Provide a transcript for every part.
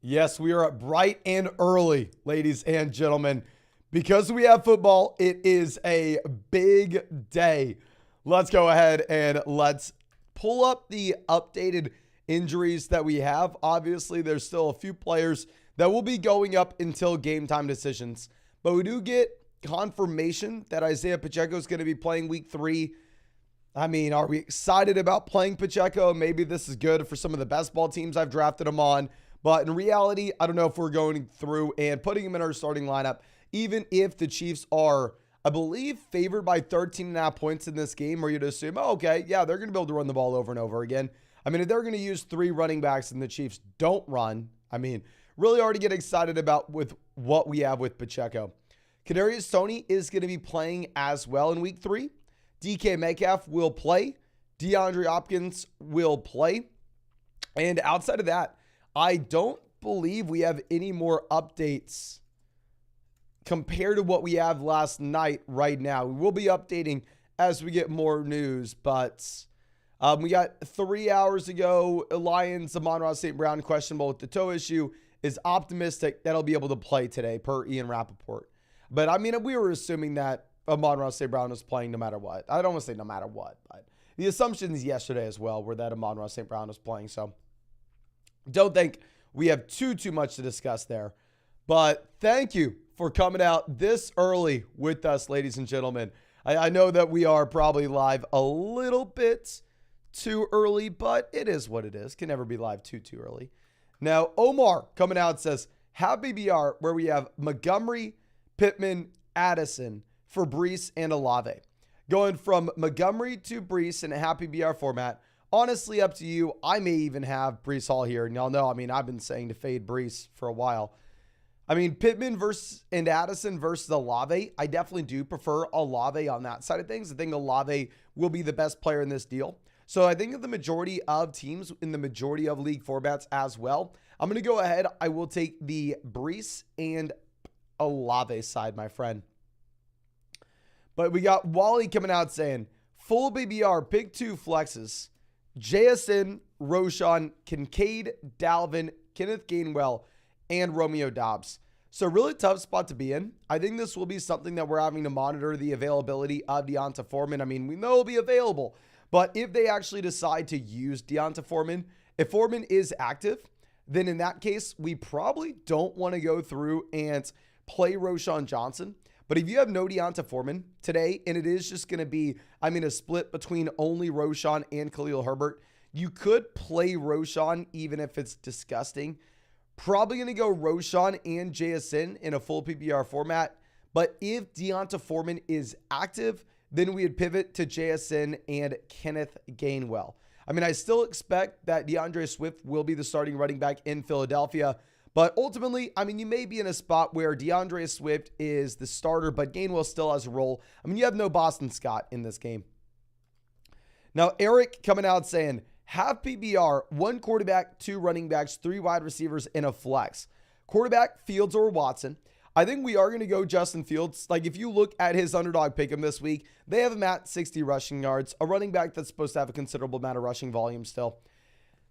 Yes, we are up bright and early, ladies and gentlemen. Because we have football, it is a big day. Let's go ahead and let's pull up the updated injuries that we have. Obviously, there's still a few players that will be going up until game time decisions. But we do get confirmation that Isaiah Pacheco is going to be playing week 3. I mean, are we excited about playing Pacheco? Maybe this is good for some of the best ball teams I've drafted him on. But in reality, I don't know if we're going through and putting him in our starting lineup, even if the Chiefs are, I believe, favored by 13.5 points in this game, where you'd assume, oh, okay, yeah, they're going to be able to run the ball over and over again. I mean, if they're going to use 3 running backs and the Chiefs don't run, I mean, really already get excited about with what we have with Pacheco. Kadarius Toney is going to be playing as well in week 3. DK Metcalf will play. DeAndre Hopkins will play. And outside of that, I don't believe we have any more updates compared to what we have last night right now. We will be updating as we get more news, but we got 3 hours ago, Lions, Amon-Ra St. Brown, questionable with the toe issue, is optimistic that he'll be able to play today per Ian Rappaport. But I mean, we were assuming that Amon-Ra St. Brown was playing no matter what. I don't want to say no matter what, but the assumptions yesterday as well were that Amon-Ra St. Brown was playing, so don't think we have too much to discuss there. But thank you for coming out this early with us, ladies and gentlemen. I know that we are probably live a little bit too early, but it is what it is. Can never be live too early. Now, Omar coming out says, happy BR, where we have Montgomery, Pittman, Addison for Breece and Olave. Going from Montgomery to Breece in a happy BR format. Honestly, up to you. I may even have Breece Hall here. And y'all know, I mean, I've been saying to fade Breece for a while. I mean, Pittman and Addison versus Olave. I definitely do prefer Olave on that side of things. I think Olave will be the best player in this deal. So I think of the majority of teams in the majority of league formats as well. I'm going to go ahead. I will take the Breece and Olave side, my friend. But we got Wally coming out saying, full BBR, pick 2 flexes. JSN, Roshan, Kincaid, Dalvin, Kenneth Gainwell, and Romeo Doubs. So really tough spot to be in. I think this will be something that we're having to monitor the availability of Deonta Foreman. I mean, we know he'll be available, but if they actually decide to use Deonta Foreman, if Foreman is active, then in that case, we probably don't want to go through and play Roshan Johnson. But if you have no Deonta Foreman today, and it is just going to be, I mean, a split between only Roshan and Khalil Herbert, you could play Roshan even if it's disgusting. Probably going to go Roshan and JSN in a full PPR format. But if Deonta Foreman is active, then we would pivot to JSN and Kenneth Gainwell. I mean, I still expect that DeAndre Swift will be the starting running back in Philadelphia. But ultimately, I mean, you may be in a spot where DeAndre Swift is the starter, but Gainwell still has a role. I mean, you have no Boston Scott in this game. Now, Eric coming out saying, have PBR, 1 quarterback, 2 running backs, 3 wide receivers, and a flex. Quarterback, Fields or Watson. I think we are going to go Justin Fields. Like, if you look at his underdog pick'em this week, they have him at 60 rushing yards, a running back that's supposed to have a considerable amount of rushing volume still.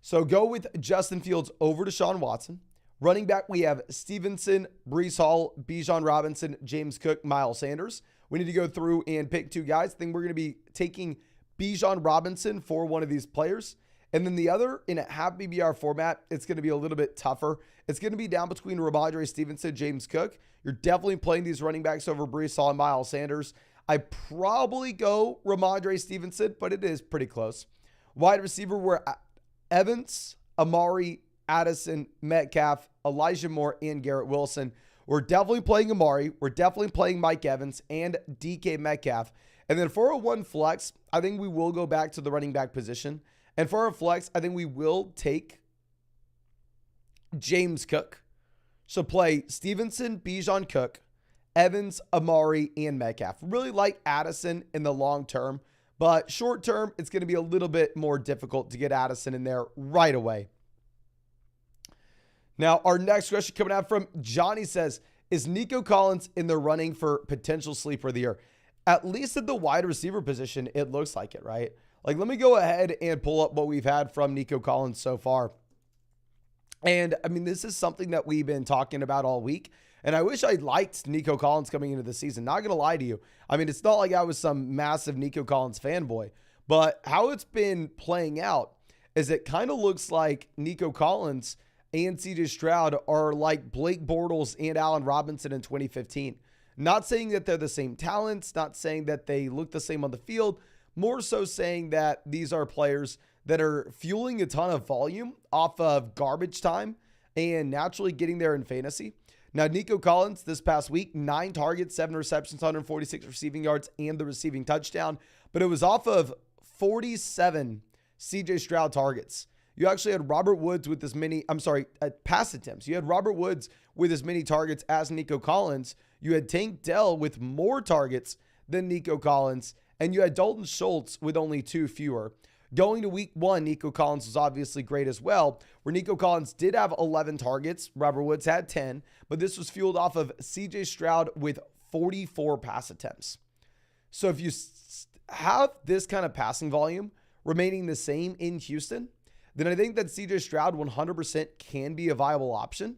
So go with Justin Fields over Deshaun Watson. Running back, we have Stevenson, Breece Hall, Bijan Robinson, James Cook, Miles Sanders. We need to go through and pick 2 guys. I think we're going to be taking Bijan Robinson for one of these players. And then the other, in a half BBR format, it's going to be a little bit tougher. It's going to be down between Ramondre Stevenson, James Cook. You're definitely playing these running backs over Breece Hall and Miles Sanders. I probably go Ramondre Stevenson, but it is pretty close. Wide receiver, we're Evans, Amari, Addison, Metcalf, Elijah Moore, and Garrett Wilson. We're definitely playing Amari. We're definitely playing Mike Evans and DK Metcalf. And then for a 1 flex, I think we will go back to the running back position. And for our flex, I think we will take James Cook. So play Stevenson, Bijan Cook, Evans, Amari, and Metcalf. Really like Addison in the long term, but short term, it's going to be a little bit more difficult to get Addison in there right away. Now, our next question coming out from Johnny says, is Nico Collins in the running for potential sleeper of the year? At least at the wide receiver position, it looks like it, right? Like, let me go ahead and pull up what we've had from Nico Collins so far. And I mean, this is something that we've been talking about all week. And I wish I liked Nico Collins coming into the season. Not going to lie to you. I mean, it's not like I was some massive Nico Collins fanboy, but how it's been playing out is it kind of looks like Nico Collins and CJ Stroud are like Blake Bortles and Allen Robinson in 2015. Not saying that they're the same talents, not saying that they look the same on the field, more so saying that these are players that are fueling a ton of volume off of garbage time and naturally getting there in fantasy. Now, Nico Collins this past week, 9 targets, 7 receptions, 146 receiving yards, and the receiving touchdown. But it was off of 47 CJ Stroud targets. You actually had Robert Woods with as many, pass attempts. You had Robert Woods with as many targets as Nico Collins. You had Tank Dell with more targets than Nico Collins. And you had Dalton Schultz with only 2 fewer. Going to week 1, Nico Collins was obviously great as well, where Nico Collins did have 11 targets. Robert Woods had 10, but this was fueled off of CJ Stroud with 44 pass attempts. So if you have this kind of passing volume remaining the same in Houston, then I think that CJ Stroud 100% can be a viable option.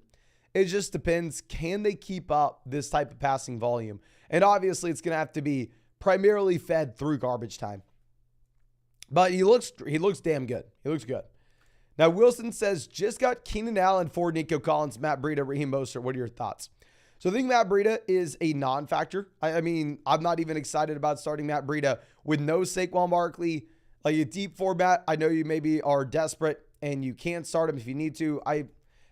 It just depends, can they keep up this type of passing volume? And obviously it's going to have to be primarily fed through garbage time. But he looks damn good. He looks good. Now, Wilson says, just got Keenan Allen for Nico Collins, Matt Breida, Raheem Mostert. What are your thoughts? So I think Matt Breida is a non-factor. I mean, I'm not even excited about starting Matt Breida with no Saquon Barkley. Like a deep format, I know you maybe are desperate and you can't start him if you need to. I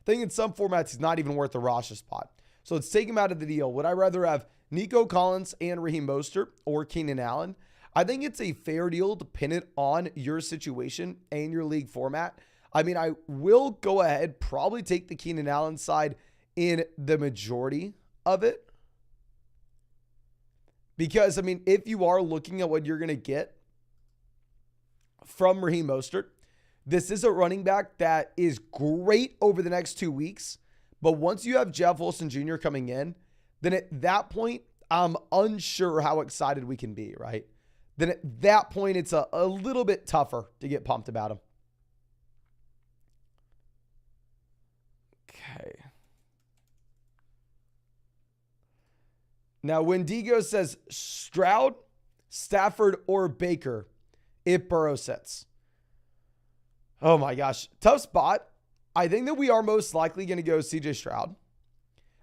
think in some formats, he's not even worth the roster spot. So let's take him out of the deal. Would I rather have Nico Collins and Raheem Mostert or Keenan Allen? I think it's a fair deal dependent on your situation and your league format. I mean, I will go ahead, probably take the Keenan Allen side in the majority of it. Because, I mean, if you are looking at what you're going to get from Raheem Mostert, this is a running back that is great over the next 2 weeks. But once you have Jeff Wilson Jr. coming in, then at that point, I'm unsure how excited we can be, right? Then at that point, it's a little bit tougher to get pumped about him. Okay. Now, Wendigo says Stroud, Stafford, or Baker if Burrow sits. Oh my gosh. Tough spot. I think that we are most likely going to go CJ Stroud.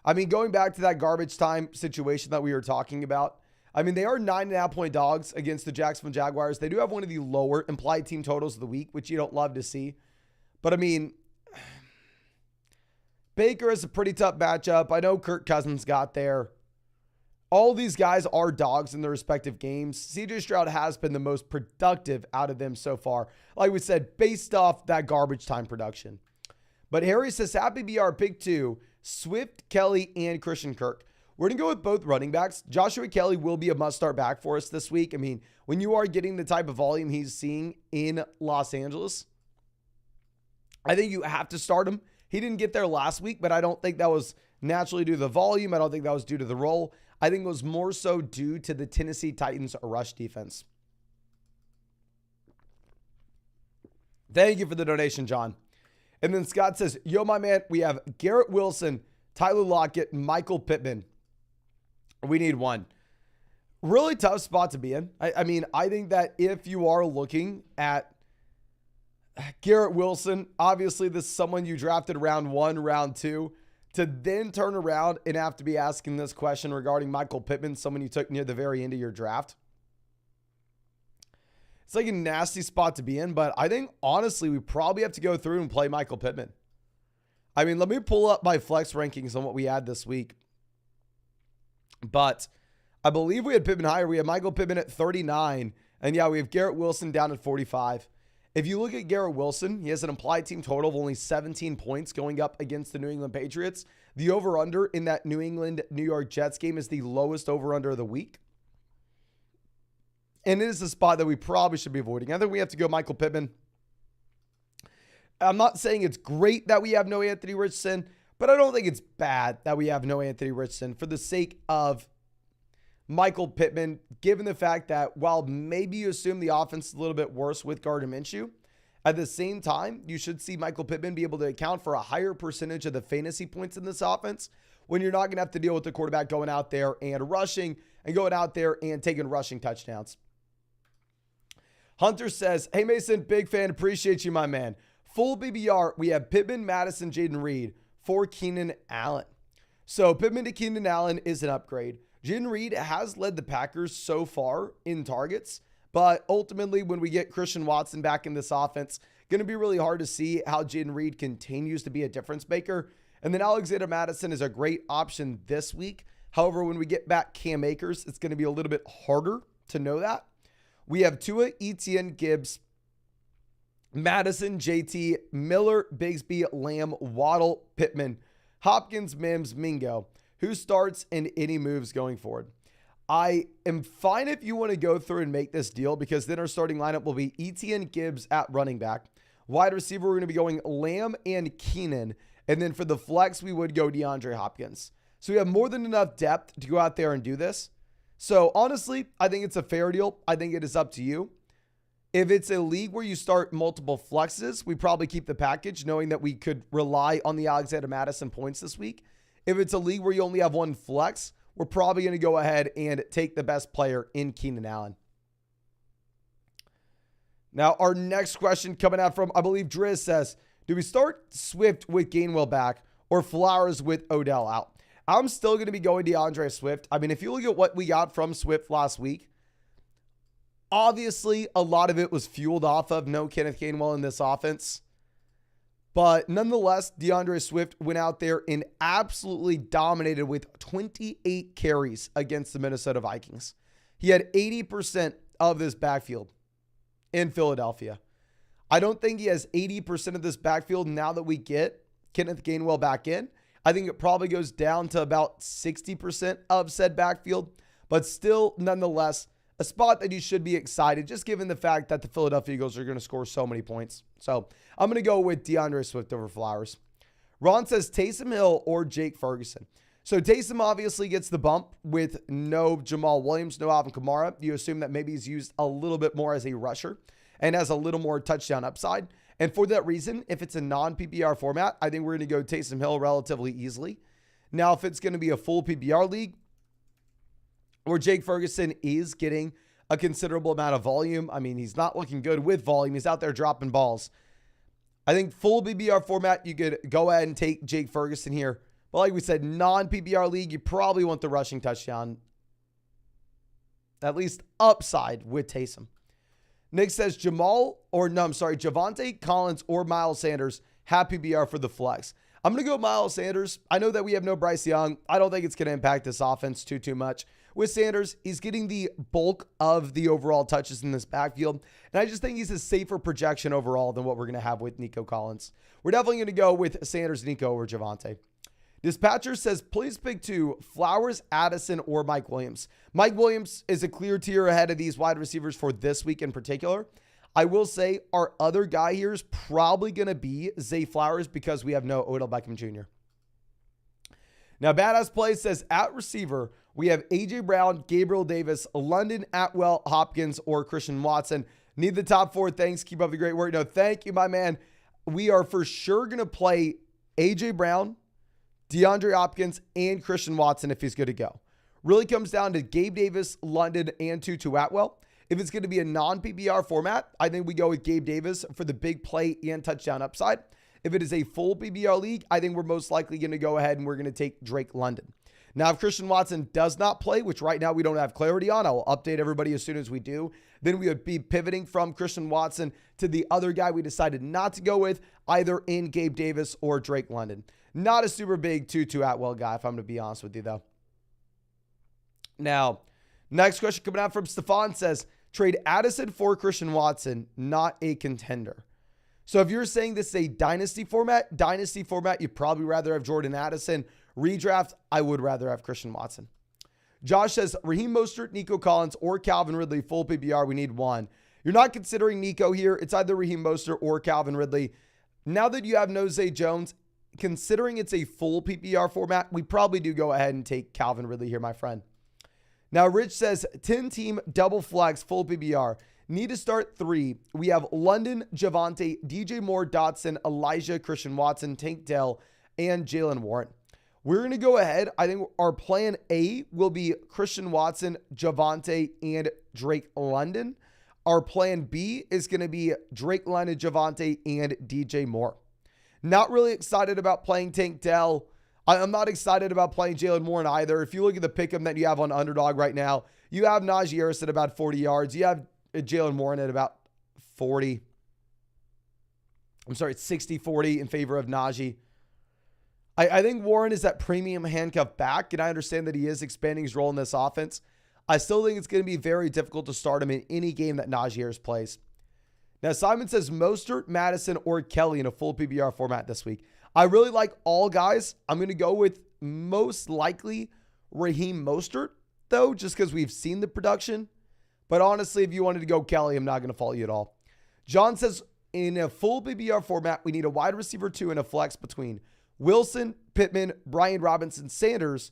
I mean, going back to that garbage time situation that we were talking about, I mean, they are 9.5-point dogs against the Jacksonville Jaguars. They do have one of the lower implied team totals of the week, which you don't love to see. But I mean, Baker is a pretty tough matchup. I know Kirk Cousins got there. All these guys are dogs in their respective games. CJ Stroud has been the most productive out of them so far. Like we said, based off that garbage time production. But Harry says, happy BR pick 2, Swift, Kelly, and Christian Kirk. We're going to go with both running backs. Joshua Kelly will be a must-start back for us this week. I mean, when you are getting the type of volume he's seeing in Los Angeles, I think you have to start him. He didn't get there last week, but I don't think that was naturally due to the volume. I don't think that was due to the role. I think it was more so due to the Tennessee Titans rush defense. Thank you for the donation, John. And then Scott says, yo, my man, we have Garrett Wilson, Tyler Lockett, Michael Pittman. We need one. Really tough spot to be in. I mean, I think that if you are looking at Garrett Wilson, obviously this is someone you drafted round 1, round 2, to then turn around and have to be asking this question regarding Michael Pittman, someone you took near the very end of your draft. It's like a nasty spot to be in, but I think, honestly, we probably have to go through and play Michael Pittman. I mean, let me pull up my flex rankings on what we had this week. But I believe we had Pittman higher. We had Michael Pittman at 39. And yeah, we have Garrett Wilson down at 45. If you look at Garrett Wilson, he has an implied team total of only 17 points going up against the New England Patriots. The over-under in that New England-New York Jets game is the lowest over-under of the week. And it is a spot that we probably should be avoiding. I think we have to go Michael Pittman. I'm not saying it's great that we have no Anthony Richardson, but I don't think it's bad that we have no Anthony Richardson for the sake of Michael Pittman, given the fact that while maybe you assume the offense is a little bit worse with Gardner Minshew, At the same time, you should see Michael Pittman be able to account for a higher percentage of the fantasy points in this offense when you're not going to have to deal with the quarterback going out there and rushing and going out there and taking rushing touchdowns. Hunter says, hey, Mason, big fan. Appreciate you, my man. Full BBR, we have Pittman, Madison, Jaden Reed for Keenan Allen. So Pittman to Keenan Allen is an upgrade. Jaden Reed has led the Packers so far in targets, but ultimately when we get Christian Watson back in this offense, going to be really hard to see how Jaden Reed continues to be a difference maker. And then Alexander Madison is a great option this week. However, when we get back Cam Akers, it's going to be a little bit harder to know that. We have Tua, Etienne, Gibbs, Madison, JT, Miller, Bigsby, Lamb, Waddle, Pittman, Hopkins, Mims, Mingo. Who starts and any moves going forward? I am fine if you want to go through and make this deal, because then our starting lineup will be Etienne, Gibbs at running back. Wide receiver, we're going to be going Lamb and Keenan. And then for the flex, we would go DeAndre Hopkins. So we have more than enough depth to go out there and do this. So honestly, I think it's a fair deal. I think it is up to you. If it's a league where you start multiple flexes, we probably keep the package, knowing that we could rely on the Alexander Madison points this week. If it's a league where you only have one flex, we're probably going to go ahead and take the best player in Keenan Allen. Now, our next question coming out from, I believe, Driz says, do we start Swift with Gainwell back or Flowers with Odell out? I'm still going to be going DeAndre Swift. I mean, if you look at what we got from Swift last week, obviously a lot of it was fueled off of no Kenneth Gainwell in this offense. But nonetheless, DeAndre Swift went out there and absolutely dominated with 28 carries against the Minnesota Vikings. He had 80% of this backfield in Philadelphia. I don't think he has 80% of this backfield now that we get Kenneth Gainwell back in. I think it probably goes down to about 60% of said backfield, but still, nonetheless, a spot that you should be excited, just given the fact that the Philadelphia Eagles are going to score so many points. So I'm going to go with DeAndre Swift over Flowers. Ron says Taysom Hill or Jake Ferguson. So Taysom obviously gets the bump with no Jamal Williams, no Alvin Kamara. You assume that maybe he's used a little bit more as a rusher and has a little more touchdown upside. And for that reason, if it's a non-PPR format, I think we're going to go Taysom Hill relatively easily. Now, if it's going to be a full PPR league where Jake Ferguson is getting a considerable amount of volume, I mean, he's not looking good with volume. He's out there dropping balls. I think full PPR format, you could go ahead and take Jake Ferguson here. But like we said, non-PPR league, you probably want the rushing touchdown, at least upside with Taysom. Nick says Javonte Collins or Miles Sanders have PPR for the flex. I'm going to go Miles Sanders. I know that we have no Bryce Young. I don't think it's going to impact this offense too much. With Sanders, he's getting the bulk of the overall touches in this backfield. And I just think he's a safer projection overall than what we're going to have with Nico Collins. We're definitely going to go with Sanders, Nico over Javonte. Dispatcher says, please pick two, Flowers, Addison, or Mike Williams. Mike Williams is a clear tier ahead of these wide receivers for this week in particular. I will say our other guy here is probably going to be Zay Flowers because we have no Odell Beckham Jr. Now, Badass Play says, at receiver, we have A.J. Brown, Gabriel Davis, London, Atwell, Hopkins, or Christian Watson. Need the top four. Thanks. Keep up the great work. No, thank you, my man. We are for sure going to play A.J. Brown, DeAndre Hopkins, and Christian Watson if he's good to go. Really comes down to Gabe Davis, London, and Tutu Atwell. If it's going to be a non-PPR format, I think we go with Gabe Davis for the big play and touchdown upside. If it is a full PPR league, I think we're most likely going to go ahead and we're going to take Drake London. Now, if Christian Watson does not play, which right now we don't have clarity on, I will update everybody as soon as we do, then we would be pivoting from Christian Watson to the other guy we decided not to go with, either in Gabe Davis or Drake London. Not a super big Tutu Atwell guy, if I'm going to be honest with you, though. Now, next question coming out from Stefan says, trade Addison for Christian Watson, not a contender. So if you're saying this is a dynasty format, you'd probably rather have Jordan Addison. Redraft, I would rather have Christian Watson. Josh says, Raheem Mostert, Nico Collins, or Calvin Ridley, full PPR, we need one. You're not considering Nico here. It's either Raheem Mostert or Calvin Ridley. Now that you have no Zay Jones, considering it's a full PPR format, we probably do go ahead and take Calvin Ridley here, my friend. Now, Rich says, 10-team double flex, full PPR. Need to start 3. We have London, Javonte, DJ Moore, Dotson, Elijah, Christian Watson, Tank Dell, and Jalen Warren. We're going to go ahead. I think our plan A will be Christian Watson, Javonte, and Drake London. Our plan B is going to be Drake London, Javonte, and DJ Moore. Not really excited about playing Tank Dell. I'm not excited about playing Jalen Warren either. If you look at the pick'em that you have on Underdog right now, you have Najee Harris at about 40 yards. You have Jalen Warren at about 40. I'm sorry, it's 60-40 in favor of Najee. I think Warren is that premium handcuff back, and I understand that he is expanding his role in this offense. I still think it's going to be very difficult to start him in any game that Najee Harris plays. Now, Simon says Mostert, Madison, or Kelly in a full PPR format this week. I really like all guys. I'm going to go with most likely Raheem Mostert, though, just because we've seen the production. But honestly, if you wanted to go Kelly, I'm not going to fault you at all. John says in a full PPR format, we need a wide receiver 2 and a flex between Wilson, Pittman, Brian Robinson, Sanders.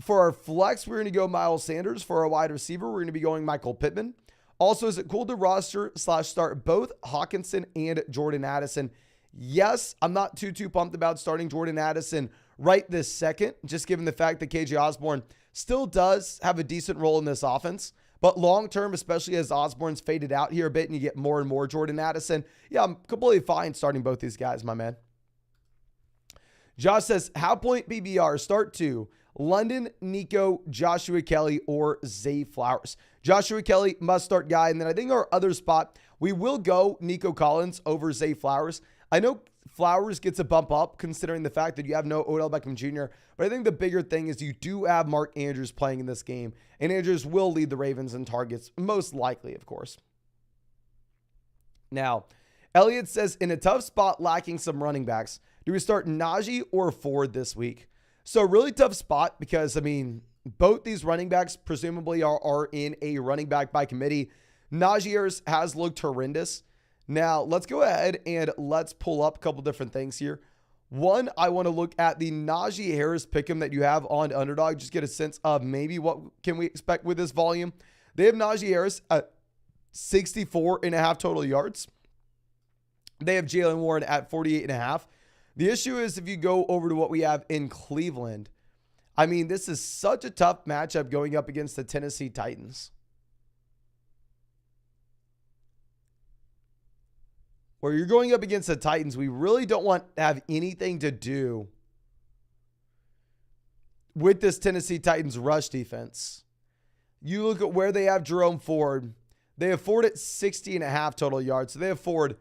For our flex, we're going to go Miles Sanders. For our wide receiver, we're going to be going Michael Pittman. Also, is it cool to roster/start both Hawkinson and Jordan Addison? Yes, I'm not too pumped about starting Jordan Addison right this second, just given the fact that KJ Osborne still does have a decent role in this offense. But long-term, especially as Osborne's faded out here a bit and you get more and more Jordan Addison, yeah, I'm completely fine starting both these guys, my man. Josh says, how point PBR start 2, London, Nico, Joshua Kelly, or Zay Flowers. Joshua Kelly must start guy. And then I think our other spot, we will go Nico Collins over Zay Flowers. I know Flowers gets a bump up considering the fact that you have no Odell Beckham Jr., but I think the bigger thing is you do have Mark Andrews playing in this game, and Andrews will lead the Ravens in targets, most likely, of course. Now, Elliott says, in a tough spot lacking some running backs, do we start Najee or Ford this week? So really tough spot because, I mean, both these running backs presumably are in a running back by committee. Najee Harris has looked horrendous. Now, let's go ahead and let's pull up a couple different things here. One, I want to look at the Najee Harris pick'em that you have on Underdog. Just get a sense of maybe what can we expect with this volume. They have Najee Harris at 64.5 total yards. They have Jalen Warren at 48.5. The issue is if you go over to what we have in Cleveland, I mean, this is such a tough matchup going up against the Tennessee Titans, where you're going up against the Titans. We really don't want to have anything to do with this Tennessee Titans rush defense. You look at where they have Jerome Ford. They have Ford at 60.5 total yards. So they have Ford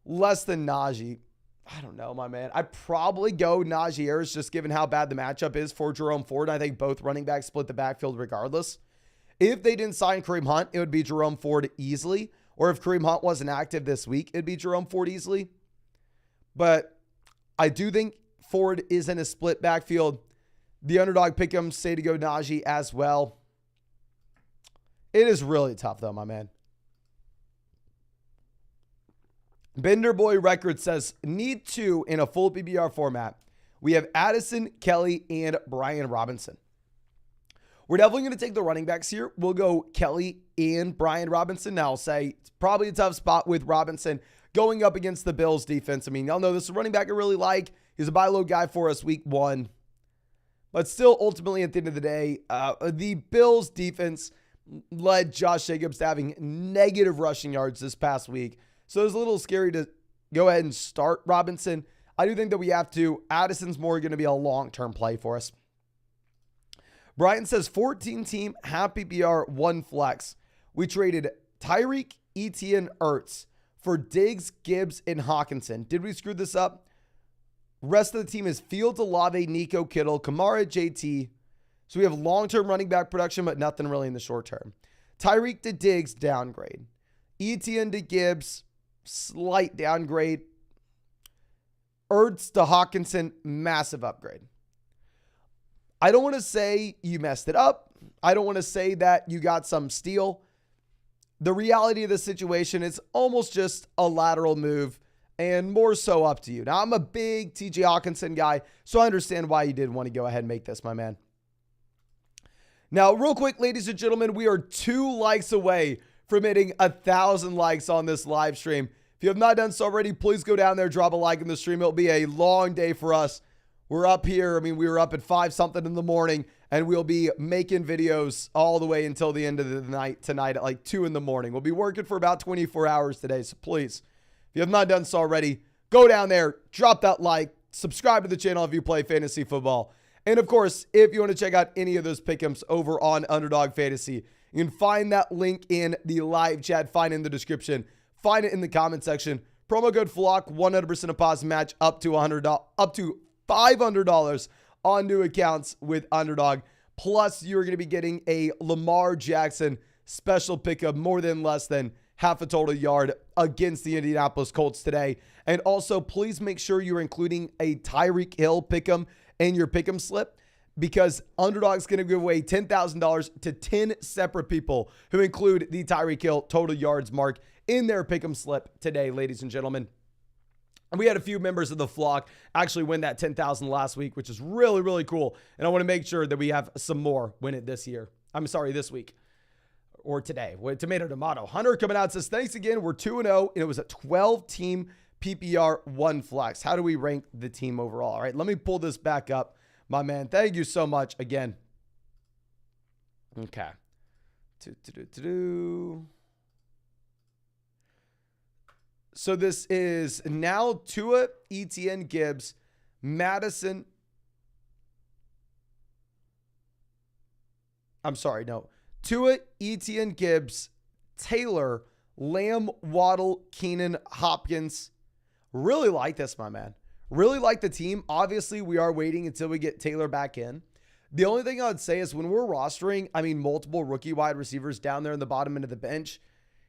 less than Najee. I don't know, my man. I'd probably go Najee Harris just given how bad the matchup is for Jerome Ford. I think both running backs split the backfield regardless. If they didn't sign Kareem Hunt, it would be Jerome Ford easily. Or if Kareem Hunt wasn't active this week, it'd be Jerome Ford easily. But I do think Ford is in a split backfield. The Underdog pick'em say to go Najee as well. It is really tough though, my man. Bender Boy Record says, need 2 in a full PPR format. We have Addison, Kelly, and Brian Robinson. We're definitely going to take the running backs here. We'll go Kelly and Brian Robinson. Now I'll say it's probably a tough spot with Robinson going up against the Bills defense. I mean, y'all know this is a running back I really like. He's a buy low guy for us week 1. But still, ultimately, at the end of the day, the Bills defense led Josh Jacobs to having negative rushing yards this past week. So it's a little scary to go ahead and start Robinson. I do think that we have to. Addison's more going to be a long-term play for us. Brian says 14 team, half PPR, 1 flex. We traded Tyreek, Etienne, Ertz for Diggs, Gibbs, and Hawkinson. Did we screw this up? Rest of the team is Fields, Olave, Nico, Kittle, Kamara, JT. So we have long-term running back production, but nothing really in the short term. Tyreek to Diggs, downgrade. Etienne to Gibbs, slight downgrade. Ertz to Hawkinson, massive upgrade. I don't want to say you messed it up. I don't want to say that you got some steal. The reality of the situation is almost just a lateral move and more so up to you. Now, I'm a big TJ Hawkinson guy, so I understand why you did want to go ahead and make this, my man. Now, real quick, ladies and gentlemen, we are 2 likes away from hitting 1,000 likes on this live stream. If you have not done so already, please go down there, drop a like in the stream. It'll be a long day for us. We're up here. I mean, we were up at 5 something in the morning, and we'll be making videos all the way until the end of the night tonight at like 2 in the morning. We'll be working for about 24 hours today. So please, if you have not done so already, go down there, drop that like, subscribe to the channel if you play fantasy football. And of course, if you want to check out any of those pick'ems over on Underdog Fantasy, you can find that link in the live chat, find it in the description, find it in the comment section. Promo code FLOCK, 100% deposit match up to $500 on new accounts with Underdog. Plus, you're going to be getting a Lamar Jackson special pickup, more than less than half a total yard against the Indianapolis Colts today. And also, please make sure you're including a Tyreek Hill pick'em in your pick'em slip, because Underdog's going to give away $10,000 to 10 separate people who include the Tyreek Hill total yards mark in their pick'em slip today, ladies and gentlemen. And we had a few members of the flock actually win that $10,000 last week, which is really, really cool. And I want to make sure that we have some more win it this week or today. Tomato. Hunter coming out says, thanks again. We're 2-0, and it was a 12-team PPR 1 flex. How do we rank the team overall? All right, let me pull this back up, my man. Thank you so much again. Okay. So this is now Tua, Etienne, Gibbs, Madison. Tua, Etienne, Gibbs, Taylor, Lamb, Waddle, Keenan, Hopkins. Really like this, my man. Really like the team. Obviously, we are waiting until we get Taylor back in. The only thing I would say is when we're rostering, multiple rookie wide receivers down there in the bottom end of the bench,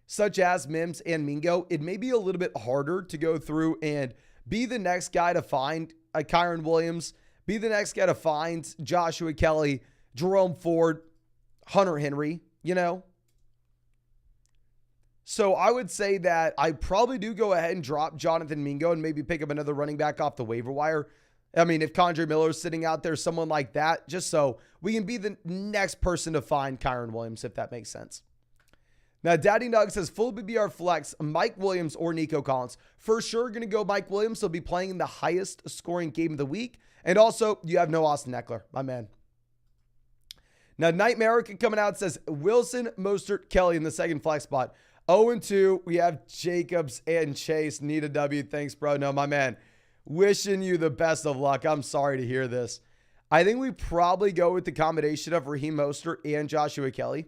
such as Mims and Mingo, it may be a little bit harder to go through and be the next guy to find a Kyron Williams, be the next guy to find Joshua Kelly, Jerome Ford, Hunter Henry, So I would say that I probably do go ahead and drop Jonathan Mingo and maybe pick up another running back off the waiver wire. If Condre Miller's sitting out there, someone like that, just so we can be the next person to find Kyron Williams, if that makes sense. Now, Daddy Nug says, full BBR flex, Mike Williams or Nico Collins. For sure going to go Mike Williams. He'll be playing in the highest scoring game of the week. And also, you have no Austin Eckler, my man. Now, Nightmare coming out says, Wilson, Mostert, Kelly in the second flex spot. 0-2, we have Jacobs and Chase. Need a W. Thanks, bro. No, my man. Wishing you the best of luck. I'm sorry to hear this. I think we probably go with the combination of Raheem Mostert and Joshua Kelly.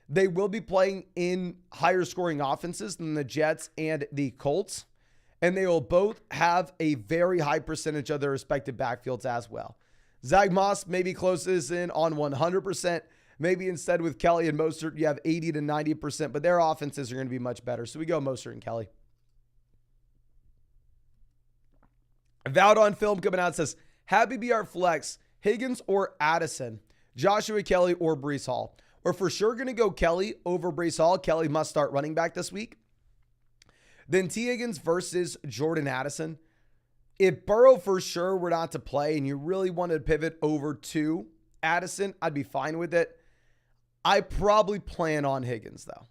They will be playing in higher scoring offenses than the Jets and the Colts. And they will both have a very high percentage of their respective backfields as well. Zach Moss maybe closes in on 100%. Maybe instead with Kelly and Mostert, you have 80 to 90%, but their offenses are going to be much better. So we go Mostert and Kelly. Vowed on Film coming out says, Happy BR Flex, Higgins or Addison, Joshua Kelly or Breece Hall. We're for sure going to go Kelly over Breece Hall. Kelly must start running back this week. Then T. Higgins versus Jordan Addison. If Burrow for sure were not to play and you really wanted to pivot over to Addison, I'd be fine with it. I probably plan on Higgins, though.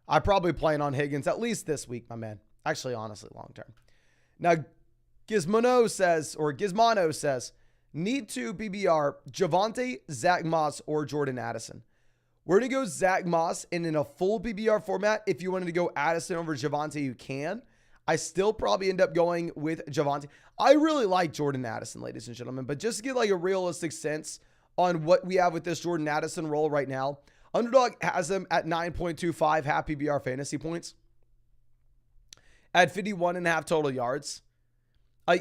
I probably plan on Higgins at least this week, my man. Actually, honestly, long term. Now, Gizmono says, need to BBR, Javonte, Zach Moss, or Jordan Addison. We're going to go Zach Moss, and in a full BBR format, if you wanted to go Addison over Javonte, you can. I still probably end up going with Javonte. I really like Jordan Addison, ladies and gentlemen, but just to get like a realistic sense on what we have with this Jordan Addison role right now, Underdog has him at 9.25 half PBR fantasy points at 51.5 total yards.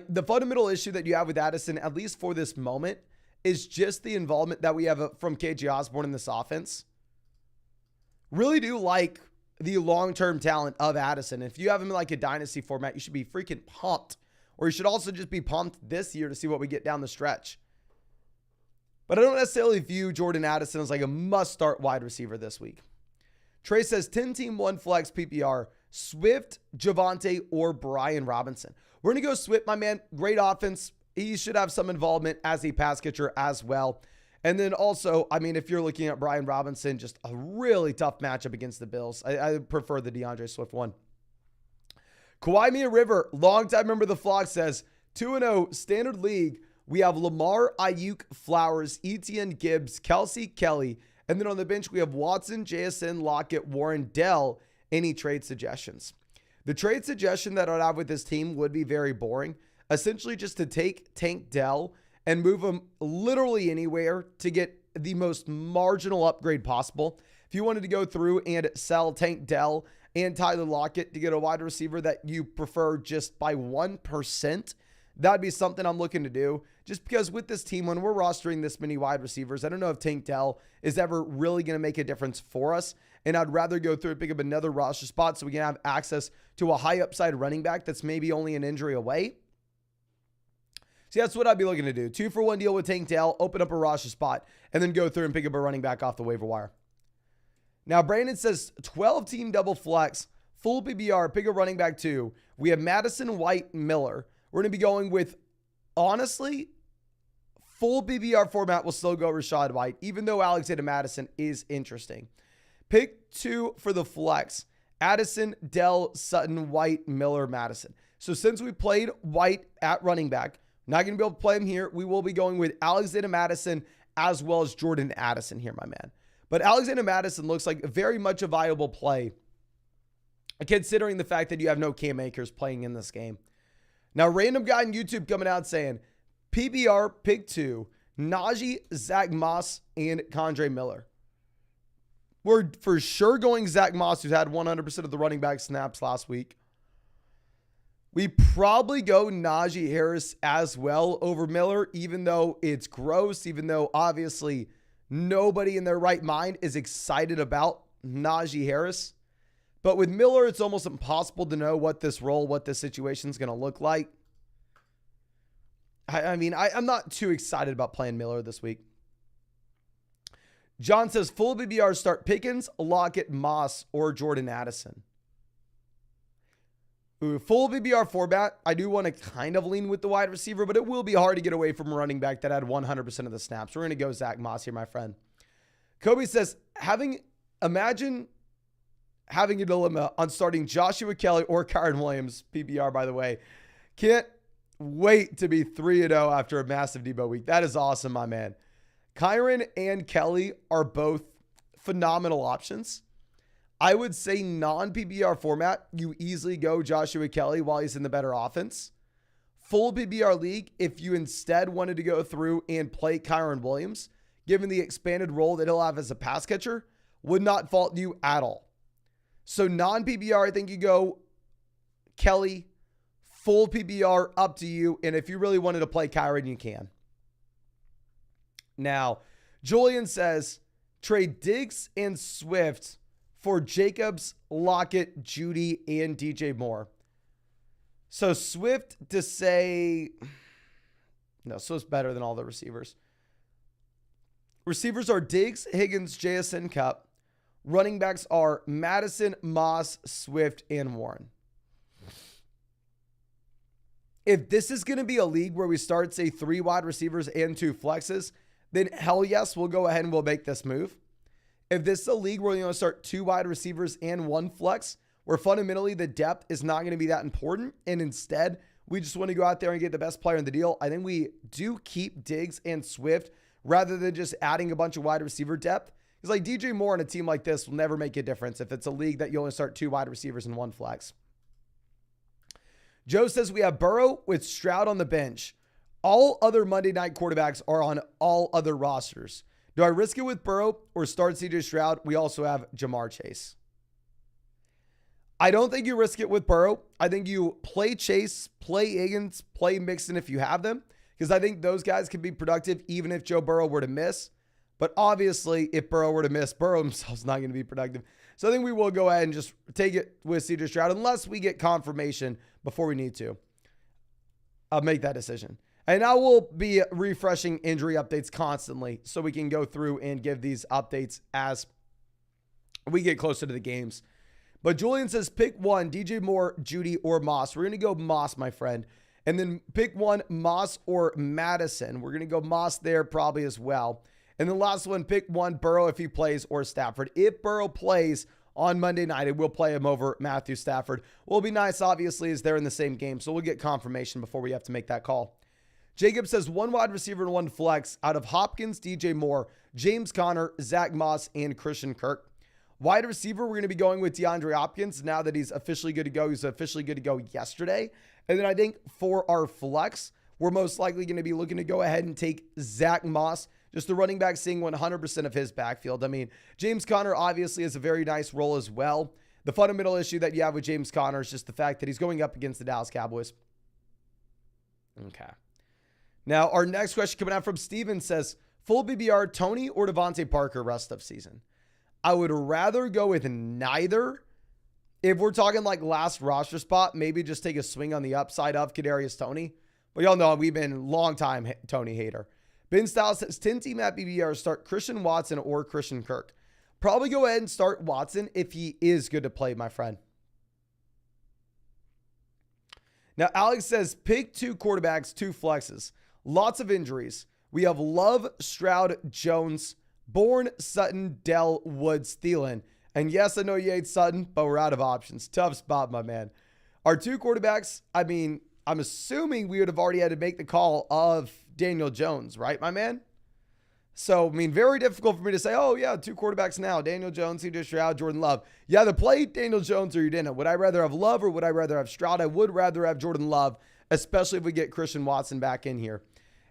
The fundamental issue that you have with Addison, at least for this moment, is just the involvement that we have from KJ Osborne in this offense. Really do like the long-term talent of Addison. If you have him in like a dynasty format, you should be freaking pumped. Or you should also just be pumped this year to see what we get down the stretch. But I don't necessarily view Jordan Addison as like a must-start wide receiver this week. Trey says 10-team 1 flex PPR, Swift, Javonte, or Brian Robinson. We're going to go Swift, my man. Great offense. He should have some involvement as a pass catcher as well. And then also, I mean, if you're looking at Brian Robinson, just a really tough matchup against the Bills. I prefer the DeAndre Swift one. Kawhi Mia River, longtime member of the flock, says 2-0 standard league. We have Lamar, Ayuk, Flowers, Etienne, Gibbs, Kelsey, Kelly. And then on the bench, we have Watson, JSN, Lockett, Warren, Dell. Any trade suggestions? The trade suggestion that I'd have with this team would be very boring. Essentially just to take Tank Dell and move him literally anywhere to get the most marginal upgrade possible. If you wanted to go through and sell Tank Dell and Tyler Lockett to get a wide receiver that you prefer just by 1%, that'd be something I'm looking to do. Just because with this team, when we're rostering this many wide receivers, I don't know if Tank Dell is ever really going to make a difference for us. And I'd rather go through and pick up another roster spot so we can have access to a high upside running back that's maybe only an injury away. See, that's what I'd be looking to do. 2-for-1 deal with Tank Dell, open up a roster spot, and then go through and pick up a running back off the waiver wire. Now, Brandon says 12-team double flex, full PBR, pick a running back 2. We have Madison, White, Miller. We're going to be going with, honestly, full PBR format will still go Rachaad White, even though Alexander Madison is interesting. Pick 2 for the flex. Addison, Dell, Sutton, White, Miller, Madison. So since we played White at running back, not going to be able to play him here. We will be going with Alexander Madison as well as Jordan Addison here, my man. But Alexander Madison looks like very much a viable play, considering the fact that you have no Cam Akers playing in this game. Now, random guy on YouTube coming out saying, PBR, pick 2, Najee, Zach Moss, and Kendre Miller. We're for sure going Zach Moss, who's had 100% of the running back snaps last week. We probably go Najee Harris as well over Miller, even though it's gross, even though obviously nobody in their right mind is excited about Najee Harris. But with Miller, it's almost impossible to know what this role, what this situation is going to look like. I'm not too excited about playing Miller this week. John says, full BBR start Pickens, Lockett, Moss, or Jordan Addison. Ooh, full BBR format, I do want to kind of lean with the wide receiver, but it will be hard to get away from a running back that had 100% of the snaps. We're going to go Zach Moss here, my friend. Kobe says, imagine having a dilemma on starting Joshua Kelly or Kyren Williams, PBR, by the way. Can't wait to be 3-0 after a massive Debo week. That is awesome, my man. Kyren and Kelly are both phenomenal options. I would say non-PBR format, you easily go Joshua Kelly while he's in the better offense. Full PBR league, if you instead wanted to go through and play Kyren Williams, given the expanded role that he'll have as a pass catcher, would not fault you at all. So non-PBR, I think you go Kelly. Full PBR, up to you. And if you really wanted to play Kyren, you can. Now, Julian says, trade Diggs and Swift for Jacobs, Lockett, Judy, and DJ Moore. So Swift to say, no, Swift's better than all the receivers. Receivers are Diggs, Higgins, JSN, Cup. Running backs are Madison, Moss, Swift, and Warren. If this is going to be a league where we start, say, 3 wide receivers and 2 flexes, then hell yes, we'll go ahead and we'll make this move. If this is a league where you want to start 2 wide receivers and 1 flex, where fundamentally the depth is not going to be that important, and instead we just want to go out there and get the best player in the deal, I think we do keep Diggs and Swift rather than just adding a bunch of wide receiver depth. Because like DJ Moore in a team like this will never make a difference if it's a league that you only start 2 wide receivers and 1 flex. Joe says we have Burrow with Stroud on the bench. All other Monday night quarterbacks are on all other rosters. Do I risk it with Burrow or start CJ Stroud? We also have Jamar Chase. I don't think you risk it with Burrow. I think you play Chase, play Higgins, play Mixon if you have them, because I think those guys can be productive even if Joe Burrow were to miss. But obviously, if Burrow were to miss, Burrow himself is not going to be productive. So I think we will go ahead and just take it with CJ Stroud unless we get confirmation before we need to. I'll make that decision. And I will be refreshing injury updates constantly so we can go through and give these updates as we get closer to the games. But Julian says pick 1, DJ Moore, Judy, or Moss. We're going to go Moss, my friend. And then pick 1, Moss or Madison. We're going to go Moss there probably as well. And the last one, pick one, Burrow if he plays or Stafford. If Burrow plays on Monday night, it will play him over Matthew Stafford. Will be nice, obviously, as they're in the same game. So we'll get confirmation before we have to make that call. Jacob says one wide receiver and one flex out of Hopkins, DJ Moore, James Conner, Zach Moss, and Christian Kirk. Wide receiver, we're going to be going with DeAndre Hopkins now that he's officially good to go. He was officially good to go yesterday. And then I think for our flex, we're most likely going to be looking to go ahead and take Zach Moss, just the running back seeing 100% of his backfield. I mean, James Conner obviously has a very nice role as well. The fundamental issue that you have with James Conner is just the fact that he's going up against the Dallas Cowboys. Okay. Now, our next question coming out from Steven says, full BBR, Tony or Devontae Parker rest of season? I would rather go with neither. If we're talking like last roster spot, maybe just take a swing on the upside of Kadarius Toney. But y'all know we've been long time Tony hater. Ben Styles says 10 team at BBR start Christian Watson or Christian Kirk. Probably go ahead and start Watson if he is good to play, my friend. Now, Alex says pick 2 quarterbacks, 2 flexes. Lots of injuries. We have Love, Stroud, Jones, Bourne, Sutton, Dell, Woods, Thielen. And yes, I know you hate Sutton, but we're out of options. Tough spot, my man. Our 2 quarterbacks, I mean, I'm assuming we would have already had to make the call of Daniel Jones, right, my man? So, I mean, very difficult for me to say, oh, yeah, 2 quarterbacks now. Daniel Jones, CJ Stroud, Jordan Love. You either play Daniel Jones or you didn't. Would I rather have Love or would I rather have Stroud? I would rather have Jordan Love, especially if we get Christian Watson back in here.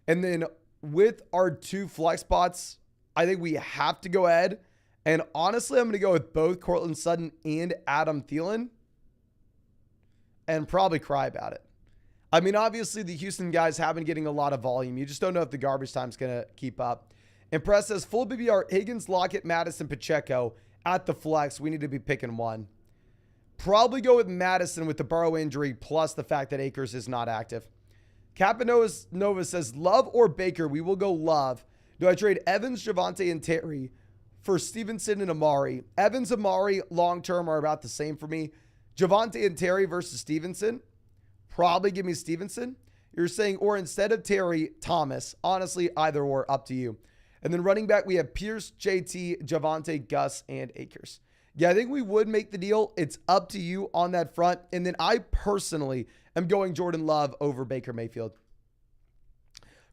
And then with our 2 flex spots, I think we have to go ahead. And honestly, I'm going to go with both Courtland Sutton and Adam Thielen and probably cry about it. I mean, obviously, the Houston guys have been getting a lot of volume. You just don't know if the garbage time's going to keep up. And Press says, full BBR, Higgins, Lockett, Madison, Pacheco at the flex. We need to be picking one. Probably go with Madison with the Burrow injury plus the fact that Akers is not active. Capanova says, Love or Baker? We will go Love. Do I trade Evans, Javonte, and Terry for Stevenson and Amari? Evans, Amari, long-term are about the same for me. Javonte and Terry versus Stevenson. Probably give me Stevenson. You're saying, or instead of Terry, Thomas. Honestly, either or, up to you. And then running back, we have Pierce, JT, Javonte, Gus, and Akers. Yeah, I think we would make the deal. It's up to you on that front. And then I personally am going Jordan Love over Baker Mayfield.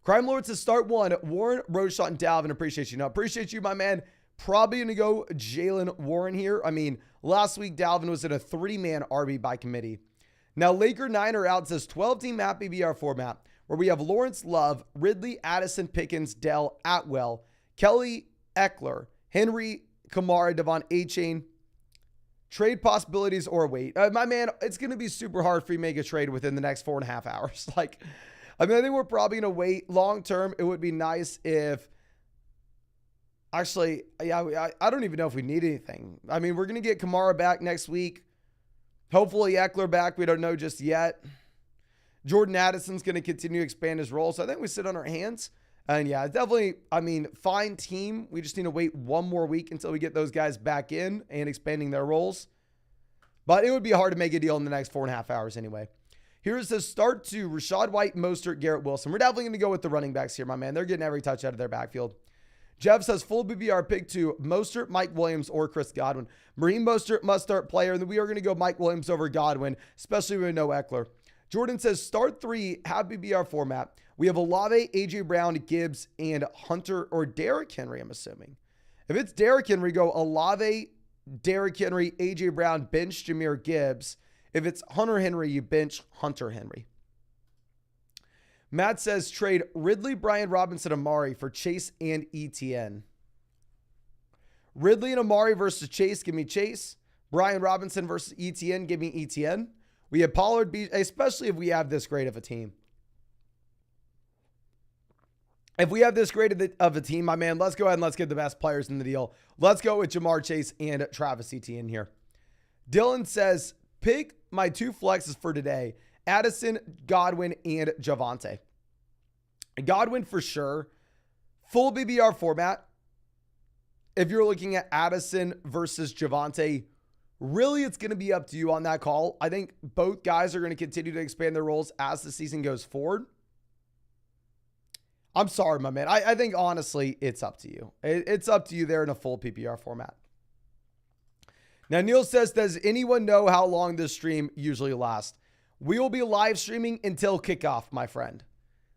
Crime Lord says start 1. Warren, Roschon, and Dalvin. Appreciate you. Now, appreciate you, my man. Probably going to go Jalen Warren here. I mean, last week, Dalvin was in a 3-man RB by committee. Now, Laker 9 out says 12-team map BBR format where we have Lawrence Love, Ridley, Addison, Pickens, Dell, Atwell, Kelly, Eckler, Henry, Kamara, Devon, A-Chain. Trade possibilities or wait. My man, it's going to be super hard for you to make a trade within the next 4.5 hours. I think we're probably going to wait. Long term, it would be nice if... Actually, yeah, I don't even know if we need anything. I mean, we're going to get Kamara back next week. Hopefully Eckler back. We don't know just yet. Jordan Addison's going to continue to expand his role. So I think we sit on our hands. And yeah, definitely, I mean, fine team. We just need to wait 1 more week until we get those guys back in and expanding their roles. But it would be hard to make a deal in the next 4.5 hours anyway. Here's the start to Rashad White, Mostert, Garrett Wilson. We're definitely going to go with the running backs here, my man. They're getting every touch out of their backfield. Jeff says full BBR pick 2, Mostert, Mike Williams, or Chris Godwin. Marine Mostert must start player. And then we are going to go Mike Williams over Godwin, especially with no Eckler. Jordan says start 3, have BBR format. We have Olave, AJ Brown, Gibbs, and Hunter or Derrick Henry, I'm assuming. If it's Derrick Henry, go Olave, Derrick Henry, AJ Brown, bench Jahmyr Gibbs. If it's Hunter Henry, you bench Hunter Henry. Matt says trade Ridley, Brian Robinson, Amari for Chase and ETN. Ridley and Amari versus Chase, give me Chase. Brian Robinson versus ETN, give me ETN. We have Pollard, especially if we have this great of a team. If we have this great of a team, my man, let's go ahead and let's get the best players in the deal. Let's go with Jamar Chase and Travis Etienne here. Dylan says, pick my 2 flexes for today. Addison, Godwin, and Javonte. Godwin for sure. Full BBR format. If you're looking at Addison versus Javonte, really it's going to be up to you on that call. I think both guys are going to continue to expand their roles as the season goes forward. I'm sorry, my man. I think, honestly, it's up to you. It's up to you there in a full PPR format. Now, Neil says, does anyone know how long this stream usually lasts? We will be live streaming until kickoff, my friend.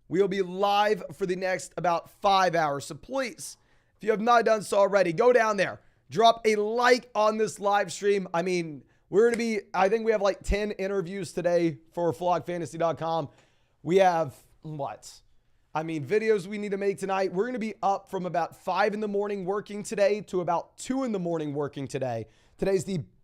We will be live for the next about 5 hours. So please, if you have not done so already, go down there. Drop a like on this live stream. I mean, we're going to be, I think we have like 10 interviews today for flogfantasy.com. We have, videos we need to make tonight. We're going to be up from about 5 in the morning working today to about 2 in the morning working today.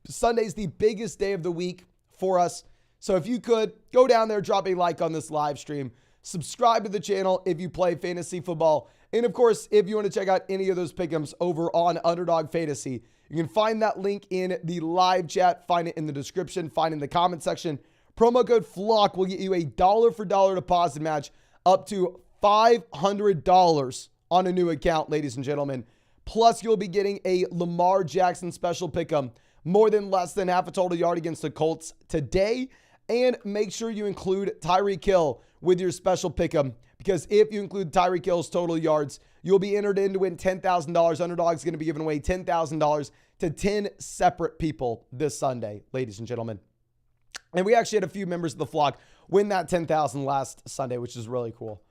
Sunday's the biggest day of the week for us. So if you could, go down there, drop a like on this live stream. Subscribe to the channel if you play fantasy football. And of course, if you want to check out any of those pick'ems over on Underdog Fantasy, you can find that link in the live chat, find it in the description, find it in the comment section. Promo code FLOCK will get you a dollar for dollar deposit match up to $500 on a new account, ladies and gentlemen. Plus, you'll be getting a Lamar Jackson special pick'em, more than less than half a total yard against the Colts today. And make sure you include Tyreek Hill with your special pick'em, because if you include Tyreek Hill's total yards, you'll be entered in to win $10,000. Underdog's going to be giving away $10,000 to 10 separate people this Sunday, ladies and gentlemen. And we actually had a few members of the flock win that $10,000 last Sunday, which is really cool.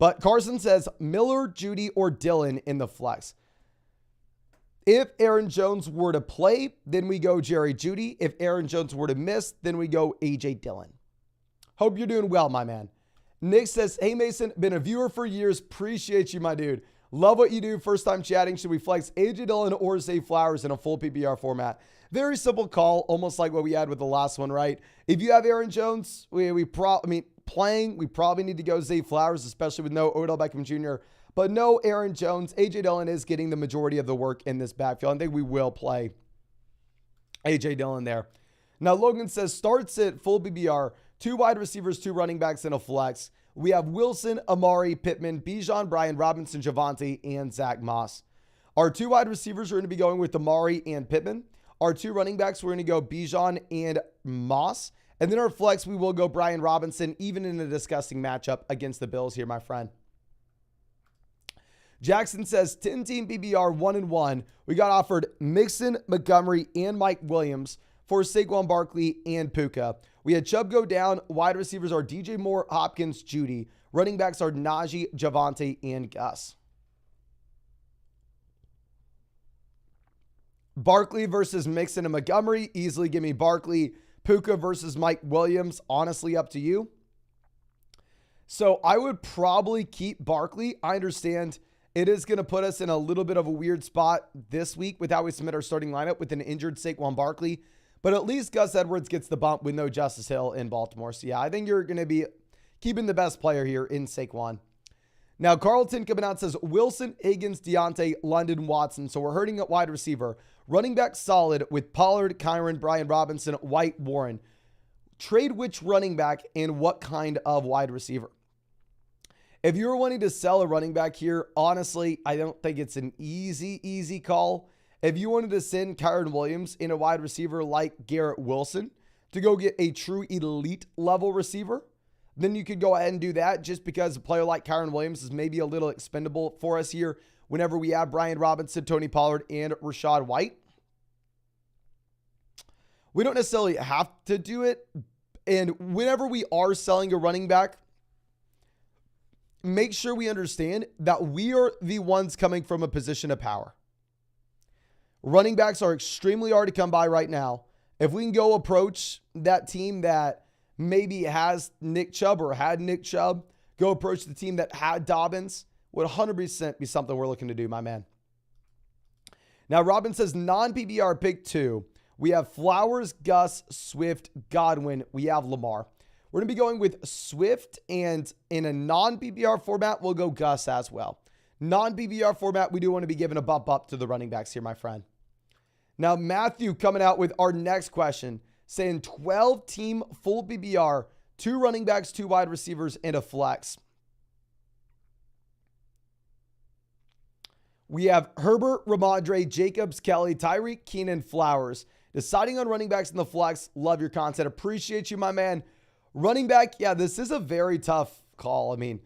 But Carson says Miller, Judy, or Dillon in the flex. If Aaron Jones were to play, then we go Jerry Judy. If Aaron Jones were to miss, then we go A.J. Dillon. Hope you're doing well, my man. Nick says, hey, Mason, been a viewer for years. Appreciate you, my dude. Love what you do. First time chatting. Should we flex A.J. Dillon or Zay Flowers in a full PPR format? Very simple call, almost like what we had with the last one, right? If you have Aaron Jones, we probably need to go Zay Flowers, especially with no Odell Beckham Jr., but no Aaron Jones. A.J. Dillon is getting the majority of the work in this backfield. I think we will play A.J. Dillon there. Now, Logan says, starts at full PPR, 2 wide receivers, 2 running backs, and a flex. We have Wilson, Amari, Pittman, Bijan, Brian Robinson, Javonte, and Zach Moss. Our 2 wide receivers are going to be going with Amari and Pittman. Our 2 running backs, we're going to go Bijan and Moss. And then our flex, we will go Brian Robinson, even in a disgusting matchup against the Bills here, my friend. Jackson says 10-team PPR 1-1. We got offered Mixon, Montgomery, and Mike Williams for Saquon Barkley and Puka. We had Chubb go down. Wide receivers are DJ Moore, Hopkins, Judy. Running backs are Najee, Javonte, and Gus. Barkley versus Mixon and Montgomery. Easily give me Barkley. Puka versus Mike Williams. Honestly, up to you. So I would probably keep Barkley. I understand it is going to put us in a little bit of a weird spot this week with how we submit our starting lineup with an injured Saquon Barkley. But at least Gus Edwards gets the bump with no Justice Hill in Baltimore. So yeah, I think you're going to be keeping the best player here in Saquon. Now, Carlton coming out says Wilson, Higgins, Deontay, London, Watson. So we're hurting at wide receiver. Running back solid with Pollard, Kyron, Brian Robinson, White, Warren. Trade which running back and what kind of wide receiver? If you're wanting to sell a running back here, honestly, I don't think it's an easy call. If you wanted to send Kyron Williams in a wide receiver like Garrett Wilson to go get a true elite level receiver, then you could go ahead and do that, just because a player like Kyron Williams is maybe a little expendable for us here whenever we have Brian Robinson, Tony Pollard, and Rachaad White. We don't necessarily have to do it. And whenever we are selling a running back, make sure we understand that we are the ones coming from a position of power. Running backs are extremely hard to come by right now. If we can go approach that team that maybe has Nick Chubb or had Nick Chubb, go approach the team that had Dobbins, would 100% be something we're looking to do, my man. Now, Robin says non-PPR pick 2. We have Flowers, Gus, Swift, Godwin. We have Lamar. We're going to be going with Swift, and in a non-PPR format, we'll go Gus as well. Non-PPR format, we do want to be giving a bump up to the running backs here, my friend. Now, Matthew coming out with our next question, saying 12-team full PPR, 2 running backs, 2 wide receivers, and a flex. We have Herbert, Ramondre, Jacobs, Kelly, Tyreek, Keenan, Flowers. Deciding on running backs in the flex. Love your content. Appreciate you, my man. Running back, yeah, this is a very tough call. I mean,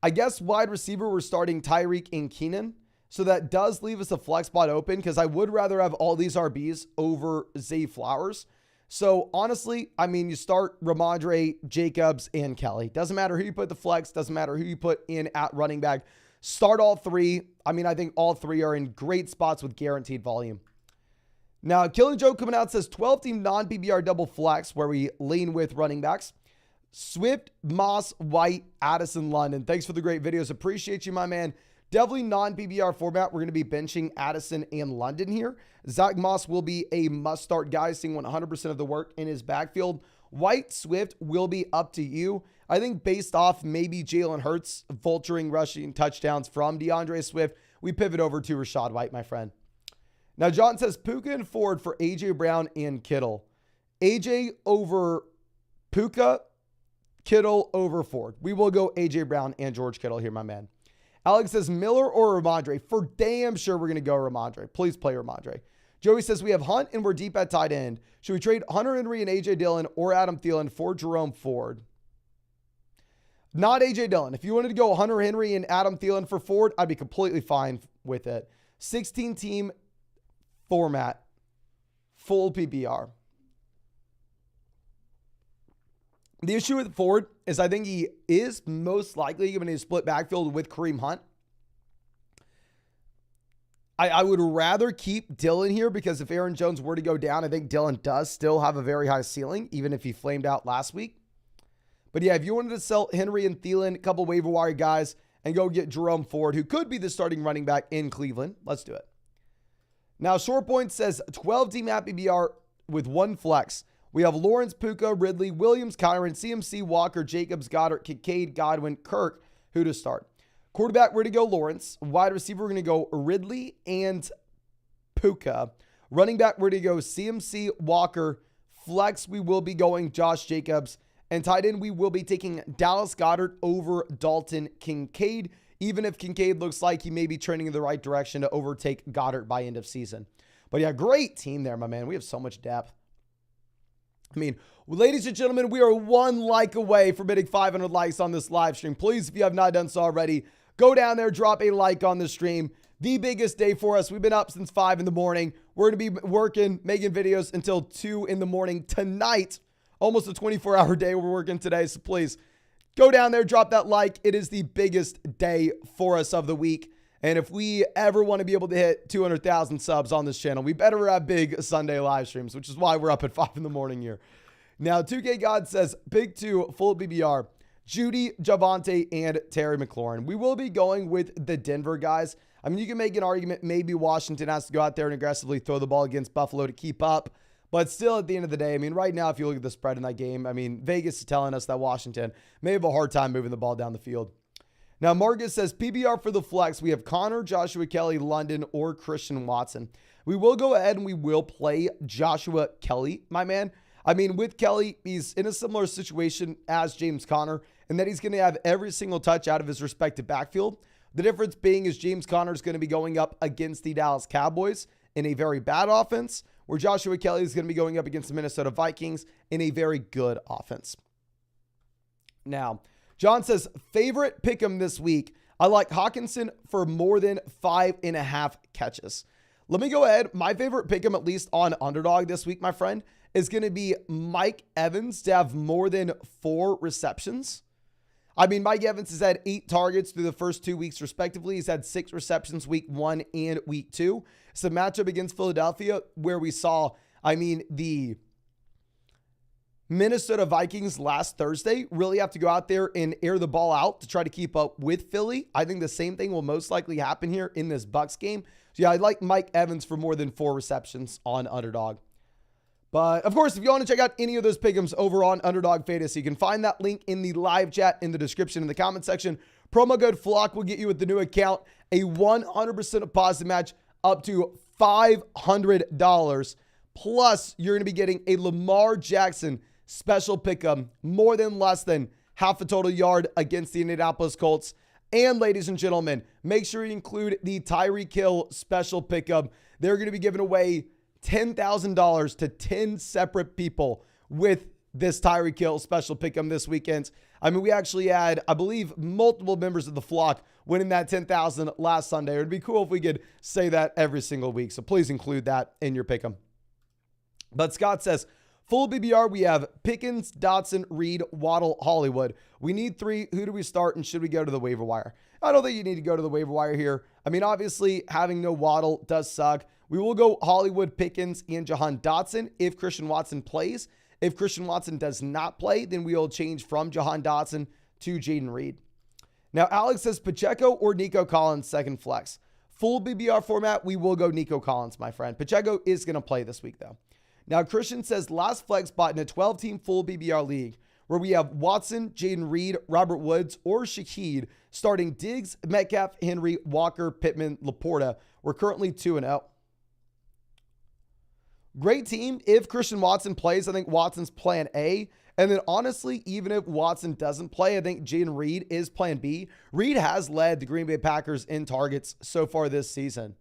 I guess wide receiver, we're starting Tyreek and Keenan. So that does leave us a flex spot open because I would rather have all these RBs over Zay Flowers. So honestly, I mean, you start Ramondre, Jacobs, and Kelly. Doesn't matter who you put the flex. Doesn't matter who you put in at running back. Start all three. I mean, I think all three are in great spots with guaranteed volume. Now, Killing Joe coming out says 12-team non-PPR double flex where we lean with running backs. Swift, Moss, White, Addison, London. Thanks for the great videos. Appreciate you, my man. Definitely non-PPR format. We're going to be benching Addison and London here. Zach Moss will be a must-start guy, seeing 100% of the work in his backfield. White, Swift will be up to you. I think based off maybe Jalen Hurts vulturing rushing touchdowns from DeAndre Swift, we pivot over to Rachaad White, my friend. Now, John says Puka and Ford for A.J. Brown and Kittle. A.J. over Puka, Kittle over Ford. We will go A.J. Brown and George Kittle here, my man. Alex says Miller or Ramondre. For damn sure we're going to go Ramondre. Please play Ramondre. Joey says we have Hunt and we're deep at tight end. Should we trade Hunter Henry and A.J. Dillon or Adam Thielen for Jerome Ford? Not A.J. Dillon. If you wanted to go Hunter Henry and Adam Thielen for Ford, I'd be completely fine with it. 16-team format. Full PPR. The issue with Ford is I think he is most likely going to split backfield with Kareem Hunt. I would rather keep Dillon here because if Aaron Jones were to go down, I think Dillon does still have a very high ceiling, even if he flamed out last week. But yeah, if you wanted to sell Henry and Thielen, a couple waiver wire guys, and go get Jerome Ford, who could be the starting running back in Cleveland, let's do it. Now, Short Point says 12-team at PPR with one flex. We have Lawrence, Puka, Ridley, Williams, Kyron, CMC, Walker, Jacobs, Goddard, Kincaid, Godwin, Kirk. Who to start? Quarterback, we're going to go Lawrence. Wide receiver, we're going to go Ridley and Puka. Running back, we're going to go CMC, Walker. Flex, we will be going Josh Jacobs. And tight end, we will be taking Dallas Goedert over Dalton Kincaid, even if Kincaid looks like he may be trending in the right direction to overtake Goddard by end of season. But yeah, great team there, my man. We have so much depth. I mean, ladies and gentlemen, we are one like away from hitting 500 likes on this live stream. Please, if you have not done so already, go down there, drop a like on the stream. The biggest day for us. We've been up since 5 in the morning. We're going to be working, making videos until 2 in the morning tonight. Almost a 24-hour day we're working today. So please, go down there, drop that like. It is the biggest day for us of the week. And if we ever want to be able to hit 200,000 subs on this channel, we better have big Sunday live streams, which is why we're up at 5 in the morning here. Now, 2K God says, Big 2, full BBR, Judy, Javonte, and Terry McLaurin. We will be going with the Denver guys. I mean, you can make an argument maybe Washington has to go out there and aggressively throw the ball against Buffalo to keep up. But still, at the end of the day, I mean, right now, if you look at the spread in that game, I mean, Vegas is telling us that Washington may have a hard time moving the ball down the field. Now, Marcus says, PBR for the flex. We have Connor, Joshua Kelly, London, or Christian Watson. We will go ahead and we will play Joshua Kelly, my man. I mean, with Kelly, he's in a similar situation as James Conner, and that he's going to have every single touch out of his respective backfield. The difference being is James Conner is going to be going up against the Dallas Cowboys in a very bad offense, where Joshua Kelly is going to be going up against the Minnesota Vikings in a very good offense. Now, John says, favorite pick'em this week. I like Hawkinson for more than 5.5 catches. Let me go ahead. My favorite pick'em, at least on Underdog this week, my friend, is going to be Mike Evans to have more than 4 receptions. I mean, Mike Evans has had 8 targets through the first 2 weeks, respectively. He's had 6 receptions week 1 and week 2. It's a matchup against Philadelphia where we saw, I mean, the Minnesota Vikings last Thursday really have to go out there and air the ball out to try to keep up with Philly. I think the same thing will most likely happen here in this Bucks game. So yeah, I like Mike Evans for more than 4 receptions on Underdog. But of course, if you want to check out any of those pick'ems over on Underdog Fantasy, you can find that link in the live chat in the description in the comment section. Promo code FLOCK will get you with the new account a 100% deposit match up to $500. Plus, you're going to be getting a Lamar Jackson special pick'em, more than less than half a total yard against the Indianapolis Colts. And ladies and gentlemen, make sure you include the Tyreek Hill special pick'em. They're going to be giving away $10,000 to 10 separate people with this Tyreek Hill special pick'em this weekend. I mean, we actually had, I believe, multiple members of the flock winning that 10,000 last Sunday. It would be cool if we could say that every single week. So please include that in your pick'em. But Scott says, full BBR, we have Pickens, Dotson, Reed, Waddle, Hollywood. We need 3. Who do we start, and should we go to the waiver wire? I don't think you need to go to the waiver wire here. I mean, obviously, having no Waddle does suck. We will go Hollywood, Pickens, and Jahan Dotson if Christian Watson plays. If Christian Watson does not play, then we will change from Jahan Dotson to Jaden Reed. Now, Alex says Pacheco or Nico Collins, second flex. Full BBR format, we will go Nico Collins, my friend. Pacheco is going to play this week, though. Now, Christian says last flex spot in a 12-team full BBR league where we have Watson, Jaden Reed, Robert Woods, or Shaheed starting Diggs, Metcalf, Henry, Walker, Pittman, Laporta. We're currently 2-0. Great team. If Christian Watson plays, I think Watson's plan A. And then honestly, even if Watson doesn't play, I think Jaden Reed is plan B. Reed has led the Green Bay Packers in targets so far this season.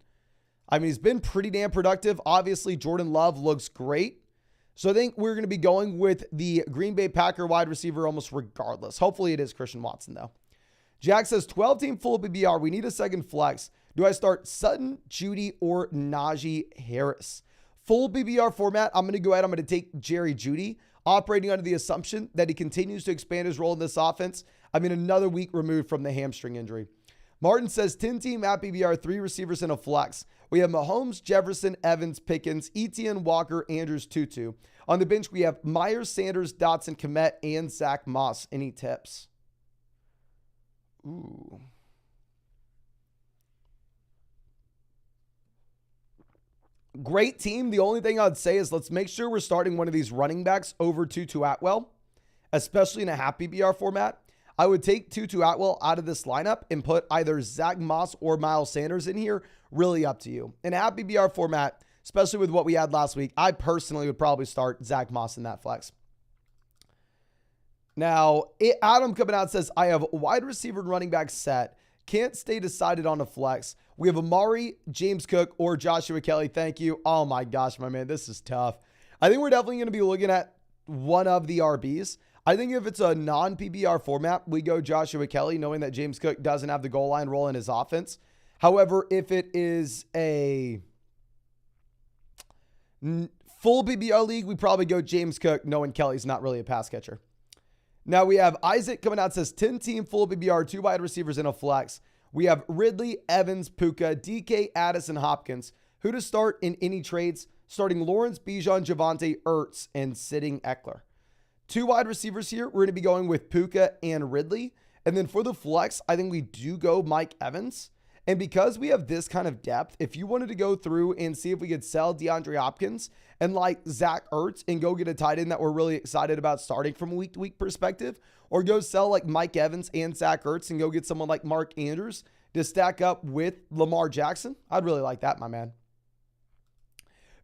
I mean, he's been pretty damn productive. Obviously, Jordan Love looks great. So I think we're going to be going with the Green Bay Packer wide receiver almost regardless. Hopefully it is Christian Watson, though. Jack says 12-team full BBR. We need a second flex. Do I start Sutton, Judy, or Najee Harris? Full BBR format, I'm going to go ahead. I'm going to take Jerry Judy, operating under the assumption that he continues to expand his role in this offense. I mean, another week removed from the hamstring injury. Martin says 10-team at BBR, 3 receivers and a flex. We have Mahomes, Jefferson, Evans, Pickens, Etienne, Walker, Andrews, Tutu. On the bench, we have Myers, Sanders, Dotson, Kmet, and Zach Moss. Any tips? Ooh. Great team. The only thing I'd say is let's make sure we're starting one of these running backs over Tutu Atwell, especially in a half PPR format. I would take Tutu Atwell out of this lineup and put either Zach Moss or Miles Sanders in here. Really up to you. In a half PPR format, especially with what we had last week, I personally would probably start Zach Moss in that flex. Now, Adam coming out says, I have wide receiver and running back set. Can't stay decided on a flex. We have Amari, James Cook, or Joshua Kelly. Thank you. Oh my gosh, my man, this is tough. I think we're definitely going to be looking at one of the RBs. I think if it's a non-PPR format, we go Joshua Kelly, knowing that James Cook doesn't have the goal line role in his offense. However, if it is a full PPR league, we probably go James Cook, knowing Kelly's not really a pass catcher. Now we have Isaac coming out, says 10-team full PPR, 2 wide receivers and a flex. We have Ridley, Evans, Puka, DK, Addison, Hopkins. Who to start in any trades? Starting Lawrence, Bijan, Javonte, Ertz, and sitting Eckler. 2 wide receivers here. We're going to be going with Puka and Ridley. And then for the flex, I think we do go Mike Evans. And because we have this kind of depth, if you wanted to go through and see if we could sell DeAndre Hopkins and like Zach Ertz and go get a tight end that we're really excited about starting from a week-to-week perspective, or go sell like Mike Evans and Zach Ertz and go get someone like Mark Andrews to stack up with Lamar Jackson, I'd really like that, my man.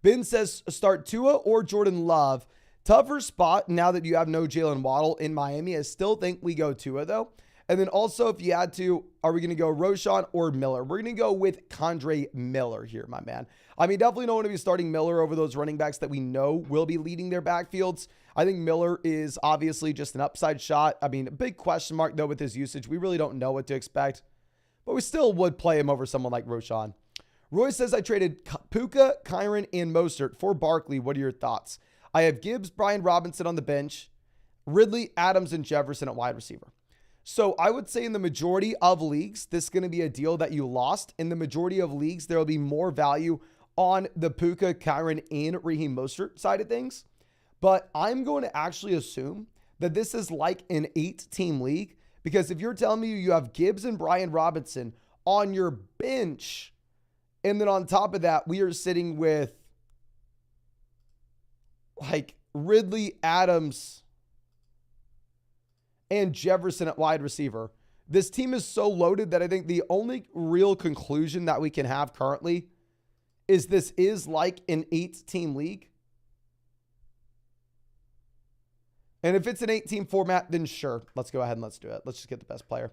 Ben says start Tua or Jordan Love. Tougher spot now that you have no Jalen Waddle in Miami. I still think we go Tua, though. And then also, if you had to, are we going to go Roshan or Miller? We're going to go with Kendre Miller here, my man. I mean, definitely don't want to be starting Miller over those running backs that we know will be leading their backfields. I think Miller is obviously just an upside shot. I mean, a big question mark, though, with his usage. We really don't know what to expect. But we still would play him over someone like Roshan. Roy says, I traded Puka, Kyron, and Mostert for Barkley. What are your thoughts? I have Gibbs, Brian Robinson on the bench, Ridley, Adams, and Jefferson at wide receiver. So I would say in the majority of leagues, this is going to be a deal that you lost. In the majority of leagues, there will be more value on the Puka, Kyron, and Raheem Mostert side of things. But I'm going to actually assume that this is like an 8-team league, because if you're telling me you have Gibbs and Brian Robinson on your bench, and then on top of that, we are sitting with like Ridley, Adams, and Jefferson at wide receiver. This team is so loaded that I think the only real conclusion that we can have currently is this is like an 8-team league. And if it's an 8-team format, then sure, let's go ahead and let's do it. Let's just get the best player.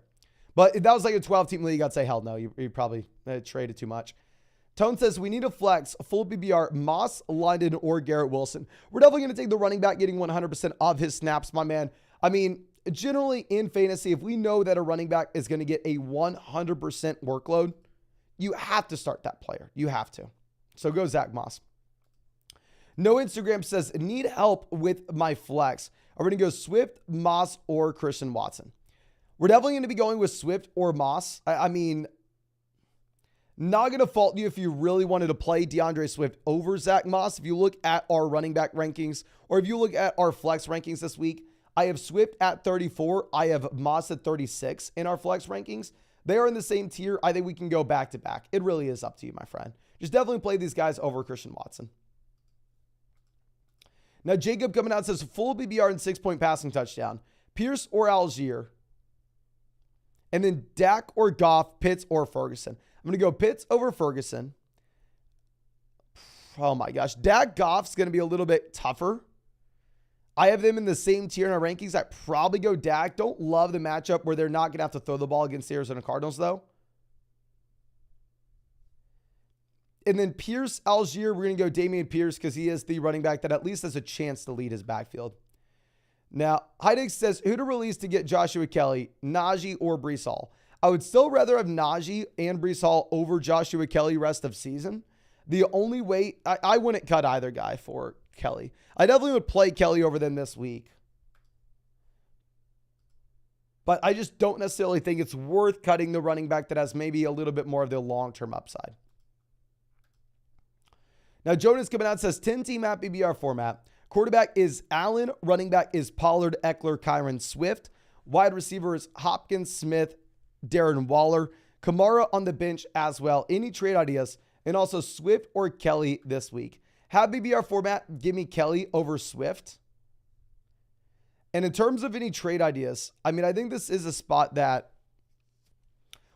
But if that was like a 12-team league, I'd say hell no. You probably traded too much. Tone says, we need a flex, a full BBR, Moss, London, or Garrett Wilson. We're definitely going to take the running back getting 100% of his snaps, my man. I mean, generally in fantasy, if we know that a running back is going to get a 100% workload, you have to start that player. You have to. So go Zach Moss. No Instagram says, need help with my flex. Are we going to go Swift, Moss, or Christian Watson? We're definitely going to be going with Swift or Moss. I mean, not going to fault you if you really wanted to play DeAndre Swift over Zach Moss. If you look at our running back rankings, or if you look at our flex rankings this week, I have Swift at 34. I have Moss at 36 in our flex rankings. They are in the same tier. I think we can go back to back. It really is up to you, my friend. Just definitely play these guys over Christian Watson. Now, Jacob coming out says full BBR and 6-point passing touchdown. Pierce or Algier. And then Dak or Goff, Pitts or Ferguson. I'm going to go Pitts over Ferguson. Oh my gosh. Dak Goff's going to be a little bit tougher. I have them in the same tier in our rankings. I probably go Dak. Don't love the matchup where they're not going to have to throw the ball against the Arizona Cardinals, though. And then Pierce, Algier, we're going to go Damian Pierce because he is the running back that at least has a chance to lead his backfield. Now, Heidig says, who to release to get Joshua Kelly, Najee or Breece Hall? I would still rather have Najee and Breece Hall over Joshua Kelly rest of season. The only way, I wouldn't cut either guy for Kelly. I definitely would play Kelly over them this week. But I just don't necessarily think it's worth cutting the running back that has maybe a little bit more of the long-term upside. Now, Jonas coming out says 10-team at BBR format. Quarterback is Allen. Running back is Pollard, Eckler, Kyron, Swift. Wide receivers Hopkins, Smith, Darren Waller. Kamara on the bench as well. Any trade ideas? And also Swift or Kelly this week. Have BBR format. Give me Kelly over Swift. And in terms of any trade ideas, I mean, I think this is a spot that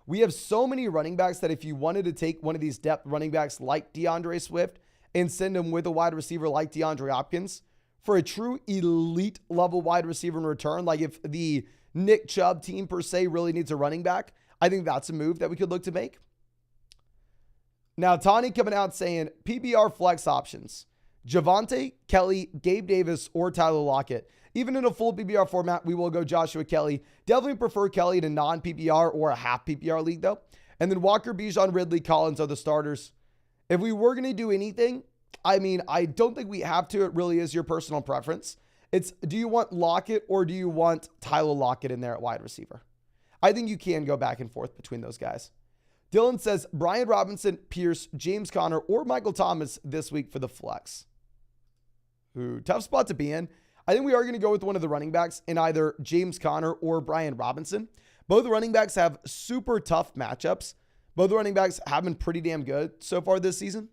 we have so many running backs that if you wanted to take one of these depth running backs like DeAndre Swift and send him with a wide receiver like DeAndre Hopkins for a true elite level wide receiver in return, like if the Nick Chubb team per se really needs a running back, I think that's a move that we could look to make. Now, Tani coming out saying PBR flex options. Javonte, Kelly, Gabe Davis, or Tyler Lockett. Even in a full PPR format, we will go Joshua Kelly. Definitely prefer Kelly in a non-PPR or a half PPR league, though. And then Walker, Bijan, Ridley, Collins are the starters. If we were going to do anything, I mean, I don't think we have to. It really is your personal preference. It's, do you want Lockett or do you want Tyler Lockett in there at wide receiver? I think you can go back and forth between those guys. Dylan says Brian Robinson, Pierce, James Conner, or Michael Thomas this week for the flex. Ooh, tough spot to be in. I think we are going to go with one of the running backs in either James Conner or Brian Robinson. Both running backs have super tough matchups. Both running backs have been pretty damn good so far this season.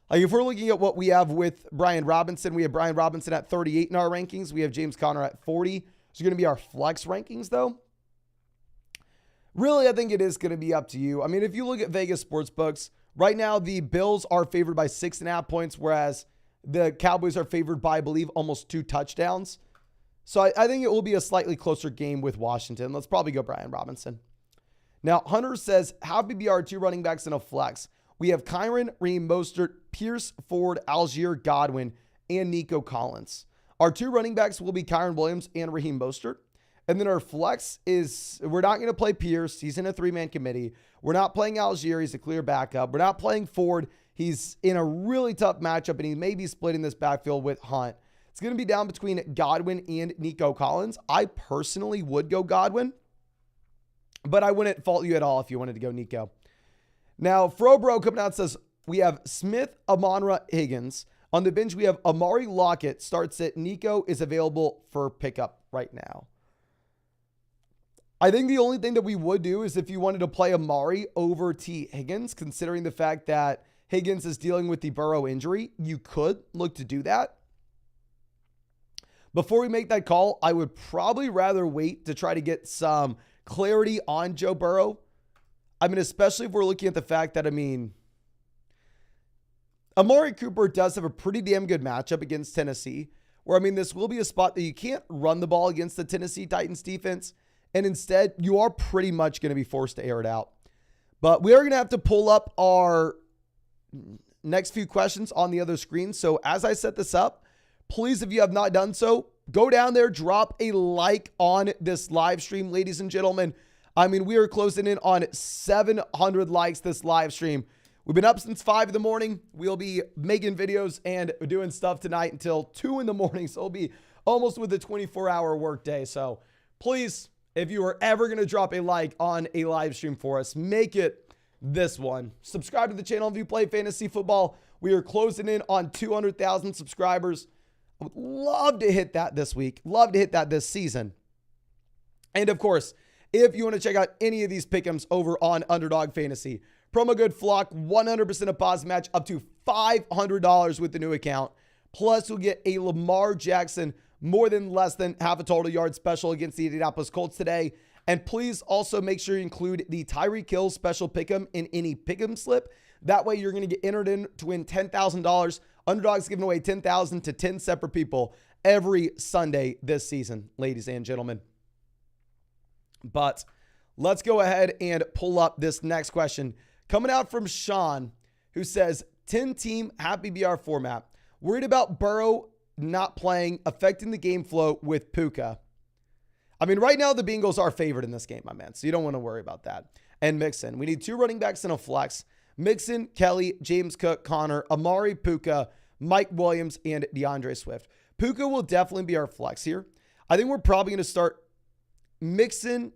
Like if we're looking at what we have with Brian Robinson, we have Brian Robinson at 38 in our rankings. We have James Conner at 40. Those are going to be our flex rankings, though. Really, I think it is going to be up to you. I mean, if you look at Vegas sportsbooks, right now the Bills are favored by 6.5 points, whereas the Cowboys are favored by, I believe, almost 2 touchdowns. So I think it will be a slightly closer game with Washington. Let's probably go Brian Robinson. Now, Hunter says, have BBR 2 running backs in a flex. We have Kyron, Raheem Mostert, Pierce, Ford, Algier, Godwin, and Nico Collins. Our 2 running backs will be Kyron Williams and Raheem Mostert. And then our flex is, we're not going to play Pierce. He's in a 3-man committee. We're not playing Algier. He's a clear backup. We're not playing Ford. He's in a really tough matchup, and he may be splitting this backfield with Hunt. It's going to be down between Godwin and Nico Collins. I personally would go Godwin, but I wouldn't fault you at all if you wanted to go Nico. Now, Frobro coming out says, we have Smith, Amon-Ra, Higgins. On the bench, we have Amari Lockett starts it. Nico is available for pickup right now. I think the only thing that we would do is if you wanted to play Amari over T. Higgins, considering the fact that Higgins is dealing with the Burrow injury, you could look to do that. Before we make that call, I would probably rather wait to try to get some clarity on Joe Burrow. I mean, especially if we're looking at the fact that, I mean, Amari Cooper does have a pretty damn good matchup against Tennessee, where, I mean, this will be a spot that you can't run the ball against the Tennessee Titans defense, and instead, you are pretty much going to be forced to air it out. But we are going to have to pull up our next few questions on the other screen. So as I set this up, Please, if you have not done so, go down there, drop a like on this live stream, ladies and gentlemen. I mean, we are closing in on 700 likes this live stream. We've been up since 5 in the morning. We'll be making videos and doing stuff tonight until 2 in the morning. So it'll be almost with a 24-hour work day. So please, if you are ever going to drop a like on a live stream for us, make it this one. Subscribe to the channel if you play fantasy football. We are closing in on 200,000 subscribers. I would love to hit that this week. Love to hit that this season. And of course, if you want to check out any of these pick'ems over on Underdog Fantasy, promo code FLOCK, 100% deposit match up to $500 with the new account. Plus, you'll get a Lamar Jackson more than less than half a total yard special against the Indianapolis Colts today. And please also make sure you include the Tyreek Hill special pick'em in any pick'em slip. That way, you're going to get entered in to win $10,000. Underdog's giving away $10,000 to 10 separate people every Sunday this season, ladies and gentlemen. But let's go ahead and pull up this next question. Coming out from Sean, who says, 10-team happy BR format. Worried about Burrow not playing, affecting the game flow with Puka. I mean, right now, the Bengals are favored in this game, my man. So you don't want to worry about that. And Mixon. We need 2 running backs and a flex. Mixon, Kelly, James Cook, Connor, Amari, Puka, Mike Williams, and DeAndre Swift. Puka will definitely be our flex here. I think we're probably going to start Mixon,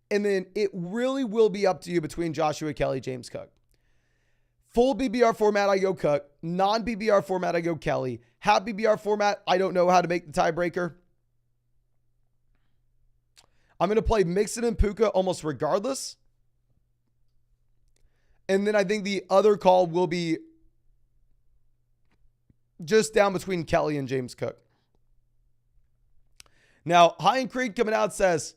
and then it really will be up to you between Joshua Kelly, James Cook. Full BBR format, I go Cook. Non-BBR format, I go Kelly. Half BBR format, I don't know how to make the tiebreaker. I'm going to play Mixon and Puka almost regardless. And then I think the other call will be just down between Kelly and James Cook. Now, High and Creek coming out says,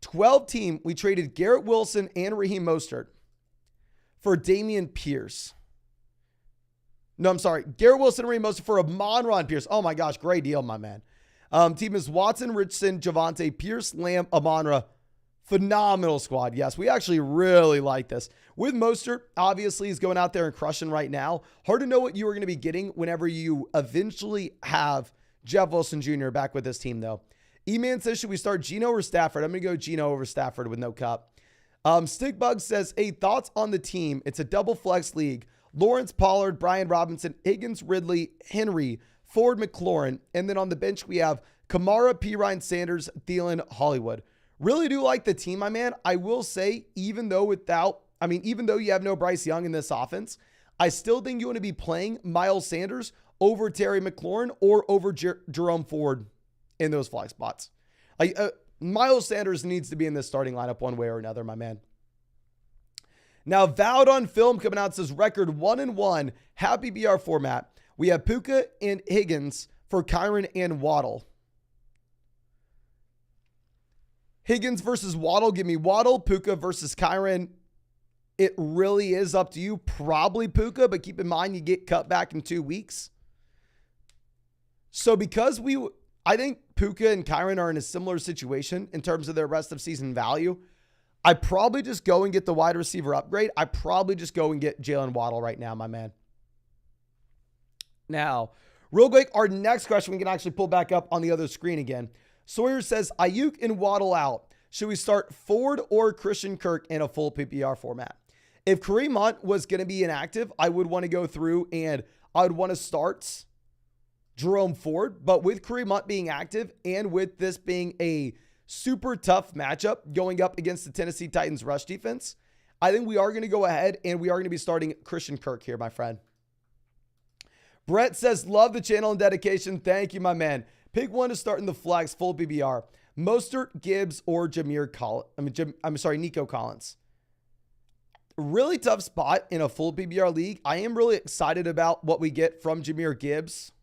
12-team, we traded Garrett Wilson and Raheem Mostert for Dameon Pierce. No, I'm sorry. Garrett Wilson and Raheem Mostert for Amon-Ra Pierce. Oh my gosh, great deal, my man. Team is Watson, Richardson, Javonte, Pierce, Lamb, Amon-Ra. Phenomenal squad. Yes, we actually really like this. With Mostert, obviously, he's going out there and crushing right now. Hard to know what you are going to be getting whenever you eventually have Jeff Wilson Jr. back with this team, though. E-Man says, should we start Geno or Stafford? I'm going to go Geno over Stafford with no cup. Stickbug says, hey, thoughts on the team? It's a double flex league. Lawrence, Pollard, Brian Robinson, Higgins, Ridley, Henry, Ford, McLaurin. And then on the bench, we have Kamara, Pirine, Sanders, Thielen, Hollywood. Really do like the team, my man. I will say, even though you have no Bryce Young in this offense, I still think you want to be playing Miles Sanders over Terry McLaurin or over Jerome Ford in those flex spots. Miles Sanders needs to be in this starting lineup one way or another, my man. Now, Vowed on Film coming out says record 1-1, happy BR format. We have Puka and Higgins for Kyron and Waddle. Higgins versus Waddle. Give me Waddle. Puka versus Kyron. It really is up to you. Probably Puka, but keep in mind you get cut back in 2 weeks. So because I think Puka and Kyron are in a similar situation in terms of their rest of season value, I probably just go and get the wide receiver upgrade. I probably just go and get Jalen Waddle right now, my man. Now, real quick, our next question we can actually pull back up on the other screen again. Sawyer says, Ayuk and Waddle out. Should we start Ford or Christian Kirk in a full PPR format? If Kareem Hunt was going to be inactive, I would want to go through and I would want to start Jerome Ford. But with Kareem Hunt being active and with this being a super tough matchup going up against the Tennessee Titans rush defense, I think we are going to go ahead and we are going to be starting Christian Kirk here, my friend. Brett says, love the channel and dedication. Thank you, my man. Pick one to start in the flex, full BBR. Mostert, Gibbs, or Nico Collins. Really tough spot in a full PBR league. I am really excited about what we get from Jahmyr Gibbs.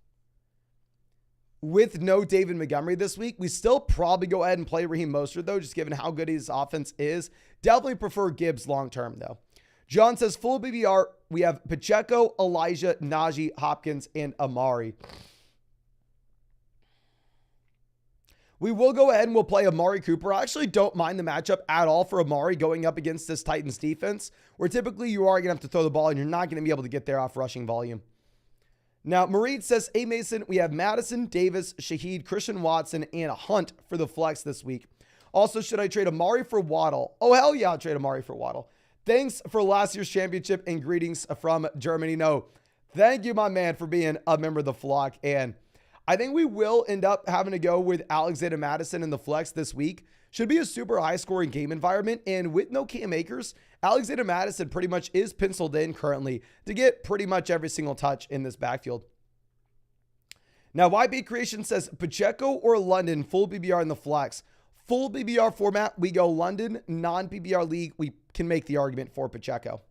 With no David Montgomery this week, we still probably go ahead and play Raheem Mostert, though, just given how good his offense is. Definitely prefer Gibbs long-term, though. John says, full BBR, we have Pacheco, Elijah, Najee, Hopkins, and Amari. We will go ahead and we'll play Amari Cooper. I actually don't mind the matchup at all for Amari going up against this Titans defense, where typically you are going to have to throw the ball and you're not going to be able to get there off rushing volume. Now, Marie says, hey, Mason, we have Madison, Davis, Shaheed, Christian Watson, and a Hunt for the flex this week. Also, should I trade Amari for Waddle? Oh, hell yeah, I'll trade Amari for Waddle. Thanks for last year's championship and greetings from Germany. No, thank you, my man, for being a member of the flock. And I think we will end up having to go with Alexander Madison in the flex this week. Should be a super high-scoring game environment. And with no Cam Akers, Alexander Madison pretty much is penciled in currently to get pretty much every single touch in this backfield. Now, YB Creation says, Pacheco or London, full PBR in the flex. Full PBR format, we go London. Non-PBR league, we can make the argument for Pacheco.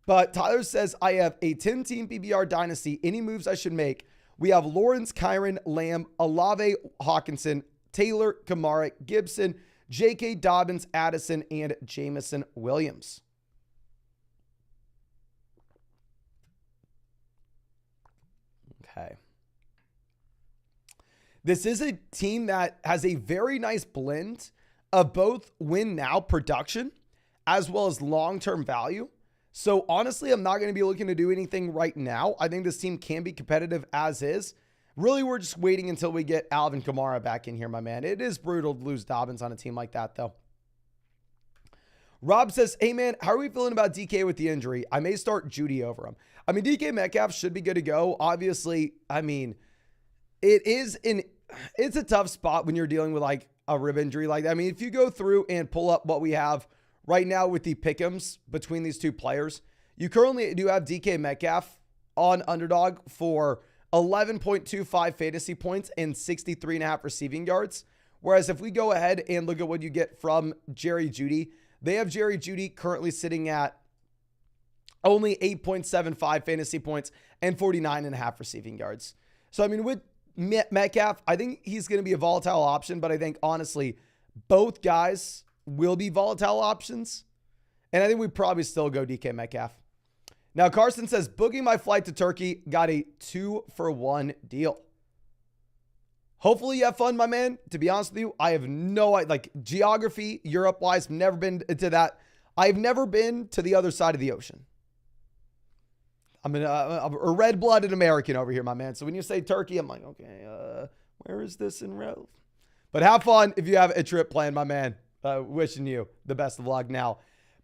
But Tyler says, I have a 10-team PBR dynasty. Any moves I should make? We have Lawrence, Kyron, Lamb, Olave, Hawkinson, Taylor, Kamara, Gibson, J.K. Dobbins, Addison, and Jameson Williams. Okay. This is a team that has a very nice blend of both win now production as well as long-term value. So honestly, I'm not going to be looking to do anything right now. I think this team can be competitive as is. Really, we're just waiting until we get Alvin Kamara back in here, my man. It is brutal to lose Dobbins on a team like that, though. Rob says, hey, man, how are we feeling about DK with the injury? I may start Judy over him. I mean, DK Metcalf should be good to go. Obviously, I mean, it's a tough spot when you're dealing with like a rib injury like that. I mean, if you go through and pull up what we have right now with the pick'ems between these two players, you currently do have DK Metcalf on Underdog for 11.25 fantasy points and 63.5 receiving yards. Whereas if we go ahead and look at what you get from Jerry Jeudy, they have Jerry Jeudy currently sitting at only 8.75 fantasy points and 49.5 receiving yards. So, I mean, with Metcalf, I think he's going to be a volatile option, but I think honestly, both guys will be volatile options. And I think we probably still go DK Metcalf. Now, Carson says, booking my flight to Turkey, got a 2-for-1 deal. Hopefully you have fun, my man. To be honest with you, I have no idea. Like geography, Europe-wise, never been to that. I've never been to the other side of the ocean. I'm a red-blooded American over here, my man. So when you say Turkey, I'm like, okay, where is this in row? But have fun if you have a trip planned, my man. Wishing you the best of luck now.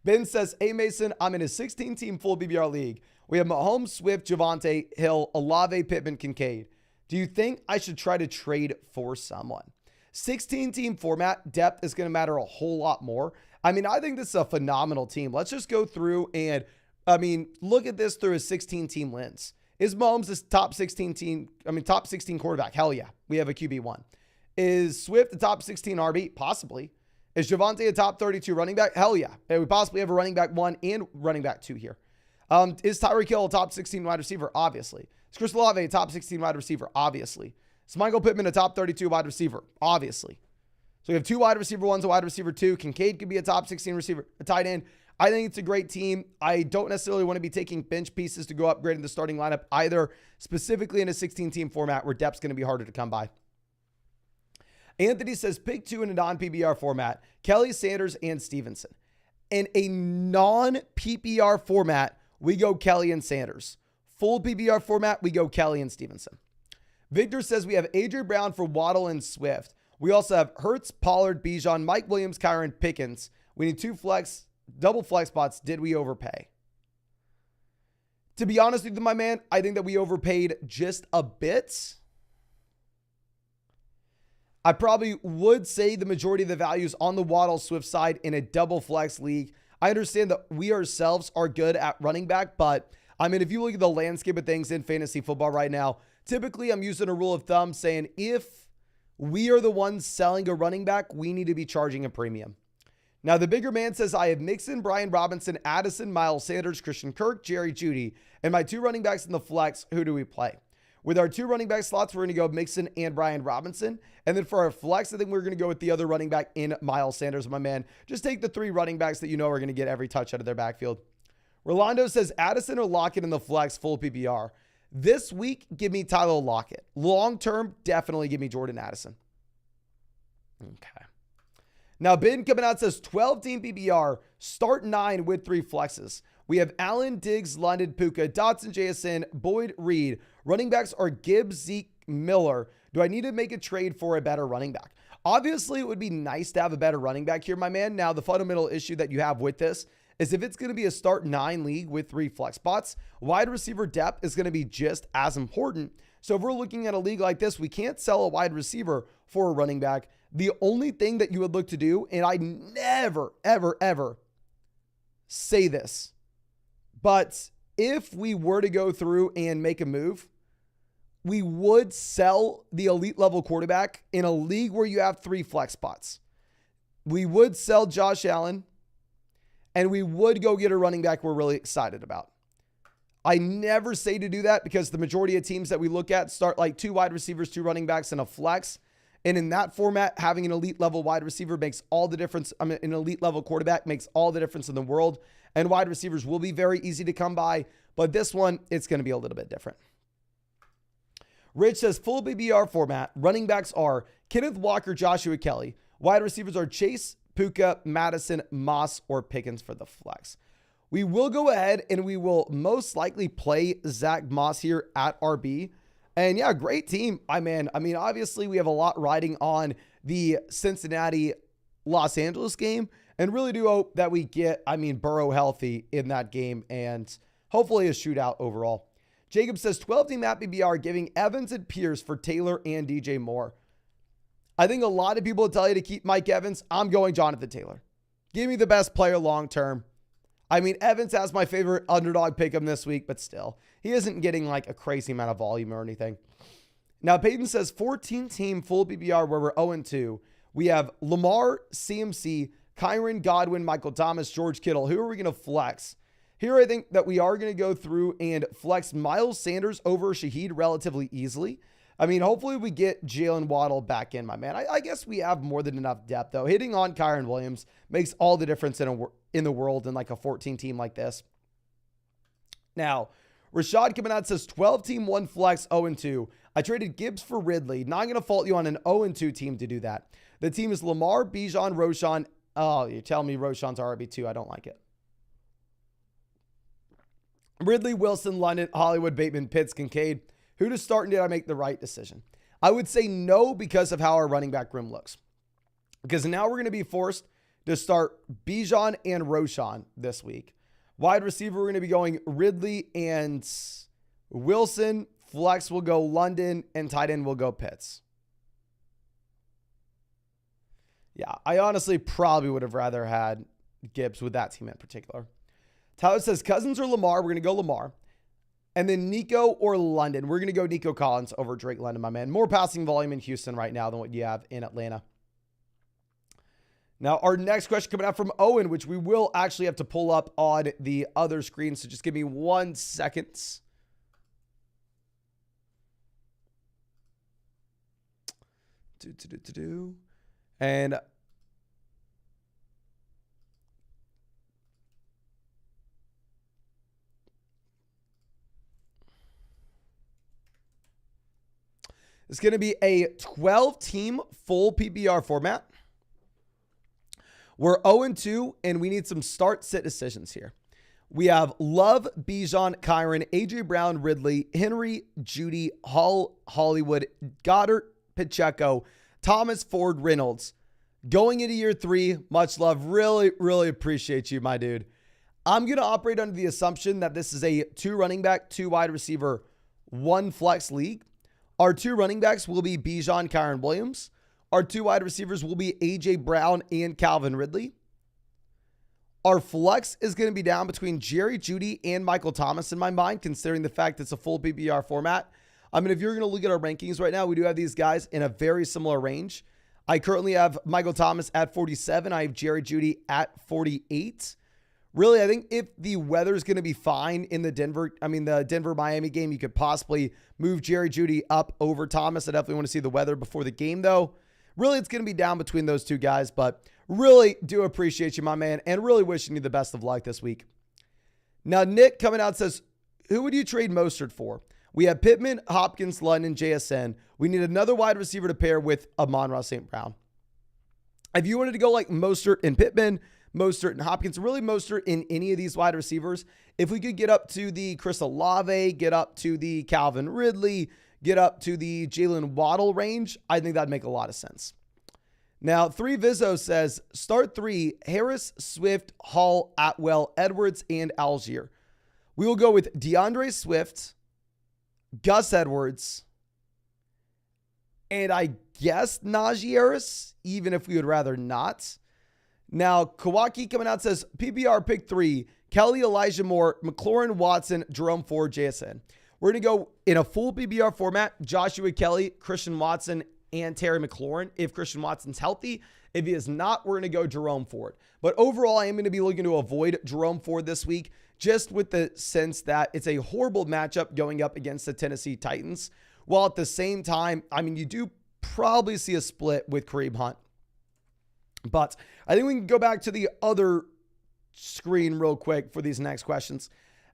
Ben says, hey, Mason, I'm in a 16-team full BBR league. We have Mahomes, Swift, Javonte, Hill, Olave, Pittman, Kincaid. Do you think I should try to trade for someone? 16-team format, depth is going to matter a whole lot more. I mean, I think this is a phenomenal team. Let's just go through and, I mean, look at this through a 16-team lens. Is Mahomes this top 16 quarterback? Hell yeah. We have a QB1. Is Swift the top 16 RB? Possibly. Is Javonte a top 32 running back? Hell yeah. And we possibly have a running back 1 and running back 2 here. Is Tyreek Hill a top 16 wide receiver? Obviously. Is Chris Olave a top 16 wide receiver? Obviously. Is Michael Pittman a top 32 wide receiver? Obviously. So we have 2 wide receiver 1s, a wide receiver 2. Kincaid could be a top 16 receiver, a tight end. I think it's a great team. I don't necessarily want to be taking bench pieces to go upgrading the starting lineup either, specifically in a 16-team format where depth's going to be harder to come by. Anthony says, pick 2 in a non-PPR format, Kelly, Sanders, and Stevenson. In a non-PPR format, we go Kelly and Sanders. Full PPR format, we go Kelly and Stevenson. Victor says we have A.J. Brown for Waddle and Swift. We also have Hurts, Pollard, Bijan, Mike Williams, Kyron, Pickens. We need 2 double flex spots. Did we overpay? To be honest with you, my man, I think that we overpaid just a bit. I probably would say the majority of the values on the Waddle Swift side in a double flex league. I understand that we ourselves are good at running back, but I mean, if you look at the landscape of things in fantasy football right now, typically I'm using a rule of thumb saying if we are the ones selling a running back, we need to be charging a premium. Now, the bigger man says, I have Mixon, Brian Robinson, Addison, Miles Sanders, Christian Kirk, Jerry Jeudy, and my 2 running backs in the flex. Who do we play? With our 2 running back slots, we're going to go Mixon and Brian Robinson. And then for our flex, I think we're going to go with the other running back in Miles Sanders, my man. Just take the 3 running backs that you know are going to get every touch out of their backfield. Rolando says Addison or Lockett in the flex, full PPR. This week, give me Tyler Lockett. Long term, definitely give me Jordan Addison. Okay. Now, Ben coming out says 12-team PPR, start 9 with 3 flexes. We have Allen, Diggs, London, Puka, Dotson, JSN, Boyd, Reed. Running backs are Gibbs, Zeke, Miller. Do I need to make a trade for a better running back? Obviously, it would be nice to have a better running back here, my man. Now, the fundamental issue that you have with this is if it's going to be a start 9 league with 3 flex spots, wide receiver depth is going to be just as important. So if we're looking at a league like this, we can't sell a wide receiver for a running back. The only thing that you would look to do, and I never, ever, ever say this, but if we were to go through and make a move, we would sell the elite level quarterback in a league where you have 3 flex spots. We would sell Josh Allen, and we would go get a running back we're really excited about. I never say to do that because the majority of teams that we look at start like 2 wide receivers, 2 running backs, and a flex. And in that format, having an elite level wide receiver makes all the difference. I mean, an elite level quarterback makes all the difference in the world. And wide receivers will be very easy to come by. But this one, it's going to be a little bit different. Rich says, full BBR format. Running backs are Kenneth Walker, Joshua Kelly. Wide receivers are Chase, Puka, Madison, Moss, or Pickens for the flex. We will go ahead and we will most likely play Zach Moss here at RB. And yeah, great team. I mean, obviously we have a lot riding on the Cincinnati Los Angeles game and really do hope that we get, Burrow healthy in that game and hopefully a shootout overall. Jacob says 12-team at BBR giving Evans and Pierce for Taylor and DJ Moore. I think a lot of people will tell you to keep Mike Evans. I'm going Jonathan Taylor. Give me the best player long-term. Evans has my favorite underdog pick him this week, but still, he isn't getting like a crazy amount of volume or anything. Now, Peyton says 14-team full PPR where we're 0-2. We have Lamar, CMC, Kyron, Godwin, Michael Thomas, George Kittle. Who are we going to flex? Here, I think that we are going to go through and flex Miles Sanders over Shaheed relatively easily. Hopefully we get Jalen Waddle back in, my man. I guess we have more than enough depth, though. Hitting on Kyron Williams makes all the difference in the world in like a 14-team like this. Now, Rashad coming out says 12-team, 1 flex, 0-2. I traded Gibbs for Ridley. Not going to fault you on an 0-2 team to do that. The team is Lamar, Bijan, Roshan. Oh, you're telling me Roshan's RB2. I don't like it. Ridley, Wilson, London, Hollywood, Bateman, Pitts, Kincaid. Who to start and did I make the right decision? I would say no because of how our running back room looks. Because now we're going to be forced to start Bijan and Roshan this week. Wide receiver, we're going to be going Ridley and Wilson. Flex will go London and tight end will go Pitts. Yeah, I honestly probably would have rather had Gibbs with that team in particular. Tyler says Cousins or Lamar. We're going to go Lamar. And then Nico or London. We're going to go Nico Collins over Drake London, my man. More passing volume in Houston right now than what you have in Atlanta. Now, our next question coming out from Owen, which we will actually have to pull up on the other screen. So just give me 1 second. And it's going to be a 12-team full PPR format. We're 0-2, and we need some start-sit decisions here. We have Love, Bijan, Kyron, A.J. Brown, Ridley, Henry, Judy, Hall, Hollywood, Goddard, Pacheco, Thomas, Ford, Reynolds. Going into year 3, much love. Really, really appreciate you, my dude. I'm going to operate under the assumption that this is a 2 running back, 2 wide receiver, 1 flex league. Our 2 running backs will be Bijan, Kyron Williams. Our 2 wide receivers will be A.J. Brown and Calvin Ridley. Our flex is going to be down between Jerry Jeudy and Michael Thomas in my mind, considering the fact it's a full PPR format. If you're going to look at our rankings right now, we do have these guys in a very similar range. I currently have Michael Thomas at 47. I have Jerry Jeudy at 48. Really, I think if the weather is going to be fine in the Denver-Miami game, you could possibly move Jerry Jeudy up over Thomas. I definitely want to see the weather before the game, though. Really, it's going to be down between those 2 guys, but really do appreciate you, my man, and really wishing you the best of luck this week. Now, Nick coming out says, who would you trade Mostert for? We have Pittman, Hopkins, London, JSN. We need another wide receiver to pair with Amon-Ra St. Brown. If you wanted to go like Mostert and Pittman, Mostert, and Hopkins. Really Mostert in any of these wide receivers. If we could get up to the Chris Olave, get up to the Calvin Ridley, get up to the Jalen Waddle range, I think that'd make a lot of sense. Now, 3 Vizzo says, start 3, Harris, Swift, Hall, Atwell, Edwards, and Algier. We will go with DeAndre Swift, Gus Edwards, and I guess Najee Harris, even if we would rather not. Now, Kawaki coming out says, PBR pick 3, Kelly, Elijah Moore, McLaurin, Watson, Jerome Ford, JSN. We're going to go in a full PBR format, Joshua Kelly, Christian Watson, and Terry McLaurin if Christian Watson's healthy. If he is not, we're going to go Jerome Ford. But overall, I am going to be looking to avoid Jerome Ford this week, just with the sense that it's a horrible matchup going up against the Tennessee Titans. While at the same time, I mean, you do probably see a split with Kareem Hunt. But I think we can go back to the other screen real quick for these next questions.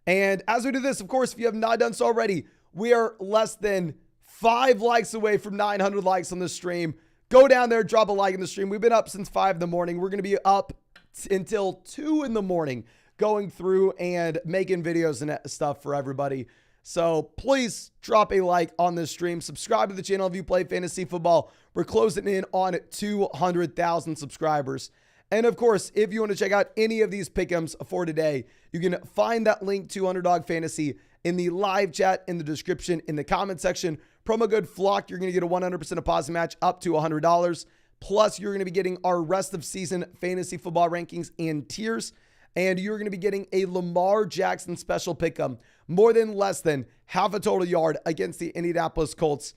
And as we do this, of course, if you have not done so already, we are less than 5 likes away from 900 likes on the stream. Go down there, drop a like in the stream. We've been up since 5 in the morning. We're going to be up until 2 in the morning going through and making videos and stuff for everybody. So please drop a like on this stream. Subscribe to the channel if you play fantasy football. We're closing in on 200,000 subscribers. And of course, if you want to check out any of these pick'ems for today, you can find that link to Underdog Fantasy in the live chat, in the description, in the comment section. Promo code FLOCK, you're going to get a 100% deposit match up to $100. Plus, you're going to be getting our rest of season fantasy football rankings and tiers. And you're going to be getting a Lamar Jackson special pick'em, more than less than half a total yard against the Indianapolis Colts.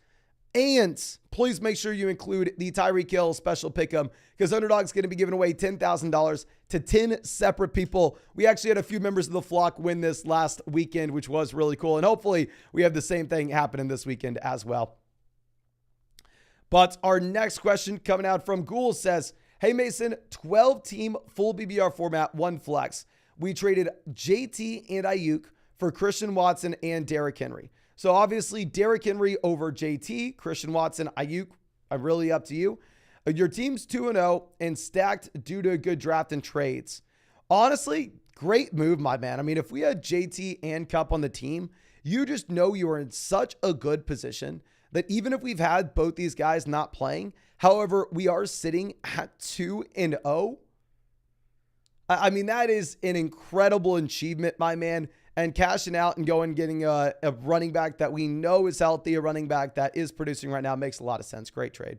And please make sure you include the Tyreek Hill special pick'em, because Underdog's going to be giving away $10,000 to 10 separate people. We actually had a few members of the flock win this last weekend, which was really cool. And hopefully we have the same thing happening this weekend as well. But our next question coming out from Ghoul says, hey Mason, 12-team full BBR format, 1 flex. We traded JT and Ayuk for Christian Watson and Derrick Henry. So obviously Derrick Henry over JT, Christian Watson, Ayuk. I'm really up to you. Your team's 2-0 and stacked due to a good draft and trades. Honestly, great move, my man. I mean, if we had JT and Kupp on the team, you just know you are in such a good position that even if we've had both these guys not playing, however, we are sitting at 2-0. I mean, that is an incredible achievement, my man. And cashing out and going and getting a running back that we know is healthy, a running back that is producing right now makes a lot of sense. Great trade.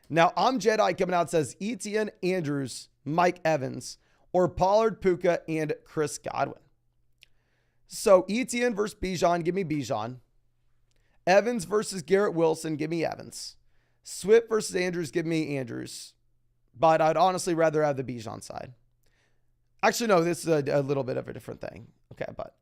Now, I'm Jedi coming out says Etienne, Andrews, Mike Evans, or Pollard, Puka, and Chris Godwin. So Etienne versus Bijan, give me Bijan. Evans versus Garrett Wilson, give me Evans. Swift versus Andrews, give me Andrews. But I'd honestly rather have the Bijan side. Actually, no, this is a little bit of a different thing. Okay, but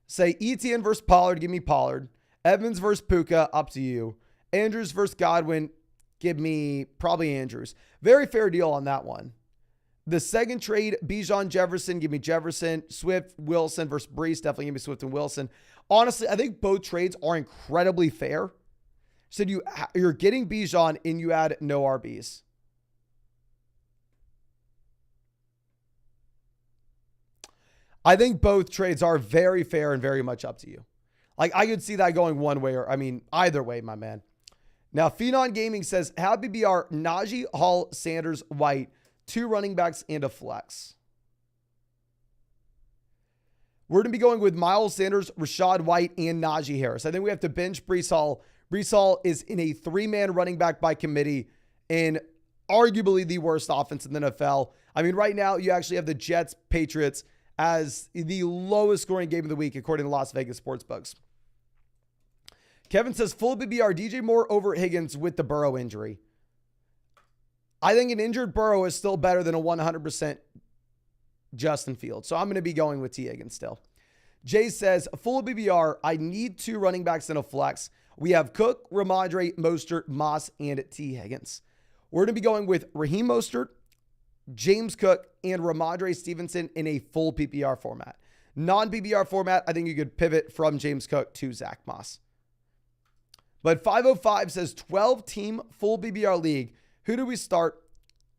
say Etienne versus Pollard, give me Pollard. Evans versus Puka, up to you. Andrews versus Godwin, give me probably Andrews. Very fair deal on that one. The second trade, Bijan Jefferson, give me Jefferson. Swift, Wilson versus Brees, definitely give me Swift and Wilson. Honestly, I think both trades are incredibly fair. So you're getting Bijan and you add no RBs. I think both trades are very fair and very much up to you. Like, I could see that going one way or, I mean, either way, my man. Now, Phenon Gaming says, have BBR, Najee, Hall, Sanders, White, 2 running backs, and a flex. We're going to be going with Miles Sanders, Rashad White, and Najee Harris. I think we have to bench Brees Hall. Brees Hall is in a 3-man running back by committee in arguably the worst offense in the NFL. I mean, right now, you actually have the Jets, Patriots, as the lowest scoring game of the week, according to Las Vegas Sportsbooks. Kevin says, full BBR, DJ Moore over Higgins with the Burrow injury. I think an injured Burrow is still better than a 100% Justin Fields. So I'm going to be going with T. Higgins still. Jay says, full BBR, I need 2 running backs in a flex. We have Cook, Ramondre, Mostert, Moss, and T. Higgins. We're going to be going with Raheem Mostert, James Cook, and Ramondre Stevenson in a full PPR format. Non-PPR format, I think you could pivot from James Cook to Zach Moss. But 505 says 12-team full PPR league. Who do we start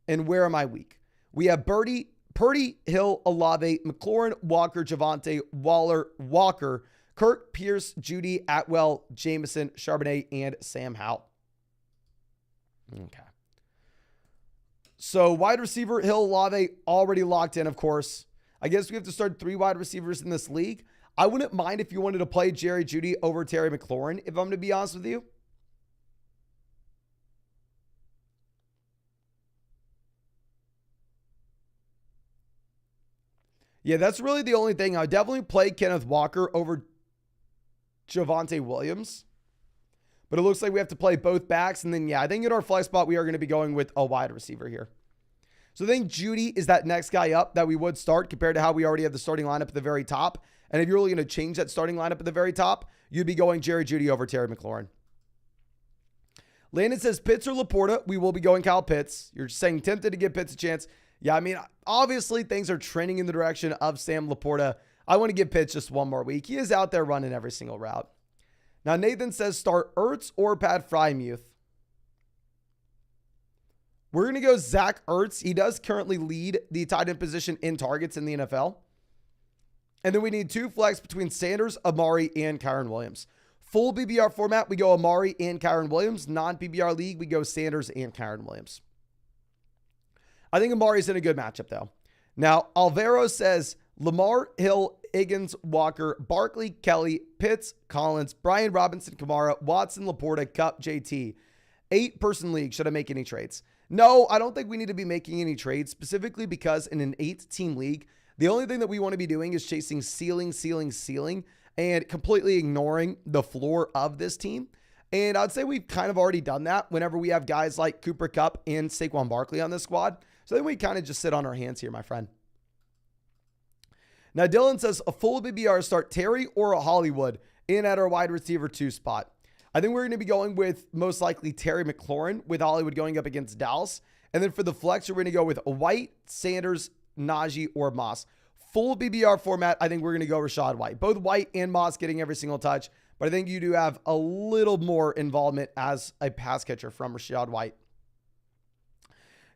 and where am I weak? We have Birdie, Purdy, Hill, Olave, McLaurin, Walker, Javonte, Waller, Walker, Kirk, Pierce, Judy, Atwell, Jameson, Charbonnet, and Sam Howell. Okay. So wide receiver, Hill, Olave, already locked in, of course. I guess we have to start 3 wide receivers in this league. I wouldn't mind if you wanted to play Jerry Judy over Terry McLaurin, if I'm going to be honest with you. Yeah, that's really the only thing. I would definitely play Kenneth Walker over Javonte Williams. But it looks like we have to play both backs. And then, yeah, I think in our flex spot, we are going to be going with a wide receiver here. So I think Judy is that next guy up that we would start compared to how we already have the starting lineup at the very top. And if you're really going to change that starting lineup at the very top, you'd be going Jerry Judy over Terry McLaurin. Landon says Pitts or Laporta. We will be going Kyle Pitts. You're saying tempted to give Pitts a chance. Yeah, I mean, obviously things are trending in the direction of Sam Laporta. I want to give Pitts just one more week. He is out there running every single route. Now, Nathan says start Ertz or Pat Frymuth. We're going to go Zach Ertz. He does currently lead the tight end position in targets in the NFL. And then we need 2 flex between Sanders, Amari, and Kyren Williams. Full BBR format, we go Amari and Kyren Williams. Non-PBR league, we go Sanders and Kyren Williams. I think Amari's in a good matchup, though. Now, Alvaro says Lamar, Hill, Higgins, Walker, Barkley, Kelly, Pitts, Collins, Brian Robinson, Kamara, Watson, Laporta, Kupp, JT. 8-person league. Should I make any trades? No, I don't think we need to be making any trades, specifically because in an 8-team league, the only thing that we want to be doing is chasing ceiling, and completely ignoring the floor of this team. And I'd say we've kind of already done that whenever we have guys like Cooper Kupp and Saquon Barkley on this squad. So then we kind of just sit on our hands here, my friend. Now, Dylan says a full BBR start Terry or a Hollywood in at our wide receiver 2 spot. I think we're going to be going with most likely Terry McLaurin with Hollywood going up against Dallas. And then for the flex, we're going to go with White, Sanders, Najee, or Moss. Full BBR format, I think we're going to go Rachaad White. Both White and Moss getting every single touch. But I think you do have a little more involvement as a pass catcher from Rachaad White.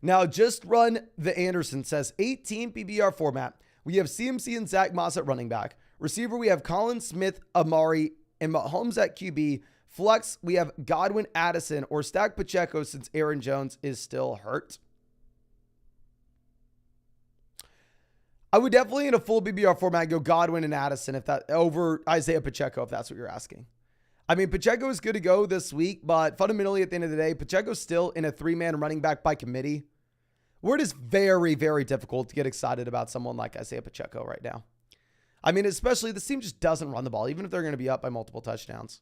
Now, just run the Anderson says 18 PBR format. We have CMC and Zach Moss at running back. Receiver, we have Colin Smith, Amari, and Mahomes at QB. Flex, we have Godwin, Addison, or stack Pacheco since Aaron Jones is still hurt. I would definitely in a full BBR format go Godwin and Addison if that over Isaiah Pacheco, if that's what you're asking. I mean, Pacheco is good to go this week, but fundamentally at the end of the day, Pacheco's still in a 3-man running back by committee. Where it is very, very difficult to get excited about someone like Isaiah Pacheco right now. I mean, especially this team just doesn't run the ball, even if they're going to be up by multiple touchdowns.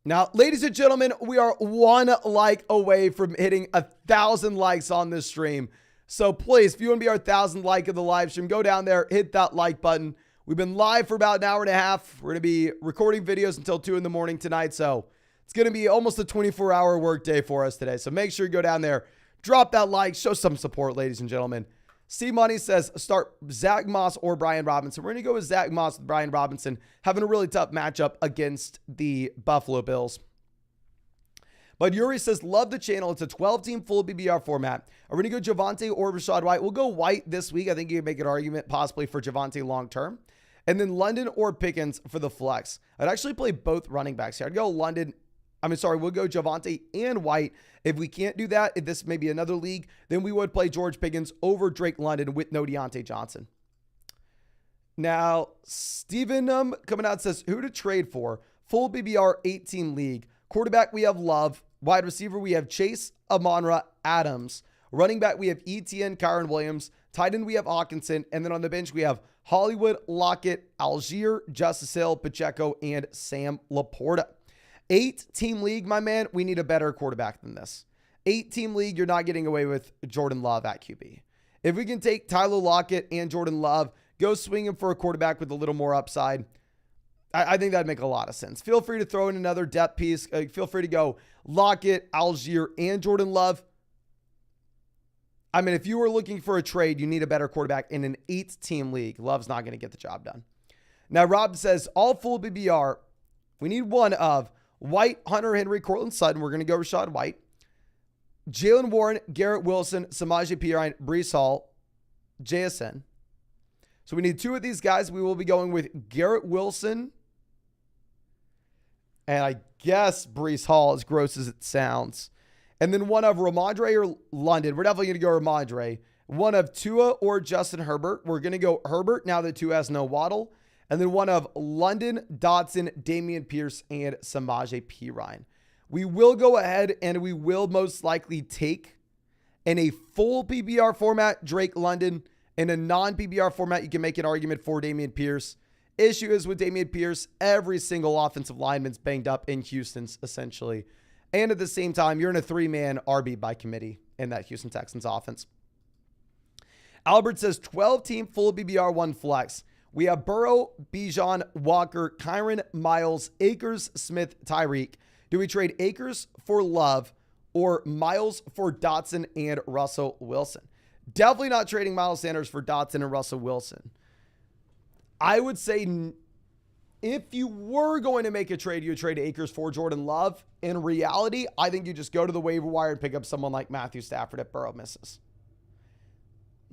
Now, ladies and gentlemen, we are 1 like away from hitting 1,000 likes on this stream. So please, if you want to be our 1,000th like of the live stream, go down there, hit that like button. We've been live for about an hour and a half. We're going to be recording videos until 2 in the morning tonight. So it's going to be almost a 24-hour work day for us today. So make sure you go down there, drop that like, show some support, ladies and gentlemen. C Money says start Zach Moss or Brian Robinson. We're going to go with Zach Moss with Brian Robinson, having a really tough matchup against the Buffalo Bills. But Yuri says, love the channel. It's a 12-team full BBR format. Are we going to go Javonte or Rachaad White? We'll go White this week. I think you can make an argument possibly for Javonte long-term. And then London or Pickens for the flex. I'd actually play both running backs here. I'd go we'll go Javonte and White. If we can't do that, if this may be another league, then we would play George Pickens over Drake London with no Deontay Johnson. Now, Steven coming out says, who to trade for? Full BBR 8-team league. Quarterback, we have Love. Wide receiver, we have Chase, Amon-Ra, Adams. Running back, we have Etienne, Kyren Williams. Tight end, we have Hawkinson. And then on the bench, we have Hollywood, Lockett, Algier, Justice Hill, Pacheco, and Sam Laporta. 8-team league, my man, we need a better quarterback than this. 8-team league, you're not getting away with Jordan Love at QB. If we can take Tyler Lockett and Jordan Love, go swing him for a quarterback with a little more upside, I think that'd make a lot of sense. Feel free to throw in another depth piece. Feel free to go Lockett, Algier, and Jordan Love. I mean, if you were looking for a trade, you need a better quarterback in an 8-team league. Love's not going to get the job done. Now, Rob says, all full BBR, we need one of White, Hunter Henry, Cortland Sutton. We're going to go Rachaad White. Jalen Warren, Garrett Wilson, Samaje Perine, Breece Hall. JSN. So we need 2 of these guys. We will be going with Garrett Wilson. And I guess Breece Hall, as gross as it sounds. And then one of Ramondre or London. We're definitely going to go Ramondre. One of Tua or Justin Herbert. We're going to go Herbert now that Tua has no Waddle. And then one of London, Dotson, Dameon Pierce, and Samaje Perine. We will go ahead and we will most likely take in a full PPR format, Drake London. In a non-PPR format, you can make an argument for Dameon Pierce. Issue is with Dameon Pierce, every single offensive lineman's banged up in Houston's essentially. And at the same time, you're in a 3-man RB by committee in that Houston Texans offense. Albert says 12-team full PPR 1 flex. We have Burrow, Bijan, Walker, Kyron, Miles, Akers, Smith, Tyreek. Do we trade Akers for Love or Miles for Dotson and Russell Wilson? Definitely not trading Miles Sanders for Dotson and Russell Wilson. I would say if you were going to make a trade, you would trade Akers for Jordan Love. In reality, I think you just go to the waiver wire and pick up someone like Matthew Stafford if Burrow misses.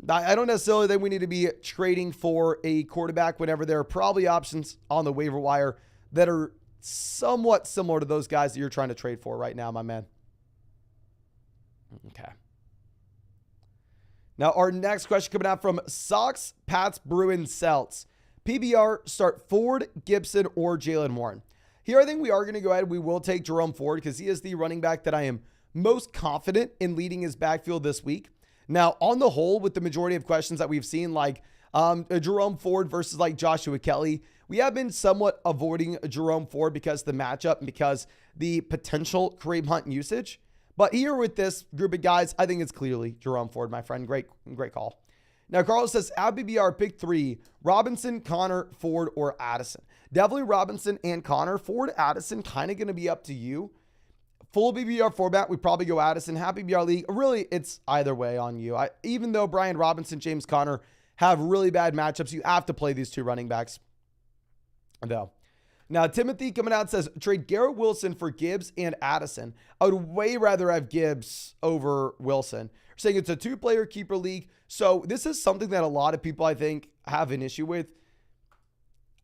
I don't necessarily think we need to be trading for a quarterback whenever there are probably options on the waiver wire that are somewhat similar to those guys that you're trying to trade for right now, my man. Okay. Now, our next question coming out from Sox, Pats, Bruins, Celts. PBR, start Ford, Gibson, or Jalen Warren. Here, I think we are going to go ahead. We will take Jerome Ford because he is the running back that I am most confident in leading his backfield this week. Now, on the whole, with the majority of questions that we've seen, like Jerome Ford versus like Joshua Kelly, we have been somewhat avoiding Jerome Ford because the matchup and because the potential Kareem Hunt usage. But here with this group of guys, I think it's clearly Jerome Ford, my friend. Great call. Now, Carlos says, BBR, pick 3, Robinson, Connor, Ford, or Addison. Definitely Robinson and Connor. Ford, Addison, kind of going to be up to you. Full BBR format, we probably go Addison. Half BBR league, really, it's either way on you. Even though Brian Robinson, James Conner have really bad matchups, you have to play these 2 running backs, though. Now, Timothy coming out says, trade Garrett Wilson for Gibbs and Addison. I would way rather have Gibbs over Wilson. Saying it's a 2-player keeper league. So this is something that a lot of people, I think, have an issue with.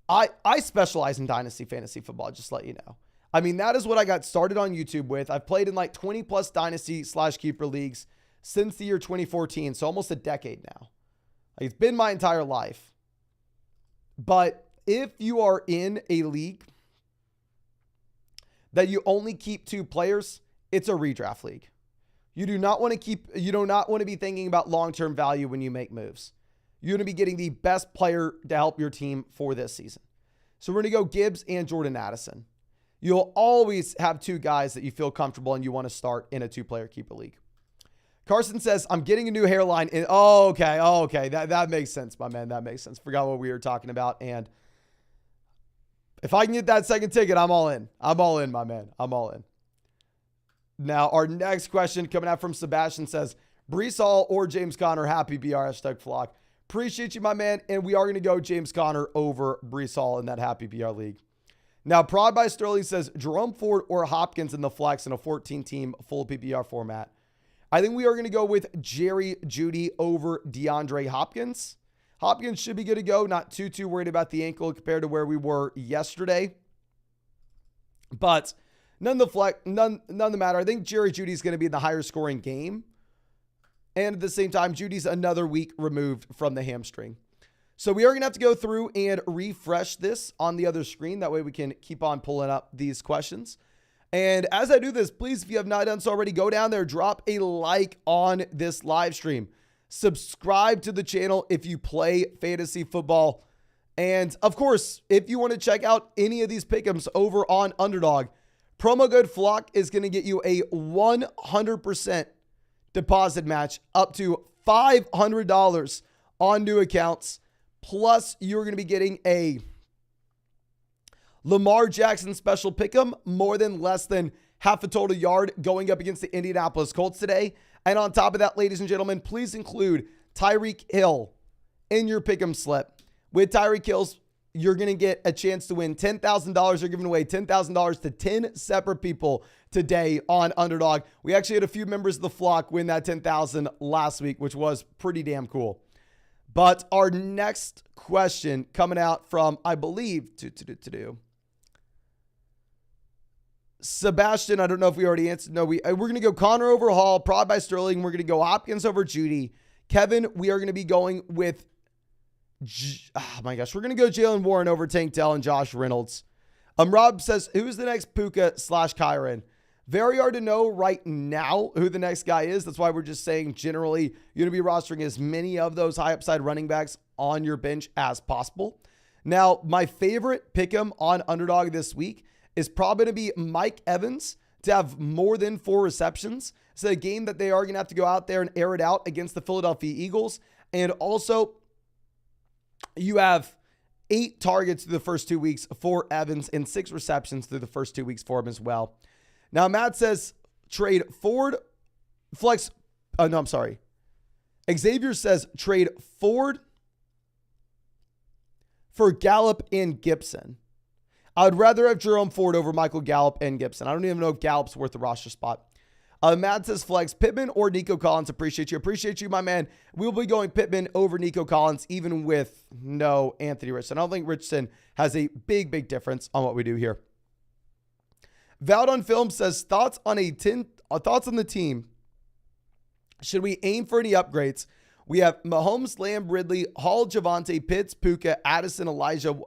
I specialize in dynasty fantasy football, just to let you know. I mean, that is what I got started on YouTube with. I've played in like 20 plus dynasty/keeper leagues since the year 2014. So almost a decade now. Like, it's been my entire life. But if you are in a league that you only keep 2 players, it's a redraft league. You do not want to be thinking about long-term value when you make moves. You're going to be getting the best player to help your team for this season. So we're going to go Gibbs and Jordan Addison. You'll always have 2 guys that you feel comfortable and you want to start in a 2-player keeper league. Carson says, I'm getting a new hairline. Okay. That makes sense, my man. That makes sense. Forgot what we were talking about. And if I can get that second ticket, I'm all in. I'm all in, my man. I'm all in. Now, our next question coming out from Sebastian says, Breece Hall or James Conner, happy BR, #flock. Appreciate you, my man. And we are going to go James Conner over Breece Hall in that happy BR league. Now, Prod by Sterling says, Jerome Ford or Hopkins in the flex in a 14-team full PPR format. I think we are going to go with Jerry Jeudy over DeAndre Hopkins. Hopkins should be good to go. Not too worried about the ankle compared to where we were yesterday. But none the matter. I think Jerry Jeudy is going to be in the higher scoring game. And at the same time, Judy's another week removed from the hamstring. So we are going to have to go through and refresh this on the other screen. That way we can keep on pulling up these questions. And as I do this, please, if you have not done so already, go down there, drop a like on this live stream. Subscribe to the channel if you play fantasy football. And of course, if you want to check out any of these pick'ems over on Underdog, promo code FLOCK is going to get you a 100% deposit match up to $500 on new accounts. Plus, you're going to be getting a Lamar Jackson special pick'em, more than less than half a total yard going up against the Indianapolis Colts today. And on top of that, ladies and gentlemen, please include Tyreek Hill in your pick'em slip. With Tyreek Hill, you're going to get a chance to win $10,000. They're giving away $10,000 to 10 separate people today on Underdog. We actually had a few members of the flock win that $10,000 last week, which was pretty damn cool. But our next question coming out from, I believe, Sebastian, I don't know if we already answered. No, we're going to go Connor over Hall, Prod by Sterling. We're going to go Hopkins over Judy. Kevin, we are going to be going with, oh my gosh, we're going to go Jalen Warren over Tank Dell and Josh Reynolds. Rob says, who's the next Puka/Kyron? Very hard to know right now who the next guy is. That's why we're just saying generally you're going to be rostering as many of those high upside running backs on your bench as possible. Now, my favorite pick'em on Underdog this week is probably going to be Mike Evans to have more than 4 receptions. It's a game that they are going to have to go out there and air it out against the Philadelphia Eagles. And also, you have 8 targets through the first 2 weeks for Evans and 6 receptions through the first 2 weeks for him as well. Now, Matt says trade Ford, flex. Oh, no, I'm sorry. Xavier says trade Ford for Gallup and Gibson. I'd rather have Jerome Ford over Michael Gallup and Gibson. I don't even know if Gallup's worth the roster spot. Matt says flex Pittman or Nico Collins. Appreciate you, my man. We'll be going Pittman over Nico Collins, even with no Anthony Richardson. I don't think Richardson has a big difference on what we do here. Vowed on Film says thoughts on the team. Should we aim for any upgrades? We have Mahomes, Lamb, Ridley, Hall, Javonte, Pitts, Puka, Addison, Elijah.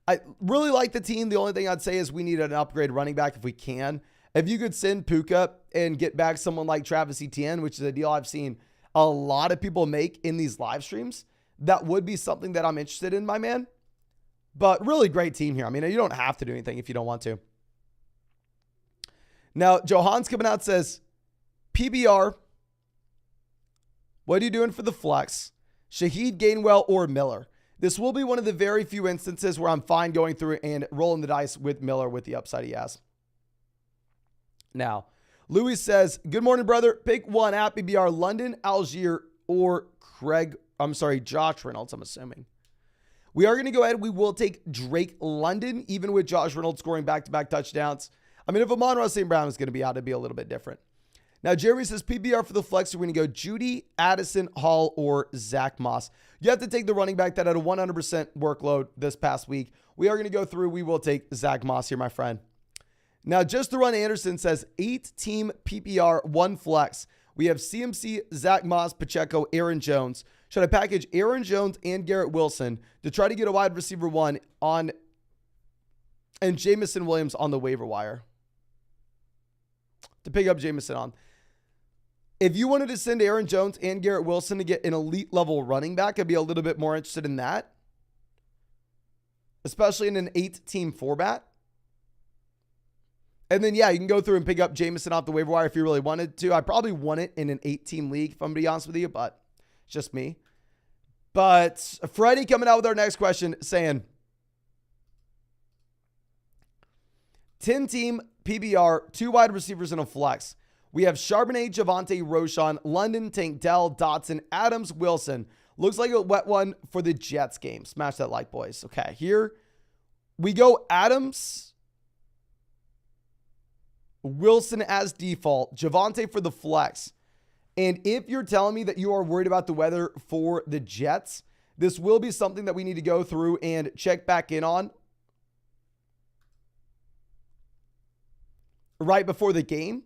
I really like the team. The only thing I'd say is we need an upgrade running back if we can. If you could send Puka and get back someone like Travis Etienne, which is a deal I've seen a lot of people make in these live streams, that would be something that I'm interested in, my man. But really great team here. I mean, you don't have to do anything if you don't want to. Now, Johan's coming out, says, PBR, what are you doing for the flex? Shaheed, Gainwell, or Miller? This will be one of the very few instances where I'm fine going through and rolling the dice with Miller with the upside he has. Now, Louis says, good morning, brother. Pick one at PBR, London, Algier, or Josh Reynolds, I'm assuming. We are going to go ahead. We will take Drake London, even with Josh Reynolds scoring back-to-back touchdowns. I mean, if Amon-Ra St. Brown is going to be out, it'd be a little bit different. Now, Jeremy says PBR for the flex. We're going to go Judy, Addison, Hall, or Zach Moss. You have to take the running back that had a 100% workload this past week. We are going to go through. We will take Zach Moss here, my friend. Now, Just the Run Anderson says 8-team PPR, 1 flex. We have CMC, Zach Moss, Pacheco, Aaron Jones. Should I package Aaron Jones and Garrett Wilson to try to get a wide receiver 1 on and Jamison Williams on the waiver wire? To pick up Jamison on. If you wanted to send Aaron Jones and Garrett Wilson to get an elite level running back, I'd be a little bit more interested in that. Especially in an 8-team format. And then, yeah, you can go through and pick up Jamison off the waiver wire if you really wanted to. I probably won it in an 8-team league, if I'm going to be honest with you, but it's just me. But Freddie coming out with our next question saying, 10-team PBR, 2 wide receivers and a flex. We have Charbonnet, Javonte, Roschon, London, Tank Dell, Dotson, Adams, Wilson. Looks like a wet one for the Jets game. Smash that like, boys. Okay, here we go. Adams, Wilson as default, Javonte for the flex. And if you're telling me that you are worried about the weather for the Jets, this will be something that we need to go through and check back in on right before the game.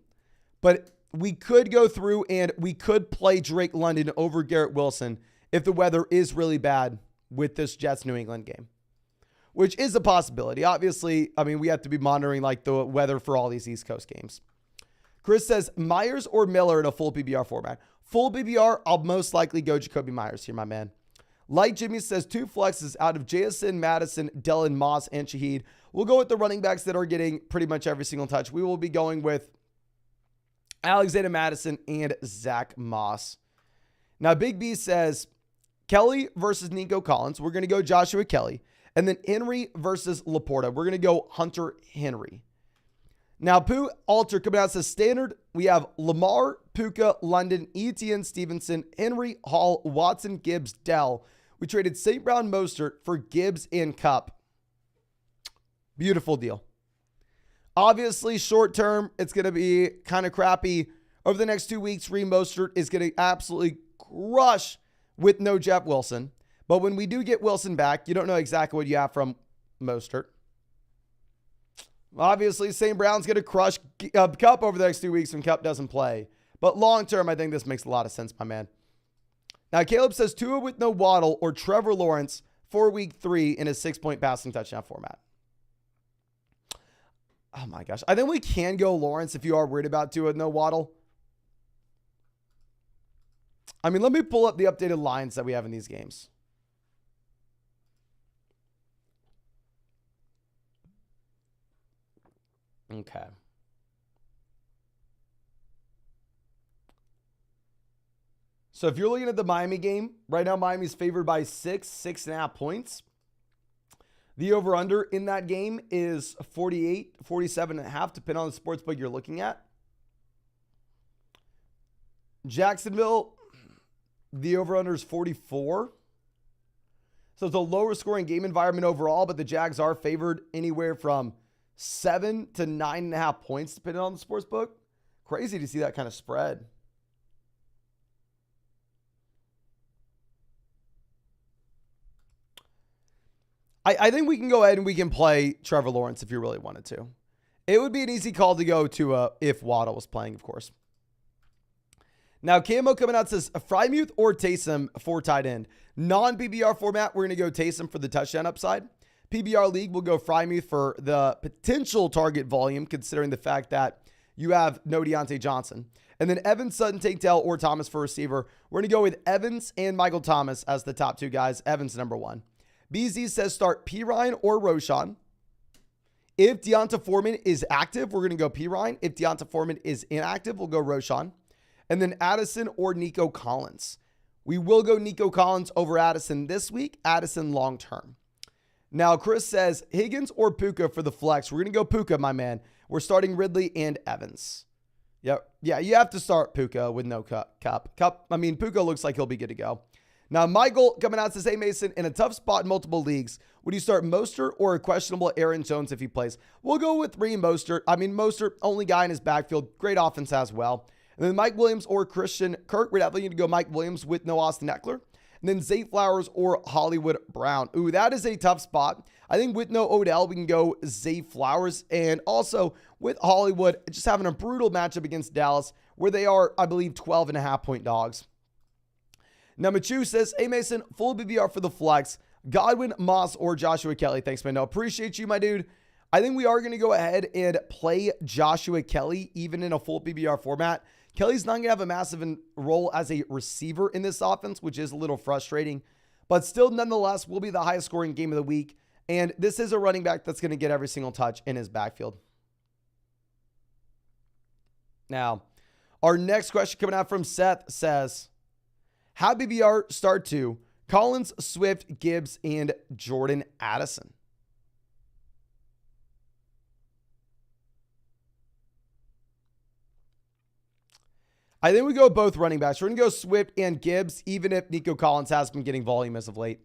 But we could go through and we could play Drake London over Garrett Wilson if the weather is really bad with this Jets New England game, which is a possibility. Obviously, I mean, we have to be monitoring like the weather for all these East Coast games. Chris says Myers or Miller in a full PBR format. Full PBR, I'll most likely go Jacoby Myers here, my man. Like Jimmy says, 2 flexes out of JSN, Madison, Dillon, Moss, and Shaheed. We'll go with the running backs that are getting pretty much every single touch. We will be going with Alexander Madison and Zach Moss. Now, Big B says Kelly versus Nico Collins. We're going to go Joshua Kelly. And then Henry versus Laporta. We're going to go Hunter Henry. Now, Pooh Alter coming out says standard. We have Lamar, Puka, London, Etienne, Stevenson, Henry, Hall, Watson, Gibbs, Dell. We traded St. Brown Mostert for Gibbs and Cup. Beautiful deal. Obviously, short term, it's going to be kind of crappy. Over the next 2 weeks, Reem Mostert is going to absolutely crush with no Jeff Wilson. But when we do get Wilson back, you don't know exactly what you have from Mostert. Obviously, St. Brown's going to crush Kupp over the next 2 weeks when Kupp doesn't play. But long term, I think this makes a lot of sense, my man. Now, Caleb says Tua with no Waddle or Trevor Lawrence for week 3 in a 6-point passing touchdown format. Oh my gosh. I think we can go Lawrence if you are worried about Tua with no Waddle. I mean, let me pull up the updated lines that we have in these games. Okay. So if you're looking at the Miami game, right now Miami's favored by 6.5 points. The over-under in that game is 48, 47.5, depending on the sportsbook you're looking at. Jacksonville, the over-under is 44. So it's a lower scoring game environment overall, but the Jags are favored anywhere from 7 to 9.5 points, depending on the sportsbook. Crazy to see that kind of spread. I think we can go ahead and we can play Trevor Lawrence if you really wanted to. It would be an easy call to go to if Waddle was playing, of course. Now, Camo coming out says Freiermuth or Taysom for tight end. Non-PBR format, we're going to go Taysom for the touchdown upside. PBR league, we'll go Freiermuth for the potential target volume, considering the fact that you have no Deontay Johnson. And then Evans, Sutton, Tatel, or Thomas for receiver. We're going to go with Evans and Michael Thomas as the top 2 guys. Evans, number 1. BZ says start Pirine or Roshan. If Deonta Foreman is active, we're going to go Pirine. If Deonta Foreman is inactive, we'll go Roshan. And then Addison or Nico Collins. We will go Nico Collins over Addison this week. Addison long term. Now, Chris says Higgins or Puka for the flex. We're going to go Puka, my man. We're starting Ridley and Evans. Yep. Yeah, you have to start Puka with no Kupp. I mean, Puka looks like he'll be good to go. Now, Michael coming out says, hey, Mason, in a tough spot in multiple leagues, would you start Mostert or a questionable Aaron Jones if he plays? We'll go with Mostert. I mean, Mostert, only guy in his backfield. Great offense as well. And then Mike Williams or Christian Kirk. We're definitely going to go Mike Williams with no Austin Eckler. And then Zay Flowers or Hollywood Brown. Ooh, that is a tough spot. I think with no Odell, we can go Zay Flowers. And also with Hollywood, just having a brutal matchup against Dallas, where they are, I believe, 12.5-point dogs. Now, Machu says, hey, Mason, full BBR for the flex. Godwin, Moss, or Joshua Kelly. Thanks, man. No, appreciate you, my dude. I think we are going to go ahead and play Joshua Kelly, even in a full PBR format. Kelly's not going to have a massive role as a receiver in this offense, which is a little frustrating. But still, nonetheless, will be the highest scoring game of the week. And this is a running back that's going to get every single touch in his backfield. Now, our next question coming out from Seth says, how BBR start to Collins, Swift, Gibbs, and Jordan Addison? I think we go both running backs. We're going to go Swift and Gibbs, even if Nico Collins has been getting volume as of late.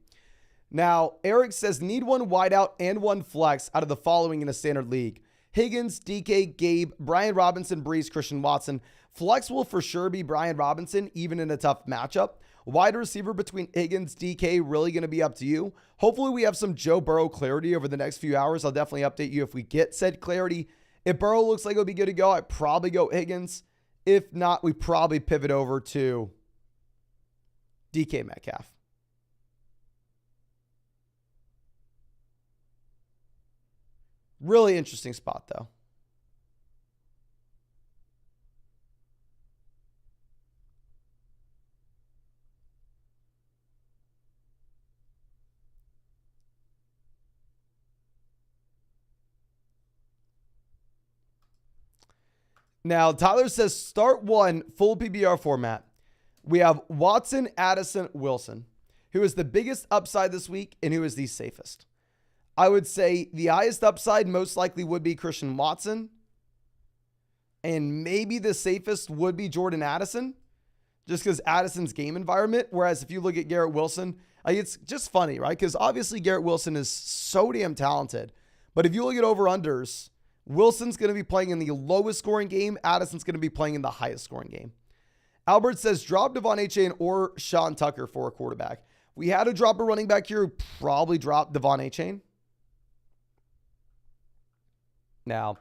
Now, Eric says, need one wideout and one flex out of the following in a standard league. Higgins, DK, Gabe, Brian Robinson, Breeze, Christian Watson. Flex will for sure be Brian Robinson, even in a tough matchup. Wide receiver between Higgins, DK, really going to be up to you. Hopefully we have some Joe Burrow clarity over the next few hours. I'll definitely update you if we get said clarity. If Burrow looks like it'll be good to go, I'd probably go Higgins. If not, we probably pivot over to DK Metcalf. Really interesting spot, though. Now, Tyler says start one full PBR format. We have Watson, Addison, Wilson. Who is the biggest upside this week and who is the safest? I would say the highest upside most likely would be Christian Watson. And maybe the safest would be Jordan Addison. Just because Addison's game environment. Whereas if you look at Garrett Wilson, it's just funny, right? Because obviously Garrett Wilson is so damn talented. But if you look at over-unders, Wilson's going to be playing in the lowest scoring game. Addison's going to be playing in the highest scoring game. Albert says, drop Devon Achane or Sean Tucker for a quarterback. We had to drop a running back here. Probably drop Devon A-Chain. Now,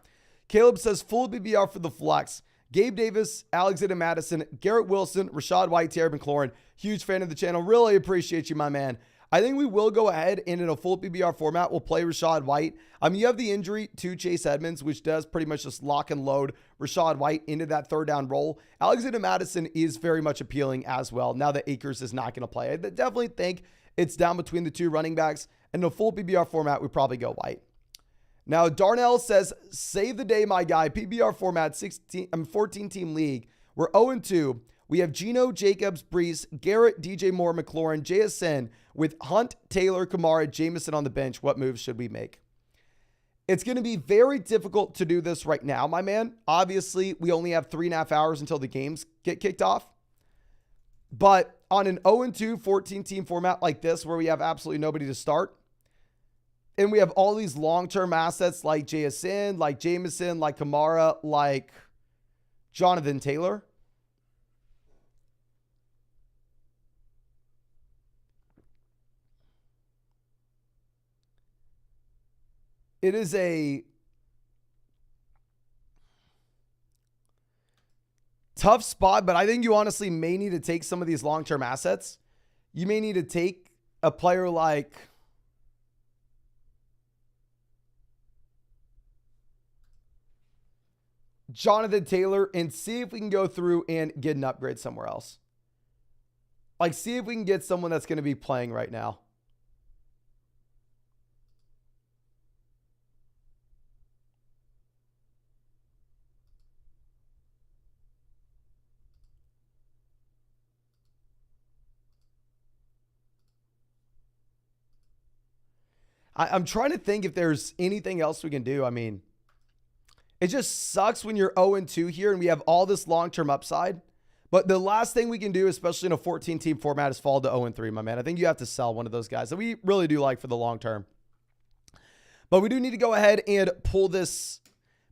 Caleb says full BBR for the flex. Gabe Davis, Alexander Madison, Garrett Wilson, Rashad White, Terry McLaurin. Huge fan of the channel. Really appreciate you, my man. I think we will go ahead and in a full PBR format, we'll play Rashad White. You have the injury to Chase Edmonds, which does pretty much just lock and load Rashad White into that third down role. Alexander Madison is very much appealing as well. Now that Akers is not going to play, I definitely think it's down between the two running backs. In a full PBR format, we probably go White. Now, Darnell says, save the day, my guy. PBR format, 14-team league. We're 0-2. We have Geno, Jacobs, Brees, Garrett, DJ Moore, McLaurin, JSN with Hunt, Taylor, Kamara, Jameson on the bench. What moves should we make? It's going to be very difficult to do this right now, my man. Obviously, we only have 3.5 hours until the games get kicked off. But on an 0-2 14-team format like this, where we have absolutely nobody to start, and we have all these long-term assets like JSN, like Jameson, like Kamara, like Jonathan Taylor, it is a tough spot, but I think you honestly may need to take some of these long-term assets. You may need to take a player like Jonathan Taylor and see if we can go through and get an upgrade somewhere else. Like, see if we can get someone that's going to be playing right now. I'm trying to think if there's anything else we can do. I mean, it just sucks when you're 0-2 here and we have all this long-term upside. But the last thing we can do, especially in a 14-team format, is fall to 0-3, my man. I think you have to sell one of those guys that we really do like for the long term. But we do need to go ahead and pull this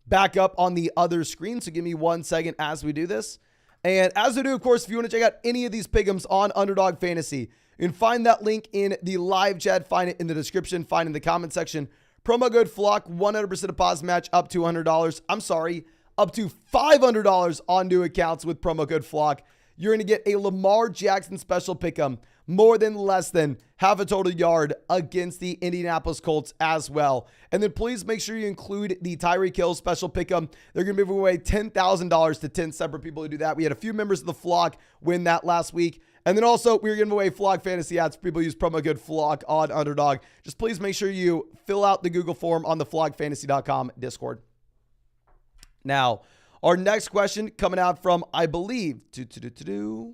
back up on the other screen. So give me 1 second as we do this. And as we do, of course, if you want to check out any of these pick'ems on Underdog Fantasy, you can find that link in the live chat, find it in the description, find it in the comment section. Promo code FLOCK, 100% deposit match up to $100. I'm sorry, up to $500 on new accounts with promo code FLOCK. You're going to get a Lamar Jackson special pick'em, more than less than half a total yard against the Indianapolis Colts as well. And then please make sure you include the Tyreek Hill special pick'em. They're going to be giving away $10,000 to 10 separate people who do that. We had a few members of the flock win that last week. And then also, we're giving away Flock Fantasy ads for people who use promo code FLOCK on Underdog. Just please make sure you fill out the Google form on the flockfantasy.com Discord. Now, our next question coming out from, I believe, DB12,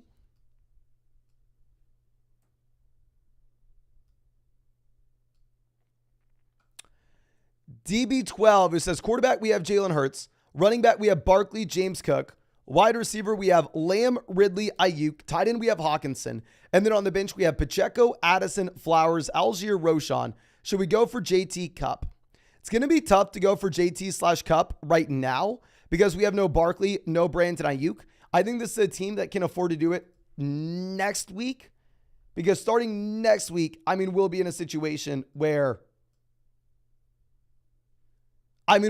who says, quarterback, we have Jalen Hurts. Running back, we have Barkley, James Cook. Wide receiver, we have Lamb, Ridley, Ayuk. Tight end, we have Hawkinson. And then on the bench, we have Pacheco, Addison, Flowers, Algier, Roshan. Should we go for JT Cup? It's going to be tough to go for JT/Cup right now because we have no Barkley, no Brandon Ayuk. I think this is a team that can afford to do it next week because starting next week, we'll be in a situation where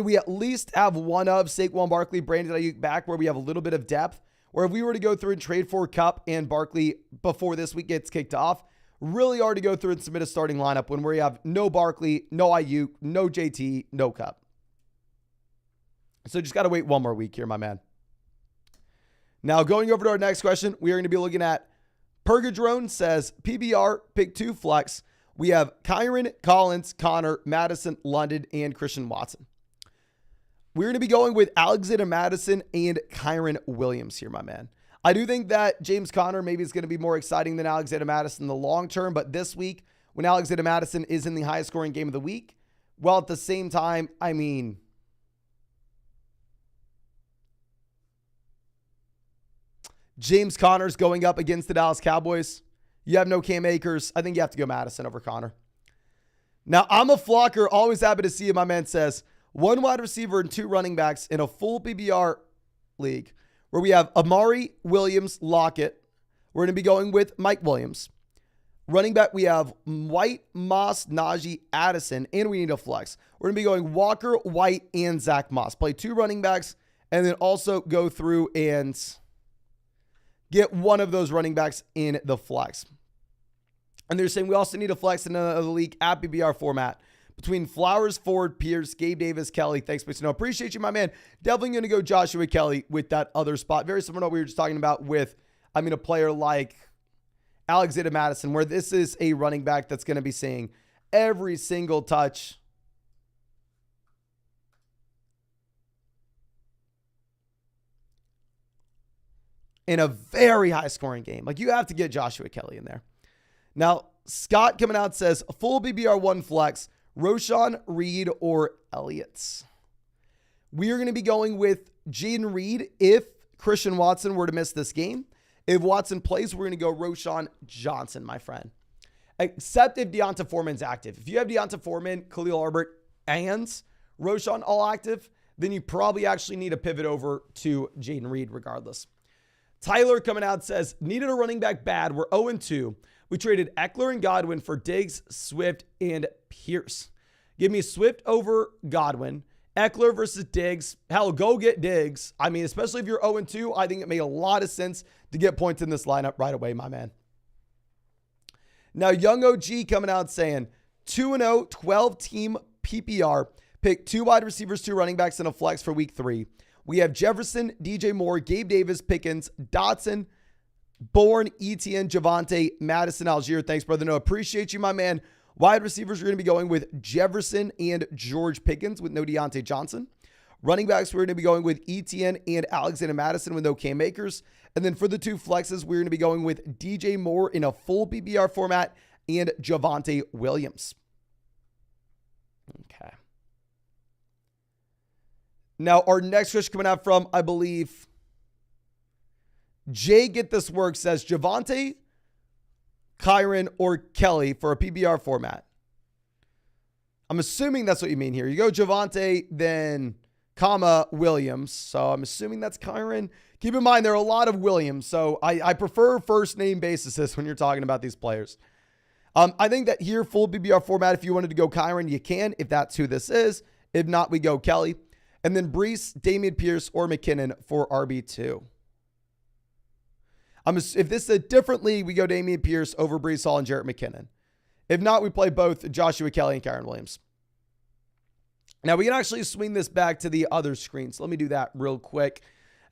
we at least have one of Saquon Barkley, Brandon Ayuk back where we have a little bit of depth. Or if we were to go through and trade for Cup and Barkley before this week gets kicked off, really hard to go through and submit a starting lineup when we have no Barkley, no Ayuk, no JT, no Cup. So just got to wait one more week here, my man. Now going over to our next question, we are going to be looking at Purgadrone says, PBR, pick 2 flex. We have Kyron, Collins, Connor, Madison, London, and Christian Watson. We're going to be going with Alexander Madison and Kyron Williams here, my man. I do think that James Conner maybe is going to be more exciting than Alexander Madison in the long term, but this week, when Alexander Madison is in the highest scoring game of the week, while at the same time, James Conner's going up against the Dallas Cowboys. You have no Cam Akers. I think you have to go Madison over Connor. Now, I'm a flocker. Always happy to see you, my man says. 1 wide receiver and 2 running backs in a full PBR league where we have Amari, Williams, Lockett. We're going to be going with Mike Williams. Running back, we have White, Moss, Najee, Addison, and we need a flex. We're going to be going Walker, White, and Zach Moss. Play 2 running backs, and then also go through and get one of those running backs in the flex. And they're saying we also need a flex in the league at PPR format between Flowers, Ford, Pierce, Gabe Davis, Kelly. Thanks, but no, appreciate you, my man. Definitely going to go Joshua Kelly with that other spot. Very similar to what we were just talking about with, a player like Alexander Madison, where this is a running back that's going to be seeing every single touch in a very high scoring game. Like, you have to get Joshua Kelly in there. Now, Scott coming out says full BBR1 flex, Roshan, Reed, or Elliott. We are going to be going with Jaden Reed if Christian Watson were to miss this game. If Watson plays, we're going to go Roshan Johnson, my friend. Except if Deonta Foreman's active. If you have Deonta Foreman, Khalil Herbert, and Roshan all active, then you probably actually need to pivot over to Jaden Reed regardless. Tyler coming out says, needed a running back bad. We're 0-2. We traded Eckler and Godwin for Diggs, Swift, and Pierce. Give me Swift over Godwin. Eckler versus Diggs. Hell, go get Diggs. Especially if you're 0-2, I think it made a lot of sense to get points in this lineup right away, my man. Now, Young OG coming out saying 2-0, 12-team PPR. Pick 2 wide receivers, 2 running backs, and a flex for week 3. We have Jefferson, DJ Moore, Gabe Davis, Pickens, Dotson, Bourne, Etienne, Javonte, Madison, Algier. Thanks, brother. No, appreciate you, my man. Wide receivers, we're going to be going with Jefferson and George Pickens with no Deontay Johnson. Running backs, we're going to be going with Etienne and Alexander Madison with no Cam Akers. And then for the 2 flexes, we're going to be going with DJ Moore in a full PPR format and Javonte Williams. Okay. Now, our next question coming out from, I believe, Jay Get This Work says Javonte, Kyron, or Kelly for a PPR format. I'm assuming that's what you mean here. You go Javonte, then Williams. So I'm assuming that's Kyron. Keep in mind, there are a lot of Williams. So I prefer first name basis when you're talking about these players. I think that here, full PPR format, if you wanted to go Kyron, you can, if that's who this is. If not, we go Kelly. And then Brees, Damian Pierce, or McKinnon for RB2. If this is a different league, we go Damian Pierce over Brees Hall and Jarrett McKinnon. If not, we play both Joshua Kelly and Kyron Williams. Now, we can actually swing this back to the other screen. So let me do that real quick.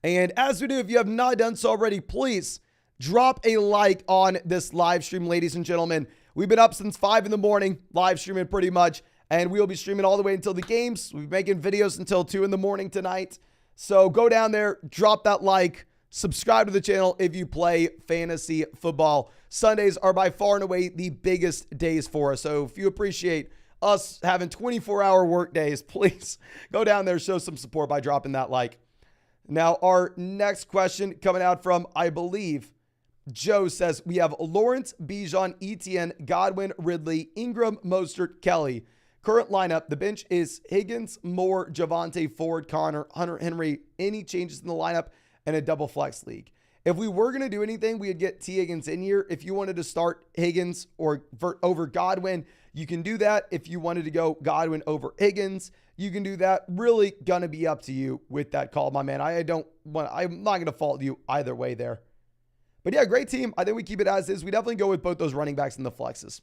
And as we do, if you have not done so already, please drop a like on this live stream, ladies and gentlemen. We've been up since 5 in the morning, live streaming pretty much. And we'll be streaming all the way until the games. We'll be making videos until 2 in the morning tonight. So go down there, drop that like, subscribe to the channel if you play fantasy football. Sundays are by far and away the biggest days for us. So if you appreciate us having 24-hour work days, please go down there, show some support by dropping that like. Now, our next question coming out from, I believe, Joe says, we have Lawrence, Bijan, Etienne, Godwin, Ridley, Ingram, Mostert, Kelly. Current lineup, the bench is Higgins, Moore, Javonte, Ford, Connor, Hunter Henry. Any changes in the lineup and a double flex league. If we were going to do anything, we'd get T. Higgins in here. If you wanted to start Higgins or over Godwin, you can do that. If you wanted to go Godwin over Higgins, you can do that. Really going to be up to you with that call, my man. I'm not going to fault you either way there. But yeah, great team. I think we keep it as is. We definitely go with both those running backs and the flexes.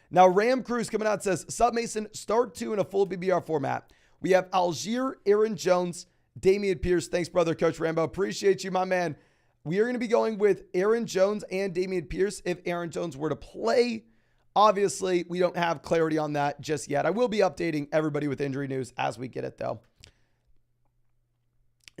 Now, Ram Cruz coming out says, Sub Mason, start 2 in a full BBR format. We have Algier, Aaron Jones, Damian Pierce. Thanks, brother, Coach Rambo. Appreciate you, my man. We are going to be going with Aaron Jones and Damian Pierce if Aaron Jones were to play. Obviously, we don't have clarity on that just yet. I will be updating everybody with injury news as we get it, though.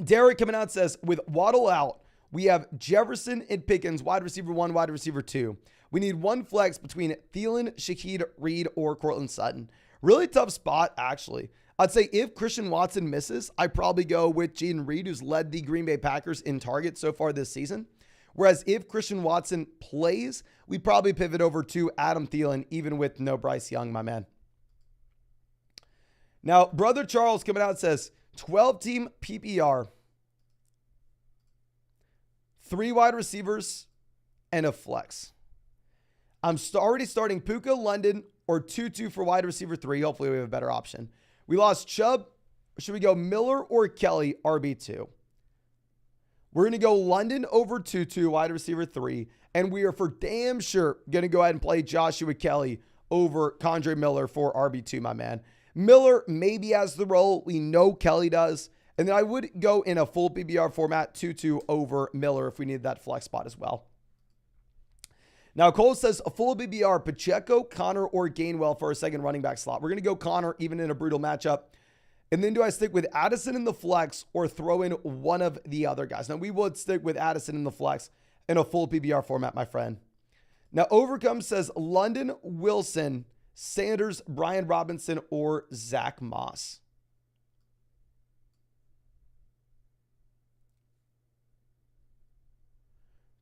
Derek coming out says, with Waddle out, we have Jefferson and Pickens, wide receiver 1, wide receiver 2. We need one flex between Thielen, Shaheed, Reed, or Cortland Sutton. Really tough spot, actually. I'd say if Christian Watson misses, I'd probably go with Jaden Reed, who's led the Green Bay Packers in targets so far this season. Whereas if Christian Watson plays, we probably pivot over to Adam Thielen, even with no Bryce Young, my man. Now, Brother Charles coming out says, 12-team PPR, 3 wide receivers, and a flex. I'm already starting Puka, London, or Tutu for wide receiver 3. Hopefully we have a better option. We lost Chubb. Should we go Miller or Kelly, RB2? We're going to go London over Tutu, wide receiver 3. And we are for damn sure going to go ahead and play Joshua Kelly over Condre Miller for RB2, my man. Miller maybe has the role. We know Kelly does. And then I would go in a full PPR format, Tutu over Miller if we need that flex spot as well. Now, Cole says a full PPR, Pacheco, Connor, or Gainwell for a second running back slot. We're going to go Connor even in a brutal matchup. And then do I stick with Addison in the flex or throw in one of the other guys? Now, we would stick with Addison in the flex in a full PPR format, my friend. Now, Overcome says London, Wilson, Sanders, Brian Robinson, or Zach Moss.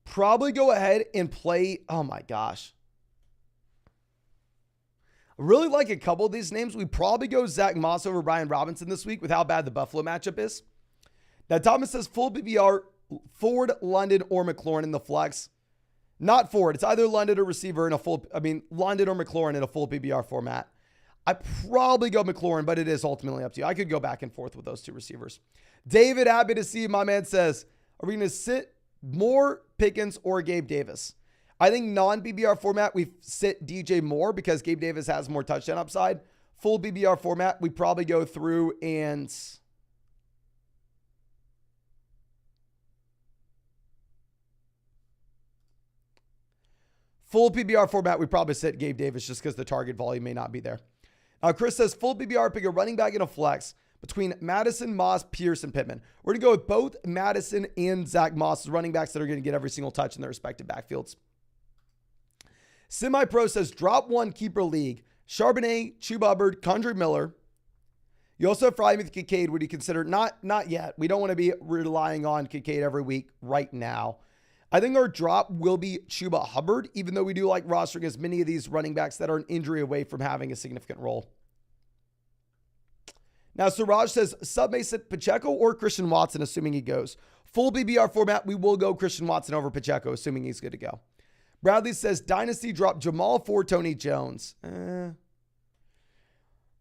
Probably go ahead and play. Oh my gosh. I really like a couple of these names. We probably go Zach Moss over Brian Robinson this week with how bad the Buffalo matchup is. Now, Thomas says full PPR, Ford, London, or McLaurin in the flex. Not Ford. It's either London or receiver in a full, London or McLaurin in a full PPR format. I probably go McLaurin, but it is ultimately up to you. I could go back and forth with those two receivers. David, happy to see you. My man says, are we going to sit Moore, Pickens, or Gabe Davis? I think non-PPR format, we sit DJ Moore because Gabe Davis has more touchdown upside. Full PPR format, we probably go through and full PPR format, we probably sit Gabe Davis just because the target volume may not be there. Chris says full PPR, pick a running back and a flex between Madison, Moss, Pierce, and Pittman. We're going to go with both Madison and Zach Moss as running backs that are going to get every single touch in their respective backfields. Semi-Pro says drop one keeper league. Charbonnet, Chuba Hubbard, Condre Miller. You also have Freiermuth, Kincaid. Would you consider? Not yet. We don't want to be relying on Kincaid every week right now. I think our drop will be Chuba Hubbard, even though we do like rostering as many of these running backs that are an injury away from having a significant role. Now, Siraj says sub Mason Pacheco or Christian Watson, assuming he goes. Full PPR format, we will go Christian Watson over Pacheco, assuming he's good to go. Bradley says Dynasty drop Jamal for Tony Jones.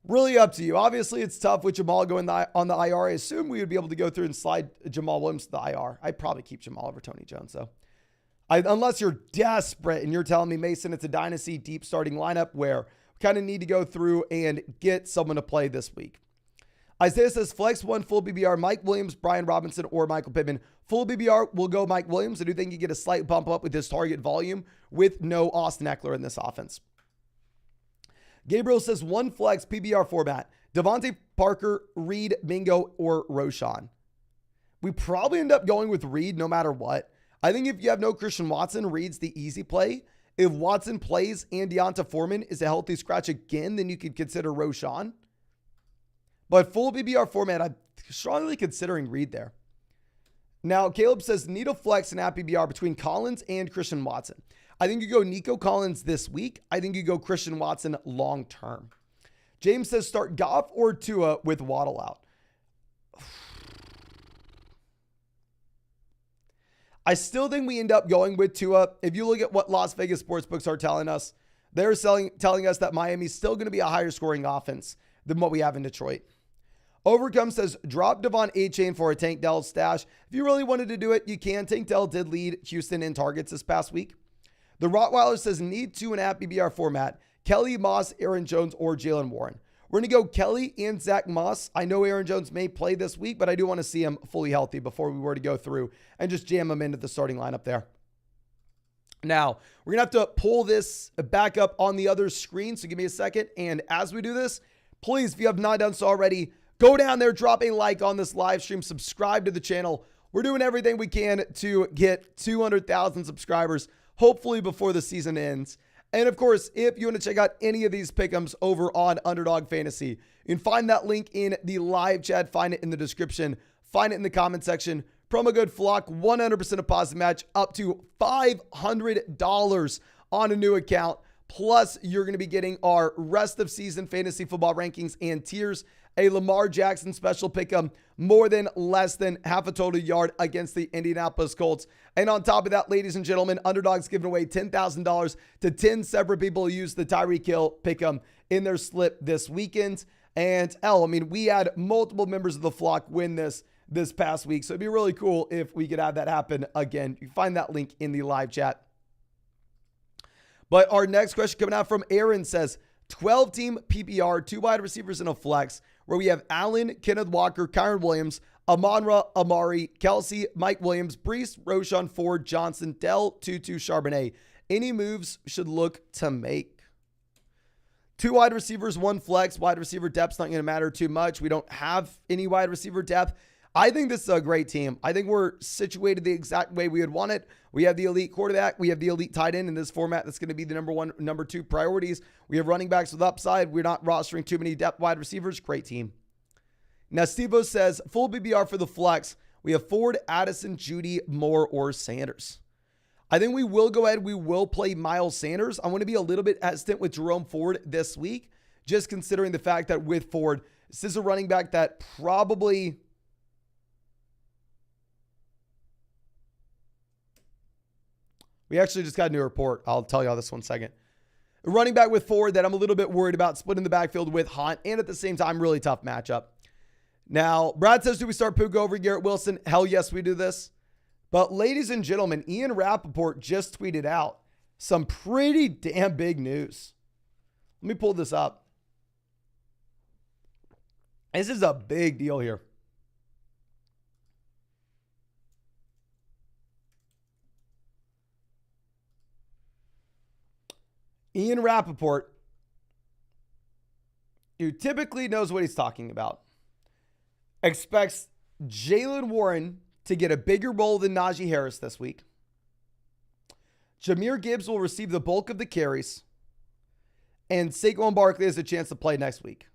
Really up to you. Obviously, it's tough with Jamal going on the IR. I assume we would be able to go through and slide Jamal Williams to the IR. I'd probably keep Jamal over Tony Jones, though. Unless you're desperate and you're telling me, Mason, it's a Dynasty deep starting lineup where we kind of need to go through and get someone to play this week. Isaiah says flex one full BBR, Mike Williams, Brian Robinson, or Michael Pittman. Full BBR, we'll go Mike Williams. I do think you get a slight bump up with his target volume with no Austin Eckler in this offense. Gabriel says one flex PBR format, Devontae Parker, Reed, Mingo, or Roshan. We probably end up going with Reed no matter what. I think if you have no Christian Watson, Reed's the easy play. If Watson plays and Deonta Foreman is a healthy scratch again, then you could consider Roshan. But full BBR format, I'm strongly considering Reed there. Now, Caleb says need a flex and app BBR between Collins and Christian Watson. I think you go Nico Collins this week. I think you go Christian Watson long term. James says start Goff or Tua with Waddle out. I still think we end up going with Tua. If you look at what Las Vegas sportsbooks are telling us, they're telling us that Miami's still going to be a higher scoring offense than what we have in Detroit. Overcome says drop Devon A-Chain for a Tank Dell stash. If you really wanted to do it, you can. Tank Dell did lead Houston in targets this past week. The Rottweiler says need 2.5 BBR format. Kelly, Moss, Aaron Jones, or Jalen Warren. We're going to go Kelly and Zach Moss. I know Aaron Jones may play this week, but I do want to see him fully healthy before we were to go through and just jam him into the starting lineup there. Now, we're going to have to pull this back up on the other screen, so give me a second. And as we do this, please, if you have not done so already, go down there, drop a like on this live stream, subscribe to the channel. We're doing everything we can to get 200,000 subscribers, hopefully before the season ends. And of course, if you want to check out any of these pick'ems over on Underdog Fantasy, you can find that link in the live chat, find it in the description, find it in the comment section. Promo code FLOCK, 100% deposit match up to $500 on a new account. Plus, you're going to be getting our rest of season fantasy football rankings and tiers, a Lamar Jackson special pick'em, more than less than half a total yard against the Indianapolis Colts. And on top of that, ladies and gentlemen, Underdog's giving away $10,000 to 10 separate people who used the Tyreek Hill pick'em in their slip this weekend. And we had multiple members of the flock win this past week. So it'd be really cool if we could have that happen again. You can find that link in the live chat. But our next question coming out from Aaron says, 12-team PPR, 2 wide receivers and a flex, where we have Allen, Kenneth Walker, Kyron Williams, Amon-Ra, Amari, Kelsey, Mike Williams, Brees, Roshan, Ford, Johnson, Dell, Tutu, Charbonnet. Any moves should look to make? 2 wide receivers, 1 flex. Wide receiver depth's not going to matter too much. We don't have any wide receiver depth. I think this is a great team. I think we're situated the exact way we would want it. We have the elite quarterback. We have the elite tight end in this format. That's going to be the number 1, number 2 priorities. We have running backs with upside. We're not rostering too many depth wide receivers. Great team. Now, Steve-O says, full BBR for the flex. We have Ford, Addison, Judy, Moore, or Sanders. I think we will go ahead. We will play Miles Sanders. I want to be a little bit hesitant with Jerome Ford this week, just considering the fact that with Ford, this is a running back that probably... We actually just got a new report. I'll tell y'all this one second. A running back with Ford that I'm a little bit worried about splitting the backfield with Hunt, and at the same time, really tough matchup. Now, Brad says, do we start Puka over Garrett Wilson? Hell yes, we do this. But ladies and gentlemen, Ian Rappaport just tweeted out some pretty damn big news. Let me pull this up. This is a big deal here. Ian Rappaport, who typically knows what he's talking about, expects Jaylen Warren to get a bigger role than Najee Harris this week. Jahmyr Gibbs will receive the bulk of the carries, and Saquon Barkley has a chance to play next week.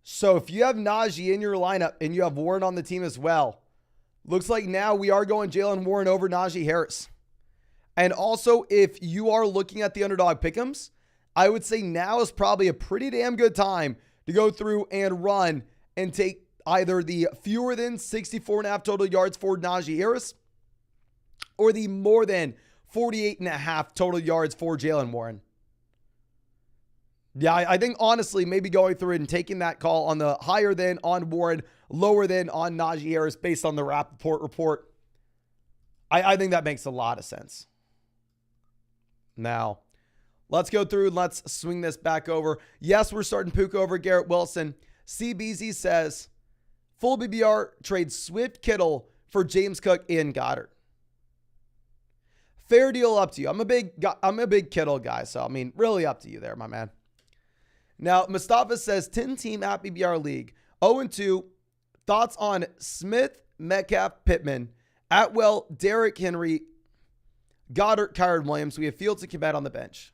So if you have Najee in your lineup and you have Warren on the team as well, looks like now we are going Jaylen Warren over Najee Harris. And also, if you are looking at the Underdog pick'ems, I would say now is probably a pretty damn good time to go through and run and take either the fewer than 64.5 total yards for Najee Harris or the more than 48.5 total yards for Jaylen Warren. Yeah, I think honestly, maybe going through and taking that call on the higher than on Warren, lower than on Najee Harris based on the Rappaport report. I think that makes a lot of sense. Now, let's go through and let's swing this back over. Yes, we're starting Puka over Garrett Wilson. CBZ says, full BBR trade Swift, Kittle for James Cook and Goddard. Fair deal, up to you. I'm a big Kittle guy, so really up to you there, my man. Now, Mustafa says 10-team at BBR league, 0-2. Thoughts on Smith, Metcalf, Pittman, Atwell, Derrick Henry, Goddard, Kyron Williams. We have Fields and Kmet on the bench.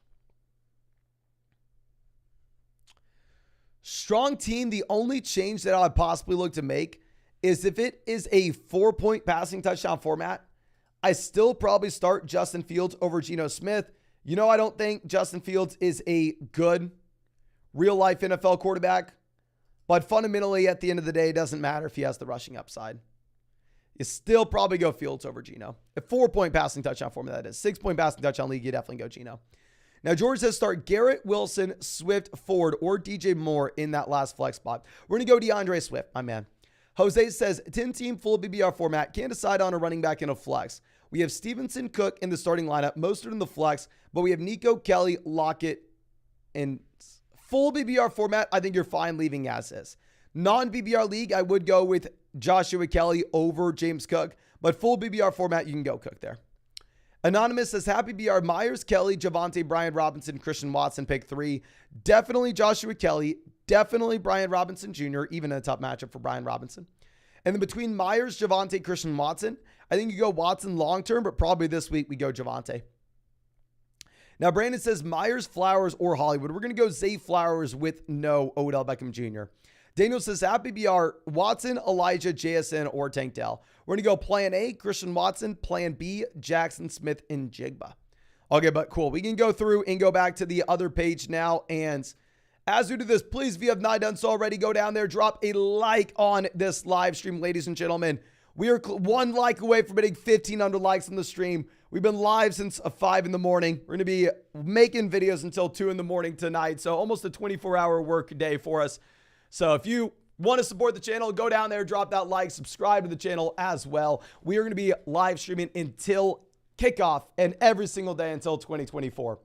Strong team. The only change that I would possibly look to make is if it is a 4-point passing touchdown format, I still probably start Justin Fields over Geno Smith. I don't think Justin Fields is a good real-life NFL quarterback, but fundamentally, at the end of the day, it doesn't matter if he has the rushing upside. You still probably go Fields over Geno. A 4-point passing touchdown format, that is. 6-point passing touchdown league, you definitely go Geno. Now, George says start Garrett Wilson, Swift, Ford, or DJ Moore in that last flex spot. We're going to go DeAndre Swift, my man. Jose says 10-team full BBR format. Can't decide on a running back in a flex. We have Stevenson, Cook in the starting lineup. Mostert in the flex. But we have Nico, Kelly, Lockett, and full BBR format. I think you're fine leaving as is. Non-BBR league, I would go with Joshua Kelly over James Cook. But full BBR format, you can go Cook there. Anonymous says, happy BR, Myers, Kelly, Javonte, Brian Robinson, Christian Watson, pick 3. Definitely Joshua Kelly. Definitely Brian Robinson Jr., even in a tough matchup for Brian Robinson. And then between Myers, Javonte, Christian Watson, I think you go Watson long-term, but probably this week we go Javonte. Now, Brandon says Myers, Flowers, or Hollywood. We're going to go Zay Flowers with no Odell Beckham Jr. Daniel says, happy BR, Watson, Elijah, JSN, or Tank Dell. We're going to go plan A, Christian Watson, plan B, Jackson Smith, and Jigba. Okay, but cool. We can go through and go back to the other page now. And as we do this, please, if you have not done so already, go down there, drop a like on this live stream, ladies and gentlemen. We are one like away from hitting 1,500 likes on the stream. We've been live since 5 in the morning. We're going to be making videos until 2 in the morning tonight. So almost a 24-hour work day for us. So if you want to support the channel, go down there, drop that like, subscribe to the channel as well. We are going to be live streaming until kickoff and every single day until 2024.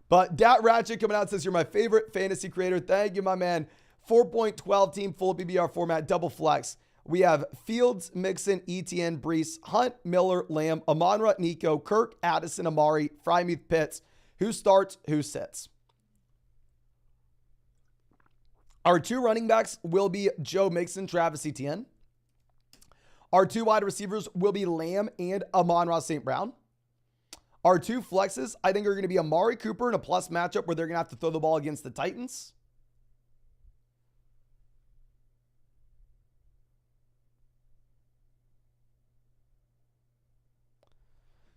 But Dat Ratchet coming out says, you're my favorite fantasy creator. Thank you, my man. 4.12 team, full PBR format, double flex. We have Fields, Mixon, Etienne, Brees, Hunt, Miller, Lamb, Amon-Ra, Nico, Kirk, Addison, Amari, Freiermuth, Pitts. Who starts, who sits? Our 2 running backs will be Joe Mixon, Travis Etienne. Our 2 wide receivers will be Lamb and Amon-Ra St. Brown. Our 2 flexes, I think, are going to be Amari Cooper in a plus matchup where they're going to have to throw the ball against the Titans.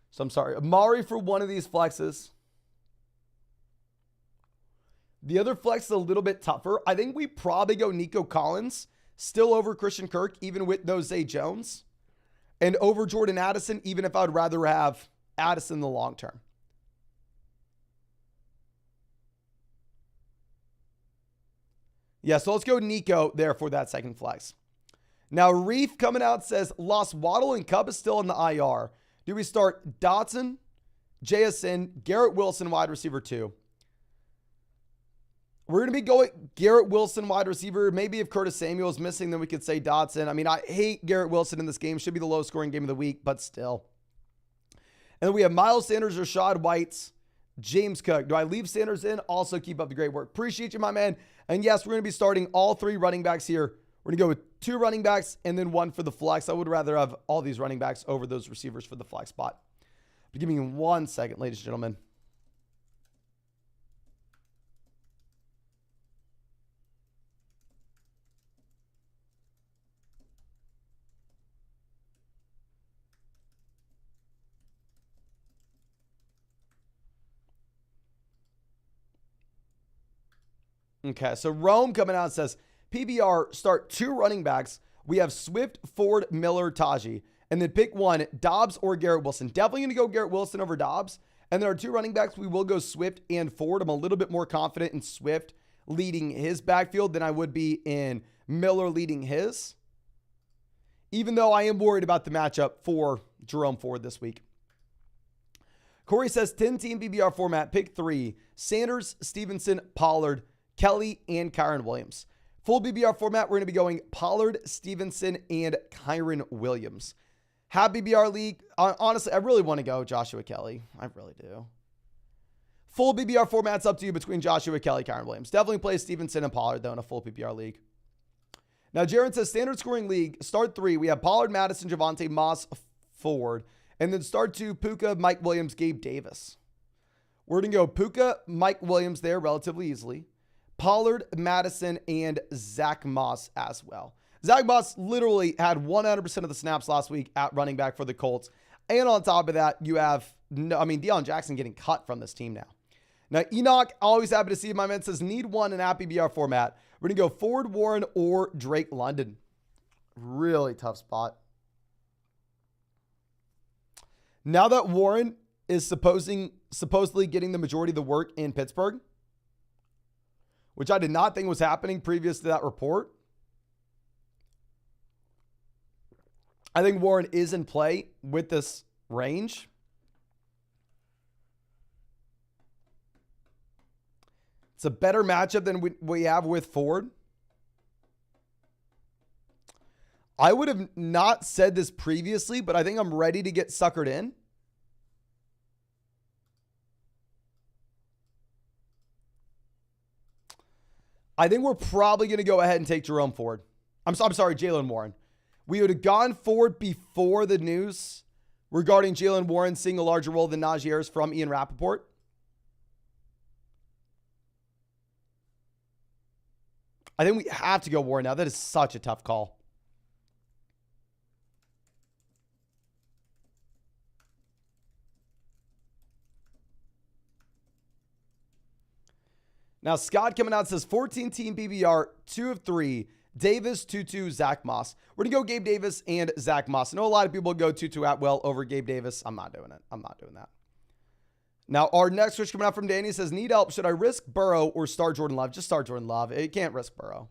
So I'm sorry, Amari for one of these flexes. The other flex is a little bit tougher. I think we probably go Nico Collins still over Christian Kirk, even with no Zay Jones, and over Jordan Addison, even if I'd rather have Addison in the long term. Yeah, so let's go Nico there for that second flex. Now, Reef coming out says, lost Waddle and Cup is still in the IR. Do we start Dotson, JSN, Garrett Wilson, wide receiver 2? We're going to be going Garrett Wilson, wide receiver. Maybe if Curtis Samuel is missing, then we could say Dotson. I mean, I hate Garrett Wilson in this game. Should be the lowest scoring game of the week, but still. And then we have Miles Sanders, Rashad White, James Cook. Do I leave Sanders in? Also, keep up the great work. Appreciate you, my man. And yes, we're going to be starting all 3 running backs here. We're going to go with 2 running backs and then 1 for the flex. I would rather have all these running backs over those receivers for the flex spot. But give me 1 second, ladies and gentlemen. Okay, so Rome coming out and says, PBR, start 2 running backs. We have Swift, Ford, Miller, Tajee. And then pick 1, Dobbs or Garrett Wilson. Definitely going to go Garrett Wilson over Dobbs. And then our 2 running backs, we will go Swift and Ford. I'm a little bit more confident in Swift leading his backfield than I would be in Miller leading his. Even though I am worried about the matchup for Jerome Ford this week. Corey says, 10-team PBR format, pick 3, Sanders, Stevenson, Pollard, Kelly, and Kyron Williams. Full BBR format, we're going to be going Pollard, Stevenson, and Kyron Williams. Half BBR league, honestly, I really want to go Joshua Kelly. I really do. Full BBR format's up to you between Joshua Kelly, Kyron Williams. Definitely play Stevenson and Pollard, though, in a full PPR league. Now, Jaron says, standard scoring league, start 3. We have Pollard, Madison, Javonte, Moss, Ford. And then start 2, Puka, Mike Williams, Gabe Davis. We're going to go Puka, Mike Williams there relatively easily. Pollard, Madison, and Zach Moss as well. Zach Moss literally had 100% of the snaps last week at running back for the Colts. And on top of that, you have, Deion Jackson getting cut from this team now. Now, Enoch, always happy to see you. My man says, need 1 in app BBR format. We're going to go Ford, Warren, or Drake London. Really tough spot. Now that Warren is supposedly getting the majority of the work in Pittsburgh, which I did not think was happening previous to that report, I think Warren is in play with this range. It's a better matchup than we have with Ford. I would have not said this previously, but I think I'm ready to get suckered in. I think we're probably going to go ahead and take Jerome Ford. I'm sorry, Jaylen Warren. We would have gone Ford before the news regarding Jaylen Warren seeing a larger role than Najee Harris from Ian Rappaport. I think we have to go Warren now. That is such a tough call. Now, Scott coming out says 14-team BBR, 2 of 3. Davis, Tutu, Zach Moss. We're going to go Gabe Davis and Zach Moss. I know a lot of people go Tutu Atwell over Gabe Davis. I'm not doing it. I'm not doing that. Now, our next switch coming out from Danny says, need help. Should I risk Burrow or start Jordan Love? Just start Jordan Love. You can't risk Burrow.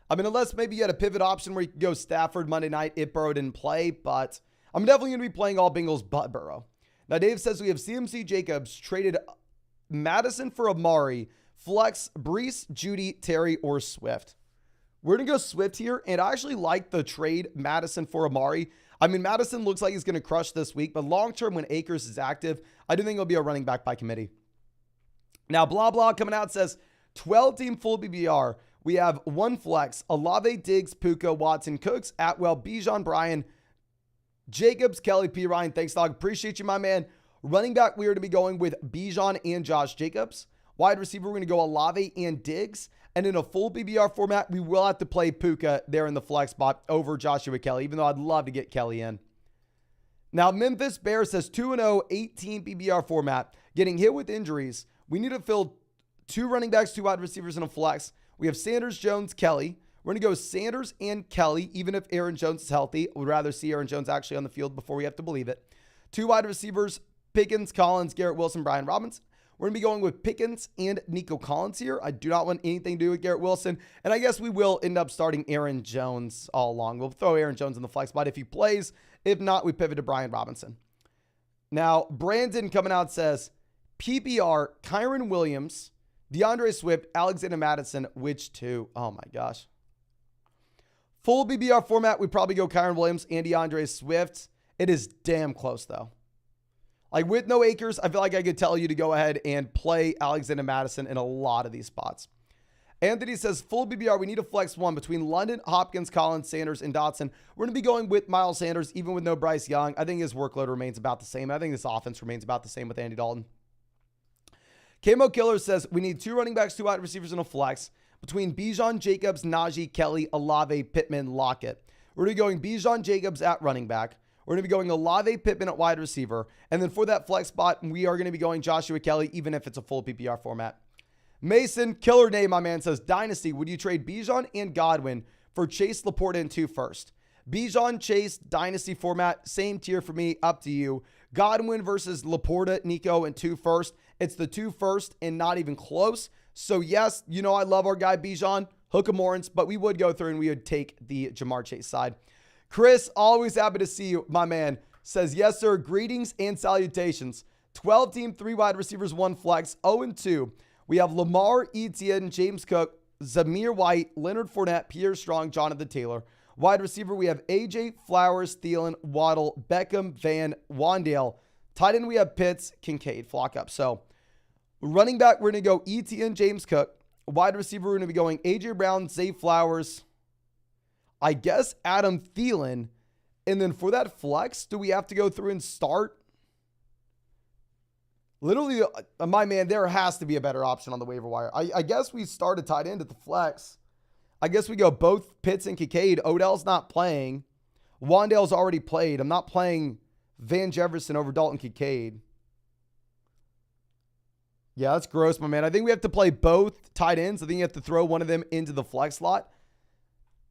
I mean, unless maybe you had a pivot option where you could go Stafford Monday night if Burrow didn't play, but I'm definitely going to be playing all Bengals but Burrow. Now, Dave says we have CMC Jacobs traded Madison for Amari, flex Breece, Judy, Terry, or Swift. We're going to go Swift here, and I actually like the trade Madison for Amari. I mean, Madison looks like he's going to crush this week, but long-term when Akers is active, I do think he'll be a running back by committee. Now, blah, blah, coming out says 12-team full BBR. We have one flex, Olave, Diggs, Puka, Watson, Cooks, Atwell, Bijan, Bryan, Jacobs, Kelly, P. Ryan. Thanks, dog. Appreciate you, my man. Running back, we are to be going with Bijan and Josh Jacobs. Wide receiver, we're going to go Olave and Diggs. And in a full BBR format, we will have to play Puka there in the flex spot over Joshua Kelly, even though I'd love to get Kelly in. Now, Memphis Bear says 2-0, 18 BBR format. Getting hit with injuries. We need to fill 2 running backs, 2 wide receivers, and a flex. We have Sanders, Jones, Kelly. We're going to go Sanders and Kelly, even if Aaron Jones is healthy. We'd rather see Aaron Jones actually on the field before we have to believe it. 2 wide receivers, Pickens, Collins, Garrett Wilson, Brian Robinson. We're going to be going with Pickens and Nico Collins here. I do not want anything to do with Garrett Wilson. And I guess we will end up starting Aaron Jones all along. We'll throw Aaron Jones in the flex spot if he plays. If not, we pivot to Brian Robinson. Now, Brandon coming out says, PPR, Kyron Williams, DeAndre Swift, Alexander Madison, which 2? Oh my gosh. Full BBR format, we probably go Kyron Williams and DeAndre Swift. It is damn close though. Like with no Akers, I feel like I could tell you to go ahead and play Alexander Madison in a lot of these spots. Anthony says, full BBR, we need to flex 1 between London, Hopkins, Collins, Sanders, and Dotson. We're going to be going with Miles Sanders, even with no Bryce Young. I think his workload remains about the same. I think this offense remains about the same with Andy Dalton. Kamo Killer says, we need 2 running backs, 2 wide receivers, and a flex between Bijan, Jacobs, Najee, Kelly, Olave, Pittman, Lockett. We're going to be going Bijan, Jacobs at running back. We're going to be going Olave, Pittman at wide receiver. And then for that flex spot, we are going to be going Joshua Kelly, even if it's a full PPR format. Mason, killer name, my man, says, Dynasty, would you trade Bijan and Godwin for Chase, Laporta, and 2 first? Bijan, Chase, Dynasty format, same tier for me, up to you. Godwin versus Laporta, Nico, and 2 first. It's the 2 first and not even close. So yes, you know I love our guy Bijan, hook 'em Lawrence, but we would go through and we would take the Jamar Chase side. Chris, always happy to see you, my man, says, yes, sir. Greetings and salutations. 12-team, 3 wide receivers, 1 flex, 0-2. We have Lamar, Etienne, James Cook, Zamir White, Leonard Fournette, Pierre Strong, Jonathan Taylor. Wide receiver, we have AJ, Flowers, Thielen, Waddle, Beckham, Van, Wandale. Tight end, we have Pitts, Kincaid, flock up. So running back, we're going to go Etienne, James Cook. Wide receiver, we're going to be going AJ Brown, Zay Flowers, I guess Adam Thielen. And then for that flex, do we have to go through and start? Literally, my man, there has to be a better option on the waiver wire. I guess we start a tight end at the flex. I guess we go both Pitts and Kincaid. Odell's not playing. Wandale's already played. I'm not playing Van Jefferson over Dalton Kincaid. Yeah, that's gross, my man. I think we have to play both tight ends. I think you have to throw one of them into the flex slot.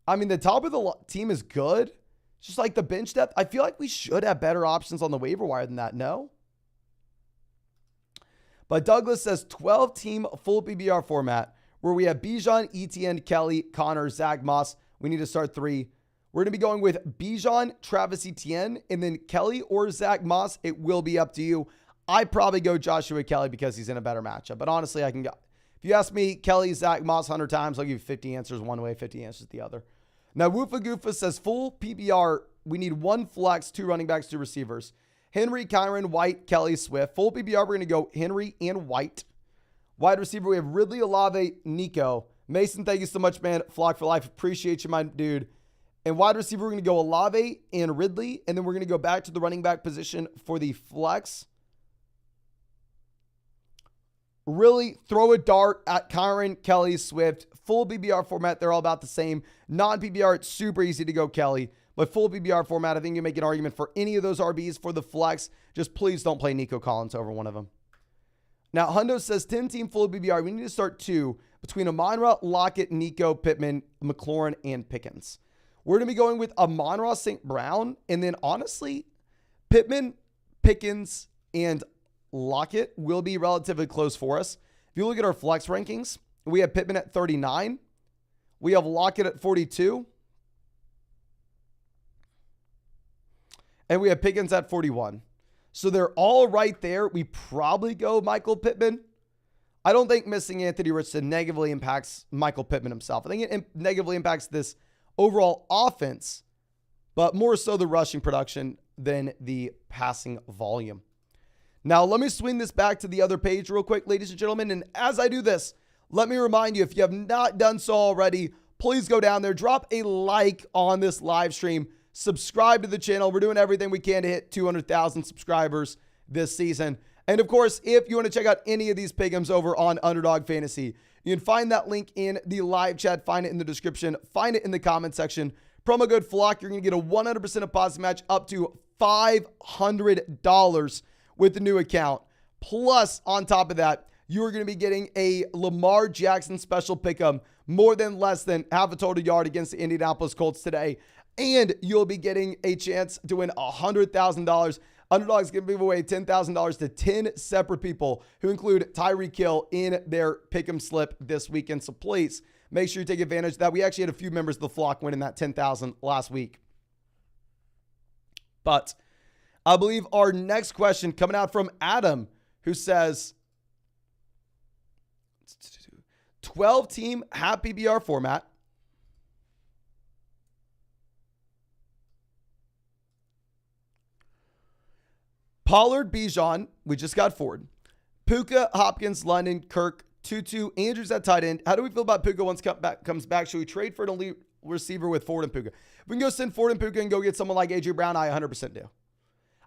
I mean, the top of the team is good. It's just like the bench depth. I feel like we should have better options on the waiver wire than that. No? But Douglas says 12-team full PBR format where we have Bijan, Etienne, Kelly, Connor, Zach Moss. We need to start 3. We're going to be going with Bijan, Travis Etienne, and then Kelly or Zach Moss. It will be up to you. I probably go Joshua Kelly because he's in a better matchup. But honestly, I can go. If you ask me, Kelly, Zach Moss 100 times, I'll give you 50 answers one way, 50 answers the other. Now, Woofa Goofa says full PPR, we need 1 flex, 2 running backs, 2 receivers. Henry, Kyron, White, Kelly, Swift. Full PPR, we're going to go Henry and White. Wide receiver, we have Ridley, Olave, Nico. Mason, thank you so much, man. Flock for life. Appreciate you, my dude. And wide receiver, we're going to go Olave and Ridley. And then we're going to go back to the running back position for the flex. Really throw a dart at Kyron, Kelly, Swift. Full BBR format, they're all about the same. Non-PBR, it's super easy to go Kelly. But full BBR format, I think you make an argument for any of those RBs for the flex. Just please don't play Nico Collins over one of them. Now, Hundo says 10-team full BBR. We need to start 2 between Amon-Ra, Lockett, Nico, Pittman, McLaurin, and Pickens. We're going to be going with Amon-Ra, St. Brown, and then honestly, Pittman, Pickens, and Lockett will be relatively close for us. If you look at our flex rankings, we have Pittman at 39. We have Lockett at 42. And we have Pickens at 41. So they're all right there. We probably go Michael Pittman. I don't think missing Anthony Richardson negatively impacts Michael Pittman himself. I think it negatively impacts this overall offense, but more so the rushing production than the passing volume. Now, let me swing this back to the other page real quick, ladies and gentlemen. And as I do this, let me remind you, if you have not done so already, please go down there, drop a like on this live stream, subscribe to the channel. We're doing everything we can to hit 200,000 subscribers this season. And of course, if you want to check out any of these pick'ems over on Underdog Fantasy, you can find that link in the live chat, find it in the description, find it in the comment section. Promo code FLOCK, you're going to get a 100% deposit match up to $500 with the new account. Plus, on top of that, you're going to be getting a Lamar Jackson special pick'em, more than less than half a total yard against the Indianapolis Colts today. And you'll be getting a chance to win $100,000. Underdog's going to give away $10,000 to 10 separate people who include Tyreek Hill in their pick'em slip this weekend. So please make sure you take advantage of that. We actually had a few members of the flock winning that $10,000 last week. But I believe our next question coming out from Adam, who says 12-team half PBR format. Pollard, Bijan, we just got Ford. Puka, Hopkins, London, Kirk, Tutu, Andrews at tight end. How do we feel about Puka once comes back? Should we trade for an elite receiver with Ford and Puka? If we can go send Ford and Puka and go get someone like A.J. Brown, I 100% do.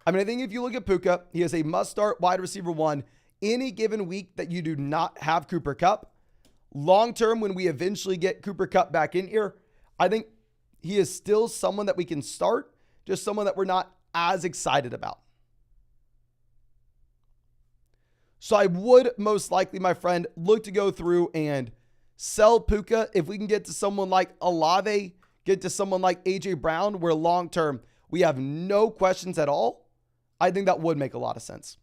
I mean, I think if you look at Puka, he is a must-start wide receiver 1 any given week that you do not have Cooper Kupp. Long-term, when we eventually get Cooper Kupp back in here, I think he is still someone that we can start, just someone that we're not as excited about. So I would most likely, my friend, look to go through and sell Puka if we can get to someone like Olave, get to someone like A.J. Brown, where long-term we have no questions at all. I think that would make a lot of sense.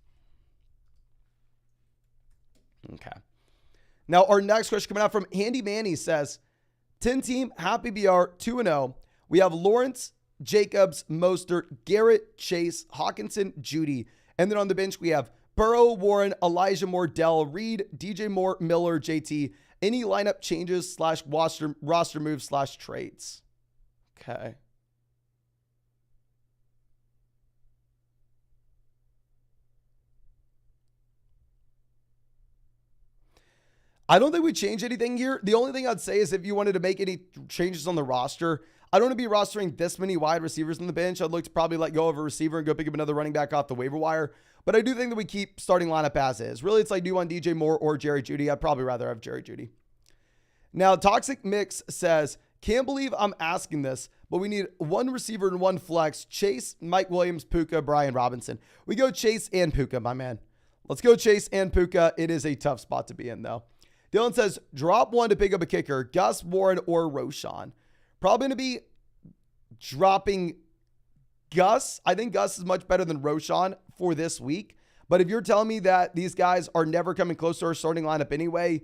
Okay. Now, our next question coming out from Handy Manny says, 10-team, happy BR, 2-0. We have Lawrence, Jacobs, Mostert, Garrett, Chase, Hawkinson, Judy. And then on the bench, we have Burrow, Warren, Elijah Moore, Dell, Reed, DJ Moore, Miller, JT. Any lineup changes / roster moves / trades. Okay. I don't think we change anything here. The only thing I'd say is if you wanted to make any changes on the roster, I don't want to be rostering this many wide receivers on the bench. I'd look to probably let go of a receiver and go pick up another running back off the waiver wire. But I do think that we keep starting lineup as is. Really, it's like, do you want DJ Moore or Jerry Jeudy? I'd probably rather have Jerry Jeudy. Now, Toxic Mix says, can't believe I'm asking this, but we need one receiver and one flex. Chase, Mike Williams, Puka, Brian Robinson. We go Chase and Puka, my man. Let's go Chase and Puka. It is a tough spot to be in, though. Dylan says, drop one to pick up a kicker. Gus, Warren, or Roshan. Probably going to be dropping Gus. I think Gus is much better than Roshan for this week. But if you're telling me that these guys are never coming close to our starting lineup anyway,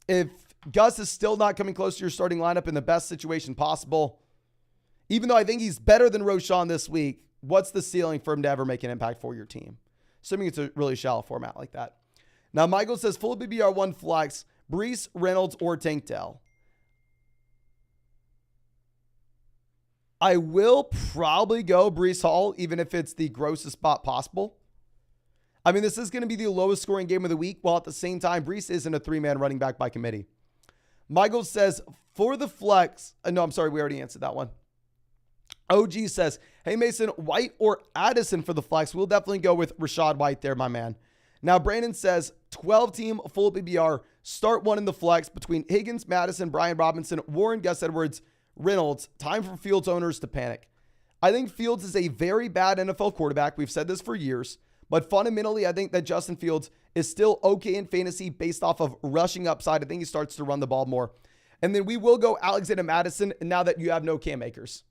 if Gus is still not coming close to your starting lineup in the best situation possible, even though I think he's better than Roshan this week, what's the ceiling for him to ever make an impact for your team? Assuming it's a really shallow format like that. Now, Michael says, full BBR1 flex, Brees, Reynolds, or Tank Dell. I will probably go Brees Hall, even if it's the grossest spot possible. I mean, this is going to be the lowest scoring game of the week, while at the same time, Brees isn't a 3-man running back by committee. Michael says, for the flex, no, I'm sorry, we already answered that one. OG says, hey, Mason, White or Addison for the flex? We'll definitely go with Rashad White there, my man. Now, Brandon says, 12-team, full PBR, start one in the flex between Higgins, Madison, Brian Robinson, Warren, Gus Edwards, Reynolds. Time for Fields owners to panic. I think Fields is a very bad NFL quarterback. We've said this for years, But fundamentally, I think that Justin Fields is still okay in fantasy based off of rushing upside. I think he starts to run the ball more. And then we will go Alexander Mattison now that you have no Cam Akers.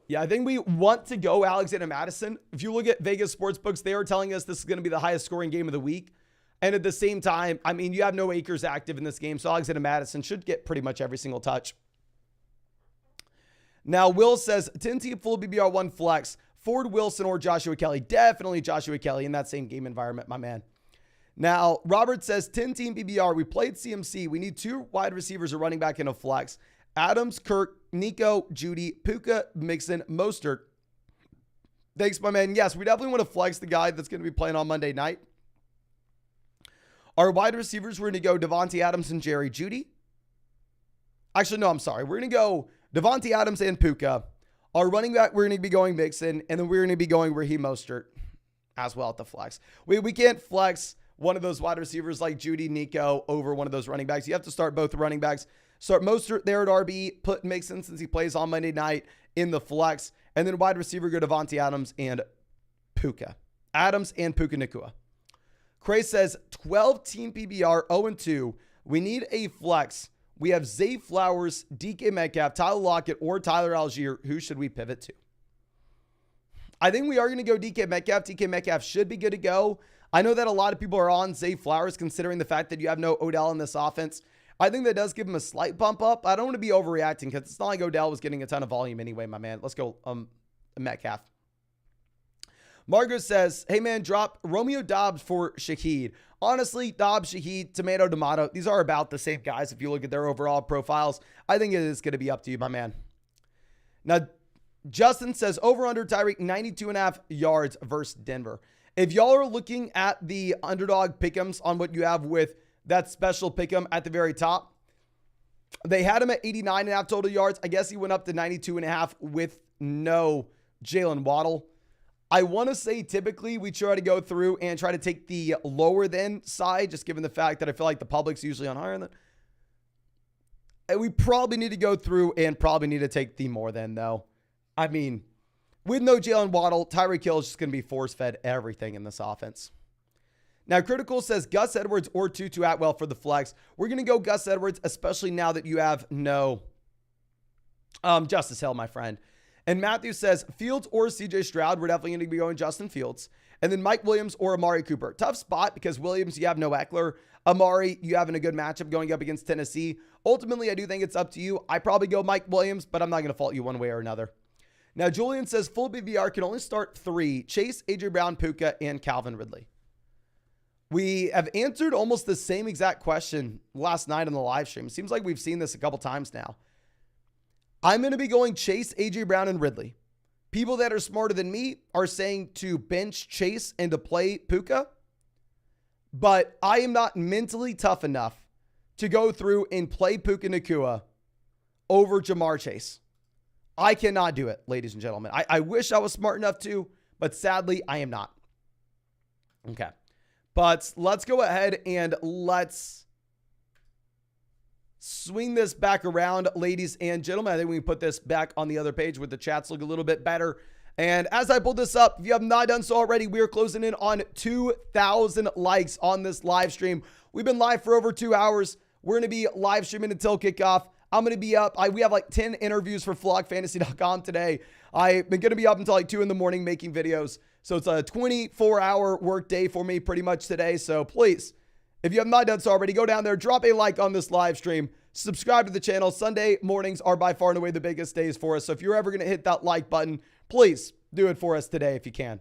Yeah, I think we want to go Alexander Mattison. If you look at Vegas Sportsbooks, they are telling us this is going to be the highest scoring game of the week. And at the same time, I mean, you have no Akers active in this game, so Alexander Mattison should get pretty much every single touch. Now, Will says, 10-team full BBR1 flex, Ford Wilson or Joshua Kelly. Definitely Joshua Kelly in that same game environment, my man. Now, Robert says, 10-team BBR. We played CMC. We need 2 wide receivers or running back in a flex. Adams, Kirk, Nico, Judy, Puka, Mixon, Mostert. Thanks, my man. Yes, we definitely want to flex the guy that's going to be playing on Monday night. Our wide receivers, we're going to go Devontae Adams and Jerry Judy. Actually, no, I'm sorry. We're going to go Devontae Adams and Puka. Our running back, we're going to be going Mixon, and then we're going to be going Raheem Mostert as well at the flex. We can't flex one of those wide receivers like Judy, Nico over one of those running backs. You have to start both running backs. Start Mostert there at RB, put Mixon since he plays on Monday night in the flex, and then wide receiver go Devontae Adams and Puka. Adams and Puka Nacua. Cray says 12-team PBR 0-2. We need a flex. We have Zay Flowers, DK Metcalf, Tyler Lockett, or Tyler Algier. Who should we pivot to? I think we are going to go DK Metcalf. DK Metcalf should be good to go. I know that a lot of people are on Zay Flowers considering the fact that you have no Odell in this offense. I think that does give him a slight bump up. I don't want to be overreacting because it's not like Odell was getting a ton of volume anyway, my man. Let's go Metcalf. Margot says, hey man, drop Romeo Dobbs for Shaheed. Honestly, Dobbs, Shaheed, Tomato. These are about the same guys if you look at their overall profiles. I think it is going to be up to you, my man. Now, Justin says, over under Tyreek 92.5 yards versus Denver. If y'all are looking at the underdog pick'ems on what you have with that special pick'em at the very top, they had him at 89.5 total yards. I guess he went up to 92.5 with no Jalen Waddle. I want to say typically we try to go through and try to take the lower than side, just given the fact that I feel like the public's usually on higher than. And we probably need to go through and probably need to take the more than, though. I mean, with no Jalen Waddle, Tyreek Hill is just going to be force-fed everything in this offense. Now, Critical says Gus Edwards or Tutu Atwell for the flex. We're going to go Gus Edwards, especially now that you have no Justice Hill, my friend. And Matthew says Fields or CJ Stroud. We're definitely going to be going Justin Fields. And then Mike Williams or Amari Cooper. Tough spot because Williams, you have no Eckler. Amari, you having a good matchup going up against Tennessee. Ultimately, I do think it's up to you. I probably go Mike Williams, but I'm not going to fault you one way or another. Now, Julian says full BBR can only start 3. Chase, AJ Brown, Puka, and Calvin Ridley. We have answered almost the same exact question last night on the live stream. It seems like we've seen this a couple times now. I'm going to be going Chase, AJ Brown, and Ridley. People that are smarter than me are saying to bench Chase and to play Puka. But I am not mentally tough enough to go through and play Puka Nacua over Jamar Chase. I cannot do it, ladies and gentlemen. I wish I was smart enough to, but sadly, I am not. Okay. But let's go ahead and let's swing this back around, ladies and gentlemen. I think we can put this back on the other page with the chats look a little bit better. And as I pull this up, if you have not done so already, we are closing in on 2,000 likes on this live stream. We've been live for over 2 hours. We're going to be live streaming until kickoff. I'm going to be up. We have like 10 interviews for flogfantasy.com today. I'm going to be up until like 2 in the morning making videos. So it's a 24-hour work day for me pretty much today. So please, if you have not done so already, go down there, drop a like on this live stream, subscribe to the channel. Sunday mornings are by far and away the biggest days for us. So if you're ever going to hit that like button, please do it for us today if you can.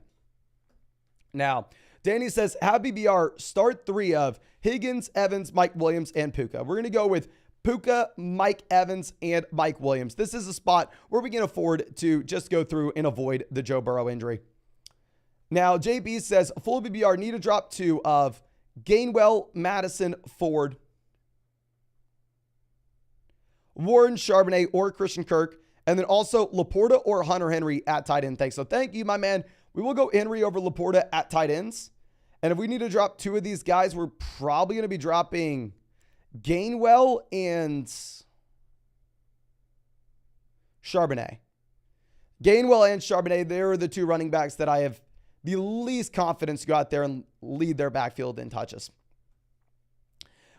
Now, Danny says, have BBR start 3 of Higgins, Evans, Mike Williams, and Puka. We're going to go with Puka, Mike Evans, and Mike Williams. This is a spot where we can afford to just go through and avoid the Joe Burrow injury. Now, JB says, full BBR need to drop 2 of Gainwell, Madison, Ford, Warren, Charbonnet, or Christian Kirk, and then also Laporta or Hunter Henry at tight end. Thanks. So thank you, my man. We will go Henry over Laporta at tight ends. And if we need to drop 2 of these guys, we're probably going to be dropping Gainwell and Charbonnet. Gainwell and Charbonnet, they're the two running backs that I have the least confidence to go out there and lead their backfield in touches.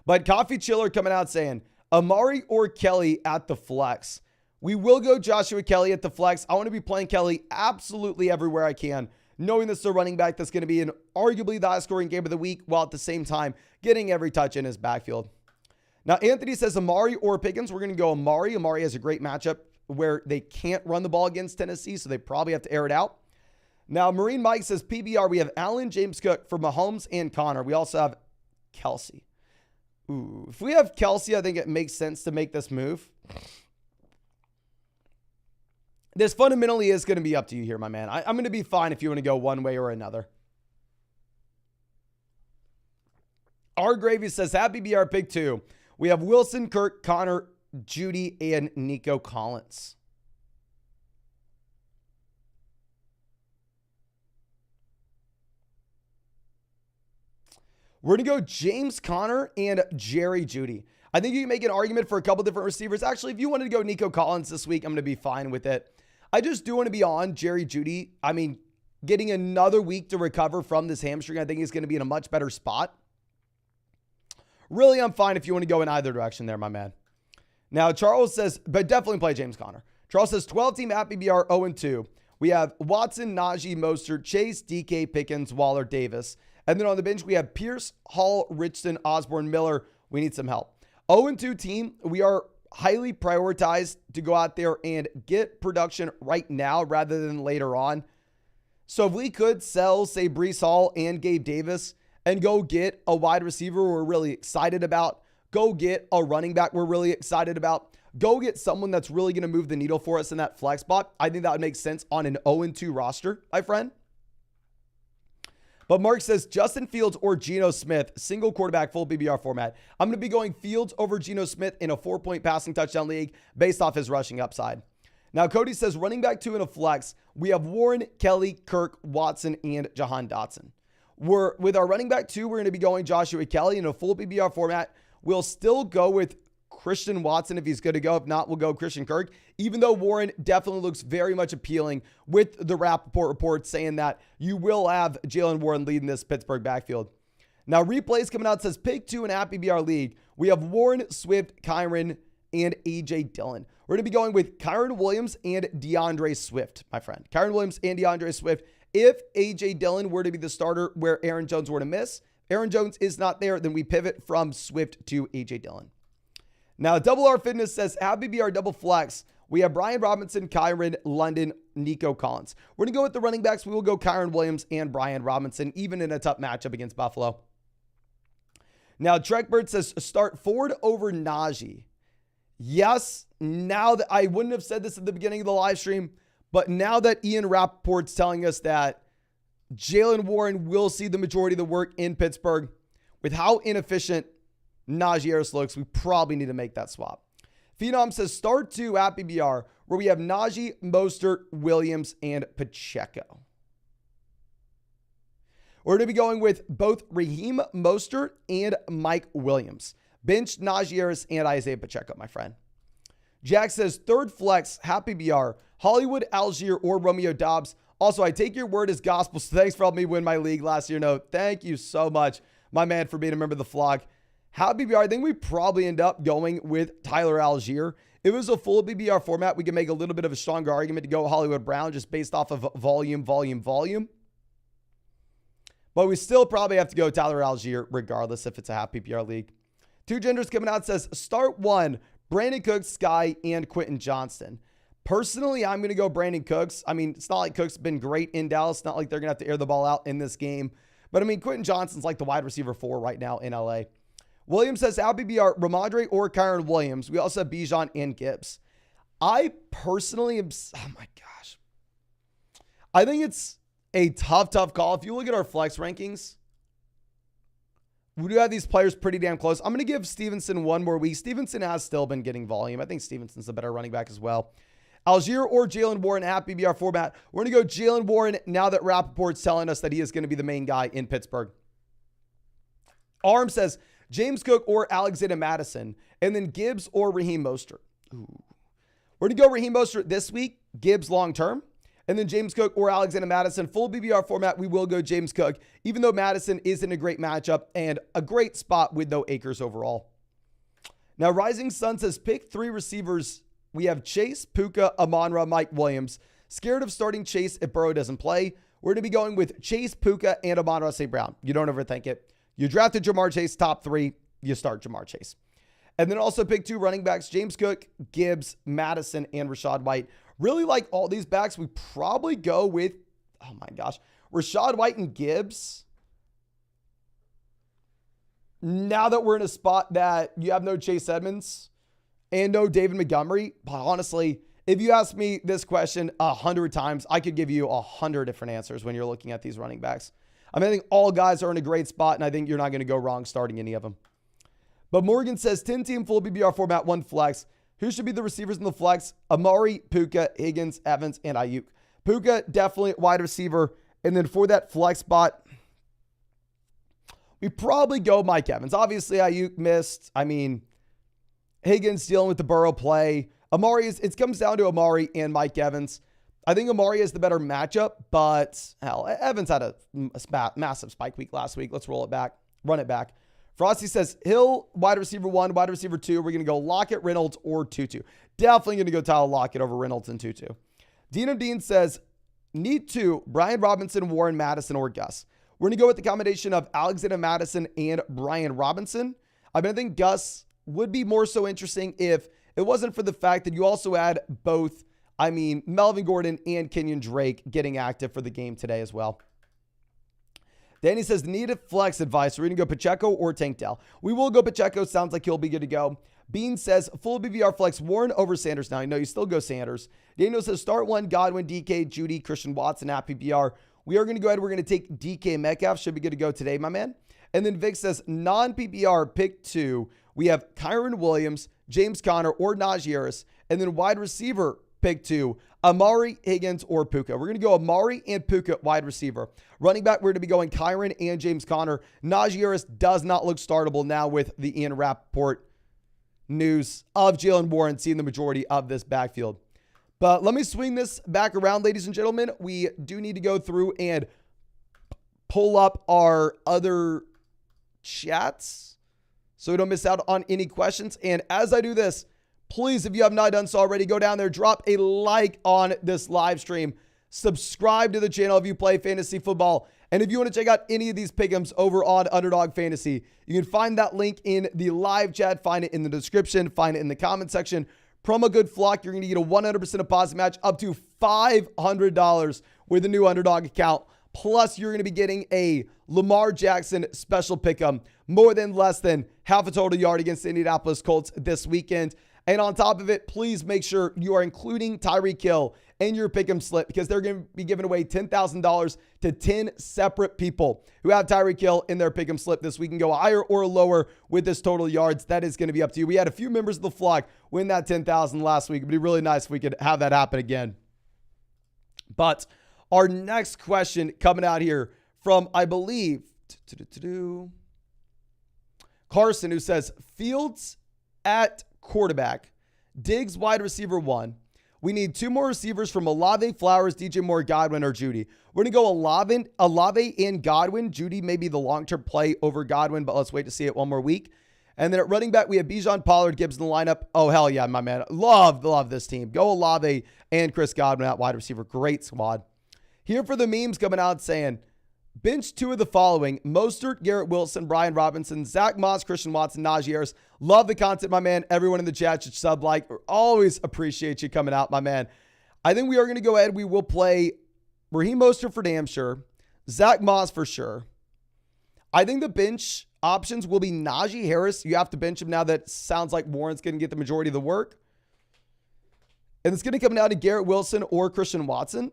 But Coffee Chiller coming out saying, Amari or Kelly at the flex. We will go Joshua Kelly at the flex. I want to be playing Kelly absolutely everywhere I can, knowing this is a running back that's going to be in arguably the highest scoring game of the week, while at the same time getting every touch in his backfield. Now, Anthony says Amari or Pickens. We're going to go Amari. Amari has a great matchup where they can't run the ball against Tennessee, so they probably have to air it out. Now, Marine Mike says PBR, we have Allen, James Cook for Mahomes and Connor. We also have Kelsey. Ooh, if we have Kelsey, I think it makes sense to make this move. This fundamentally is going to be up to you here, my man. I'm going to be fine if you want to go one way or another. R Gravy says, Happy BR pick 2. We have Wilson, Kirk, Connor, Judy, and Nico Collins. We're going to go James Conner and Jerry Judy. I think you can make an argument for a couple different receivers. Actually, if you wanted to go Nico Collins this week, I'm going to be fine with it. I just do want to be on Jerry Judy. I mean, getting another week to recover from this hamstring, I think he's going to be in a much better spot. Really, I'm fine if you want to go in either direction there, my man. Now, Charles says, but definitely play James Conner. Charles says, 12-team at BBR 0-2. We have Watson, Najee, Mostert, Chase, DK, Pickens, Waller, Davis. And then on the bench, we have Pierce, Hall, Richardson, Osborne, Miller. We need some help. 0-2 team. We are highly prioritized to go out there and get production right now rather than later on. So if we could sell, say, Breece Hall and Gabe Davis and go get a wide receiver we're really excited about, go get a running back we're really excited about, go get someone that's really going to move the needle for us in that flex spot, I think that would make sense on an 0-2 roster, my friend. But Mark says Justin Fields or Geno Smith, single quarterback, full PPR format. I'm going to be going Fields over Geno Smith in a 4-point passing touchdown league based off his rushing upside. Now, Cody says running back 2 in a flex. We have Warren, Kelly, Kirk, Watson, and Jahan Dotson. With our running back 2, we're going to be going Joshua Kelly in a full PPR format. We'll still go with Christian Watson if he's good to go. If not, we'll go Christian Kirk, even though Warren definitely looks very much appealing with the Rappaport report saying that you will have Jalen Warren leading this Pittsburgh backfield. Now, replays coming out says pick 2 in Happy BR League. We have Warren, Swift, Kyron, and AJ Dillon. We're going to be going with Kyron Williams and DeAndre Swift, my friend. Kyron Williams and DeAndre Swift. If AJ Dillon were to be the starter where Aaron Jones were to miss, Aaron Jones is not there, then we pivot from Swift to AJ Dillon. Now, Double R Fitness says, Happy BR double flex. We have Brian Robinson, Kyron, London, Nico Collins. We're going to go with the running backs. We will go Kyron Williams and Brian Robinson, even in a tough matchup against Buffalo. Now, Trekbird says, start Ford over Najee. Yes, now that I wouldn't have said this at the beginning of the live stream, but now that Ian Rappaport's telling us that Jalen Warren will see the majority of the work in Pittsburgh, with how inefficient Najee Harris looks, we probably need to make that swap. Phenom says start 2 at BBR, where we have Najee, Mostert, Williams, and Pacheco. We're going to be going with both Raheem Mostert and Mike Williams. Bench Najee Harris and Isaiah Pacheco, my friend. Jack says third flex, Happy BR, Hollywood, Algier, or Romeo Dobbs. Also, I take your word as gospel, so thanks for helping me win my league last year. No, thank you so much, my man, for being a member of the flock. Happy BR, I think we probably end up going with Tyler Algier. If it was a full BBR format, we can make a little bit of a stronger argument to go Hollywood Brown just based off of volume. But we still probably have to go Tyler Algier regardless if it's a half PPR league. Two Genders coming out says start 1, Brandon Cooks, Sky, and Quentin Johnston. Personally, I'm going to go Brandon Cooks. I mean, it's not like Cooks been great in Dallas. It's not like they're going to have to air the ball out in this game. But I mean, Quentin Johnston's like the wide receiver 4 right now in LA. Williams says, LBBR, Ramondre or Kyron Williams. We also have Bijan and Gibbs. I personally am, oh my gosh. I think it's a tough call. If you look at our flex rankings, we do have these players pretty damn close. I'm going to give Stevenson one more week. Stevenson has still been getting volume. I think Stevenson's a better running back as well. Algier or Jalen Warren at BBR format. We're going to go Jalen Warren now that Rappaport's telling us that he is going to be the main guy in Pittsburgh. Arm says James Cook or Alexander Madison, and then Gibbs or Raheem Mostert. Ooh. We're going to go Raheem Mostert this week, Gibbs long-term. And then James Cook or Alexander Madison. Full BBR format, we will go James Cook, even though Madison is in a great matchup and a great spot with no Akers overall. Now, Rising Sun says pick 3 receivers. We have Chase, Puka, Amon-Ra, Mike Williams. Scared of starting Chase if Burrow doesn't play. We're going to be going with Chase, Puka, and Amon-Ra St. Brown. You don't overthink it. You drafted Jamar Chase, top 3. You start Jamar Chase. And then also pick 2 running backs, James Cook, Gibbs, Madison, and Rachaad White. Really like all these backs. We probably go with, oh my gosh, Rachaad White and Gibbs. Now that we're in a spot that you have no Chase Edmonds and no David Montgomery, but honestly, if you ask me this question 100 times, I could give you 100 different answers when you're looking at these running backs. I mean, I think all guys are in a great spot, and I think you're not going to go wrong starting any of them. But Morgan says 10-team full BBR format, 1 flex. Who should be the receivers in the flex? Amari, Puka, Higgins, Evans, and Ayuk. Puka, definitely wide receiver. And then for that flex spot, we probably go Mike Evans. Obviously, Ayuk missed. I mean, Higgins dealing with the Burrow play. Amari, it comes down to Amari and Mike Evans. I think Amari is the better matchup, but hell, Evans had a massive spike week last week. Let's roll it back, run it back. Frosty says Hill, wide receiver 1, wide receiver 2. We're going to go Lockett, Reynolds, or Tutu. Definitely going to go Tyler Lockett over Reynolds and Tutu. Dino Dean says need 2, Brian Robinson, Warren Madison, or Gus. We're going to go with the combination of Alexander Madison and Brian Robinson. I mean, I think Gus would be more so interesting if it wasn't for the fact that you also had both, Melvin Gordon and Kenyon Drake getting active for the game today as well. Danny says, needed flex advice. We're going to go Pacheco or Tank Dell. We will go Pacheco. Sounds like he'll be good to go. Bean says, full BBR flex, Warren over Sanders. Now, I know you still go Sanders. Daniel says, start 1, Godwin, DK, Judy, Christian Watson, at PPR. We are going to go ahead. We're going to take DK Metcalf. Should be good to go today, my man. And then Vic says, non-PPR, pick 2. We have Kyron Williams, James Conner, or Najee Harris. And then wide receiver, pick 2. Amari, Higgins, or Puka. We're going to go Amari and Puka, wide receiver. Running back, we're going to be going Kyron and James Conner. Najee Harris does not look startable now with the Ian Rappaport news of Jaylen Warren seeing the majority of this backfield. But let me swing this back around, ladies and gentlemen. We do need to go through and pull up our other chats so we don't miss out on any questions. And as I do this, please, if you have not done so already, go down there, drop a like on this live stream, subscribe to the channel if you play fantasy football. And if you want to check out any of these pick'ems over on Underdog Fantasy, you can find that link in the live chat, find it in the description, find it in the comment section. Promo code FLOCK, you're going to get a 100% deposit match up to $500 with a new Underdog account. Plus, you're going to be getting a Lamar Jackson special pick'em, more than less than half a total yard against the Indianapolis Colts this weekend. And on top of it, please make sure you are including Tyreek Hill in your pick'em slip because they're going to be giving away $10,000 to 10 separate people who have Tyreek Hill in their pick'em slip this week. And go higher or lower with this total yards. That is going to be up to you. We had a few members of the flock win that $10,000 last week. It'd be really nice if we could have that happen again. But our next question coming out here from, I believe, Carson, who says, Fields at quarterback, Diggs wide receiver 1. We need 2 more receivers from Olave, Flowers, DJ Moore, Godwin, or Judy. We're going to go Olave and Godwin. Judy may be the long-term play over Godwin, but let's wait to see it one more week. And then at running back, we have Bijan, Pollard, Gibbs in the lineup. Oh, hell yeah, my man. Love this team. Go Olave and Chris Godwin at wide receiver. Great squad. Here for the memes coming out saying, bench 2 of the following: Mostert, Garrett Wilson, Brian Robinson, Zach Moss, Christian Watson, Najee Harris. Love the content, my man. Everyone in the chat should sub, like. Always appreciate you coming out, my man. I think we are going to go ahead. We will play Raheem Mostert for damn sure. Zach Moss for sure. I think the bench options will be Najee Harris. You have to bench him now that sounds like Warren's going to get the majority of the work. And it's going to come down to Garrett Wilson or Christian Watson.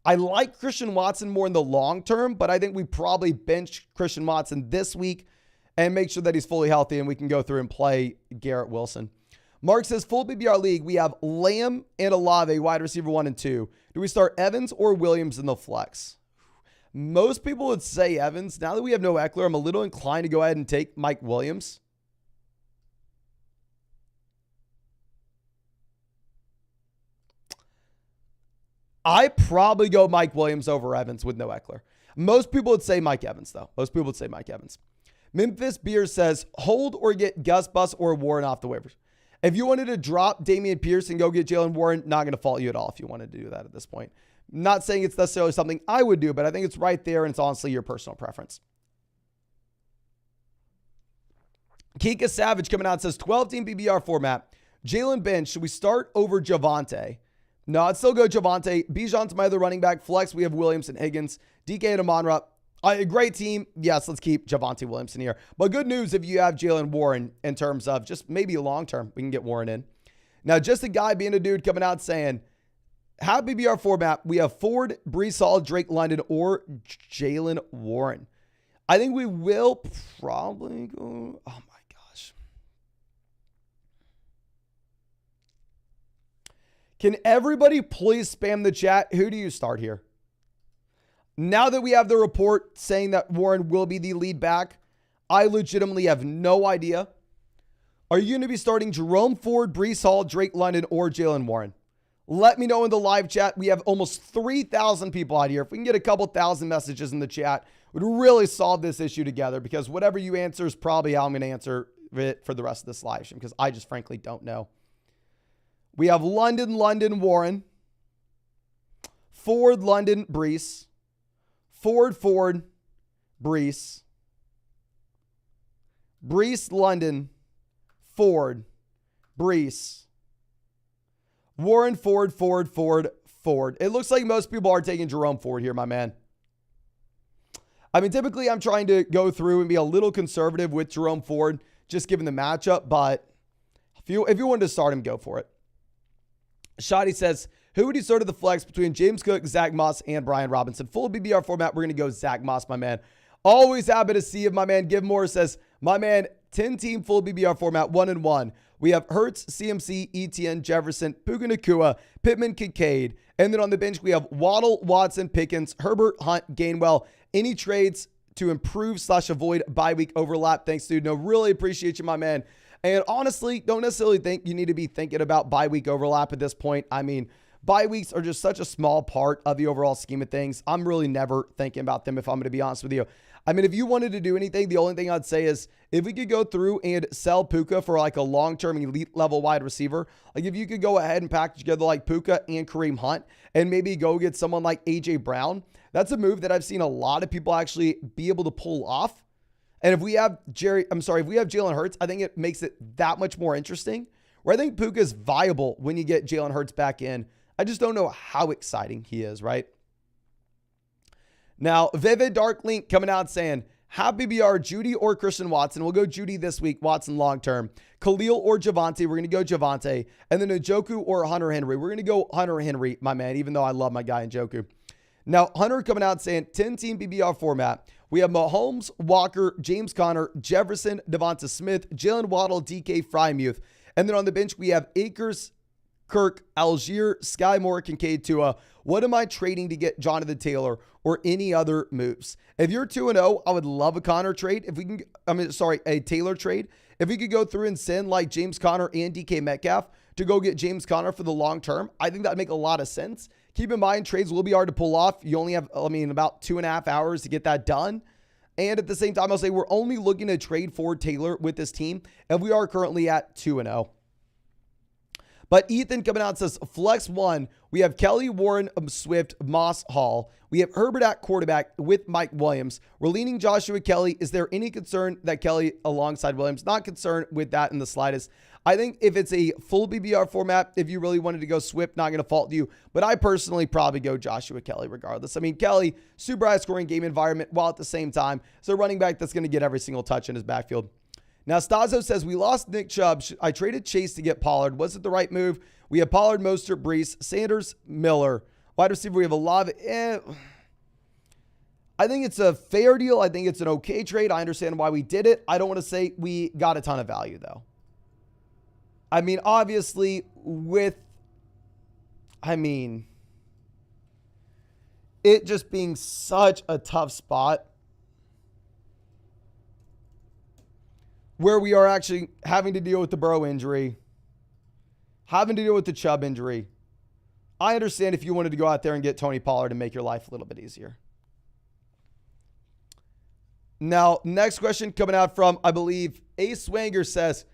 I like Christian Watson more in the long term, but I think we probably bench Christian Watson this week and make sure that he's fully healthy and we can go through and play Garrett Wilson. Mark says, full BBR league, we have Lamb and Olave, wide receiver 1 and 2. Do we start Evans or Williams in the flex? Most people would say Evans. Now that we have no Eckler, I'm a little inclined to go ahead and take Mike Williams. I probably go Mike Williams over Evans with no Eckler. Most people would say Mike Evans, though. Most people would say Mike Evans. Memphis Beer says, hold or get Gus Bus or Warren off the waivers. If you wanted to drop Dameon Pierce and go get Jalen Warren, not going to fault you at all if you wanted to do that at this point. Not saying it's necessarily something I would do, but I think it's right there, and it's honestly your personal preference. Kika Savage coming out and says, 12-team PPR format. Jalen bench, should we start over Javonte? No, I'd still go Javonte. Bijan's my other running back. Flex, we have Williams and Higgins. DK and Amon-Ra. A great team. Yes, let's keep Javonte Williams in here. But good news if you have Jalen Warren in terms of just maybe long-term, we can get Warren in. Now, just a guy being a dude coming out saying, have PPR format. We have Ford, Breece Hall, Drake London, or Jalen Warren. I think we will probably go. Oh, my gosh. Can everybody please spam the chat? Who do you start here? Now that we have the report saying that Warren will be the lead back, I legitimately have no idea. Are you going to be starting Jerome Ford, Breece Hall, Drake London, or Jalen Warren? Let me know in the live chat. We have almost 3,000 people out here. If we can get a couple thousand messages in the chat, we'd really solve this issue together, because whatever you answer is probably how I'm going to answer it for the rest of this live stream, because I just frankly don't know. We have London, Warren, Ford, London, Breece, Ford, Breece, London, Ford, Breece, Warren, Ford. It looks like most people are taking Jerome Ford here, my man. I mean, typically I'm trying to go through and be a little conservative with Jerome Ford, just given the matchup, but if you wanted to start him, go for it. Shotty says, who would you start at the flex between James Cook, Zach Moss, and Brian Robinson? Full BBR format, we're going to go Zach Moss, my man. Always happy to see you, my man. Give Moore says, my man, 10-team full BBR format, 1-1. We have Hurts, CMC, ETN, Jefferson, Puka Nacua, Pittman, Kincaid. And then on the bench, we have Waddle, Watson, Pickens, Herbert, Hunt, Gainwell. Any trades to improve/avoid bye week overlap? Thanks, dude. No, really appreciate you, my man. And honestly, don't necessarily think you need to be thinking about bye week overlap at this point. I mean, bye weeks are just such a small part of the overall scheme of things. I'm really never thinking about them, if I'm going to be honest with you. I mean, if you wanted to do anything, the only thing I'd say is if we could go through and sell Puka for like a long-term elite level wide receiver, like if you could go ahead and package together like Puka and Kareem Hunt and maybe go get someone like AJ Brown, that's a move that I've seen a lot of people actually be able to pull off. And if we have Jalen Hurts, I think it makes it that much more interesting. Where I think Puka is viable when you get Jalen Hurts back in. I just don't know how exciting he is, right? Now, Vivid Dark Link coming out saying, happy BR, Judy or Christian Watson. We'll go Judy this week, Watson long-term. Khalil or Javonte. We're going to go Javonte. And then Njoku or Hunter Henry. We're going to go Hunter Henry, my man, even though I love my guy Njoku. Now, Hunter coming out saying 10-team PBR format. We have Mahomes, Walker, James Conner, Jefferson, Devonta Smith, Jalen Waddle, DK Frymuth. And then on the bench, we have Akers, Kirk, Algier, Sky Moore, Kincaid, Tua. What am I trading to get Jonathan Taylor or any other moves? If you're 2-0, I would love a Connor trade. A Taylor trade. If we could go through and send like James Conner and DK Metcalf to go get James Conner for the long term, I think that'd make a lot of sense. Keep in mind, trades will be hard to pull off. You only have, about 2.5 hours to get that done. And at the same time, I'll say we're only looking to trade for Taylor with this team, and we are currently at 2-0. But Ethan coming out says, flex one, we have Kelly, Warren, Swift, Moss, Hall. We have Herbert at quarterback with Mike Williams. We're leaning Joshua Kelly. Is there any concern that Kelly alongside Williams? Not concerned with that in the slightest. I think if it's a full BBR format, if you really wanted to go Swift, not going to fault you. But I personally probably go Joshua Kelly regardless. I mean, Kelly, super high scoring game environment, while at the same time, it's a running back that's going to get every single touch in his backfield. Now, Stazo says, we lost Nick Chubb. I traded Chase to get Pollard. Was it the right move? We have Pollard, Mostert, Breece, Sanders, Miller. Wide receiver, we have a lot of... I think it's a fair deal. I think it's an okay trade. I understand why we did it. I don't want to say we got a ton of value, though. I mean, obviously, it just being such a tough spot where we are actually having to deal with the Burrow injury, having to deal with the Chubb injury. I understand if you wanted to go out there and get Tony Pollard and make your life a little bit easier. Now, next question coming out from, I believe, A. Swanger says,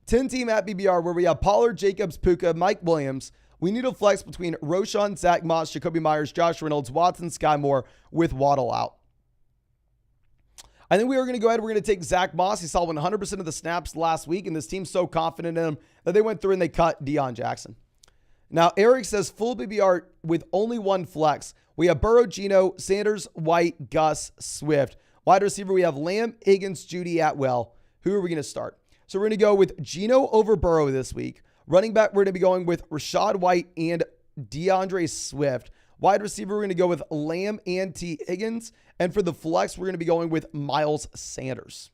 10-team at BBR where we have Pollard, Jacobs, Puka, Mike Williams. We need a flex between Roshan, Zach Moss, Jacoby Myers, Josh Reynolds, Watson, Sky Moore with Waddle out. I think we are going to go ahead. We're going to take Zach Moss. He saw 100% of the snaps last week, and this team's so confident in him that they went through and they cut Deion Jackson. Now, Eric says full BBR with only one flex. We have Burrow, Geno, Sanders, White, Gus, Swift. Wide receiver, we have Lamb, Higgins, Judy, Atwell. Who are we going to start? So we're going to go with Geno over Burrow this week. Running back, we're going to be going with Rashad White and DeAndre Swift. Wide receiver, we're going to go with Lamb and T. Higgins. And for the flex, we're going to be going with Miles Sanders.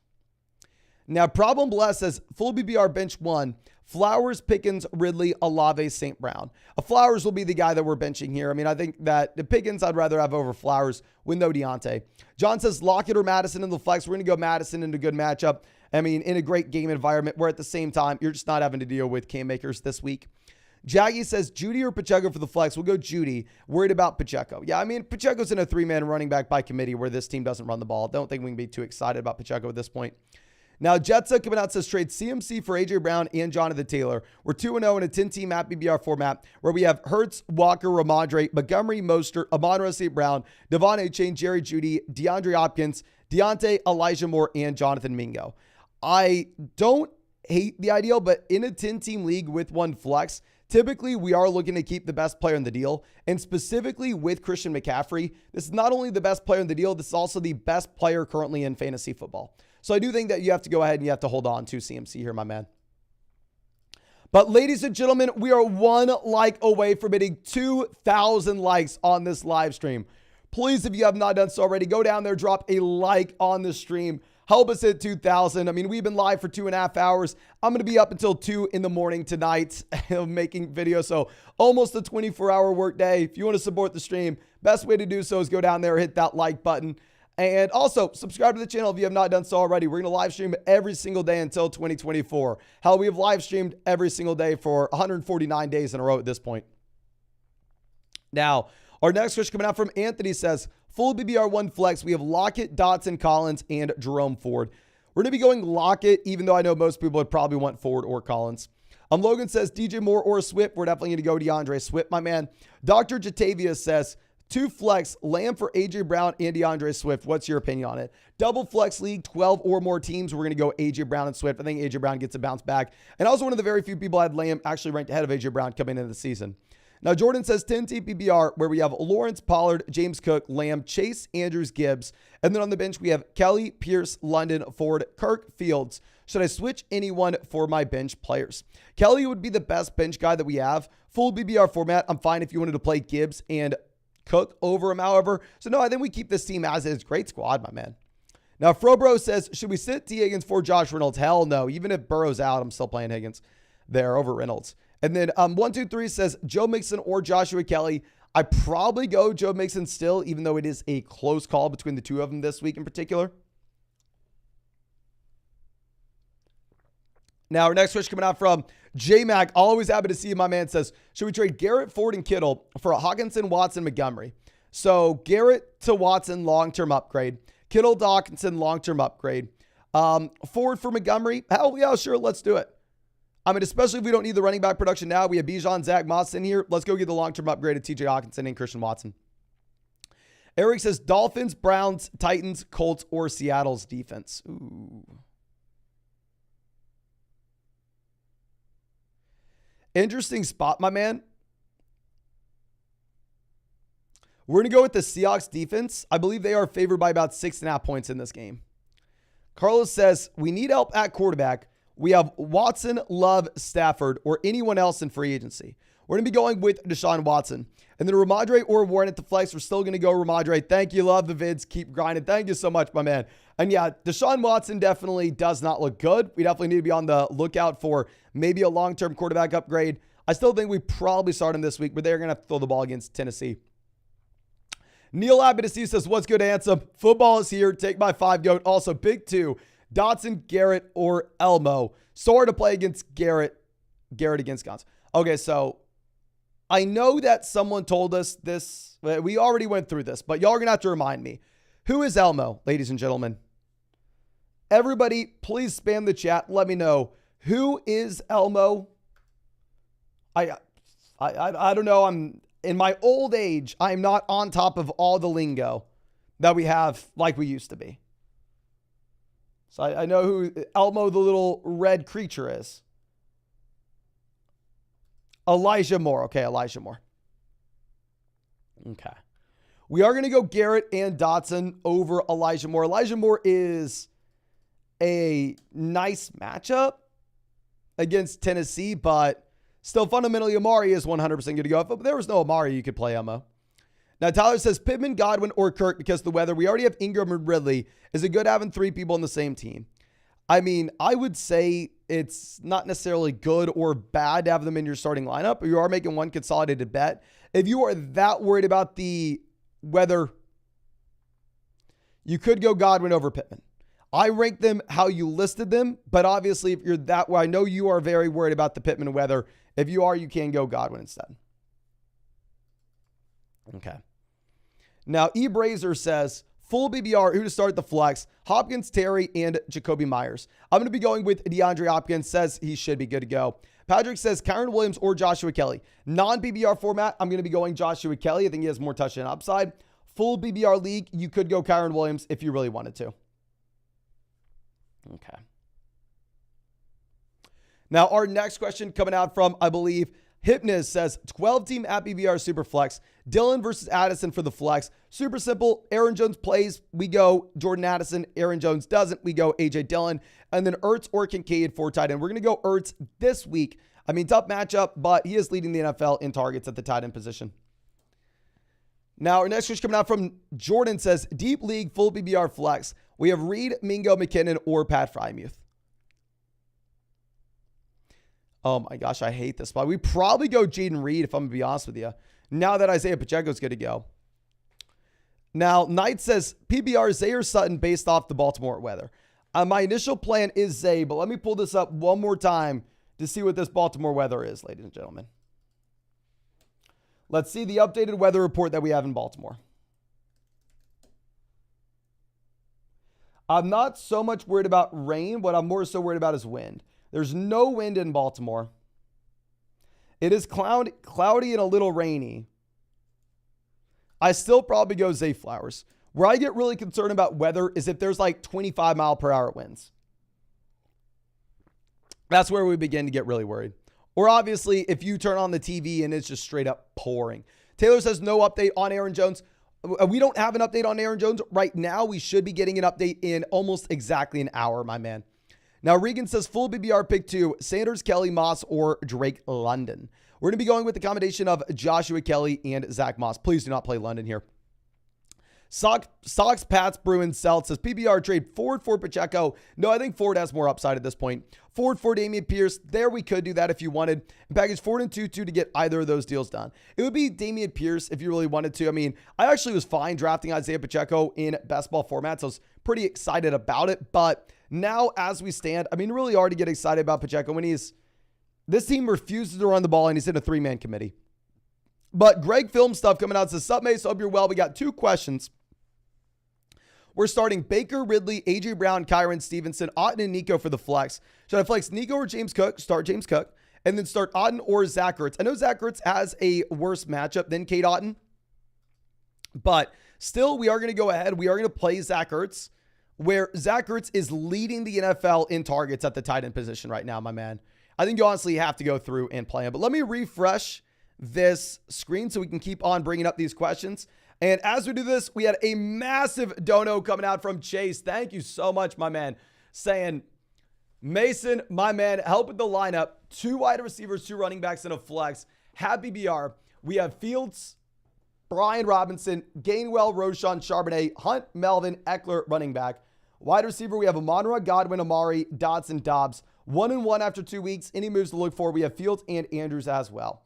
Now, Problem Bless says full BBR bench 1. Flowers, Pickens, Ridley, Olave, St. Brown. Flowers will be the guy that we're benching here. I mean, I think that the Pickens I'd rather have over Flowers with no Deontay. John says Lockett or Madison in the flex. We're going to go Madison in a good matchup. I mean, in a great game environment where at the same time, you're just not having to deal with Cam Akers this week. Jaggy says Judy or Pacheco for the flex. We'll go Judy. Worried about Pacheco. Yeah, I mean, Pacheco's in a 3-man running back by committee where this team doesn't run the ball. Don't think we can be too excited about Pacheco at this point. Now, Jetsa coming out says trade CMC for A.J. Brown and Jonathan Taylor. We're 2-0 in a 10-team at BBR format where we have Hurts, Walker, Ramondre, Montgomery, Mostert, Amon-Ra St. Brown, Devon Achane, Jerry Jeudy, DeAndre Hopkins, Deontay, Elijah Moore, and Jonathan Mingo. I don't hate the ideal, but in a 10-team league with one flex, typically we are looking to keep the best player in the deal. And specifically with Christian McCaffrey, this is not only the best player in the deal, this is also the best player currently in fantasy football. So I do think that you have to go ahead and you have to hold on to CMC here, my man. But ladies and gentlemen, we are 1 like away from hitting 2,000 likes on this live stream. Please, if you have not done so already, go down there, drop a like on the stream. Help us hit 2,000. I mean, we've been live for 2.5 hours. I'm going to be up until 2 in the morning tonight making videos. So almost a 24-hour work day. If you want to support the stream, best way to do so is go down there, hit that like button. And also, subscribe to the channel if you have not done so already. We're going to live stream every single day until 2024. Hell, we have live streamed every single day for 149 days in a row at this point. Now, our next question coming out from Anthony says, full BBR1 flex, we have Lockett, Dotson, Collins, and Jerome Ford. We're going to be going Lockett, even though I know most people would probably want Ford or Collins. Logan says DJ Moore or Swift. We're definitely going to go DeAndre Swift, my man. Dr. Jatavia says, 2 flex, Lamb for A.J. Brown and DeAndre Swift. What's your opinion on it? Double flex league, 12 or more teams. We're going to go A.J. Brown and Swift. I think A.J. Brown gets a bounce back. And also one of the very few people I had Lamb actually ranked ahead of A.J. Brown coming into the season. Now, Jordan says 10 TPBR, where we have Lawrence, Pollard, James Cook, Lamb, Chase, Andrews, Gibbs. And then on the bench, we have Kelly, Pierce, London, Ford, Kirk, Fields. Should I switch anyone for my bench players? Kelly would be the best bench guy that we have. Full BBR format, I'm fine if you wanted to play Gibbs and Cook over him, however. So, no, I think we keep this team as is. Great squad, my man. Now, Frobro says, should we sit T. Higgins for Josh Reynolds? Hell no. Even if Burrow's out, I'm still playing Higgins there over Reynolds. And then 123 says Joe Mixon or Joshua Kelly. I probably go Joe Mixon still, even though it is a close call between the two of them this week in particular. Now, our next question coming out from J-Mac. Always happy to see you, my man. Says, should we trade Garrett, Ford, and Kittle for a Hawkinson, Watson, Montgomery? So Garrett to Watson, long-term upgrade. Kittle to Hawkinson, long-term upgrade. Ford for Montgomery? Hell yeah, sure, let's do it. I mean, especially if we don't need the running back production now. We have Bijan, Zach Moss in here. Let's go get the long-term upgrade of TJ Hawkinson and Christian Watson. Eric says Dolphins, Browns, Titans, Colts, or Seattle's defense. Ooh. Interesting spot, my man. We're going to go with the Seahawks defense. I believe they are favored by about 6.5 points in this game. Carlos says, we need help at quarterback. We have Watson, Love, Stafford, or anyone else in free agency. We're going to be going with Deshaun Watson. And then Ramondre or Warren at the flex. We're still going to go Ramondre. Thank you. Love the vids. Keep grinding. Thank you so much, my man. And yeah, Deshaun Watson definitely does not look good. We definitely need to be on the lookout for maybe a long-term quarterback upgrade. I still think we probably start him this week, but they're going to have to throw the ball against Tennessee. Neil Abedisi says, what's good, Ansem? Football is here. Take my 5 goat. Also, big 2. Dotson, Garrett, or Elmo. So hard to play against Garrett against Gons. Okay, so I know that someone told us this. We already went through this, but y'all are going to have to remind me. Who is Elmo, ladies and gentlemen? Everybody, please spam the chat. Let me know. Who is Elmo? I don't know. I'm in my old age. I'm not on top of all the lingo that we have like we used to be. So I know who Elmo, the little red creature, is. Elijah Moore. Okay, Elijah Moore. Okay. We are going to go Garrett and Dotson over Elijah Moore. Elijah Moore is a nice matchup against Tennessee, but still fundamentally Amari is 100% good to go. If there was no Amari, you could play Elmo. Now, Tyler says Pittman, Godwin, or Kirk because of the weather. We already have Ingram and Ridley. Is it good having 3 people on the same team? I mean, I would say it's not necessarily good or bad to have them in your starting lineup. You are making one consolidated bet. If you are that worried about the weather, you could go Godwin over Pittman. I rank them how you listed them, but obviously if you're that way, I know you are very worried about the Pittman weather. If you are, you can go Godwin instead. Okay. Now, E. Brazer says, full BBR, who to start the flex? Hopkins, Terry, and Jacoby Myers. I'm going to be going with DeAndre Hopkins. Says he should be good to go. Patrick says Kyron Williams or Joshua Kelly. Non-BBR format, I'm going to be going Joshua Kelly. I think he has more touchdown upside. Full BBR league, you could go Kyron Williams if you really wanted to. Okay. Now, our next question coming out from, I believe, Hypnus says 12-team at BBR Superflex. Dylan versus Addison for the flex. Super simple. Aaron Jones plays. We go Jordan Addison. Aaron Jones doesn't. We go A.J. Dillon. And then Ertz or Kincaid for tight end. We're going to go Ertz this week. I mean, tough matchup, but he is leading the NFL in targets at the tight end position. Now, our next question coming out from Jordan says, deep league, full BBR flex. We have Reed, Mingo, McKinnon, or Pat Frymuth. Oh my gosh, I hate this spot. We probably go Jaden Reed, if I'm going to be honest with you. Now that Isaiah Pacheco's good to go. Now, Knight says, PBR, Zay or Sutton based off the Baltimore weather. My initial plan is Zay, but let me pull this up one more time to see what this Baltimore weather is, ladies and gentlemen. Let's see the updated weather report that we have in Baltimore. I'm not so much worried about rain. What I'm more so worried about is wind. There's no wind in Baltimore. It is cloudy and a little rainy. I still probably go Zay Flowers. Where I get really concerned about weather is if there's like 25 mile per hour winds. That's where we begin to get really worried. Or obviously, if you turn on the TV and it's just straight up pouring. Taylor says no update on Aaron Jones. We don't have an update on Aaron Jones right now. We should be getting an update in almost exactly an hour, my man. Now, Regan says full BBR pick 2, Sanders, Kelly, Moss, or Drake London. We're going to be going with the combination of Joshua Kelly and Zach Moss. Please do not play London here. Sox, Pats, Bruins, Celtics says PBR trade Ford for Pacheco. No, I think Ford has more upside at this point. Ford for Dameon Pierce. There we could do that if you wanted. And package Ford and 2-2 to get either of those deals done. It would be Dameon Pierce if you really wanted to. I mean, I actually was fine drafting Isaiah Pacheco in best ball formats. I was pretty excited about it. But now as we stand, I mean, really hard to get excited about Pacheco when this team refuses to run the ball and he's in a 3-man committee. But Greg Film stuff coming out says, sup, Mace, hope you're well. We got 2 questions. We're starting Baker, Ridley, A.J. Brown, Kyron Stevenson, Otten, and Nico for the flex. Should I flex Nico or James Cook? Start James Cook. And then start Otten or Zach Ertz. I know Zach Ertz has a worse matchup than Cade Otten. But still, we are going to go ahead. We are going to play Zach Ertz, where Zach Ertz is leading the NFL in targets at the tight end position right now, my man. I think you honestly have to go through and play him. But let me refresh this screen so we can keep on bringing up these questions. And as we do this, we had a massive dono coming out from Chase. Thank you so much, my man. Saying, Mason, my man, help with the lineup. 2 wide receivers, 2 running backs, and a flex. Have BBR. We have Fields, Brian Robinson, Gainwell, Roshan, Charbonnet, Hunt, Melvin, Eckler, running back. Wide receiver, we have Amon-Ra, Godwin, Amari, Dotson, Dobbs. 1-1 after 2 weeks. Any moves to look for? We have Fields and Andrews as well.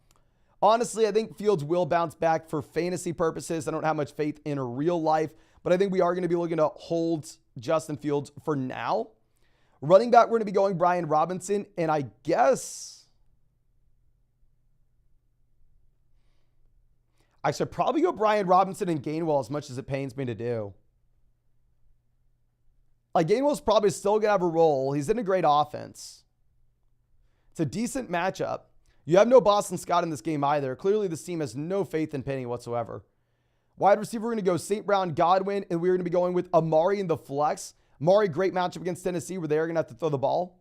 Honestly, I think Fields will bounce back for fantasy purposes. I don't have much faith in real life, but I think we are going to be looking to hold Justin Fields for now. Running back, we're going to be going Brian Robinson, and I guess I should probably go Brian Robinson and Gainwell as much as it pains me to do. Like, Gainwell's probably still going to have a role. He's in a great offense. It's a decent matchup. You have no Boston Scott in this game either. Clearly, this team has no faith in Penny whatsoever. Wide receiver, we're going to go St. Brown, Godwin, and we're going to be going with Amari in the flex. Amari, great matchup against Tennessee where they're going to have to throw the ball.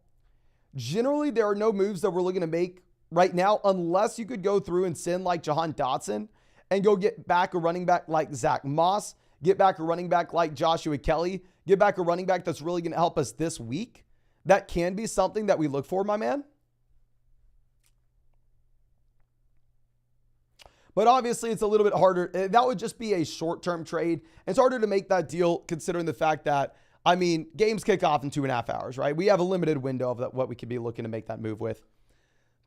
Generally, there are no moves that we're looking to make right now unless you could go through and send like Jahan Dotson and go get back a running back like Zach Moss, get back a running back like Joshua Kelly, get back a running back that's really going to help us this week. That can be something that we look for, my man. But obviously, it's a little bit harder. That would just be a short-term trade. It's harder to make that deal considering the fact that, I mean, games kick off in 2.5 hours, right? We have a limited window of what we could be looking to make that move with.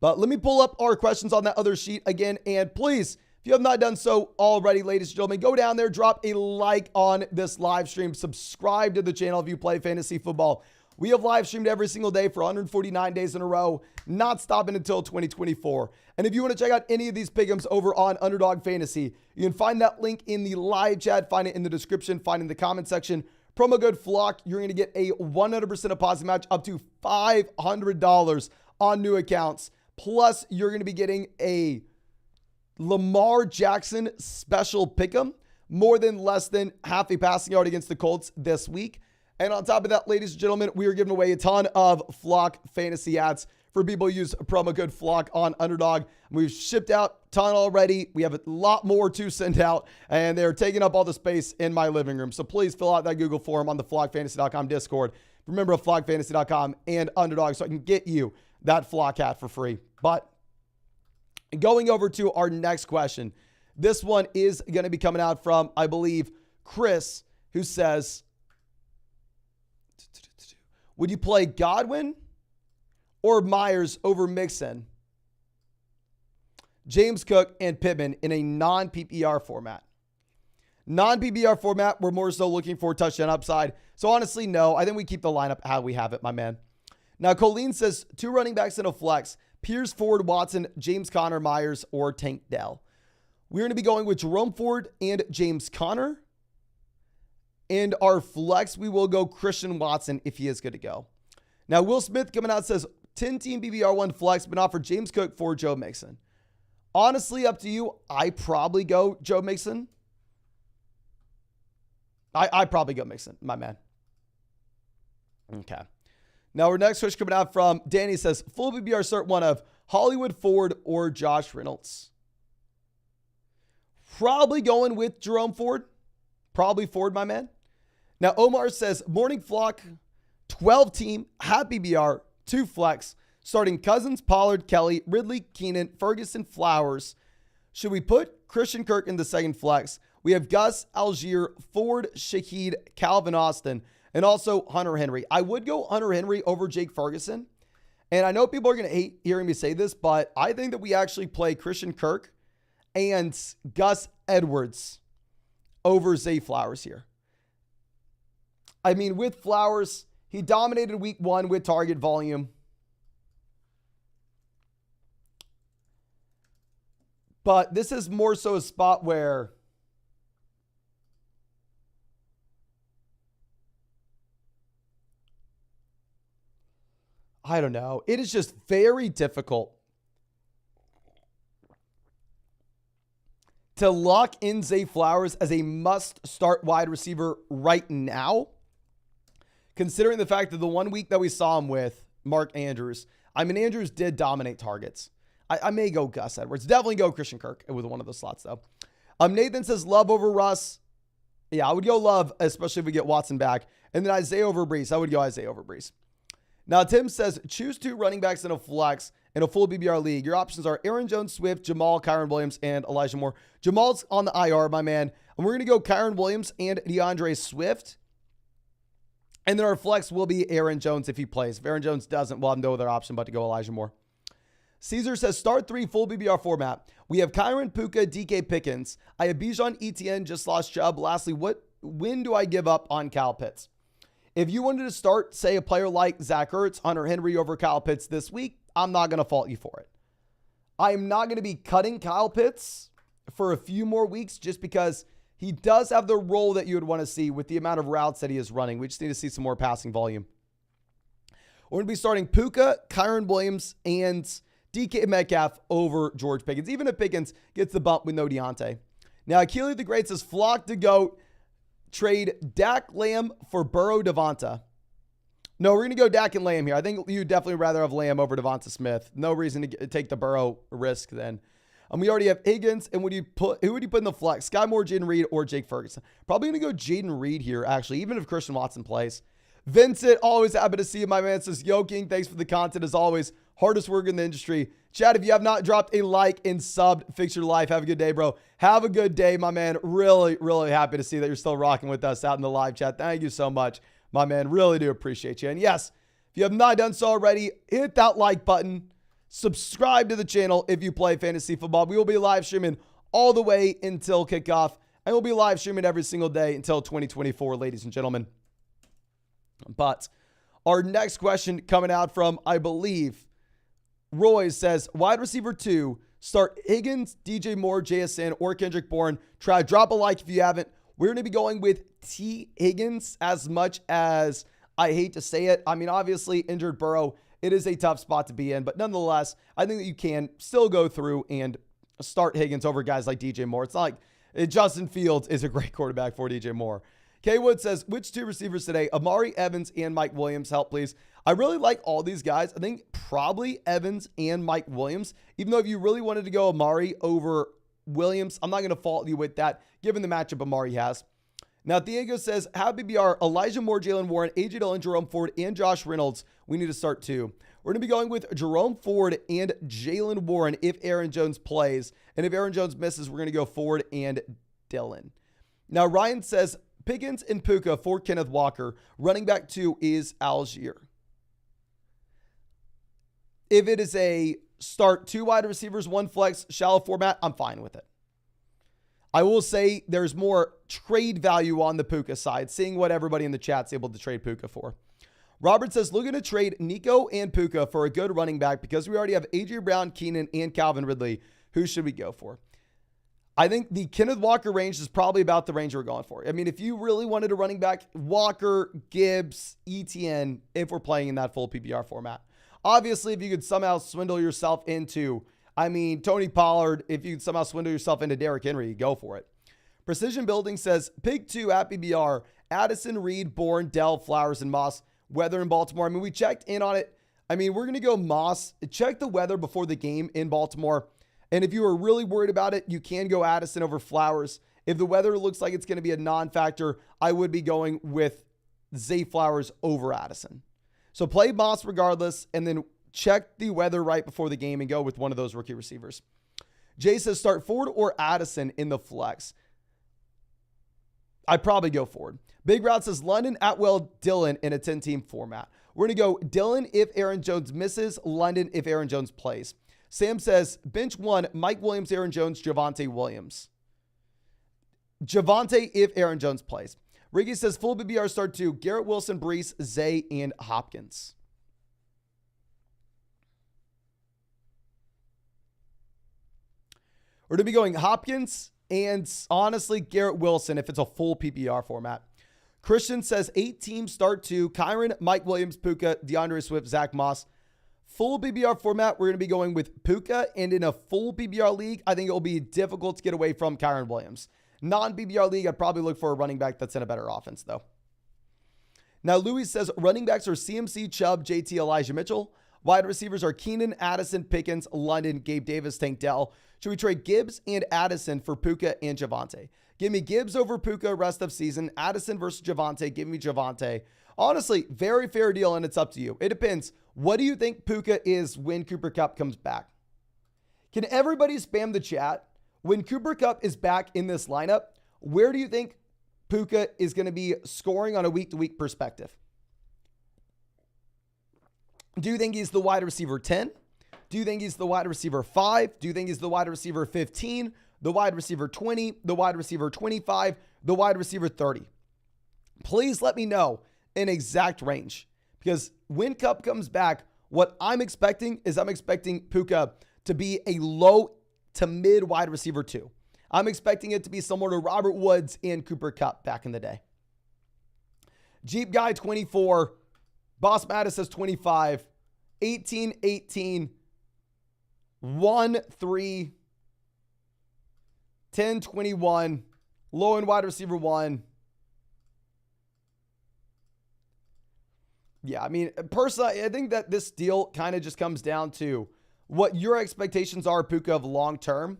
But let me pull up our questions on that other sheet again. And please, if you have not done so already, ladies and gentlemen, go down there, drop a like on this live stream, subscribe to the channel if you play fantasy football. We have live streamed every single day for 149 days in a row, not stopping until 2024. And if you want to check out any of these pick'ems over on Underdog Fantasy, you can find that link in the live chat, find it in the description, find it in the comment section. Promo code FLOCK, you're going to get a 100% deposit match up to $500 on new accounts. Plus, you're going to be getting a Lamar Jackson special pick'em, more than less than half a passing yard against the Colts this week. And on top of that, ladies and gentlemen, we are giving away a ton of Flock fantasy ads for people who use promo code FLOCK on Underdog. We've shipped out a ton already. We have a lot more to send out, and they're taking up all the space in my living room. So please fill out that Google form on the flockfantasy.com Discord. Remember, flockfantasy.com and Underdog so I can get you that Flock hat for free. But going over to our next question, this one is going to be coming out from, I believe, Chris, who says, would you play Godwin or Myers over Mixon, James Cook, and Pittman in a non-PPR format? Non-PPR format, we're more so looking for touchdown upside. So honestly, no. I think we keep the lineup how we have it, my man. Now, Colleen says 2 running backs in a flex. Pierce, Ford, Watson, James Conner, Myers, or Tank Dell. We're going to be going with Jerome Ford and James Conner. And our flex, we will go Christian Watson if he is good to go. Now, Will Smith coming out says 10-team BBR1 flex, but not for James Cook for Joe Mixon. Honestly, up to you. I probably go Joe Mixon. I probably go Mixon, my man. Okay. Now, our next question coming out from Danny says, full BBR start one of Hollywood Ford or Josh Reynolds. Probably going with Jerome Ford. Probably Ford, my man. Now, Omar says, morning flock, 12-team, happy BR, 2 flex, starting Cousins, Pollard, Kelly, Ridley, Keenan, Ferguson, Flowers. Should we put Christian Kirk in the second flex? We have Gus, Algier, Ford, Shaheed, Calvin Austin, and also Hunter Henry. I would go Hunter Henry over Jake Ferguson. And I know people are going to hate hearing me say this, but I think that we actually play Christian Kirk and Gus Edwards over Zay Flowers here. I mean, with Flowers, he dominated week 1 with target volume. But this is more so a spot where I don't know. It is just very difficult to lock in Zay Flowers as a must-start wide receiver right now, considering the fact that the 1 week that we saw him with Mark Andrews, I mean, Andrews did dominate targets. I may go Gus Edwards. Definitely go Christian Kirk with one of those slots, though. Nathan says Love over Russ. Yeah, I would go Love, especially if we get Watson back. And then Isaiah over Brees. I would go Isaiah over Brees. Now, Tim says, choose 2 running backs in a flex in a full BBR league. Your options are Aaron Jones, Swift, Jamal, Kyron Williams, and Elijah Moore. Jamal's on the IR, my man. And we're going to go Kyron Williams and DeAndre Swift. And then our flex will be Aaron Jones if he plays. If Aaron Jones doesn't, we'll have no other option but to go Elijah Moore. Caesar says, start 3 full BBR format. We have Kyron, Puka, DK Pickens. I have Bijan, ETN, just lost Chubb. Lastly, when do I give up on Kyle Pitts? If you wanted to start, say, a player like Zach Ertz, Hunter Henry over Kyle Pitts this week, I'm not going to fault you for it. I am not going to be cutting Kyle Pitts for a few more weeks just because he does have the role that you would want to see with the amount of routes that he is running. We just need to see some more passing volume. We're going to be starting Puka, Kyron Williams, and DK Metcalf over George Pickens, even if Pickens gets the bump with no Deontay. Now, Achille the Great says, flock to GOAT, trade Dak Lamb for Burrow Devonta. No, we're going to go Dak and Lamb here. I think you'd definitely rather have Lamb over Devonta Smith. No reason to take the Burrow risk then. We already have Higgins, and who would you put in the flex? Sky Moore, Jaden Reed, or Jake Ferguson? Probably going to go Jaden Reed here, actually, even if Christian Watson plays. Vincent, always happy to see you, my man. Says, Yo King, thanks for the content as always. Hardest work in the industry. Chad, if you have not dropped a like and subbed, fix your life. Have a good day, bro. Have a good day, my man. Really, really happy to see that you're still rocking with us out in the live chat. Thank you so much, my man. Really do appreciate you. And yes, if you have not done so already, hit that like button. Subscribe to the channel if you play fantasy football. We will be live streaming all the way until kickoff. And we'll be live streaming every single day until 2024, ladies and gentlemen. But our next question coming out from, I believe, Roy says, wide receiver 2, start Higgins, DJ Moore, JSN, or Kendrick Bourne. Try drop a like if you haven't. We're going to be going with T. Higgins, as much as I hate to say it. I mean, obviously, injured Burrow, it is a tough spot to be in. But nonetheless, I think that you can still go through and start Higgins over guys like DJ Moore. It's not like Justin Fields is a great quarterback for DJ Moore. K Wood says, which 2 receivers today? Amari Evans and Mike Williams. Help, please. I really like all these guys. I think probably Evans and Mike Williams. Even though if you really wanted to go Amari over Williams, I'm not going to fault you with that, given the matchup Amari has. Now, Diego says, have BBR, Elijah Moore, Jalen Warren, AJ Dillon, Jerome Ford, and Josh Reynolds. We need to start 2. We're going to be going with Jerome Ford and Jalen Warren if Aaron Jones plays. And if Aaron Jones misses, we're going to go Ford and Dillon. Now, Ryan says, Pickens and Puka for Kenneth Walker. Running back 2 is Algier. If it is a start 2 wide receivers, 1 flex, shallow format, I'm fine with it. I will say there's more trade value on the Puka side, seeing what everybody in the chat's able to trade Puka for. Robert says, looking to trade Nico and Puka for a good running back because we already have A.J. Brown, Keenan, and Calvin Ridley. Who should we go for? I think the Kenneth Walker range is probably about the range we're going for. I mean, if you really wanted a running back, Walker, Gibbs, ETN, if we're playing in that full PPR format. Obviously, if you could somehow swindle yourself into, Tony Pollard, if you could somehow swindle yourself into Derrick Henry, go for it. Precision Building says, pick 2 at PPR, Addison, Reed, Bourne, Dell, Flowers, and Moss. Weather in Baltimore. We checked in on it. We're going to go Moss. Check the weather before the game in Baltimore. And if you are really worried about it, you can go Addison over Flowers. If the weather looks like it's going to be a non-factor, I would be going with Zay Flowers over Addison. So play Moss regardless, and then check the weather right before the game and go with one of those rookie receivers. Jay says start Ford or Addison in the flex. I'd probably go Ford. Big Route says London, Atwell, Dillon in a 10-team format. We're going to go Dillon if Aaron Jones misses, London if Aaron Jones plays. Sam says, bench 1, Mike Williams, Aaron Jones, Javonte Williams. Javonte if Aaron Jones plays. Ricky says, full BBR start 2, Garrett Wilson, Brees, Zay, and Hopkins. We're going to be going Hopkins and, honestly, Garrett Wilson if it's a full PPR format. Christian says, 8 teams start 2, Kyron, Mike Williams, Puka, DeAndre Swift, Zach Moss. Full PPR format, we're going to be going with Puka, and in a full PPR league, I think it will be difficult to get away from Kyron Williams. Non-PPR league, I'd probably look for a running back that's in a better offense, though. Now, Louis says running backs are CMC, Chubb, JT, Elijah Mitchell. Wide receivers are Keenan, Addison, Pickens, London, Gabe Davis, Tank Dell. Should we trade Gibbs and Addison for Puka and Javonte? Give me Gibbs over Puka rest of season. Addison versus Javonte. Give me Javonte. Honestly, very fair deal, and it's up to you. It depends. What do you think Puka is when Cooper Kupp comes back? Can everybody spam the chat? When Cooper Kupp is back in this lineup, where do you think Puka is going to be scoring on a week-to-week perspective? Do you think he's the wide receiver 10? Do you think he's the wide receiver 5? Do you think he's the wide receiver 15? The wide receiver 20? The wide receiver 25? The wide receiver 30? Please let me know an exact range. Because when Kupp comes back, what I'm expecting is I'm expecting Puka to be a low to mid wide receiver 2. I'm expecting it to be similar to Robert Woods and Cooper Kupp back in the day. Jeep Guy 24, Boss Mattis says 25, 18, 18, 1, 3, 10, 21, low end wide receiver 1. Yeah, I mean, personally, I think that this deal kind of just comes down to what your expectations are, Puka, of long term.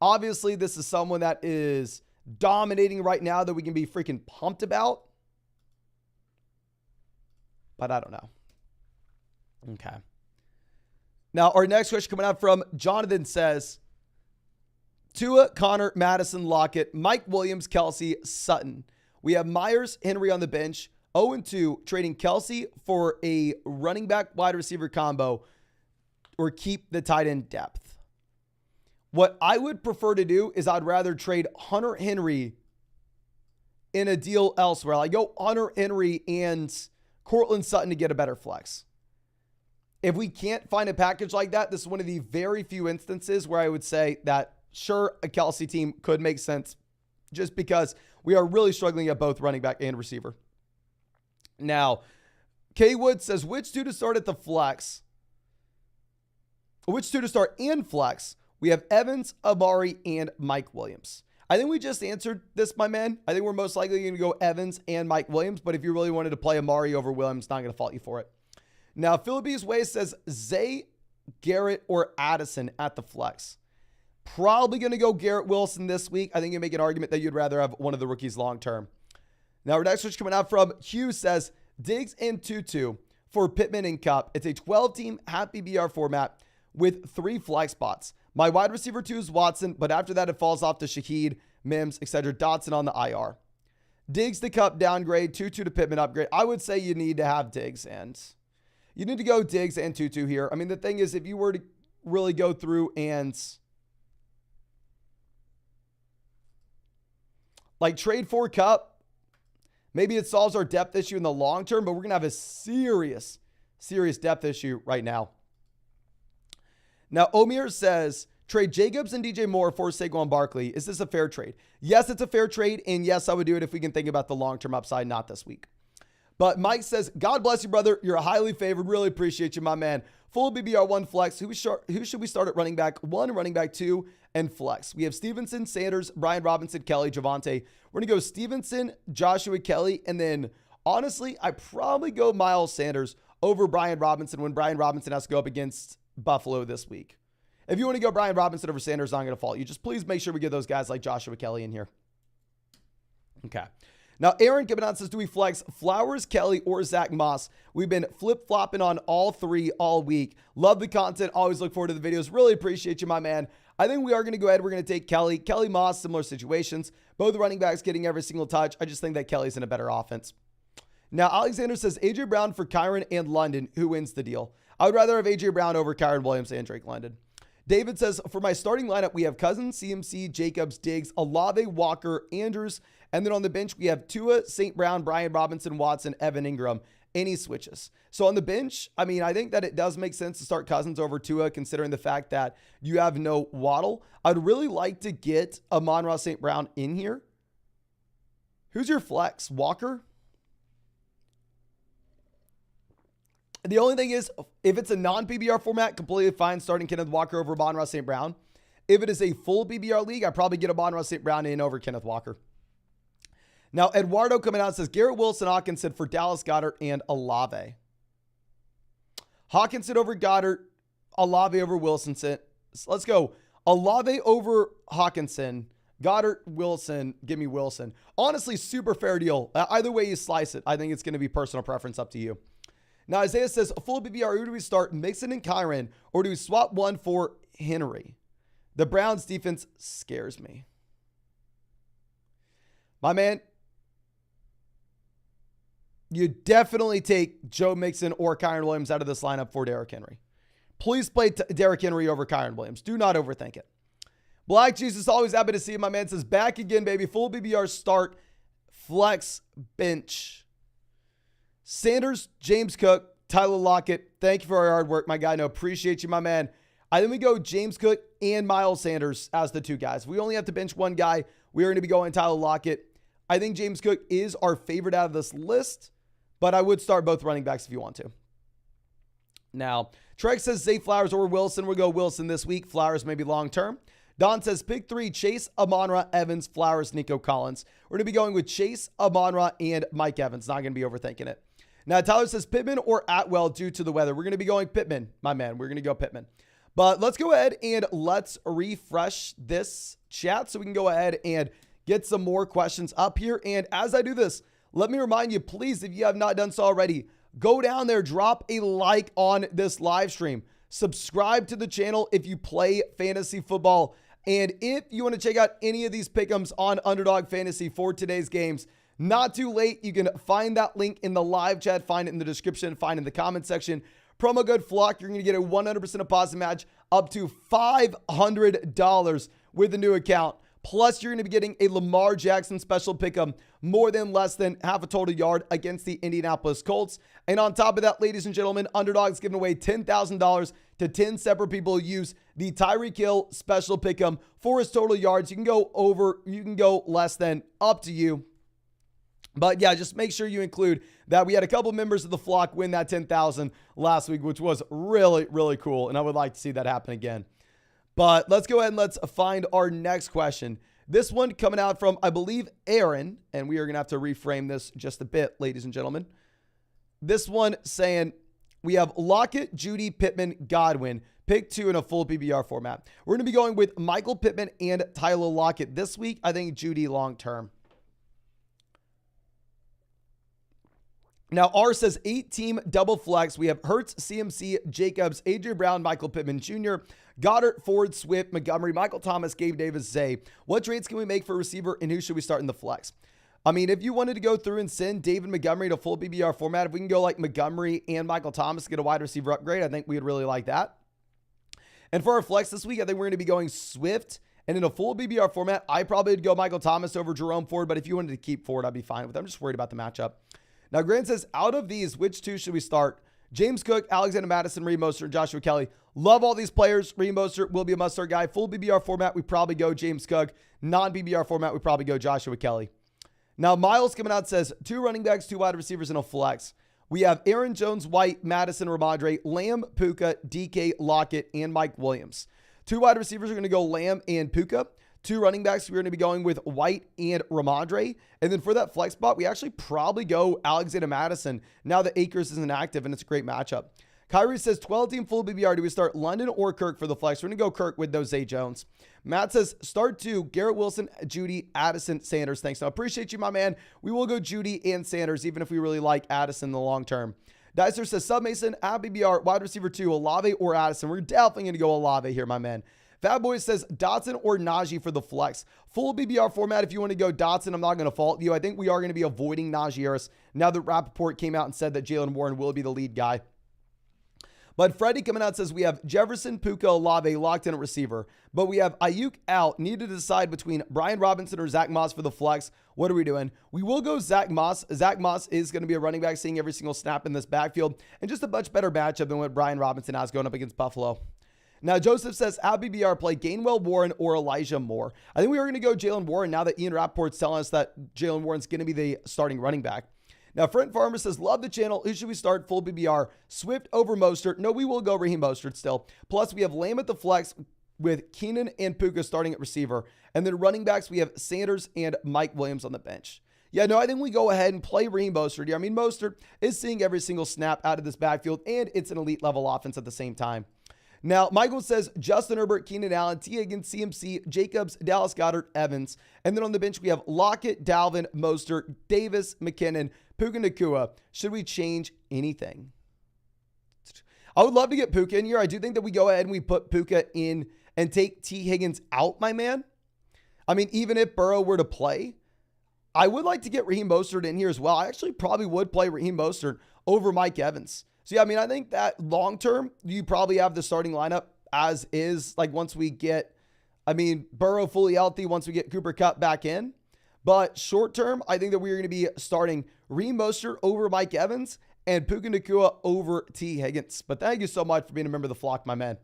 Obviously, this is someone that is dominating right now that we can be freaking pumped about. But I don't know. Okay. Now, our next question coming out from Jonathan says, Tua, Connor, Madison, Lockett, Mike Williams, Kelsey, Sutton. We have Myers, Henry on the bench. 0-2, trading Kelsey for a running back wide receiver combo or keep the tight end depth. What I would prefer to do is I'd rather trade Hunter Henry in a deal elsewhere. Like go Hunter Henry and Cortland Sutton to get a better flex. If we can't find a package like that, this is one of the very few instances where I would say that sure, a Kelsey team could make sense just because we are really struggling at both running back and receiver. Now, K Wood says, which two to start at the flex? Which two to start and flex? We have Evans, Amari, and Mike Williams. I think we just answered this, my man. I think we're most likely going to go Evans and Mike Williams, but if you really wanted to play Amari over Williams, not going to fault you for it. Now, Philippe's Way says Zay, Garrett, or Addison at the flex. Probably going to go Garrett Wilson this week. I think you make an argument that you'd rather have one of the rookies long term. Now, our next switch coming out from Hugh says Diggs and Tutu for Pittman and Kupp. It's a 12-team half PPR format with 3 flex spots. My wide receiver 2 is Watson, but after that, it falls off to Shaheed, Mims, etc. Dotson on the IR. Diggs to Kupp downgrade, Tutu to Pittman upgrade. I would say you need to have Diggs and you need to go Diggs and Tutu here. I mean, the thing is, if you were to really go through and like trade for Kupp, maybe it solves our depth issue in the long term, but we're going to have a serious depth issue right now. Now, Omir says, trade Jacobs and DJ Moore for Saquon Barkley. Is this a fair trade? Yes, it's a fair trade. And yes, I would do it if we can think about the long-term upside, not this week. But Mike says, God bless you, brother. You're highly favored. Really appreciate you, my man. Full BBR 1 flex. Who should we start at running back 1, running back 2, and flex? We have Stevenson, Sanders, Brian Robinson, Kelly, Javonte. We're going to go Stevenson, Joshua Kelly, and then honestly, I probably go Miles Sanders over Brian Robinson when Brian Robinson has to go up against Buffalo this week. If you want to go Brian Robinson over Sanders, I'm going to fault you. Just please make sure we get those guys like Joshua Kelly in here. Okay. Now, Aaron coming on says, do we flex Flowers, Kelly, or Zach Moss? We've been flip-flopping on all 3 all week. Love the content. Always look forward to the videos. Really appreciate you, my man. I think we are going to go ahead. We're going to take Kelly. Kelly Moss, similar situations. Both running backs getting every single touch. I just think that Kelly's in a better offense. Now, Alexander says, A.J. Brown for Kyron and London. Who wins the deal? I would rather have A.J. Brown over Kyron Williams and Drake London. David says, for my starting lineup, we have Cousins, CMC, Jacobs, Diggs, Olave, Walker, Andrews. And then on the bench, we have Tua, St. Brown, Brian Robinson, Watson, Evan Ingram. Any switches? So on the bench, I mean, I think that it does make sense to start Cousins over Tua, considering the fact that you have no Waddle. I'd really like to get Amon-Ra St. Brown in here. Who's your flex? Walker? The only thing is, if it's a non-PBR format, completely fine starting Kenneth Walker over Amon-Ra St. Brown. If it is a full PBR league, I'd probably get Amon-Ra St. Brown in over Kenneth Walker. Now, Eduardo coming out says, Garrett Wilson, Hawkinson for Dallas Goedert and Olave. Hawkinson over Goddard, Olave over Wilson. Let's go. Olave over Hawkinson, Goddard, Wilson. Give me Wilson. Honestly, super fair deal. Either way you slice it, I think it's going to be personal preference, up to you. Now, Isaiah says, a full BBR, who do we start, Mixon and Kyron, or do we swap one for Henry? The Browns defense scares me. My man, you definitely take Joe Mixon or Kyron Williams out of this lineup for Derrick Henry. Please play Derrick Henry over Kyron Williams. Do not overthink it. Black Jesus, always happy to see you. My man says, back again, baby. Full BBR start, flex, bench. Sanders, James Cook, Tyler Lockett. Thank you for your hard work, my guy. No, appreciate you, my man. I think we go James Cook and Miles Sanders as the two guys. If we only have to bench one guy, we are going to be going Tyler Lockett. I think James Cook is our favorite out of this list, but I would start both running backs if you want to. Now, Trek says Zay Flowers or Wilson. We'll go Wilson this week. Flowers maybe long-term. Don says pick 3, Chase, Amon-Ra, Evans, Flowers, Nico Collins. We're going to be going with Chase, Amon-Ra, and Mike Evans. Not going to be overthinking it. Now, Tyler says Pittman or Atwell due to the weather. We're going to be going Pittman, my man. We're going to go Pittman. But let's go ahead and let's refresh this chat so we can go ahead and get some more questions up here. And as I do this, let me remind you, please, if you have not done so already, go down there, drop a like on this live stream. Subscribe to the channel if you play fantasy football. And if you want to check out any of these pick'ems on Underdog Fantasy for today's games, not too late. You can find that link in the live chat, find it in the description, find it in the comment section. Promo code FLOCK, you're going to get a 100% deposit match up to $500 with the new account. Plus, you're going to be getting a Lamar Jackson special pick'em, more than less than half a total yard against the Indianapolis Colts. And on top of that, ladies and gentlemen, Underdog's giving away $10,000 to 10 separate people who use the Tyreek Hill special pick'em for his total yards. You can go over, you can go less than, up to you. But yeah, just make sure you include that we had a couple members of the flock win that $10,000 last week, which was really, really cool. And I would like to see that happen again. But let's go ahead and let's find our next question. This one coming out from, I believe, Aaron. And we are going to have to reframe this just a bit, ladies and gentlemen. This one saying, we have Lockett, Judy, Pittman, Godwin. Pick 2 in a full PPR format. We're going to be going with Michael Pittman and Tyler Lockett this week. I think Judy long-term. Now, R says 8-team double flex. We have Hurts, CMC, Jacobs, A.J. Brown, Michael Pittman Jr., Goddard, Ford, Swift, Montgomery, Michael Thomas, Gabe Davis, Zay. What trades can we make for receiver, and who should we start in the flex? I mean, if you wanted to go through and send David Montgomery to full PPR format, if we can go like Montgomery and Michael Thomas to get a wide receiver upgrade, I think we would really like that. And for our flex this week, I think we're going to be going Swift. And in a full PPR format, I probably would go Michael Thomas over Jerome Ford. But if you wanted to keep Ford, I'd be fine with it. I'm just worried about the matchup. Now, Grant says, out of these, which 2 should we start? James Cook, Alexander Madison, Reed Mostert, Joshua Kelly. Love all these players. Reed Mostert will be a must-start guy. Full PPR format, we probably go James Cook. Non-PPR format, we probably go Joshua Kelly. Now, Miles coming out says, 2 running backs, 2 wide receivers, and a flex. We have Aaron Jones, White, Madison, Ramondre, Lamb, Puka, DK, Lockett, and Mike Williams. 2 wide receivers are going to go Lamb and Puka. 2 running backs, we're going to be going with White and Ramondre. And then for that flex spot, we actually probably go Alexander Madison now that Akers isn't active, and it's a great matchup. Kyrie says 12-team full BBR. Do we start London or Kirk for the flex? We're going to go Kirk with those Zay Jones. Matt says start 2, Garrett Wilson, Judy, Addison, Sanders. Thanks. Now, appreciate you, my man. We will go Judy and Sanders, even if we really like Addison in the long term. Dicer says sub Mason, at BBR, wide receiver 2, Olave or Addison. We're definitely going to go Olave here, my man. Fat Boy says Dotson or Najee for the flex. Full BBR format, if you want to go Dotson, I'm not going to fault you. I think we are going to be avoiding Najee Harris now that Rappaport came out and said that Jaylen Warren will be the lead guy. But Freddie coming out says we have Jefferson, Puka, Olave locked in at receiver. But we have Ayuk out. Need to decide between Brian Robinson or Zach Moss for the flex. What are we doing? We will go Zach Moss. Zach Moss is going to be a running back seeing every single snap in this backfield. And just a much better matchup than what Brian Robinson has going up against Buffalo. Now, Joseph says, at BBR, play Gainwell, Warren, or Elijah Moore. I think we are going to go Jaylen Warren now that Ian Rappaport's telling us that Jaylen Warren's going to be the starting running back. Now, Brent Farmer says, love the channel. Who should we start? Full BBR. Swift over Mostert. No, we will go Raheem Mostert still. Plus, we have Lamb at the flex with Keenan and Puka starting at receiver. And then running backs, we have Sanders and Mike Williams on the bench. Yeah, no, I think we go ahead and play Raheem Mostert here. I mean, Mostert is seeing every single snap out of this backfield, and it's an elite level offense at the same time. Now, Michael says Justin Herbert, Keenan Allen, T. Higgins, CMC, Jacobs, Dallas Goedert, Evans. And then on the bench, we have Lockett, Dalvin, Mostert, Davis, McKinnon, Puka Nacua. Should we change anything? I would love to get Puka in here. I do think that we go ahead and we put Puka in and take T. Higgins out, my man. I mean, even if Burrow were to play, I would like to get Raheem Mostert in here as well. I actually probably would play Raheem Mostert over Mike Evans. So, yeah, I mean, I think that long-term, you probably have the starting lineup as is, like once we get, I mean, Burrow fully healthy, once we get Cooper Kupp back in. But short-term, I think that we're going to be starting Raheem Mostert over Mike Evans and Puka Nacua over T. Higgins. But thank you so much for being a member of the flock, my man.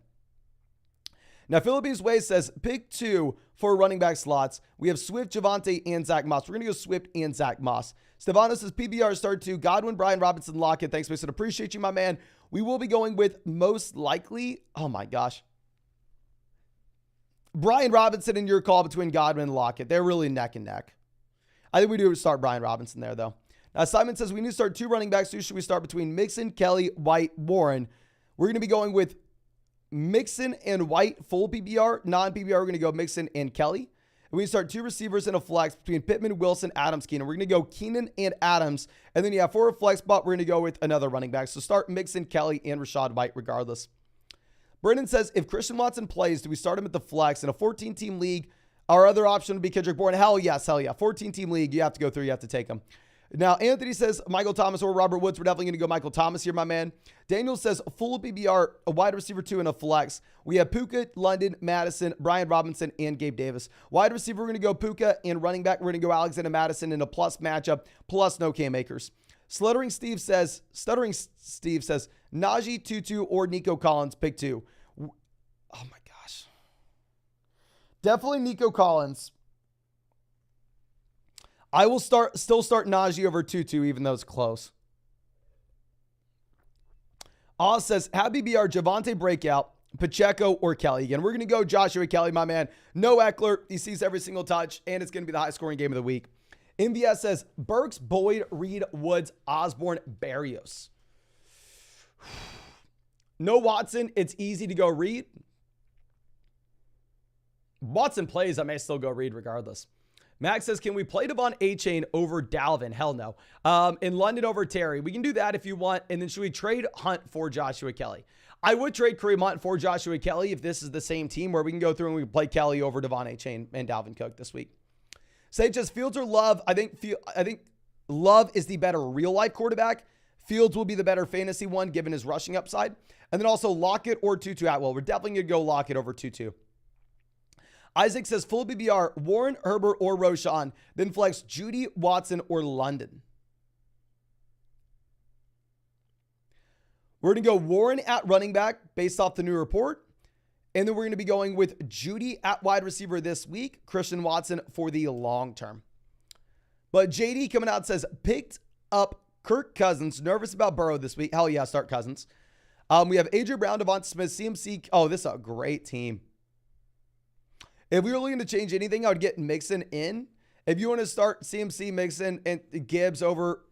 Now, Philippines Way says pick 2 for running back slots. We have Swift, Javonte, and Zach Moss. We're going to go Swift and Zach Moss. Stefano says PBR start 2. Godwin, Brian Robinson, Lockett. Thanks, Mason. Appreciate you, my man. We will be going with most likely. Oh, my gosh. Brian Robinson and your call between Godwin and Lockett. They're really neck and neck. I think we do start Brian Robinson there, though. Now, Simon says we need to start 2 running backs. Who should we start between Mixon, Kelly, White, Warren? We're going to be going with Mixon and White, full PPR. Non-PPR, we're going to go Mixon and Kelly. And we start 2 receivers in a flex between Pittman, Wilson, Adams, Keenan. We're going to go Keenan and Adams. And then you have for a flex spot, we're going to go with another running back. So start Mixon, Kelly, and Rashad White regardless. Brendan says, if Christian Watson plays, do we start him at the flex? In a 14-team league, our other option would be Kendrick Bourne. Hell yes, hell yeah. 14-team league, you have to go through, you have to take him. Now, Anthony says Michael Thomas or Robert Woods. We're definitely going to go Michael Thomas here, my man. Daniel says full PBR, a wide receiver 2 and a flex. We have Puka, London, Madison, Brian Robinson, and Gabe Davis. Wide receiver, we're going to go Puka, and running back, we're going to go Alexander Madison in a plus matchup, plus no Cam Akers. Stuttering Steve says Najee, Tutu, or Nico Collins, pick 2. Oh my gosh. Definitely Nico Collins. I will still start Najee over Tutu, even though it's close. Oz says, Happy BR, Javonte breakout, Pacheco, or Kelly. Again, we're going to go Joshua Kelly, my man. No Eckler. He sees every single touch, and it's going to be the high-scoring game of the week. MVS says, Burks, Boyd, Reed, Woods, Osborne, Barrios. No Watson. It's easy to go Reed. Watson plays, I may still go Reed regardless. Max says, can we play Devon A-Chain over Dalvin? Hell no. In London over Terry. We can do that if you want. And then should we trade Hunt for Joshua Kelly? I would trade Kareem Hunt for Joshua Kelly if this is the same team where we can go through and we can play Kelly over Devon A-Chain and Dalvin Cook this week. Sage says, Fields or Love? I think Love is the better real-life quarterback. Fields will be the better fantasy one given his rushing upside. And then also Lockett or Tutu Atwell. We're definitely going to go Lockett over Tutu. Isaac says full BBR, Warren, Herbert, or Roshan. Then flex Judy, Watson, or London. We're going to go Warren at running back based off the new report. And then we're going to be going with Judy at wide receiver this week. Christian Watson for the long term. But JD coming out says, picked up Kirk Cousins. Nervous about Burrow this week. Hell yeah, start Cousins. We have AJ Brown, Devonta Smith, CMC. Oh, this is a great team. If we were looking to change anything, I would get Mixon in. If you want to start CMC, Mixon, and Gibbs over,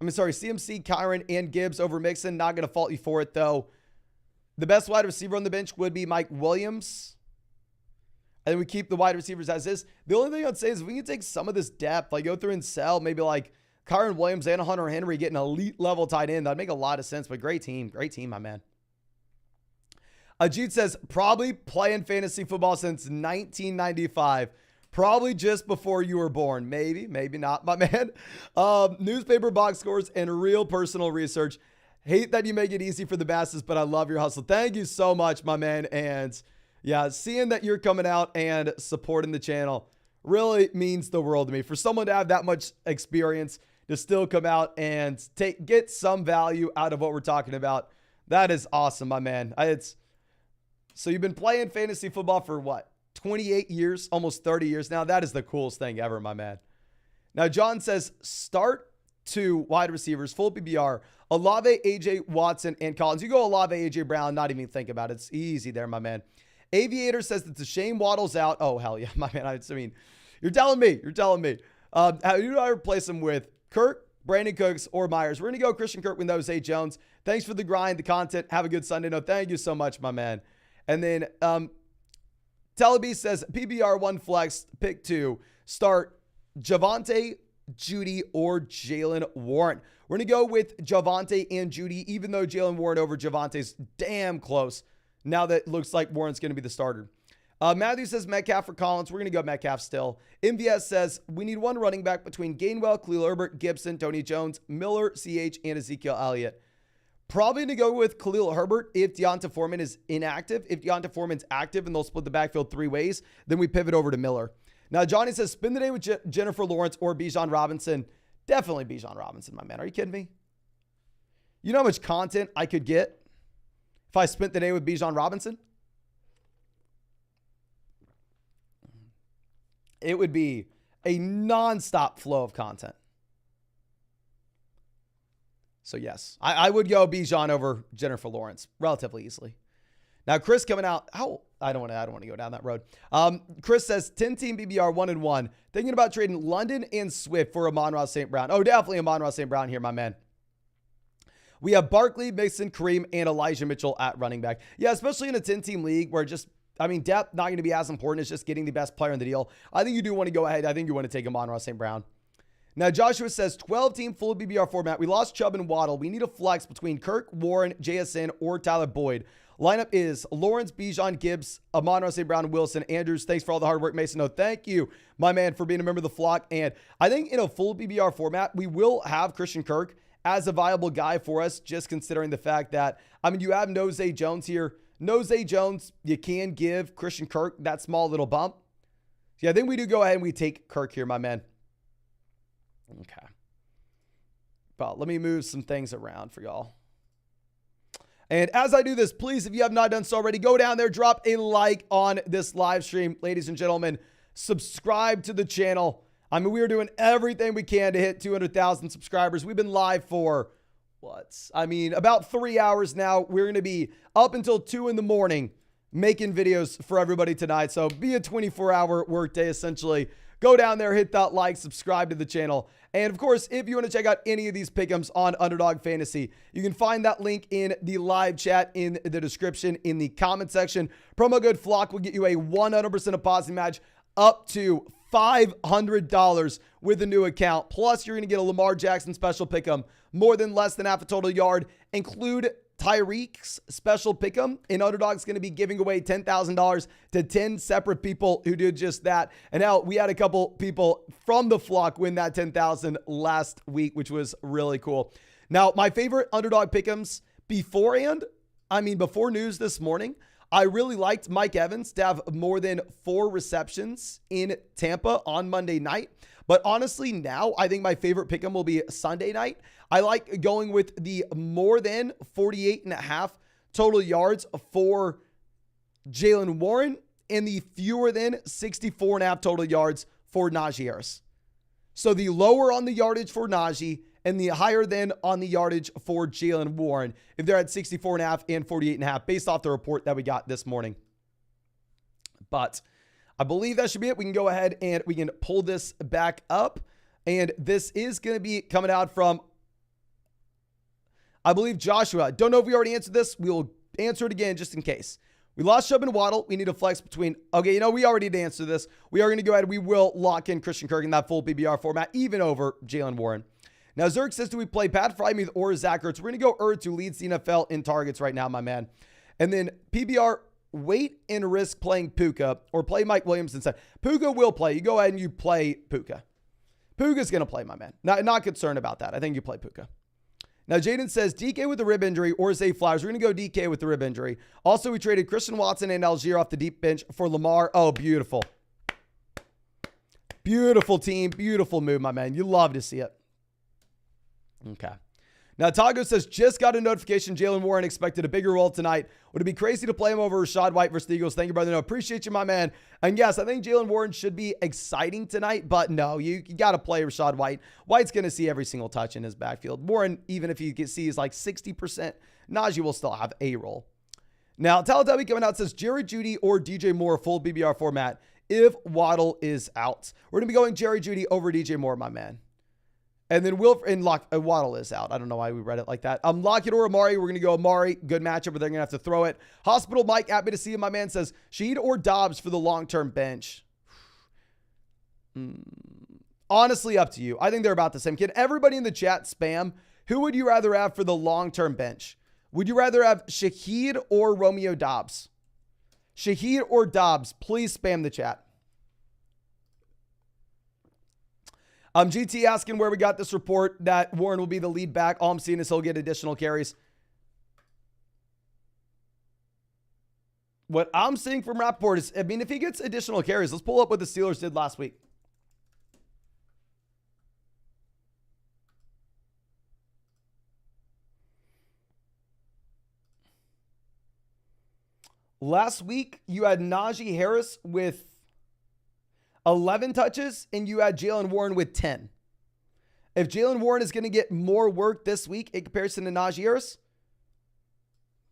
CMC, Kyron, and Gibbs over Mixon, not going to fault you for it, though. The best wide receiver on the bench would be Mike Williams. And then we keep the wide receivers as is. The only thing I'd say is if we can take some of this depth, like go through and sell maybe like Kyron Williams and Hunter Henry, get an elite level tight end, that'd make a lot of sense. But great team, my man. Ajit says, probably playing fantasy football since 1995. Probably just before you were born. Maybe, maybe not, my man. Newspaper box scores and real personal research. Hate that you make it easy for the masses, but I love your hustle. Thank you so much, my man. And yeah, seeing that you're coming out and supporting the channel really means the world to me. For someone to have that much experience to still come out and get some value out of what we're talking about, that is awesome, my man. So you've been playing fantasy football for what? 28 years, almost 30 years now. That is the coolest thing ever, my man. Now, John says, start 2 wide receivers, full PBR, Olave, AJ, Watson, and Collins. You go Olave, AJ Brown, not even think about it. It's easy there, my man. Aviator says it's a shame Waddle's out. Oh, hell yeah, my man. I mean, you're telling me. Who do I replace him with? Kirk, Brandon Cooks, or Myers? We're going to go Christian Kirk with Zay Jones. Thanks for the grind, the content. Have a good Sunday. No, thank you so much, my man. And then Telebi says PBR 1 flex, pick 2, start Javonte, Judy, or Jalen Warren. We're going to go with Javonte and Judy, even though Jalen Warren over Javante's damn close. Now that it looks like Warren's going to be the starter. Matthew says Metcalf for Collins. We're going to go Metcalf still. MVS says we need one running back between Gainwell, Khalil Herbert, Gibson, Tony Jones, Miller, CH, and Ezekiel Elliott. Probably going to go with Khalil Herbert if Deonta Foreman is inactive. If Deonta Foreman's active and they'll split the backfield 3 ways, then we pivot over to Miller. Now, Johnny says, spend the day with Jennifer Lawrence or Bijan Robinson. Definitely Bijan Robinson, my man. Are you kidding me? You know how much content I could get if I spent the day with Bijan Robinson? it would be a nonstop flow of content. So yes, I would go Bijan over Jennifer Lawrence relatively easily. Now Chris coming out. I don't want to go down that road. Chris says 10-team BBR 1-1. Thinking about trading London and Swift for Amon-Ra St. Brown. Oh, definitely Amon-Ra St. Brown here, my man. We have Barkley, Mixon, Kareem, and Elijah Mitchell at running back. Yeah, especially in a 10-team league where depth not going to be as important. It's just getting the best player in the deal. I think you do want to go ahead. I think you want to take Amon-Ra St. Brown. Now, Joshua says 12-team full BBR format. We lost Chubb and Waddle. We need a flex between Kirk, Warren, JSN, or Tyler Boyd. Lineup is Lawrence, Bijan, Gibbs, Amon-Ra St. Brown, Wilson, Andrews. Thanks for all the hard work, Mason. No, thank you, my man, for being a member of the flock. And I think in a full BBR format, we will have Christian Kirk as a viable guy for us, just considering the fact that, you have Nose Jones here. Nose Jones, you can give Christian Kirk that small little bump. So yeah, I think we do go ahead and we take Kirk here, my man. Okay. But let me move some things around for y'all. And as I do this, please, if you have not done so already, go down there, drop a like on this live stream. Ladies and gentlemen, subscribe to the channel. We're doing everything we can to hit 200,000 subscribers. We've been live for, about 3 hours now. We're going to be up until 2 in the morning making videos for everybody tonight. So be a 24-hour workday, essentially. Go down there, hit that like, subscribe to the channel. And of course, if you want to check out any of these pick'ems on Underdog Fantasy, you can find that link in the live chat in the description in the comment section. Promo code FLOCK will get you a 100% deposit match up to $500 with a new account. Plus, you're going to get a Lamar Jackson special pick'em, more than less than half a total yard. Include Tyreek's special pick'em, and Underdog's going to be giving away $10,000 to 10 separate people who did just that. And now we had a couple people from the flock win that $10,000 last week, which was really cool. Now, my favorite Underdog pick'ems before news this morning, I really liked Mike Evans to have more than 4 receptions in Tampa on Monday night. But honestly, now I think my favorite pick'em will be Sunday night. I like going with the more than 48.5 total yards for Jaylen Warren and the fewer than 64.5 total yards for Najee Harris. So the lower on the yardage for Najee and the higher than on the yardage for Jaylen Warren, if they're at 64.5 and 48.5, based off the report that we got this morning. But I believe that should be it. We can go ahead and we can pull this back up. And this is going to be coming out from, I believe, Joshua. Don't know if we already answered this. We will answer it again just in case. We lost Chubb and Waddle. We need a flex between, we already did answer this. We are going to go ahead. We will lock in Christian Kirk in that full PBR format, even over Jaylen Warren. Now, Zerk says, do we play Pat Freiermuth or Zach Ertz? We're going to go Ertz, who leads the NFL in targets right now, my man. And then PBR, wait and risk playing Puka or play Mike Williams instead. Puka will play. You go ahead and you play Puka. Puka's going to play, my man. Not concerned about that. I think you play Puka. Now, Jaden says DK with the rib injury or Zay Flowers. We're going to go DK with the rib injury. Also, we traded Christian Watson and Algier off the deep bench for Lamar. Oh, beautiful. Beautiful team. Beautiful move, my man. You love to see it. Okay. Now, Tago says, just got a notification Jaylen Warren expected a bigger role tonight. Would it be crazy to play him over Rachaad White versus the Eagles? Thank you, brother. No, appreciate you, my man. And yes, I think Jaylen Warren should be exciting tonight, but no, you got to play Rachaad White. White's going to see every single touch in his backfield. Warren, even if you can see, is like 60%. Najee will still have a role. Now, Teletubby coming out says, Jerry Jeudy or DJ Moore full BBR format if Waddle is out. We're going to be going Jerry Jeudy over DJ Moore, my man. And then Waddle is out. I don't know why we read it like that. Lockett or Amari. We're going to go Amari. Good matchup, but they're going to have to throw it. Hospital Mike, happy to see him. My man says, Shaheed or Dobbs for the long-term bench. Honestly, up to you. I think they're about the same. Can everybody in the chat spam? Who would you rather have for the long-term bench? Would you rather have Shaheed or Romeo Dobbs? Shaheed or Dobbs? Please spam the chat. GT asking where we got this report that Warren will be the lead back. All I'm seeing is he'll get additional carries. What I'm seeing from Rappaport is, if he gets additional carries, let's pull up what the Steelers did last week. Last week, you had Najee Harris with 11 touches, and you had Jaylen Warren with 10. If Jaylen Warren is going to get more work this week in comparison to Najee Harris,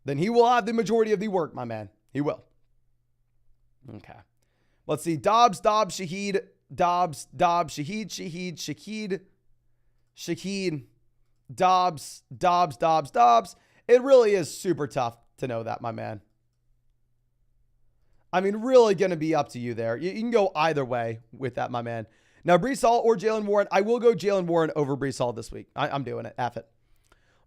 then he will have the majority of the work, my man. He will. Okay. Let's see. Dobbs, Shaheed, Dobbs, Shaheed, Dobbs. It really is super tough to know that, my man. I mean, really going to be up to you there. You can go either way with that, my man. Now, Breece Hall or Jaylen Warren. I will go Jaylen Warren over Breece Hall this week. I'm doing it. F it.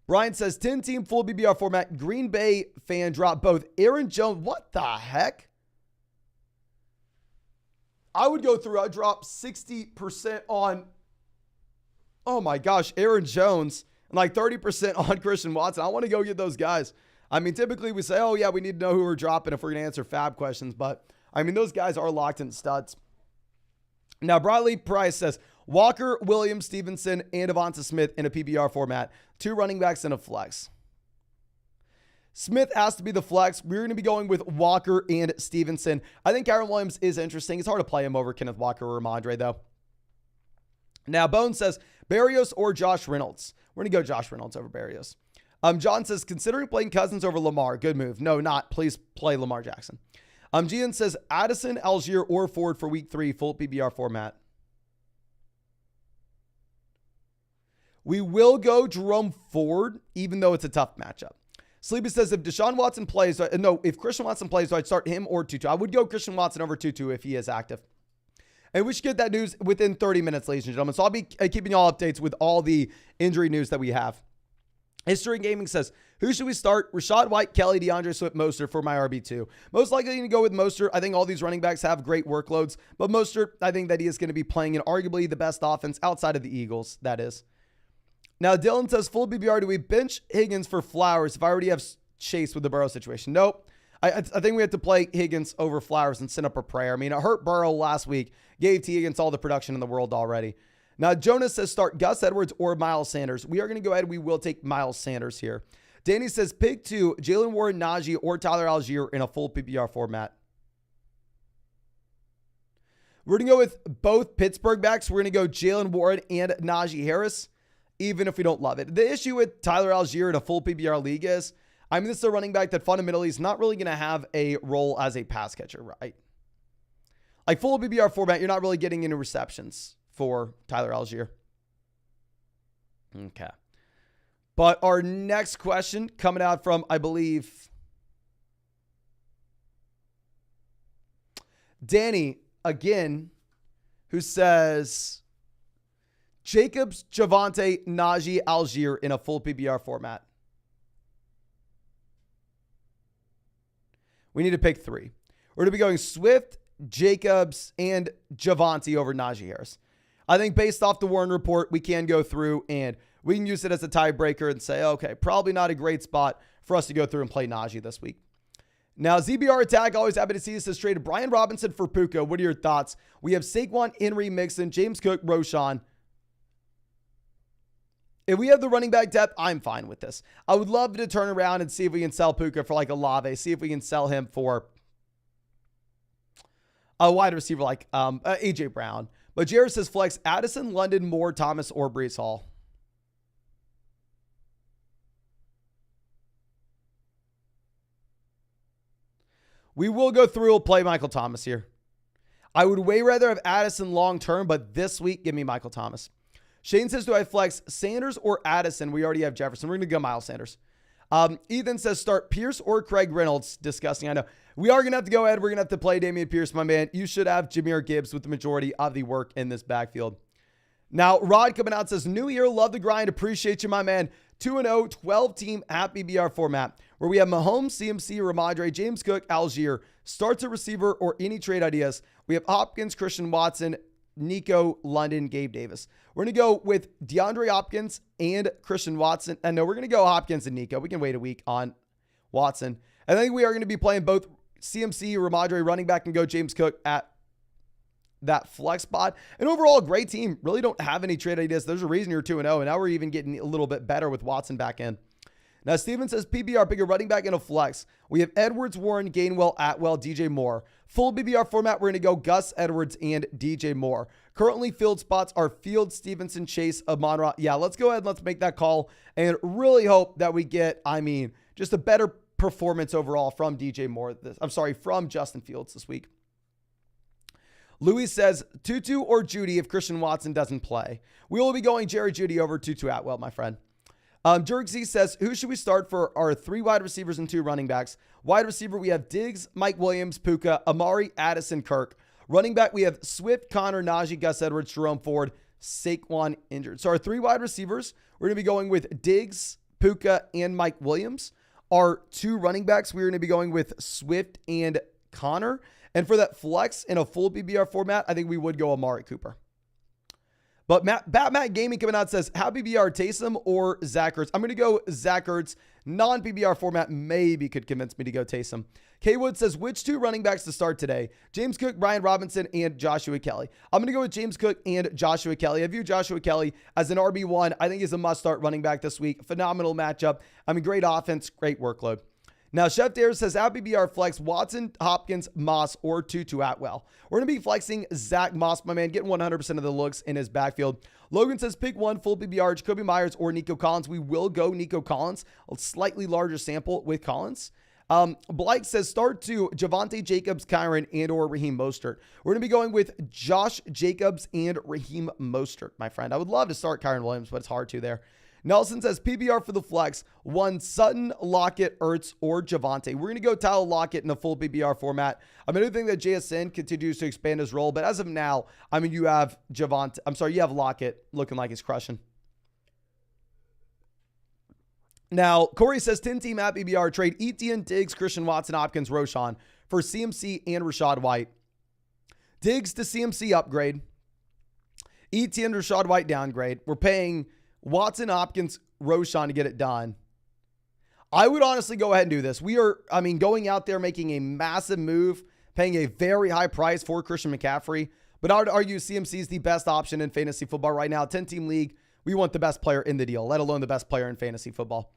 Brian says, 10-team full BBR format. Green Bay fan drop both Aaron Jones. What the heck? I would go through. I'd drop 60% on, oh my gosh, Aaron Jones. And like 30% on Christian Watson. I want to go get those guys. I mean, typically we say, oh yeah, we need to know who we're dropping if we're going to answer fab questions. But I mean, those guys are locked in studs. Now, Bradley Price says, Walker, Williams, Stevenson, and Devonta Smith in a PBR format. 2 running backs and a flex. Smith has to be the flex. We're going to be going with Walker and Stevenson. I think Kyren Williams is interesting. It's hard to play him over Kenneth Walker or Ramondre, though. Now, Bone says, Berrios or Josh Reynolds. We're going to go Josh Reynolds over Berrios. John says, considering playing Cousins over Lamar. Good move. No, not. Please play Lamar Jackson. Gian says, Addison, Algier, or Ford for week 3, full PBR format. We will go Jerome Ford, even though it's a tough matchup. Sleepy says, if if Christian Watson plays, so I'd start him or Tutu. I would go Christian Watson over Tutu if he is active. And we should get that news within 30 minutes, ladies and gentlemen. So I'll be keeping y'all updates with all the injury news that we have. History Gaming says, who should we start? Rashad White, Kelly, DeAndre Swift, Mostert for my RB2. Most likely to go with Mostert. I think all these running backs have great workloads. But Mostert, I think that he is going to be playing in arguably the best offense outside of the Eagles, that is. Now, Dylan says, full BBR, do we bench Higgins for Flowers if I already have Chase with the Burrow situation? Nope. I think we have to play Higgins over Flowers and send up a prayer. I mean, it hurt Burrow last week. Gave T Higgins all the production in the world already. Now, Jonas says start Gus Edwards or Miles Sanders. We are going to go ahead. We will take Miles Sanders here. Danny says pick 2, Jaylen Warren, Najee, or Tyler Algier in a full PPR format. We're going to go with both Pittsburgh backs. We're going to go Jaylen Warren and Najee Harris, even if we don't love it. The issue with Tyler Algier in a full PPR league is, I mean, this is a running back that fundamentally is not really going to have a role as a pass catcher, right? Like full PPR format, you're not really getting any receptions for Tyler Algier. Okay. But our next question coming out from, I believe, Danny again, who says Jacobs, Javonte, Najee, Algier in a full PPR format. We need to pick 3. We're going to be going Swift, Jacobs, and Javonte over Najee Harris. I think based off the Warren report, we can go through and we can use it as a tiebreaker and say, okay, probably not a great spot for us to go through and play Najee this week. Now, ZBR Attack, always happy to see this, has traded Brian Robinson for Puka. What are your thoughts? We have Saquon, Henry, Mixon, James Cook, Roshan. If we have the running back depth, I'm fine with this. I would love to turn around and see if we can sell Puka for like a Olave. See if we can sell him for a wide receiver like A.J. Brown. But Jared says flex Addison, London, Moore, Thomas, or Breece Hall. We will go through. We'll play Michael Thomas here. I would way rather have Addison long term, but this week, give me Michael Thomas. Shane says, do I flex Sanders or Addison? We already have Jefferson. We're going to go Miles Sanders. Ethan says start Pierce or Craig Reynolds. Disgusting, I know. We are going to have to go ahead. We're going to have to play Dameon Pierce, my man. You should have Jahmyr Gibbs with the majority of the work in this backfield. Now, Rod coming out says, new year, love the grind. Appreciate you, my man. 2-0, 12-team at BBR format, where we have Mahomes, CMC, Ramondre, James Cook, Algier, starts a receiver or any trade ideas. We have Hopkins, Christian Watson, Nico, London, Gabe Davis. We're going to go with DeAndre Hopkins and Christian Watson. And no, we're going to go Hopkins and Nico. We can wait a week on Watson. I think we are going to be playing both CMC, Ramondre, running back, and go James Cook at that flex spot. And overall, great team. Really don't have any trade ideas. There's a reason you're 2-0, and now we're even getting a little bit better with Watson back in. Now, Steven says PBR, pick a running back and a flex. We have Edwards, Warren, Gainwell, Atwell, DJ Moore. Full PBR format, we're going to go Gus, Edwards, and DJ Moore. Currently, field spots are Fields, Stevenson, Chase, Amon-Ra. Yeah, let's go ahead and let's make that call and really hope that we get, just a better performance overall from DJ Moore. From Justin Fields this week. Louis says, Tutu or Judy if Christian Watson doesn't play. We will be going Jerry Judy over Tutu Atwell, my friend. Jergsy says, who should we start for our 3 wide receivers and 2 running backs? Wide receiver, we have Diggs, Mike Williams, Puka, Amari, Addison, Kirk. Running back, we have Swift, Connor, Najee, Gus Edwards, Jerome Ford, Saquon injured. So our 3 wide receivers, we're going to be going with Diggs, Puka, and Mike Williams. Our 2 running backs, we're going to be going with Swift and Connor. And for that flex in a full PBR format, I think we would go Amari Cooper. But Matt Gaming coming out says, how PBR, Taysom or Zach Ertz? I'm going to go Zach Ertz. Non-PBR format maybe could convince me to go Taysom. K Wood says, which 2 running backs to start today? James Cook, Brian Robinson, and Joshua Kelly. I'm going to go with James Cook and Joshua Kelly. I view Joshua Kelly as an RB1. I think he's a must-start running back this week. Phenomenal matchup. Great offense, great workload. Now, Chef Dare says, how PBR flex Watson, Hopkins, Moss, or Tutu Atwell? We're going to be flexing Zach Moss, my man, getting 100% of the looks in his backfield. Logan says, pick 1 full PBR, Jacoby Myers or Nico Collins. We will go Nico Collins, a slightly larger sample with Collins. Blake says, start 2, Javonte Jacobs, Kyron, and or Raheem Mostert. We're going to be going with Josh Jacobs and Raheem Mostert, my friend. I would love to start Kyron Williams, but it's hard to there. Nelson says PBR for the flex, 1 Sutton, Lockett, Ertz, or Javonte. We're going to go Tyler Lockett in a full PBR format. I do think that JSN continues to expand his role, but as of now, you have you have Lockett looking like he's crushing. Now, Corey says 10-team at PBR trade Etienne, Diggs, Christian Watson, Hopkins, Roshan for CMC and Rashad White. Diggs to CMC upgrade. Etienne, Rashad White downgrade. We're paying Watson, Hopkins, Roshan to get it done. I would honestly go ahead and do this. We are, going out there making a massive move, paying a very high price for Christian McCaffrey. But I would argue CMC is the best option in fantasy football right now. 10-team league, we want the best player in the deal, let alone the best player in fantasy football.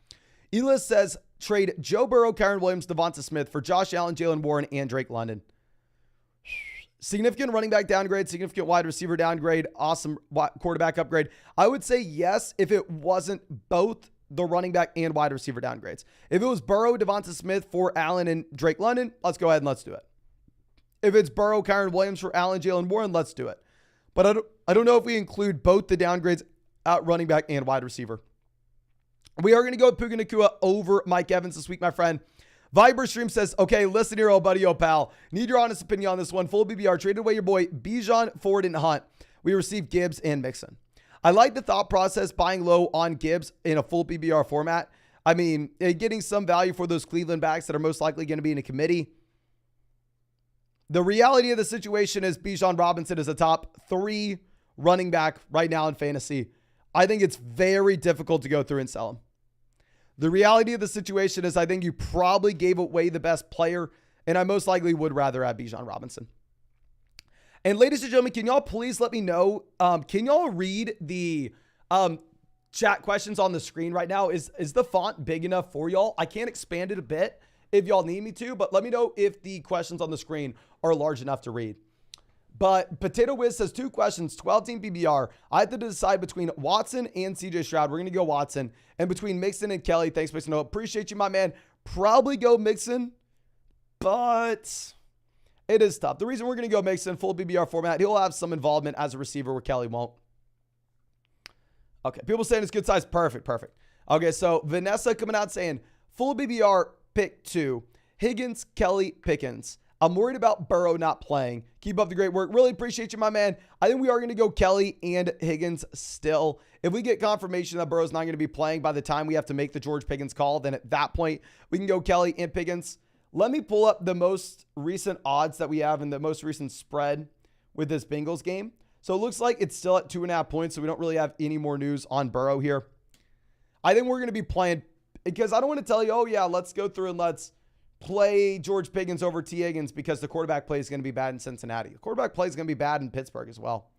Elis says, trade Joe Burrow, Kyron Williams, Devonta Smith for Josh Allen, Jalen Warren, and Drake London. Significant running back downgrade, significant wide receiver downgrade, awesome quarterback upgrade. I would say yes if it wasn't both the running back and wide receiver downgrades. If it was Burrow, Devonta Smith for Allen and Drake London, let's go ahead and let's do it. If it's Burrow, Kyron Williams for Allen, Jalen Warren, let's do it. But I don't know if we include both the downgrades at running back and wide receiver. We are going to go with Puka Nacua over Mike Evans this week, my friend. Viber Stream says, okay, listen here, old buddy, old pal. Need your honest opinion on this one. Full BBR, traded away your boy Bijan, Ford, and Hunt. We received Gibbs and Mixon. I like the thought process buying low on Gibbs in a full BBR format. Getting some value for those Cleveland backs that are most likely going to be in a committee. The reality of the situation is Bijan Robinson is a top 3 running back right now in fantasy. I think it's very difficult to go through and sell him. The reality of the situation is I think you probably gave away the best player, and I most likely would rather have Bijan Robinson. And ladies and gentlemen, can y'all please let me know, can y'all read the chat questions on the screen right now? Is the font big enough for y'all? I can expand it a bit if y'all need me to, but let me know if the questions on the screen are large enough to read. But Potato Wiz says 2 questions, 12-team PBR. I have to decide between Watson and CJ Stroud. We're going to go Watson. And between Mixon and Kelly, thanks, Mixon. Appreciate you, my man. Probably go Mixon, but it is tough. The reason we're going to go Mixon, full PBR format, he'll have some involvement as a receiver where Kelly won't. Okay, people saying it's good size. Perfect. Okay, so Vanessa coming out saying, full BBR, pick 2. Higgins, Kelly, Pickens. I'm worried about Burrow not playing. Keep up the great work. Really appreciate you, my man. I think we are going to go Kelly and Higgins still. If we get confirmation that Burrow's not going to be playing by the time we have to make the George Pickens call, then at that point, we can go Kelly and Pickens. Let me pull up the most recent odds that we have in the most recent spread with this Bengals game. So it looks like it's still at 2.5 points, so we don't really have any more news on Burrow here. I think we're going to be playing, because I don't want to tell you, oh yeah, let's go through and let's play George Pickens over T. Higgins because the quarterback play is going to be bad in Cincinnati. The quarterback play is going to be bad in Pittsburgh as well.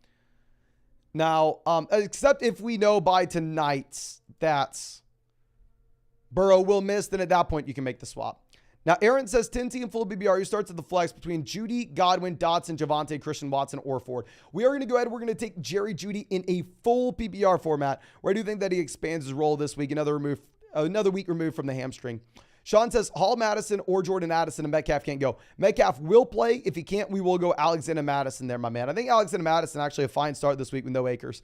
Now, except if we know by tonight that Burrow will miss, then at that point, you can make the swap. Now, Aaron says 10-team full BBR. He starts at the flex between Judy, Godwin, Dotson, Javonte, Christian Watson, or Ford. We are going to go ahead. We're going to take Jerry Judy in a full PPR format, where I do think that he expands his role this week. Another week removed from the hamstring. Sean says Hall, Madison, or Jordan Addison, and Metcalf can't go. Metcalf will play. If he can't, we will go Alexander Madison there, my man. I think Alexander Madison actually a fine start this week with no Akers.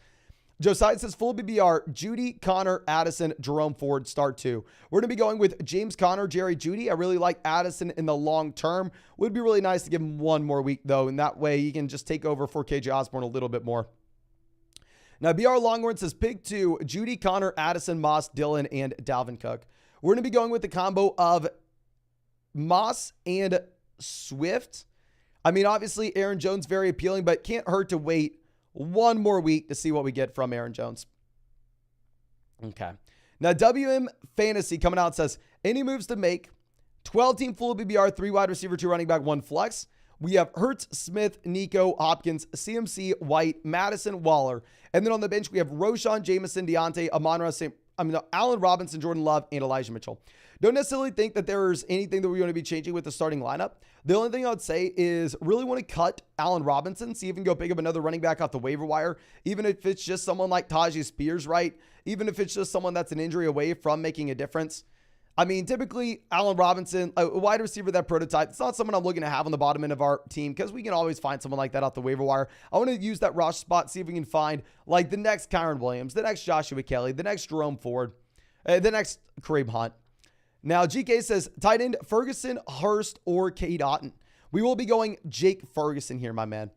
Josiah says full BBR, Judy, Connor, Addison, Jerome Ford, start 2. We're going to be going with James Conner, Jerry Judy. I really like Addison in the long term. Would be really nice to give him one more week, though, and that way he can just take over for KJ Osborne a little bit more. Now, BR Longhorn says pick 2, Judy, Connor, Addison, Moss, Dillon, and Dalvin Cook. We're going to be going with the combo of Moss and Swift. I mean, obviously, Aaron Jones, very appealing, but can't hurt to wait one more week to see what we get from Aaron Jones. Okay. Now, WM Fantasy coming out says, any moves to make? 12-team full BBR, 3 wide receiver, 2 running back, 1 flex. We have Hurts, Smith, Nico, Hopkins, CMC, White, Madison, Waller. And then on the bench, we have Roshan, Jameson, Deontay, Allen Robinson, Jordan Love, and Elijah Mitchell. Don't necessarily think that there's anything that we're going to be changing with the starting lineup. The only thing I would say is really want to cut Allen Robinson, see if we can go pick up another running back off the waiver wire, even if it's just someone like Tajay Spears, right? Even if it's just someone that's an injury away from making a difference. I mean, typically, Allen Robinson, a wide receiver, that prototype, it's not someone I'm looking to have on the bottom end of our team because we can always find someone like that off the waiver wire. I want to use that rush spot, see if we can find like the next Kyron Williams, the next Joshua Kelly, the next Jerome Ford, the next Kareem Hunt. Now, GK says, tight end, Ferguson, Hurst, or Cade Otton. We will be going Jake Ferguson here, my man.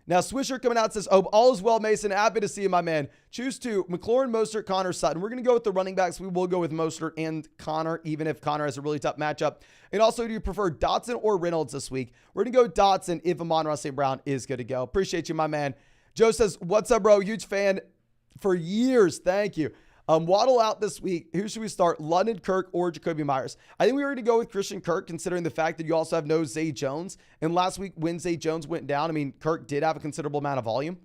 Now, Swisher coming out says, oh, all is well, Mason. Happy to see you, my man. Choose 2, McLaurin, Mostert, Connor, Sutton. We're going to go with the running backs. We will go with Mostert and Connor, even if Connor has a really tough matchup. And also, do you prefer Dotson or Reynolds this week? We're going to go Dotson if Amon-Ra St. Brown is good to go. Appreciate you, my man. Joe says, what's up, bro? Huge fan for years. Thank you. Waddle out this week. Who should we start? London, Kirk, or Jacoby Myers? I think we were going to go with Christian Kirk, considering the fact that you also have no Zay Jones. And last week, when Zay Jones went down, I mean, Kirk did have a considerable amount of volume.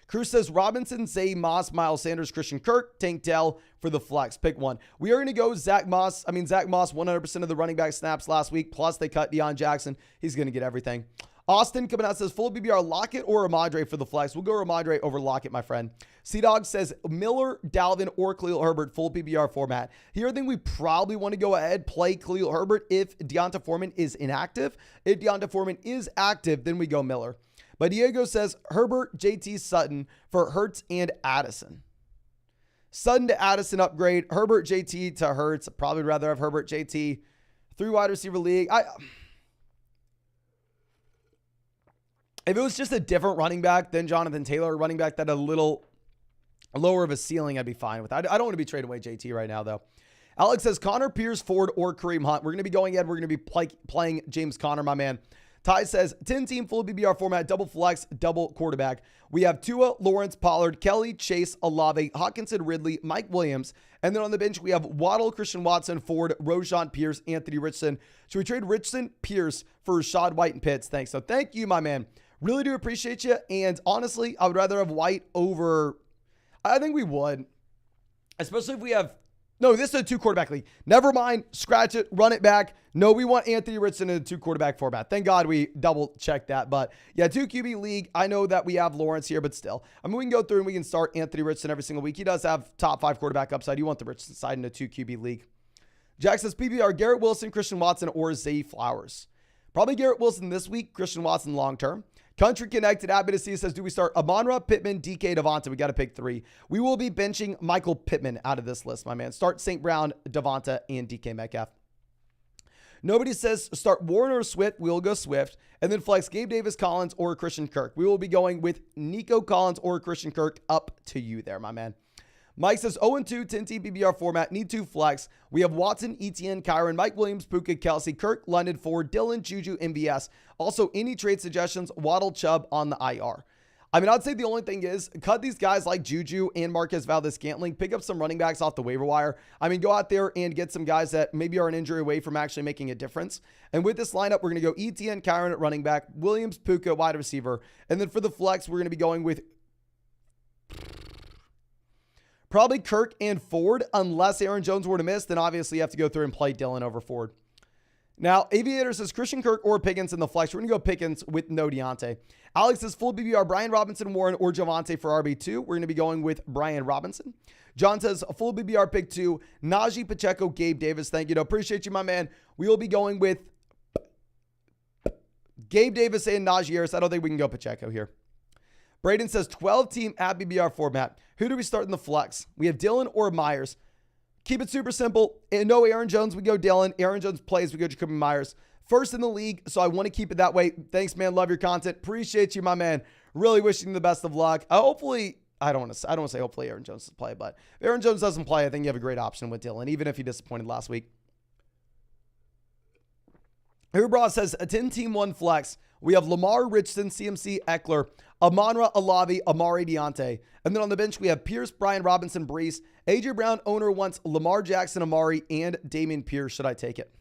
Cruz says Robinson, Zay, Moss, Miles Sanders, Christian Kirk, Tank Dell for the flex. Pick 1. We are going to go Zach Moss. 100% of the running back snaps last week. Plus, they cut Deion Jackson. He's going to get everything. Austin coming out says full BBR, Lockett or Ramadre for the flex. We'll go Ramadre over Lockett, my friend. C-Dog says Miller, Dalvin, or Khalil Herbert, full PBR format. Here, I think we probably want to go ahead, play Khalil Herbert if Deonta Foreman is inactive. If Deonta Foreman is active, then we go Miller. But Diego says Herbert, JT, Sutton for Hurts and Addison. Sutton to Addison upgrade. Herbert, JT to Hurts. I'd probably rather have Herbert, JT. 3 wide receiver league. If it was just a different running back than Jonathan Taylor, a running back that had a little lower of a ceiling, I'd be fine with. I don't want to be trading away JT right now, though. Alex says Connor, Pierce, Ford, or Kareem Hunt. We're going to be going ahead. We're going to be playing James Conner, my man. Ty says 10-team full BBR format, double flex, double quarterback. We have Tua, Lawrence, Pollard, Kelly, Chase, Olave, Hawkinson, Ridley, Mike Williams. And then on the bench, we have Waddle, Christian Watson, Ford, Roshan, Pierce, Anthony Richardson. Should we trade Richardson, Pierce for Rashad White and Pitts? Thanks. So thank you, my man. Really do appreciate you. And honestly, I would rather have White over. I think we would. Especially if we have. No, this is a 2 quarterback league. Never mind. Scratch it. Run it back. No, we want Anthony Richardson in a 2 quarterback format. Thank God we double checked that. But yeah, 2 QB league. I know that we have Lawrence here, but still. I mean, we can go through and we can start Anthony Richardson every single week. He does have top 5 quarterback upside. You want the Richardson side in a 2 QB league. Jack says PBR, Garrett Wilson, Christian Watson, or Zay Flowers. Probably Garrett Wilson this week. Christian Watson long term. Country Connected, happy to see you, says, do we start Amon-Ra, Pittman, DK, Devonta? We got to pick 3. We will be benching Michael Pittman out of this list, my man. Start St. Brown, Devonta, and DK Metcalf. Nobody says start Warren or Swift. We'll go Swift. And then flex Gabe Davis, Collins, or Christian Kirk. We will be going with Nico Collins or Christian Kirk. Up to you there, my man. Mike says 0-2, 10-team PBR format, need 2 flex. We have Watson, ETN, Kyron, Mike Williams, Puka, Kelsey, Kirk, London, Ford, Dylan, Juju, MVS. Also, any trade suggestions, Waddle, Chubb on the IR. I mean, I'd say the only thing is cut these guys like Juju and Marquez Valdez-Scantling, pick up some running backs off the waiver wire. I mean, go out there and get some guys that maybe are an injury away from actually making a difference. And with this lineup, we're going to go ETN, Kyron at running back, Williams, Puka, wide receiver. And then for the flex, we're going to be going with Probably Kirk and Ford, unless Aaron Jones were to miss. Then obviously you have to go through and play Dillon over Ford. Now, Aviator says Christian Kirk or Pickens in the flex. We're going to go Pickens with no Deontay. Alex says full BBR, Brian Robinson, Warren, or Javonte for RB2. We're going to be going with Brian Robinson. John says a full BBR pick 2, Najee, Pacheco, Gabe Davis. Thank you. No, appreciate you, my man. We will be going with Gabe Davis and Najee Harris. I don't think we can go Pacheco here. Braden says 12-team at BBR format. Who do we start in the flex? We have Dillon or Myers. Keep it super simple. No Aaron Jones, we go Dillon. Aaron Jones plays, we go Jacoby Myers. First in the league, so I want to keep it that way. Thanks, man. Love your content. Appreciate you, my man. Really wishing you the best of luck. Hopefully, I don't want to say hopefully Aaron Jones doesn't play, but if Aaron Jones doesn't play, I think you have a great option with Dillon, even if he disappointed last week. Hubra says a 10-team 1 flex. We have Lamar, Richardson, CMC, Eckler, Amon-Ra, Olave, Amari, Deontay. And then on the bench, we have Pierce, Brian Robinson, Brees. A.J. Brown, owner wants Lamar Jackson, Amari, and Dameon Pierce. Should I take it?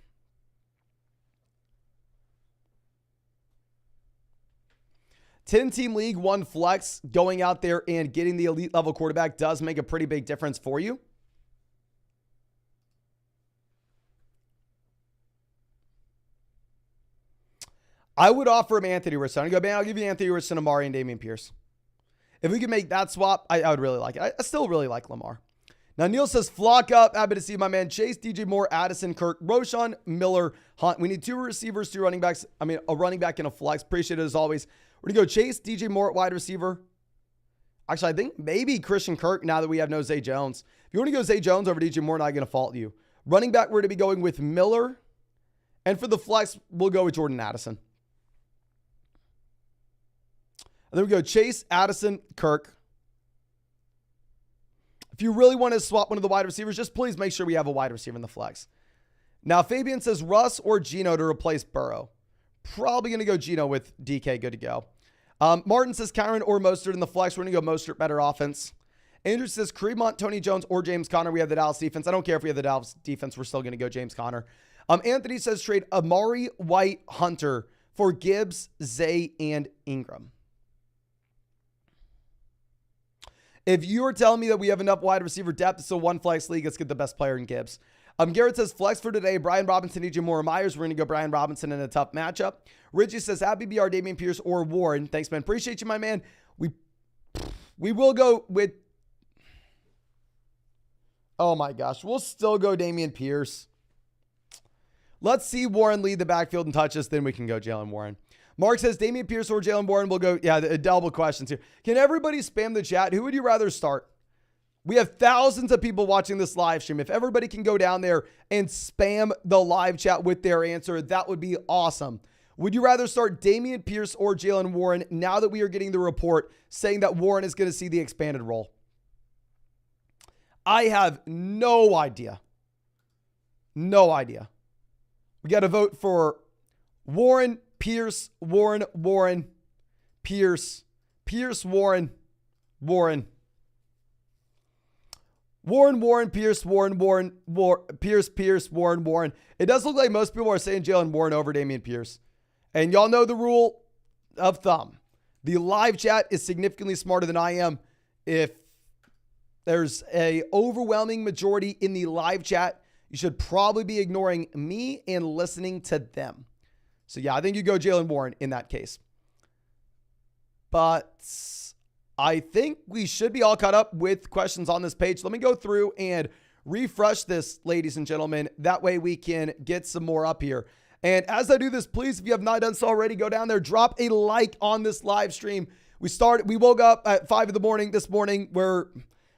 Ten-team league, 1 flex. Going out there and getting the elite level quarterback does make a pretty big difference for you. I would offer him Anthony Richardson. I'd go, man, I'll give you Anthony Richardson, Amari, and Dameon Pierce. If we could make that swap, I would really like it. I still really like Lamar. Now, Neil says, flock up. Happy to see my man Chase, DJ Moore, Addison, Kirk, Roshan, Miller, Hunt. We need 2 receivers, 2 running backs. I mean, a running back and a flex. Appreciate it as always. We're going to go Chase, DJ Moore at wide receiver. Actually, I think maybe Christian Kirk now that we have no Zay Jones. If you want to go Zay Jones over DJ Moore, I'm not going to fault you. Running back, we're going to be going with Miller. And for the flex, we'll go with Jordan Addison. And then we go Chase, Addison, Kirk. If you really want to swap one of the wide receivers, just please make sure we have a wide receiver in the flex. Now, Fabian says Russ or Geno to replace Burrow. Probably going to go Geno with DK. Good to go. Martin says Kyron or Mostert in the flex. We're going to go Mostert, better offense. Andrew says Cremont, Tony Jones, or James Conner. We have the Dallas defense. I don't care if we have the Dallas defense. We're still going to go James Conner. Anthony says trade Amari, White, Hunter for Gibbs, Zay, and Ingram. If you are telling me that we have enough wide receiver depth, it's a 1 flex league. Let's get the best player in Gibbs. Garrett says flex for today. Brian Robinson, DJ Moore, Myers. We're going to go Brian Robinson in a tough matchup. Richie says at BBR, Dameon Pierce or Warren. Thanks, man. Appreciate you, my man. We will go with. Oh my gosh, we'll still go Dameon Pierce. Let's see Warren lead the backfield in touches. Then we can go Jalen Warren. Mark says Dameon Pierce or Jalen Warren. We'll go, yeah, double questions here. Can everybody spam the chat? Who would you rather start? We have thousands of people watching this live stream. If everybody can go down there and spam the live chat with their answer, that would be awesome. Would you rather start Dameon Pierce or Jalen Warren now that we are getting the report saying that Warren is going to see the expanded role? I have no idea. No idea. We got to vote for Warren, Pierce, Warren, Warren, Pierce, Pierce, Warren, Warren. Warren, Pierce, Warren, Pierce, Warren, Warren. It does look like most people are saying Jalen Warren over Dameon Pierce. And y'all know the rule of thumb. The live chat is significantly smarter than I am. If there's a overwhelming majority in the live chat, you should probably be ignoring me and listening to them. So yeah, I think you go Jalen Warren in that case. But I think we should be all caught up with questions on this page. Let me go through and refresh this, ladies and gentlemen. That way we can get some more up here. And as I do this, please, if you have not done so already, go down there, drop a like on this live stream. We woke up at 5 in the morning this morning.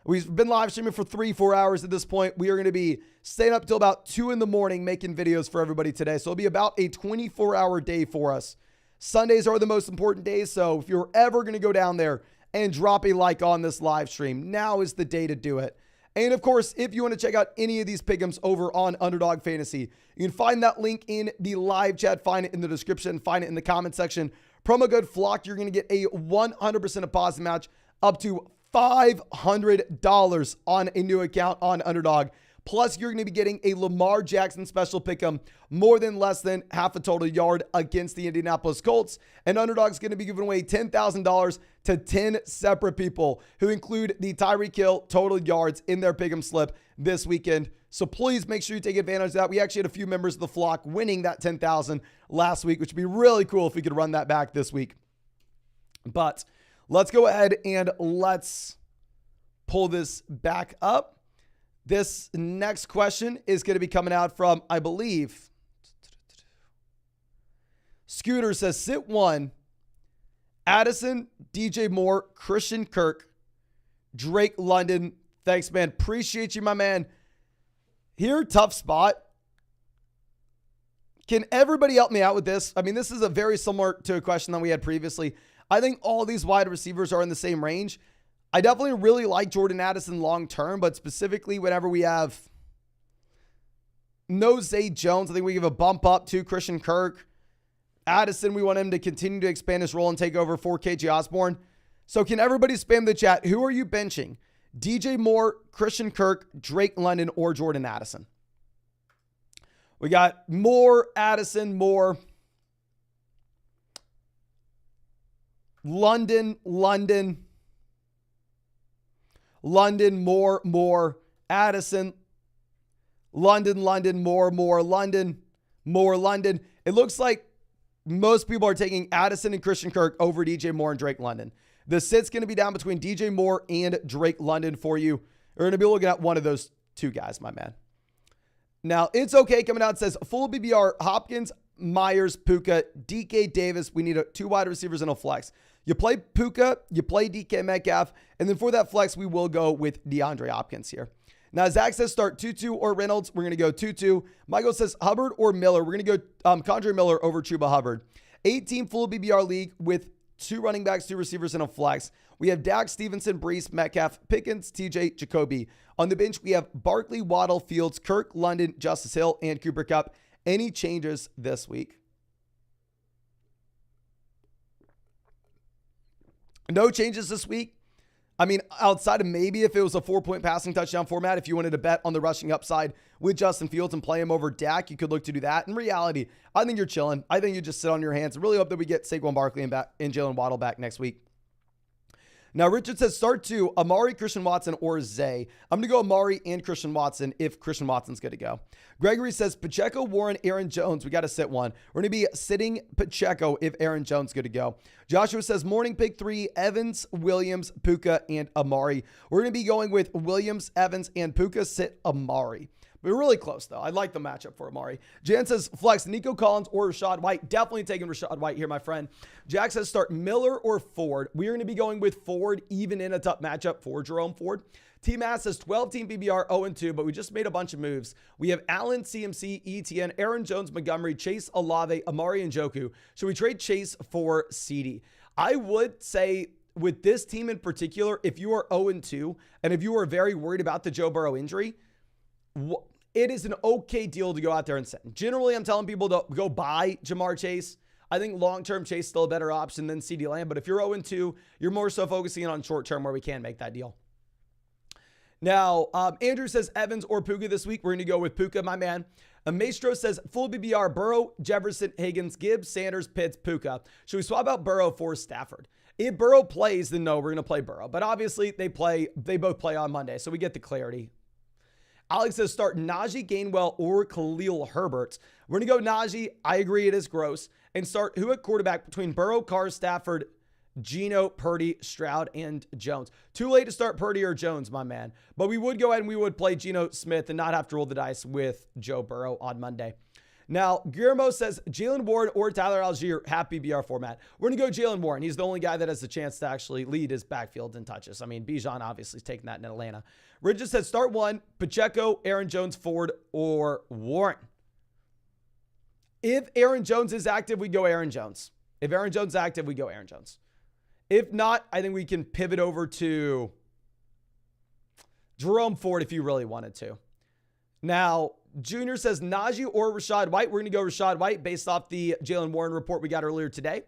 We've been live streaming for 3-4 hours at this point. We are going to be staying up till about 2 in the morning making videos for everybody today. So it'll be about a 24-hour day for us. Sundays are the most important days. So if you're ever going to go down there and drop a like on this live stream, now is the day to do it. And of course, if you want to check out any of these pick'ems over on Underdog Fantasy, you can find that link in the live chat, find it in the description, find it in the comment section. Promo code FLOCK, you're going to get a 100% deposit match up to $500 on a new account on Underdog. Plus, you're going to be getting a Lamar Jackson special pick'em, more than less than half a total yard against the Indianapolis Colts. And Underdog's going to be giving away $10,000 to 10 separate people who include the Tyreek Hill total yards in their pick'em slip this weekend. So please make sure you take advantage of that. We actually had a few members of the flock winning that $10,000 last week, which would be really cool if we could run that back this week. But let's go ahead and let's pull this back up. This next question is going to be coming out from, I believe, Scooter says, sit one, Addison, DJ Moore, Christian Kirk, Drake London. Thanks, man. Appreciate you, my man. Here, tough spot. Can everybody help me out with this? I mean, this is a very similar to a question that we had previously. I think all these wide receivers are in the same range. I definitely really like Jordan Addison long term, but specifically whenever we have no Zay Jones, I think we give a bump up to Christian Kirk. Addison, we want him to continue to expand his role and take over for KJ Osborne. So can everybody spam the chat? Who are you benching? DJ Moore, Christian Kirk, Drake London, or Jordan Addison? We got Moore, Addison, Moore, London, Moore, Addison, London, Moore, London. It looks like most people are taking Addison and Christian Kirk over DJ Moore and Drake London. The sit's going to be down between DJ Moore and Drake London for you. We're going to be looking at one of those two guys, my man. Now, it's okay coming out. It says full BBR, Hopkins, Myers, Puka, DK Davis. We need two wide receivers and a flex. You play Puka, you play DK Metcalf, and then for that flex, we will go with DeAndre Hopkins here. Now, Zach says start Tutu or Reynolds. We're going to go Tutu. Michael says Hubbard or Miller. We're going to go Condre Miller over Chuba Hubbard. 8-team full BBR league with 2 running backs, 2 receivers, and a flex. We have Dak, Stevenson, Brees, Metcalf, Pickens, TJ, Jacoby. On the bench, we have Barkley, Waddle, Fields, Kirk, London, Justice Hill, and Cooper Kupp. Any changes this week? No changes this week. I mean, outside of maybe if it was a 4-point passing touchdown format, if you wanted to bet on the rushing upside with Justin Fields and play him over Dak, you could look to do that. In reality, I think you're chilling. I think you just sit on your hands and really hope that we get Saquon Barkley and Jalen Waddle back next week. Now, Richard says start 2, Amari, Christian Watson, or Zay. I'm going to go Amari and Christian Watson if Christian Watson's good to go. Gregory says Pacheco, Warren, Aaron Jones. We got to sit one. We're going to be sitting Pacheco if Aaron Jones good to go. Joshua says morning pick 3, Evans, Williams, Puka, and Amari. We're going to be going with Williams, Evans, and Puka. Sit Amari. We're really close, though. I like the matchup for Amari. Jan says flex Nico Collins or Rachaad White. Definitely taking Rachaad White here, my friend. Jack says start Miller or Ford. We're going to be going with Ford, even in a tough matchup for Jerome Ford. T-Mass says 12-team PBR 0-2, but we just made a bunch of moves. We have Allen, CMC, ETN, Aaron Jones, Montgomery, Chase, Olave, Amari, and Njoku. Should we trade Chase for CD? I would say with this team in particular, if you are 0-2, and if you are very worried about the Joe Burrow injury, it is an okay deal to go out there and send. Generally, I'm telling people to go buy Jamar Chase. I think long-term Chase is still a better option than CeeDee Lamb, but if you're 0-2, you're more so focusing on short-term where we can make that deal. Now, Andrew says Evans or Puka this week. We're going to go with Puka, my man. Maestro says full BBR, Burrow, Jefferson, Higgins, Gibbs, Sanders, Pitts, Puka. Should we swap out Burrow for Stafford? If Burrow plays, then no, we're going to play Burrow. But obviously, they both play on Monday, so we get the clarity. Alex says start Najee, Gainwell, or Khalil Herbert. We're going to go Najee. I agree it is gross. And start who at quarterback between Burrow, Carr, Stafford, Geno, Purdy, Stroud, and Jones. Too late to start Purdy or Jones, my man. But we would go ahead and we would play Geno Smith and not have to roll the dice with Joe Burrow on Monday. Now, Guillermo says Jalen Warren or Tyler Algier, half PBR format. We're going to go Jalen Warren. He's the only guy that has the chance to actually lead his backfield in touches. I mean, Bijan obviously is taking that in Atlanta. Richard says start 1, Pacheco, Aaron Jones, Ford, or Warren. If Aaron Jones is active, we go Aaron Jones. If Aaron Jones is active, we go Aaron Jones. If not, I think we can pivot over to Jerome Ford if you really wanted to. Now, Junior says Najee or Rachaad White. We're going to go Rachaad White based off the Jalen Warren report we got earlier today.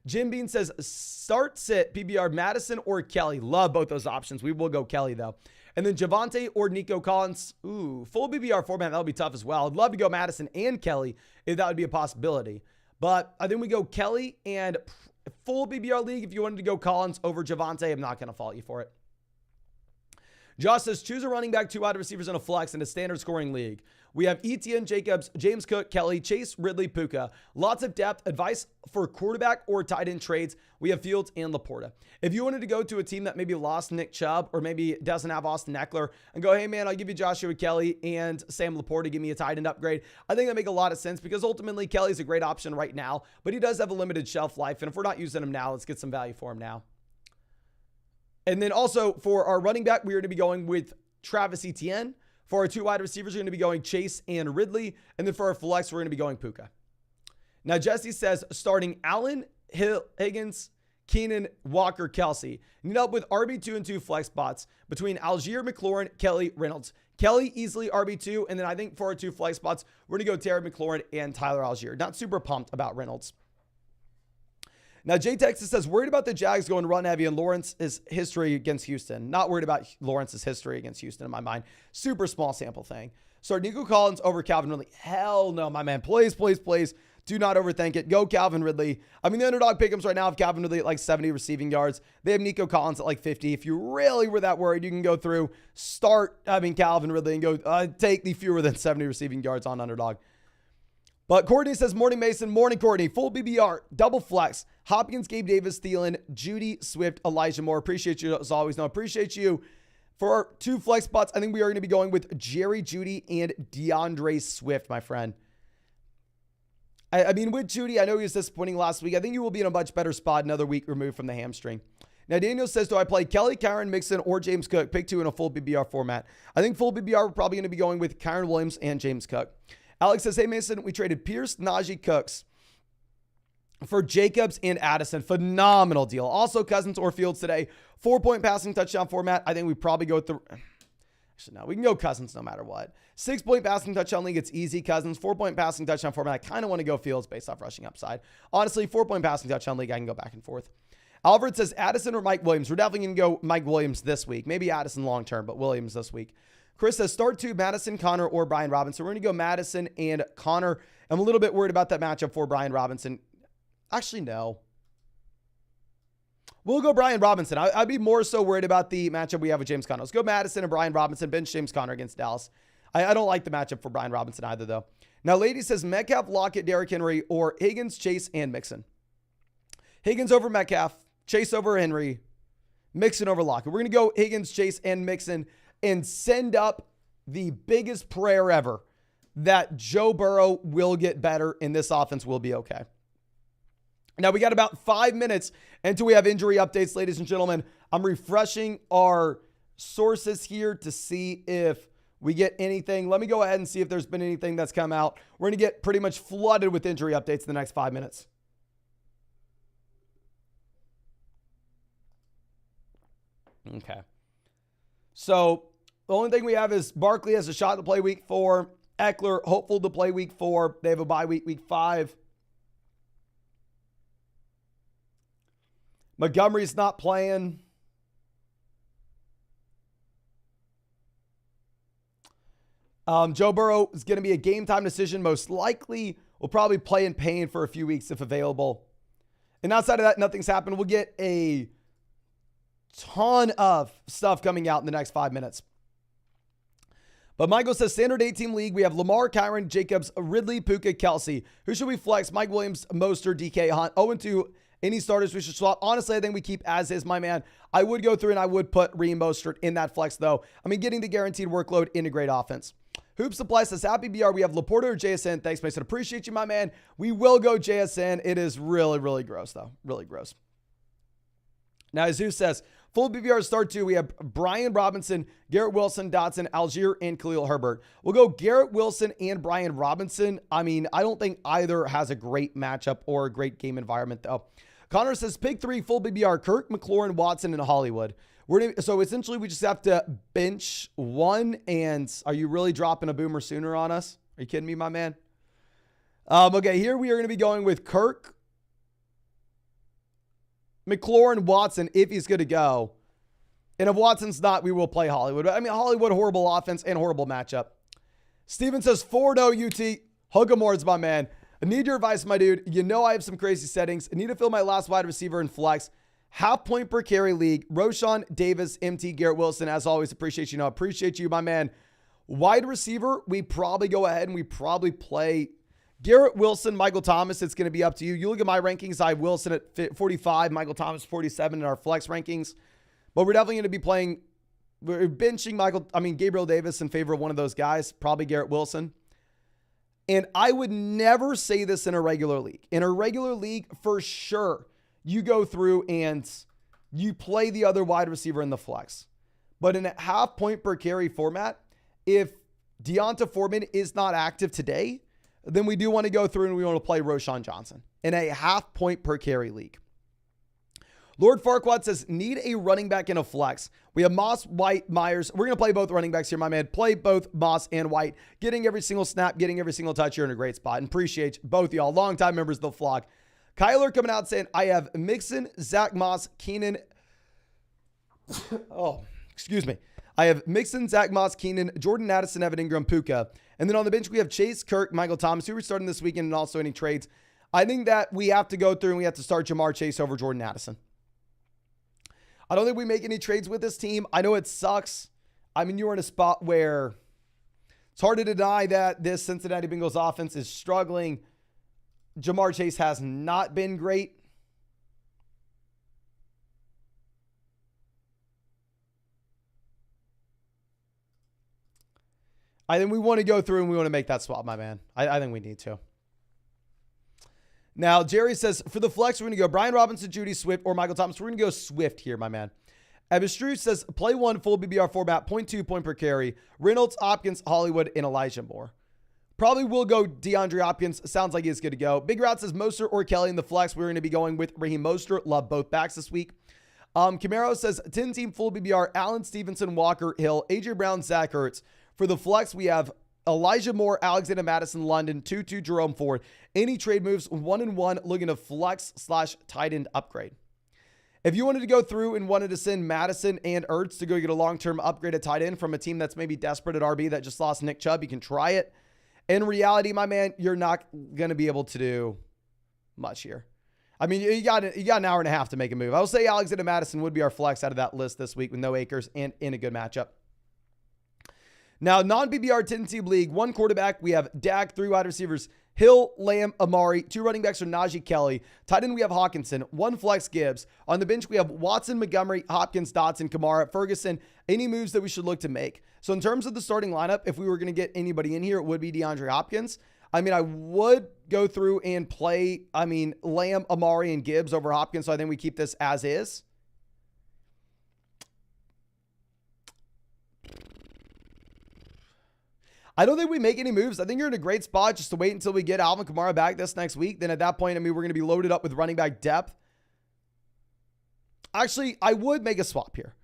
Jim Bean says, start sit PBR Madison or Kelly. Love both those options. We will go Kelly, though. And then Javonte or Nico Collins. Ooh, full BBR format. That would be tough as well. I'd love to go Madison and Kelly if that would be a possibility. But I think we go Kelly and full BBR league. If you wanted to go Collins over Javonte, I'm not going to fault you for it. Josh says, choose a running back, 2 wide receivers in a flex in a standard scoring league. We have Etienne, Jacobs, James Cook, Kelly, Chase, Ridley, Puka. Lots of depth. Advice for quarterback or tight end trades. We have Fields and Laporta. If you wanted to go to a team that maybe lost Nick Chubb or maybe doesn't have Austin Eckler and go, hey, man, I'll give you Joshua Kelly and Sam Laporta, give me a tight end upgrade. I think that make a lot of sense because ultimately Kelly's a great option right now, but he does have a limited shelf life. And if we're not using him now, let's get some value for him now. And then also for our running back, we are going to be going with Travis Etienne. For our 2 wide receivers, we're going to be going Chase and Ridley. And then for our flex, we're going to be going Puka. Now, Jesse says, starting Allen, Higgins, Keenan, Walker, Kelsey. Need help with RB2 and 2 flex spots between Algier, McLaurin, Kelly, Reynolds. Kelly easily RB2. And then I think for our 2 flex spots, we're going to go Terry McLaurin and Tyler Algier. Not super pumped about Reynolds. Now, Jay Texas says, worried about the Jags going run heavy and Lawrence's history against Houston. Not worried about Lawrence's history against Houston in my mind. Super small sample thing. Start Nico Collins over Calvin Ridley. Hell no, my man. Please, please, please do not overthink it. Go Calvin Ridley. I mean, the underdog pick'ems right now have Calvin Ridley at like 70 receiving yards. They have Nico Collins at like 50. If you really were that worried, you can go through, Calvin Ridley and go take the fewer than 70 receiving yards on underdog. But Courtney says, morning Mason, morning Courtney, full BBR, double flex, Hopkins, Gabe Davis, Thielen, Judy, Swift, Elijah Moore. Appreciate you as always. No, appreciate you. For our 2 flex spots, I think we are going to be going with Jerry Judy and DeAndre Swift, my friend. I mean, with Judy, I know he was disappointing last week. I think he will be in a much better spot another week removed from the hamstring. Now, Daniel says, do I play Kelly, Kyron, Mixon, or James Cook? Pick 2 in a full BBR format. I think full BBR, we're probably going to be going with Kyron Williams and James Cook. Alex says, hey, Mason, we traded Pierce, Najee, Cooks for Jacobs and Addison. Phenomenal deal. Also, Cousins or Fields today. 4-point passing touchdown format. I think we probably go with the... Actually, no, we can go Cousins no matter what. 6-point passing touchdown league, it's easy. Cousins, 4-point passing touchdown format. I kind of want to go Fields based off rushing upside. Honestly, 4-point passing touchdown league, I can go back and forth. Alfred says, Addison or Mike Williams? We're definitely going to go Mike Williams this week. Maybe Addison long-term, but Williams this week. Chris says, start 2, Madison, Connor, or Brian Robinson. We're going to go Madison and Connor. I'm a little bit worried about that matchup for Brian Robinson. Actually, no. We'll go Brian Robinson. I'd be more so worried about the matchup we have with James Conner. Let's go Madison and Brian Robinson. Bench James Conner against Dallas. I don't like the matchup for Brian Robinson either, though. Now, lady says Metcalf, Lockett, Derrick Henry, or Higgins, Chase, and Mixon. Higgins over Metcalf, Chase over Henry, Mixon over Lockett. We're going to go Higgins, Chase, and Mixon and send up the biggest prayer ever that Joe Burrow will get better and this offense will be okay. Now, we got about 5 minutes until we have injury updates, ladies and gentlemen. I'm refreshing our sources here to see if we get anything. Let me go ahead and see if there's been anything that's come out. We're going to get pretty much flooded with injury updates in the next 5 minutes. Okay. So, the only thing we have is Barkley has a shot to play week 4. Eckler, hopeful to play week 4. They have a bye week 5. Montgomery's not playing. Joe Burrow is going to be a game time decision. Most likely will probably play in pain for a few weeks if available. And outside of that, nothing's happened. We'll get a ton of stuff coming out in the next 5 minutes. But Michael says, standard 8-team league. We have Lamar, Kyron, Jacobs, Ridley, Puka, Kelsey. Who should we flex? Mike Williams, Mostert, DK, Hunt. 0-2. Any starters we should swap? Honestly, I think we keep as is, my man. I would go through and I would put Reem Mostert in that flex, though. I mean, getting the guaranteed workload in a great offense. Hoop Supply says, happy BR. We have Laporta or JSN. Thanks, Mason. Appreciate you, my man. We will go JSN. It is really, really gross, though. Really gross. Now, Jesus says, full BBR start 2. We have Brian Robinson, Garrett Wilson, Dotson, Algier, and Khalil Herbert. We'll go Garrett Wilson and Brian Robinson. I mean, I don't think either has a great matchup or a great game environment, though. Connor says, pick 3, full BBR, Kirk, McLaurin, Watson, and Hollywood. So essentially, we just have to bench 1, and are you really dropping a boomer sooner on us? Are you kidding me, my man? Okay, here we are going to be going with Kirk, McLaurin, Watson, if he's good to go. And if Watson's not, we will play Hollywood. I mean, Hollywood, horrible offense and horrible matchup. Steven says 4-0 UT. Hookamores, my man. I need your advice, my dude. You know I have some crazy settings. I need to fill my last wide receiver in flex. Half point per carry league. Roshan, Davis, MT, Garrett Wilson. As always, appreciate you. Appreciate you, my man. Wide receiver, we probably go ahead and we probably play Garrett Wilson, Michael Thomas. It's going to be up to you. You look at my rankings. I have Wilson at 45, Michael Thomas 47 in our flex rankings. But we're definitely going to be playing, we're benching Gabriel Davis in favor of one of those guys, probably Garrett Wilson. And I would never say this in a regular league. In a regular league, for sure, you go through and you play the other wide receiver in the flex. But in a half point per carry format, if Deonta Foreman is not active today, then we do want to go through and we want to play Roshan Johnson in a half point per carry league. Lord Farquaad says, need a running back in a flex. We have Moss, White, Myers. We're going to play both running backs here, my man. Play both Moss and White. Getting every single snap, getting every single touch. You're in a great spot. And appreciate both y'all. Longtime members of the flock. Kyler coming out saying, I have Mixon, Zach Moss, Keenan. I have Mixon, Zach Moss, Keenan, Jordan Addison, Evan Ingram, Puka. And then on the bench, we have Chase, Kirk, Michael Thomas, who we're starting this weekend, and also any trades. I think that we have to go through and we have to start Jamar Chase over Jordan Addison. I don't think we make any trades with this team. I know it sucks. I mean, you're in a spot where it's hard to deny that this Cincinnati Bengals offense is struggling. Jamar Chase has not been great. I think we want to go through and we want to make that swap, my man. I think we need to. Now, Jerry says, for the flex, we're going to go Brian Robinson, Judy Swift, or Michael Thomas. We're going to go Swift here, my man. Evan Struce says, play one full BBR format, 0.2 point per carry. Reynolds, Hopkins, Hollywood, and Elijah Moore. Probably will go DeAndre Hopkins. Sounds like he's good to go. Big Route says Mostert or Kelly in the flex. We're going to be going with Raheem Mostert. Love both backs this week. Camaro says 10-team full BBR, Allen Stevenson, Walker, Hill, A.J. Brown, Zach Ertz. For the flex, we have Elijah Moore, Alexander Madison, London, 2-2 Jerome Ford. Any trade moves, 1-1, looking to flex/tight end upgrade. If you wanted to go through and wanted to send Madison and Ertz to go get a long-term upgrade at tight end from a team that's maybe desperate at RB that just lost Nick Chubb, you can try it. In reality, my man, you're not going to be able to do much here. I mean, you got an hour and a half to make a move. I will say Alexander Madison would be our flex out of that list this week with no Akers and in a good matchup. Now, non-PPR 10-team league, one quarterback. We have Dak, 3 wide receivers, Hill, Lamb, Amari. 2 running backs are Najee, Kelly. Tight end, we have Hawkinson. 1 flex, Gibbs. On the bench, we have Watson, Montgomery, Hopkins, Dotson, Kamara, Ferguson. Any moves that we should look to make. So in terms of the starting lineup, if we were going to get anybody in here, it would be DeAndre Hopkins. I mean, I would go through and play, Lamb, Amari, and Gibbs over Hopkins. So I think we keep this as is. I don't think we make any moves. I think you're in a great spot just to wait until we get Alvin Kamara back this next week. Then at that point, we're going to be loaded up with running back depth. Actually, I would make a swap here.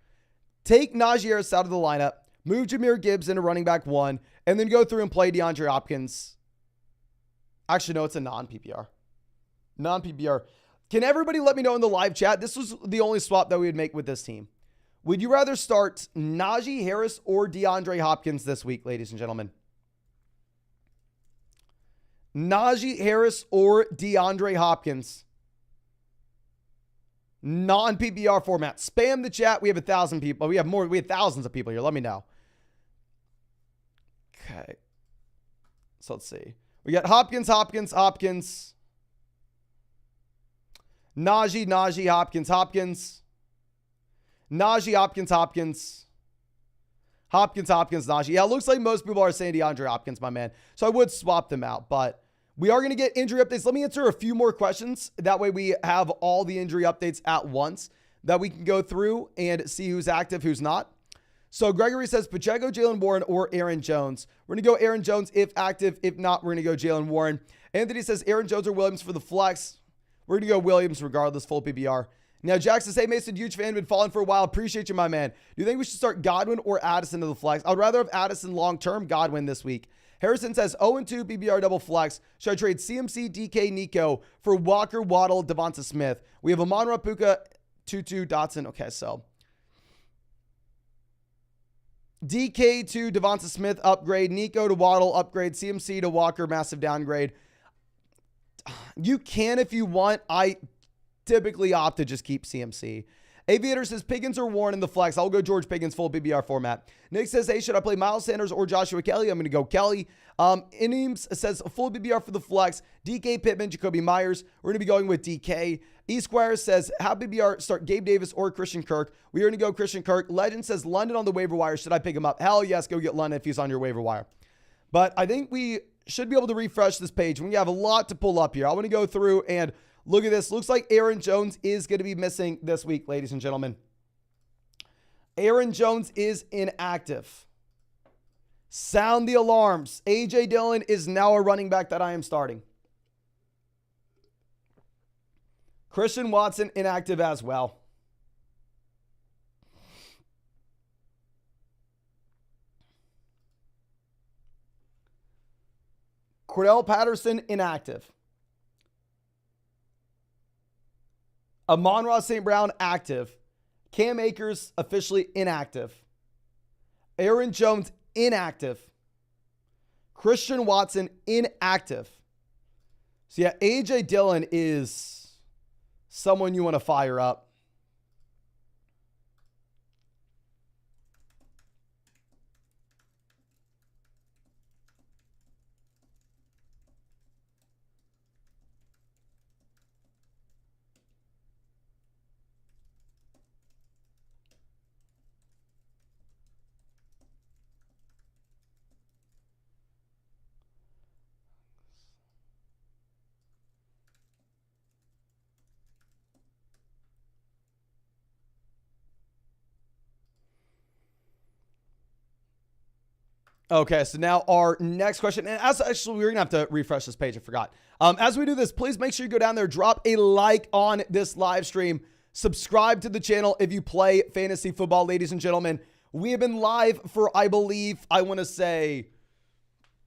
Take Najee Harris out of the lineup, move Jahmyr Gibbs into running back 1, and then go through and play DeAndre Hopkins. Actually, no, it's a non-PPR. Non-PPR. Can everybody let me know in the live chat? This was the only swap that we would make with this team. Would you rather start Najee Harris or DeAndre Hopkins this week, ladies and gentlemen? Najee Harris or DeAndre Hopkins. Non-PPR format. Spam the chat. We have 1,000 people. We have thousands of people here. Let me know. Okay. So let's see. We got Hopkins. Najee, Hopkins. Najee, Hopkins, Najee. Yeah, it looks like most people are saying DeAndre Hopkins, my man. So I would swap them out, but we are going to get injury updates. Let me answer a few more questions. That way we have all the injury updates at once that we can go through and see who's active, who's not. So Gregory says Pacheco, Jalen Warren, or Aaron Jones. We're going to go Aaron Jones if active. If not, we're going to go Jalen Warren. Anthony says Aaron Jones or Williams for the flex. We're going to go Williams regardless, full PPR. Now, Jack says, hey, Mason, huge fan, been following for a while. Appreciate you, my man. Do you think we should start Godwin or Addison to the flex? I would rather have Addison long-term, Godwin this week. Harrison says 0-2 BBR double flex. Should I trade CMC, DK, Nico for Walker, Waddle, Devonta Smith? We have Amon-Ra, Puka, Tutu, Dotson. Okay, so DK to Devonta Smith, upgrade. Nico to Waddle, upgrade. CMC to Walker, massive downgrade. You can if you want. I typically opt to just keep CMC. Aviator says Pickens or Warren in the flex. I'll go George Pickens, full BBR format. Nick says, hey, should I play Miles Sanders or Joshua Kelly? I'm going to go Kelly. Inims says full BBR for the flex. DK, Pittman, Jacoby Myers. We're going to be going with DK. E-Squire says, how BBR start Gabe Davis or Christian Kirk? We're going to go Christian Kirk. Legend says London on the waiver wire. Should I pick him up? Hell yes, go get London if he's on your waiver wire. But I think we should be able to refresh this page. We have a lot to pull up here. I want to go through and look at this. Looks like Aaron Jones is going to be missing this week, ladies and gentlemen. Aaron Jones is inactive. Sound the alarms. A.J. Dillon is now a running back that I am starting. Christian Watson inactive as well. Cordell Patterson inactive. Amon-Ra St. Brown active. Cam Akers officially inactive. Aaron Jones inactive. Christian Watson inactive. So yeah, A.J. Dillon is someone you want to fire up. Okay, so now our next question, and actually we're gonna have to refresh this page. I forgot. As we do this, please make sure you go down there, drop a like on this live stream, subscribe to the channel if you play fantasy football, ladies and gentlemen. We have been live for, I believe, I want to say,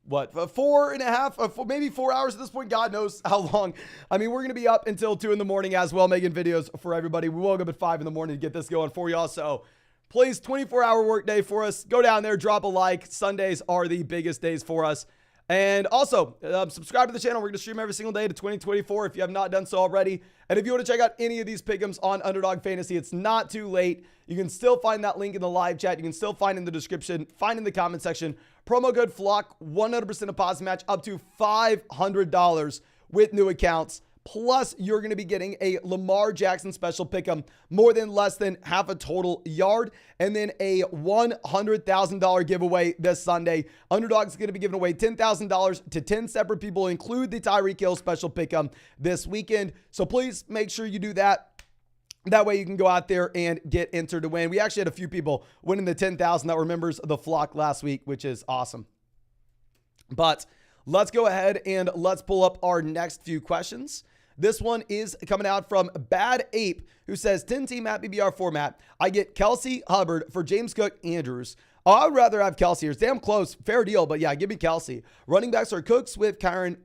what, 4.5, maybe 4 hours at this point. God knows how long. I mean, we're gonna be up until 2 in the morning as well, making videos for everybody. We woke up at 5 in the morning to get this going for y'all. So please, 24-hour workday for us. Go down there, drop a like. Sundays are the biggest days for us. And also, subscribe to the channel. We're going to stream every single day to 2024 if you have not done so already. And if you want to check out any of these pick'ems on Underdog Fantasy, it's not too late. You can still find that link in the live chat. You can still find in the description, find in the comment section. Promo code FLOCK, 100% deposit match up to $500 with new accounts. Plus, you're going to be getting a Lamar Jackson special pick'em, more than less than half a total yard, and then a $100,000 giveaway this Sunday. Underdog's going to be giving away $10,000 to 10 separate people, include the Tyreek Hill special pick'em this weekend. So please make sure you do that. That way you can go out there and get entered to win. We actually had a few people winning the $10,000 that were members of the flock last week, which is awesome. But let's go ahead and let's pull up our next few questions. This one is coming out from Bad Ape, who says, 10-team at BBR format. I get Kelsey, Hubbard for James Cook, Andrews. Oh, I would rather have Kelsey. It's damn close. Fair deal, but yeah, give me Kelsey. Running backs are Cook, Swift, Kyron.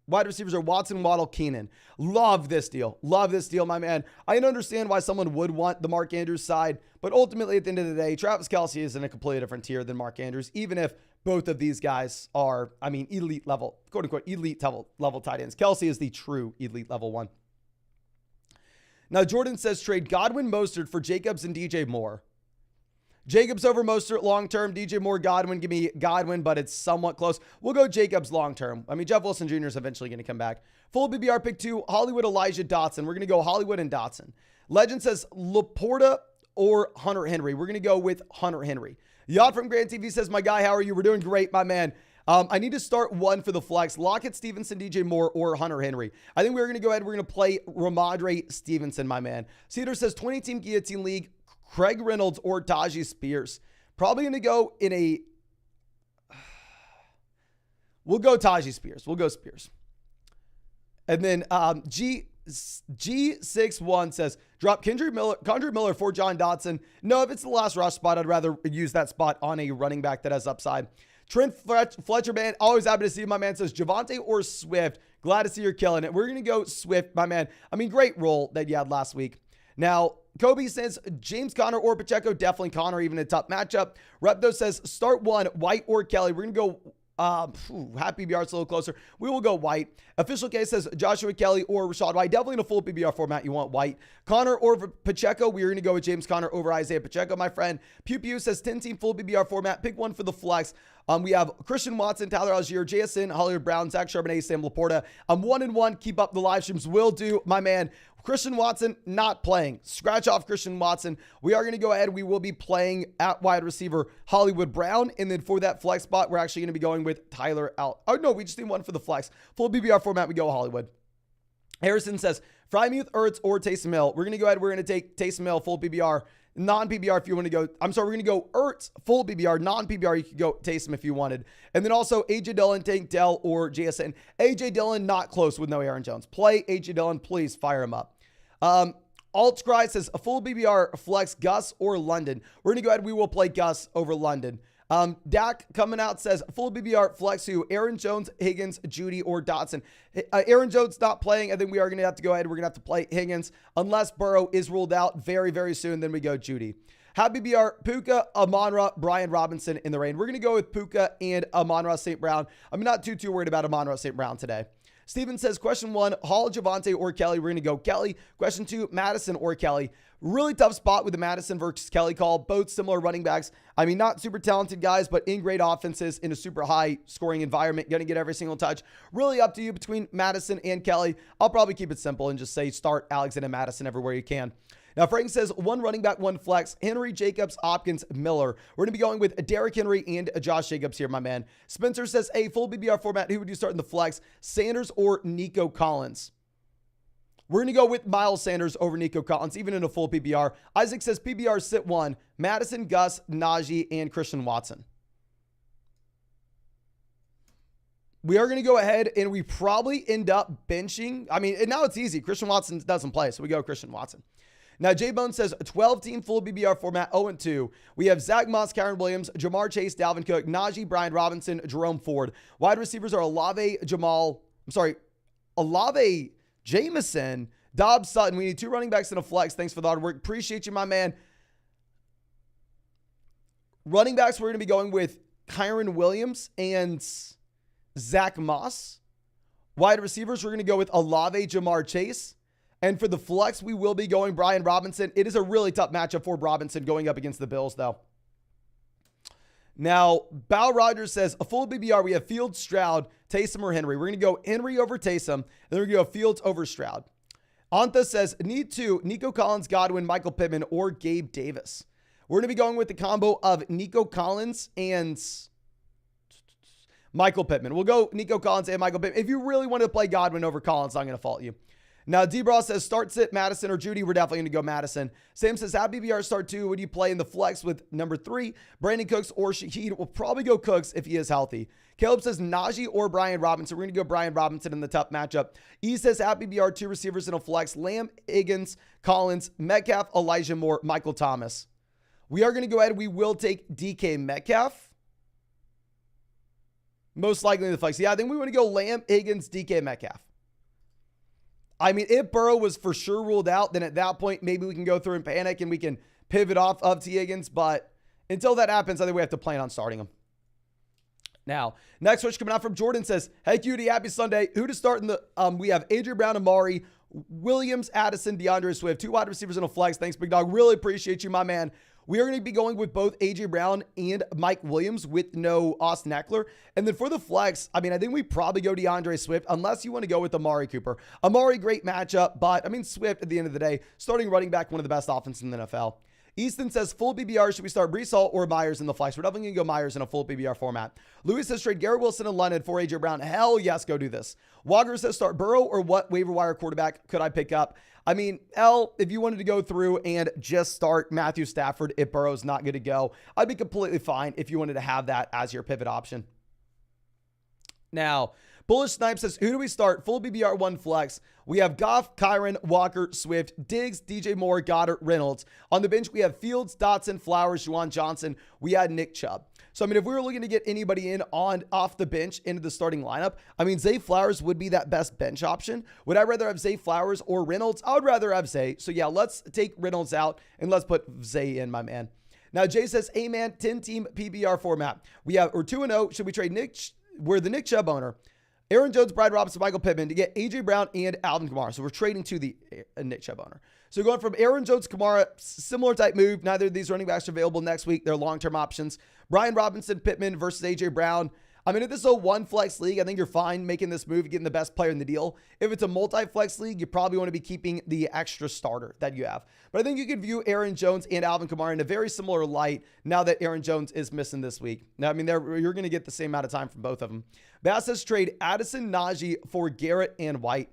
Wide receivers are Watson, Waddle, Keenan. Love this deal. Love this deal, my man. I understand why someone would want the Mark Andrews side, but ultimately at the end of the day, Travis Kelsey is in a completely different tier than Mark Andrews, even if both of these guys are, I mean, elite level, quote unquote, elite level tight ends. Kelsey is the true elite level one. Now, Jordan says trade Godwin, Mostert for Jacobs and DJ Moore. Jacobs over Mostert long-term. DJ Moore, Godwin. Give me Godwin, but it's somewhat close. We'll go Jacobs long-term. I mean, Jeff Wilson Jr. is eventually going to come back. Full BBR pick 2, Hollywood, Elijah, Dotson. We're going to go Hollywood and Dotson. Legend says Laporta or Hunter Henry. We're going to go with Hunter Henry. Yacht from Grand TV says, my guy, how are you? We're doing great, my man. I need to start one for the flex. Lockett, Stevenson, DJ Moore, or Hunter Henry. I think we're going to go ahead. We're going to play Ramadre Stevenson, my man. Cedar says 20-team guillotine league. Craig Reynolds or Tajee Spears. Probably going to go in a... We'll go Tajee Spears. We'll go Spears. And then G61 says, drop Kendrick Miller for John Dotson. No, if it's the last rush spot, I'd rather use that spot on a running back that has upside. Trent Fletcher, man, always happy to see you, my man. Says Javonte or Swift. Glad to see you're killing it. We're going to go Swift, my man. I mean, great roll that you had last week. Now, Kobe says James Conner or Pacheco. Definitely Conner, even a tough matchup. Repto says start one, White or Kelly. We're going to go happy PBR, it's a little closer. We will go White. Official K says Joshua Kelly or Rashad White. Definitely in a full PBR format, you want White. Connor or Pacheco. We're going to go with James Conner over Isaiah Pacheco, my friend. Pew Pew says 10-team full PBR format. Pick one for the flex. We have Christian Watson, Tyler Algier, JSN, Hollywood Brown, Zach Charbonnet, Sam Laporta. I'm 1-1. Keep up the live streams. Will do, my man. Christian Watson not playing. Scratch off Christian Watson. We are going to go ahead. We will be playing at wide receiver Hollywood Brown. And then for that flex spot, we're actually going to be going with Tyler out. Oh, no, we just need one for the flex. Full BBR format, we go Hollywood. Harrison says, Frymuth, Ertz, or Taysom Hill. We're going to go ahead. We're going to take Taysom Hill, full PBR. Non-PBR if you want to go. I'm sorry, we're going to go Ertz, full PBR. Non-PBR, you could go Taysom if you wanted. And then also AJ Dillon, Tank Dell, or JSN. AJ Dillon, not close with no Aaron Jones. Play AJ Dillon, please fire him up. Altcry says a full BBR flex Gus or London. We're going to go ahead. We will play Gus over London. Dak coming out says full BBR flex who Aaron Jones, Higgins, Judy, or Dotson. Aaron Jones not playing. I think we are going to have to go ahead. We're going to have to play Higgins unless Burrow is ruled out very, very soon. Then we go Judy. Happy BR, Puka, Amon-Ra, Brian Robinson in the rain. We're going to go with Puka and Amon-Ra St. Brown. I'm not too worried about Amon-Ra St. Brown today. Steven says, question one, Hall, Javonte, or Kelly. We're going to go Kelly. Question two, Madison or Kelly. Really tough spot with the Madison versus Kelly call. Both similar running backs. I mean, not super talented guys, but in great offenses in a super high scoring environment. Going to get every single touch. Really up to you between Madison and Kelly. I'll probably keep it simple and just say start Alexander Madison everywhere you can. Now, Frank says one running back, one flex. Henry, Jacobs, Hopkins, Miller. We're going to be going with Derrick Henry and Josh Jacobs here, my man. Spencer says, hey, full BBR format. Who would you start in the flex? Sanders or Nico Collins? We're going to go with Miles Sanders over Nico Collins, even in a full PBR. Isaac says PBR sit one. Madison, Gus, Najee, and Christian Watson. We are going to go ahead and we probably end up benching. I mean, and now it's easy. Christian Watson doesn't play, so we go Christian Watson. Now, J-Bone says 12-team full BBR format, 0-2. We have Zach Moss, Kyron Williams, Jamar Chase, Dalvin Cook, Najee, Brian Robinson, Jerome Ford. Wide receivers are Olave Jameson, Dobbs, Sutton. We need two running backs and a flex. Thanks for the hard work. Appreciate you, my man. Running backs, we're going to be going with Kyron Williams and Zach Moss. Wide receivers, we're going to go with Olave, Jamar Chase. And for the flex, we will be going Brian Robinson. It is a really tough matchup for Robinson going up against the Bills, though. Now, Bow Rogers says, a full BBR, we have Fields, Stroud, Taysom, or Henry. We're going to go Henry over Taysom, and then we're going to go Fields over Stroud. Anta says, need two, Nico Collins, Godwin, Michael Pittman, or Gabe Davis. We're going to be going with the combo of Nico Collins and Michael Pittman. We'll go Nico Collins and Michael Pittman. If you really want to play Godwin over Collins, I'm going to fault you. Now, D-Bra says, start sit Madison or Judy. We're definitely going to go Madison. Sam says, have BBR start two. Would you play in the flex with number 3, Brandon Cooks or Shaheed? We'll probably go Cooks if he is healthy. Caleb says, Najee or Brian Robinson. We're going to go Brian Robinson in the tough matchup. E says, have BBR 2 receivers in a flex. Lamb, Higgins, Collins, Metcalf, Elijah Moore, Michael Thomas. We are going to go ahead. We will take DK Metcalf. Most likely in the flex. Yeah, I think we want to go Lamb, Higgins, DK Metcalf. I mean, if Burrow was for sure ruled out, then at that point, maybe we can go through and panic and we can pivot off of T. Higgins. But until that happens, I think we have to plan on starting him. Now, next switch coming out from Jordan says, hey, Cutie, happy Sunday. Who to start in the, we have Adrian Brown, Amari, Williams, Addison, DeAndre Swift, 2 wide receivers in a flex. Thanks, big dog. Really appreciate you, my man. We are going to be going with both A.J. Brown and Mike Williams with no Austin Eckler. And then for the flex, I mean, I think we probably go DeAndre Swift unless you want to go with Amari Cooper. Amari, great matchup, but I mean, Swift at the end of the day, starting running back, one of the best offenses in the NFL. Easton says, full BBR, should we start Breece Hall or Myers in the flex? We're definitely going to go Myers in a full BBR format. Louis says, trade Garrett Wilson and London for A.J. Brown. Hell yes, go do this. Walker says, start Burrow or what waiver wire quarterback could I pick up? I mean, if you wanted to go through and just start Matthew Stafford if Burrow's not good to go, I'd be completely fine if you wanted to have that as your pivot option. Now, Bullish Snipe says, who do we start? Full BBR 1 flex. We have Goff, Kyron, Walker, Swift, Diggs, DJ Moore, Goddard, Reynolds. On the bench, we have Fields, Dotson, Flowers, Juwan Johnson. We had Nick Chubb. So, I mean, if we were looking to get anybody in off the bench into the starting lineup, I mean, Zay Flowers would be that best bench option. Would I rather have Zay Flowers or Reynolds? I would rather have Zay. So, yeah, let's take Reynolds out and let's put Zay in, my man. Now, Jay says, hey, man, 10-team PBR format. We're 2-0. Should we trade Nick? We're the Nick Chubb owner. Aaron Jones, Brad Robinson, Michael Pittman to get A.J. Brown and Alvin Kamara. So we're trading to the Nick Chubb owner. So going from Aaron Jones, Kamara, similar type move. Neither of these running backs are available next week. They're long-term options. Brian Robinson, Pittman versus A.J. Brown. I mean, if this is a one flex league, I think you're fine making this move, getting the best player in the deal. If it's a multi-flex league, you probably want to be keeping the extra starter that you have. But I think you could view Aaron Jones and Alvin Kamara in a very similar light now that Aaron Jones is missing this week. Now, I mean, you're going to get the same amount of time from both of them. Bass says trade Addison, Najee for Garrett and White.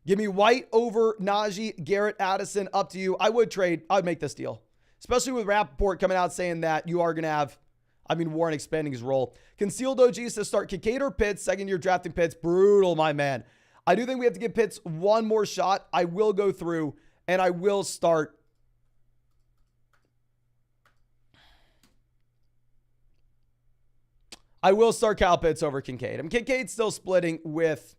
Give me White over Najee, Garrett, Addison, up to you. I would make this deal, especially with Rappaport coming out saying that you are going to have, Warren expanding his role. Concealed OG says start Kincaid or Pitts, second-year drafting Pitts. Brutal, my man. I do think we have to give Pitts one more shot. I will go through, and I will start. Kyle Pitts over Kincaid. Kincaid's still splitting with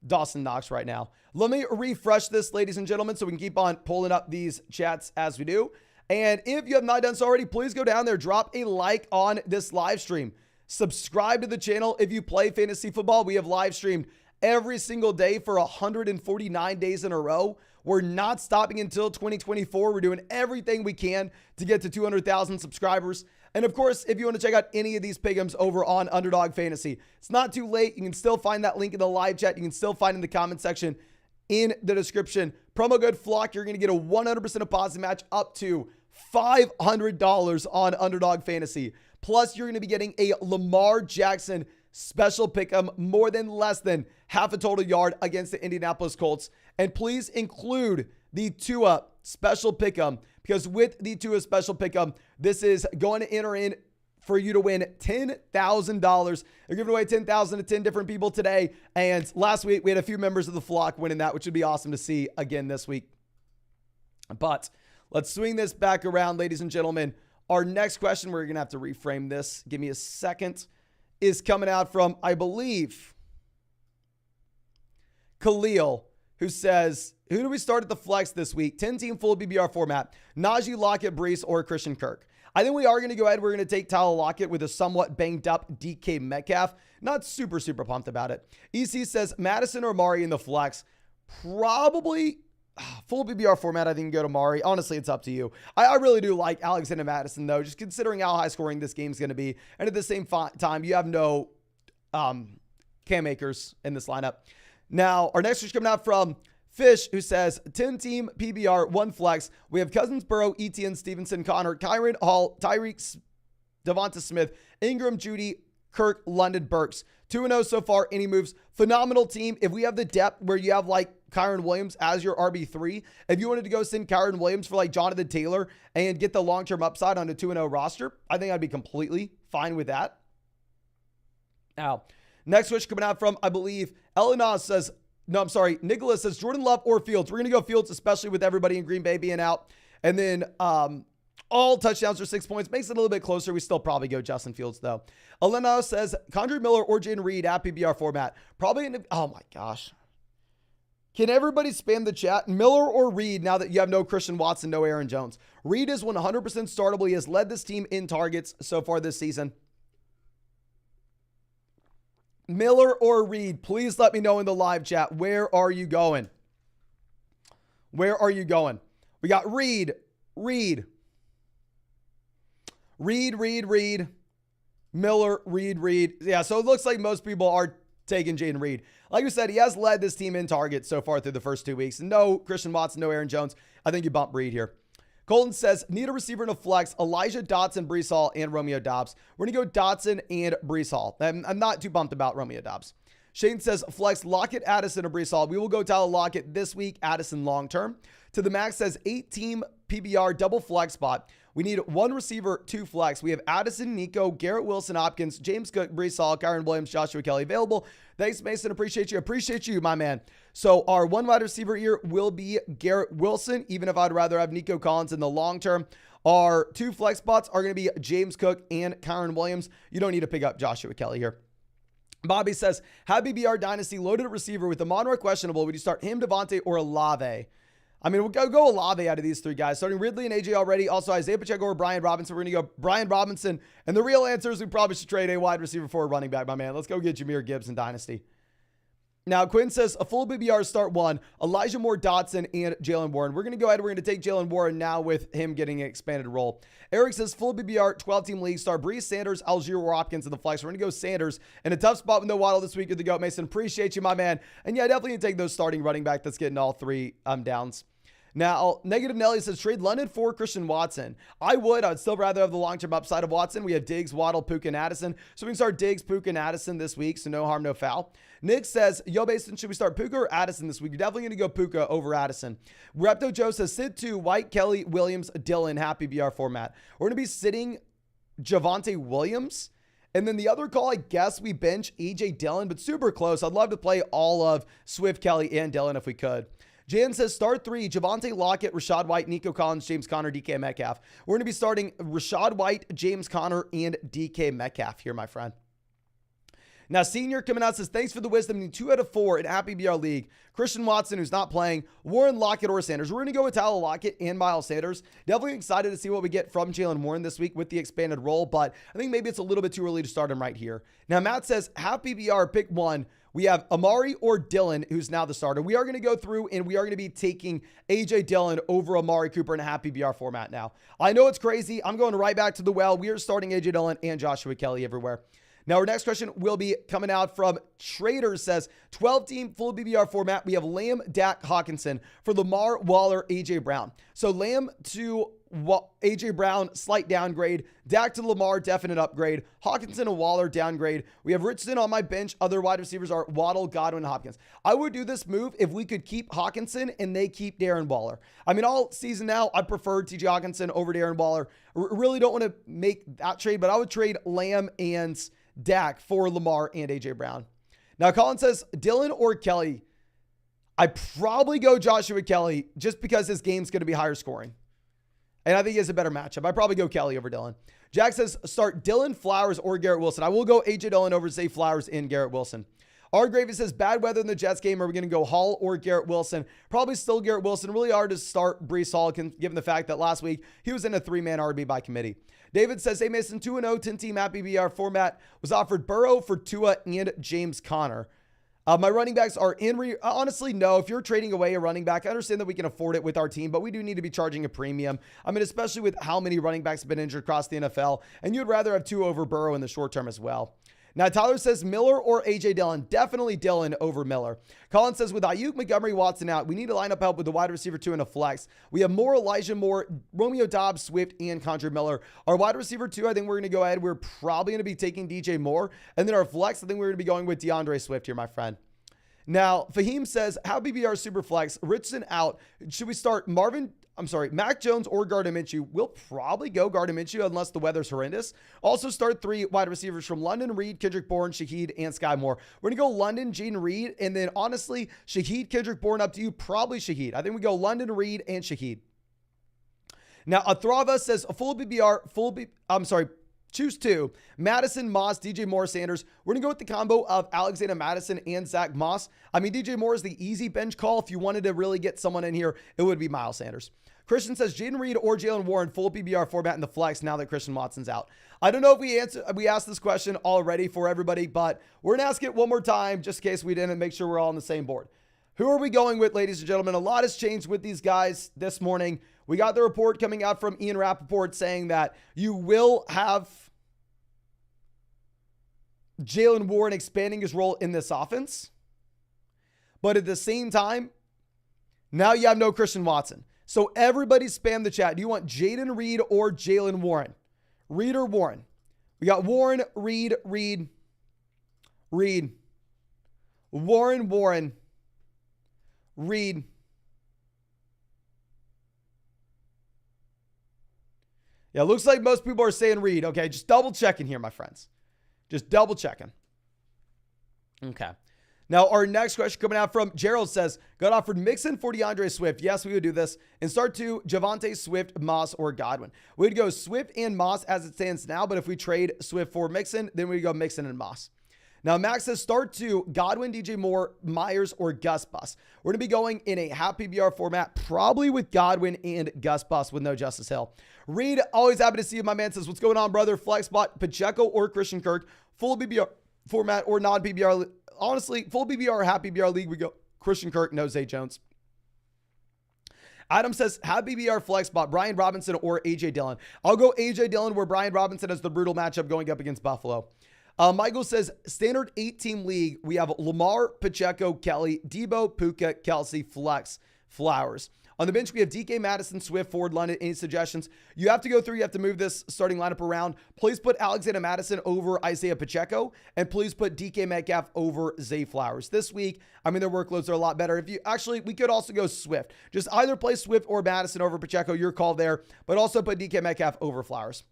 Dawson Knox right now. Let me refresh this, ladies and gentlemen, so we can keep on pulling up these chats as we do. And if you have not done so already, please go down there, drop a like on this live stream. Subscribe to the channel if you play fantasy football. We have live streamed every single day for 149 days in a row. We're not stopping until 2024. We're doing everything we can to get to 200,000 subscribers. And of course, if you want to check out any of these pick'ems over on Underdog Fantasy, it's not too late. You can still find that link in the live chat. You can still find in the comment section in the description. Promo code FLOCK, you're going to get a 100% deposit match up to $500 on Underdog Fantasy. Plus, you're going to be getting a Lamar Jackson special pick'em, less than half a total yard against the Indianapolis Colts. And please include the Tua special pick'em, because with the Tua special pick'em, this is going to enter in for you to win $10,000. They're giving away $10,000 to 10 different people today. And last week, we had a few members of the flock winning that, which would be awesome to see again this week. But let's swing this back around, ladies and gentlemen. Our next question, we're going to have to reframe this. Give me a second. Is coming out from, I believe, Khalil, who says, who do we start at the flex this week? 10-team full BBR format. Najee, Lockett, Brees, or Christian Kirk. I think we are going to go ahead. We're going to take Tyler Lockett with a somewhat banged up DK Metcalf. Not super pumped about it. EC says Madison or Mari in the flex. Probably full BBR format. I think you can go to Mari. Honestly, it's up to you. I really do like Alexander Madison, though, just considering how high scoring this game's going to be. And at the same time, you have no Cam Akers in this lineup. Now, our next is coming out from Fish, who says 10-team PBR, 1 flex. We have Cousins, Burrow, Etienne, Stevenson, Connor, Kyron, Hall, Tyreek, Devonta Smith, Ingram, Judy, Kirk, London, Burks. 2-0 so far. Any moves? Phenomenal team. If we have the depth where you have like Kyron Williams as your RB3, if you wanted to go send Kyron Williams for like Jonathan Taylor and get the long-term upside on a 2-0 roster, I think I'd be completely fine with that. Now, next switch coming out from, I believe, Nicholas says Jordan Love or Fields. We're going to go Fields, especially with everybody in Green Bay being out. And then all touchdowns are 6 points. Makes it a little bit closer. We still probably go Justin Fields, though. Elena says Condre Miller or Jaden Reed at PBR format. Probably, oh my gosh. Can everybody spam the chat? Miller or Reed now that you have no Christian Watson, no Aaron Jones? Reed is 100% startable. He has led this team in targets so far this season. Miller or Reed, please let me know in the live chat. Where are you going? Where are you going? We got Reed. Miller, Reed. Yeah, so it looks like most people are taking Jaden Reed. Like we said, he has led this team in targets so far through the first 2 weeks. No Christian Watson, no Aaron Jones. I think you bump Reed here. Colton says, need a receiver in a flex. Elijah Dotson, Brees Hall, and Romeo Doubs. We're going to go Dotson and Brees Hall. I'm not too bumped about Romeo Doubs. Shane says, flex Lockett, Addison, or Brees Hall. We will go Tyler Lockett this week, Addison long-term. To the max says 8-team PBR double flex spot. We need 1 receiver, 2 flex. We have Addison, Nico, Garrett Wilson, Hopkins, James Cook, Brees Hall, Kyron Williams, Joshua Kelly available. Thanks, Mason. Appreciate you. Appreciate you, my man. So our 1 wide receiver here will be Garrett Wilson, even if I'd rather have Nico Collins in the long term. Our 2 flex spots are going to be James Cook and Kyron Williams. You don't need to pick up Joshua Kelly here. Bobby says, have BBR Dynasty loaded at receiver with the Monroe questionable. Would you start him, Devontae, or Olave? I mean, we'll go Olave out of these 3 guys. Starting Ridley and AJ already. Also, Isaiah Pacheco or Brian Robinson. We're going to go Brian Robinson. And the real answer is we probably should trade a wide receiver for a running back, my man. Let's go get Jahmyr Gibbs in Dynasty. Now, Quinn says, a full BBR start 1, Elijah Moore, Dotson, and Jalen Warren. We're going to go ahead. We're going to take Jalen Warren now with him getting an expanded role. Eric says, full BBR, 12-team league, start Brees, Sanders, Algier, or Hopkins in the flex. We're going to go Sanders. In a tough spot with no Waddle this week with the GOAT. Mason, appreciate you, my man. And yeah, definitely take those starting running back that's getting all 3 downs. Now, Negative Nelly says, trade London for Christian Watson. I'd still rather have the long-term upside of Watson. We have Diggs, Waddle, Puka, and Addison. So we can start Diggs, Puka, and Addison this week. So no harm, no foul. Nick says, yo, Mason, should we start Puka or Addison this week? You're definitely going to go Puka over Addison. Repto Joe says, sit to White, Kelly, Williams, Dillon, happy BR format. We're going to be sitting Javonte Williams. And then the other call, I guess we bench AJ Dillon, but super close. I'd love to play all of Swift, Kelly, and Dillon if we could. Jan says, start 3, Javonte Lockett, Rashad White, Nico Collins, James Conner, DK Metcalf. We're going to be starting Rashad White, James Conner, and DK Metcalf here, my friend. Now, Senior coming out says, thanks for the wisdom. 2 out of 4 in Happy BR League. Christian Watson, who's not playing, Warren, Lockett, or Sanders. We're going to go with Tyler Lockett and Miles Sanders. Definitely excited to see what we get from Jalen Warren this week with the expanded role, but I think maybe it's a little bit too early to start him right here. Now, Matt says, Happy BR, pick 1. We have Amari or Dillon, who's now the starter. We are going to go through and we are going to be taking AJ Dillon over Amari Cooper in a Happy BR format now. I know it's crazy. I'm going right back to the well. We are starting AJ Dillon and Joshua Kelly everywhere. Now, our next question will be coming out from Trader says, 12-team full BBR format. We have Lamb, Dak, Hawkinson for Lamar, Waller, AJ Brown. So Lamb to AJ Brown, slight downgrade. Dak to Lamar, definite upgrade. Hawkinson and Waller, downgrade. We have Richardson on my bench. Other wide receivers are Waddle, Godwin, and Hopkins. I would do this move if we could keep Hawkinson and they keep Darren Waller. I mean, all season now, I preferred TJ Hawkinson over Darren Waller. Really don't want to make that trade, but I would trade Lamb and Dak for Lamar and AJ Brown. Now, Colin says, Dillon or Kelly? I probably go Joshua Kelly just because his game's going to be higher scoring. And I think he has a better matchup. I probably go Kelly over Dillon. Jack says, start Dillon, Flowers, or Garrett Wilson. I will go AJ Dillon over, say, Flowers and Garrett Wilson. R. Gravy says, bad weather in the Jets game. Are we going to go Hall or Garrett Wilson? Probably still Garrett Wilson. Really hard to start Brees Hall, given the fact that last week he was in a 3-man RB by committee. David says, hey, Mason, 2-0, 10-team Happy BR format was offered Burrow for Tua and James Conner. My running backs are honestly, no. If you're trading away a running back, I understand that we can afford it with our team, but we do need to be charging a premium. I mean, especially with how many running backs have been injured across the NFL, and you'd rather have Tua over Burrow in the short term as well. Now, Tyler says Miller or AJ Dillon. Definitely Dillon over Miller. Colin says, with Ayuk, Montgomery, Watson out, we need to line up help with the wide receiver 2 and a flex. We have Moore, Elijah Moore, Romeo Doubs, Swift, and Condre Miller. Our wide receiver 2, I think we're going to go ahead. We're probably going to be taking DJ Moore. And then our flex, I think we're going to be going with DeAndre Swift here, my friend. Now, Fahim says, how BBR super flex? Richardson out. Should we start Mac Jones or Gardner Minshew? We'll probably go Gardner Minshew unless the weather's horrendous. Also start 3 wide receivers from London, Reed, Kendrick Bourne, Shaheed, and Sky Moore. We're going to go London, Gene Reed, and then honestly, Shaheed, Kendrick Bourne, up to you. Probably Shaheed. I think we go London, Reed, and Shaheed. Now, Athrava says, a full BBR, choose 2. Madison, Moss, DJ Moore, Sanders. We're going to go with the combo of Alexander Madison and Zach Moss. I mean, DJ Moore is the easy bench call. If you wanted to really get someone in here, it would be Miles Sanders. Christian says, Jaden Reed or Jalen Warren, full PBR format in the flex now that Christian Watson's out. I don't know if we asked this question already for everybody, but we're going to ask it one more time just in case we didn't, make sure we're all on the same board. Who are we going with, ladies and gentlemen? A lot has changed with these guys this morning. We got the report coming out from Ian Rappaport saying that you will have Jalen Warren expanding his role in this offense. But at the same time, now you have no Christian Watson. So everybody spam the chat. Do you want Jaden Reed or Jalen Warren? Reed or Warren? We got Warren, Reed, Reed, Reed. Warren, Warren, Reed. Yeah, it looks like most people are saying Reed. Okay, just double checking here, my friends. Just double checking. Okay. Now, our next question coming out from Gerald says, got offered Mixon for DeAndre Swift. Yes, we would do this. And start to Javonte, Swift, Moss, or Godwin. We'd go Swift and Moss as it stands now, but if we trade Swift for Mixon, then we go Mixon and Moss. Now, Max says start to Godwin, DJ Moore, Myers, or Gus Bus. We're going to be going in a half PBR format, probably with Godwin and Gus Bus with no Justice Hill. Reed, always happy to see you. My man says, what's going on, brother? Flex spot, Pacheco or Christian Kirk, full PBR format or non-PBR. Honestly, full PBR, half PBR league, we go Christian Kirk, no Zay Jones. Adam says, have BBR flex spot, Brian Robinson or A.J. Dillon. I'll go A.J. Dillon where Brian Robinson has the brutal matchup going up against Buffalo. Michael says, standard 8-team league, we have Lamar, Pacheco, Kelly, Debo, Puka, Kelsey, Flex, Flowers. On the bench, we have DK, Madison, Swift, Ford, London. Any suggestions? You have to go through. You have to move this starting lineup around. Please put Alexander Madison over Isaiah Pacheco, and please put DK Metcalf over Zay Flowers. This week, I mean, their workloads are a lot better. We could also go Swift. Just either play Swift or Madison over Pacheco. Your call there, but also put DK Metcalf over Flowers.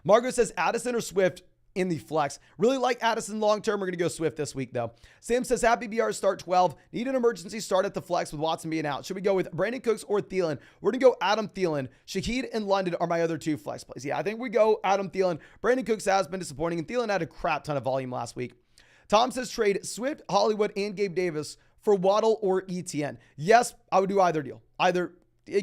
Margot says Addison or Swift in the flex. Really like Addison long-term. We're going to go Swift this week, though. Sam says, happy BR start 12. Need an emergency start at the flex with Watson being out. Should we go with Brandon Cooks or Thielen? We're going to go Adam Thielen. Shaheed and London are my other two flex plays. Yeah, I think we go Adam Thielen. Brandon Cooks has been disappointing, and Thielen had a crap ton of volume last week. Tom says, trade Swift, Hollywood, and Gabe Davis for Waddle or ETN. Yes, I would do either deal. Either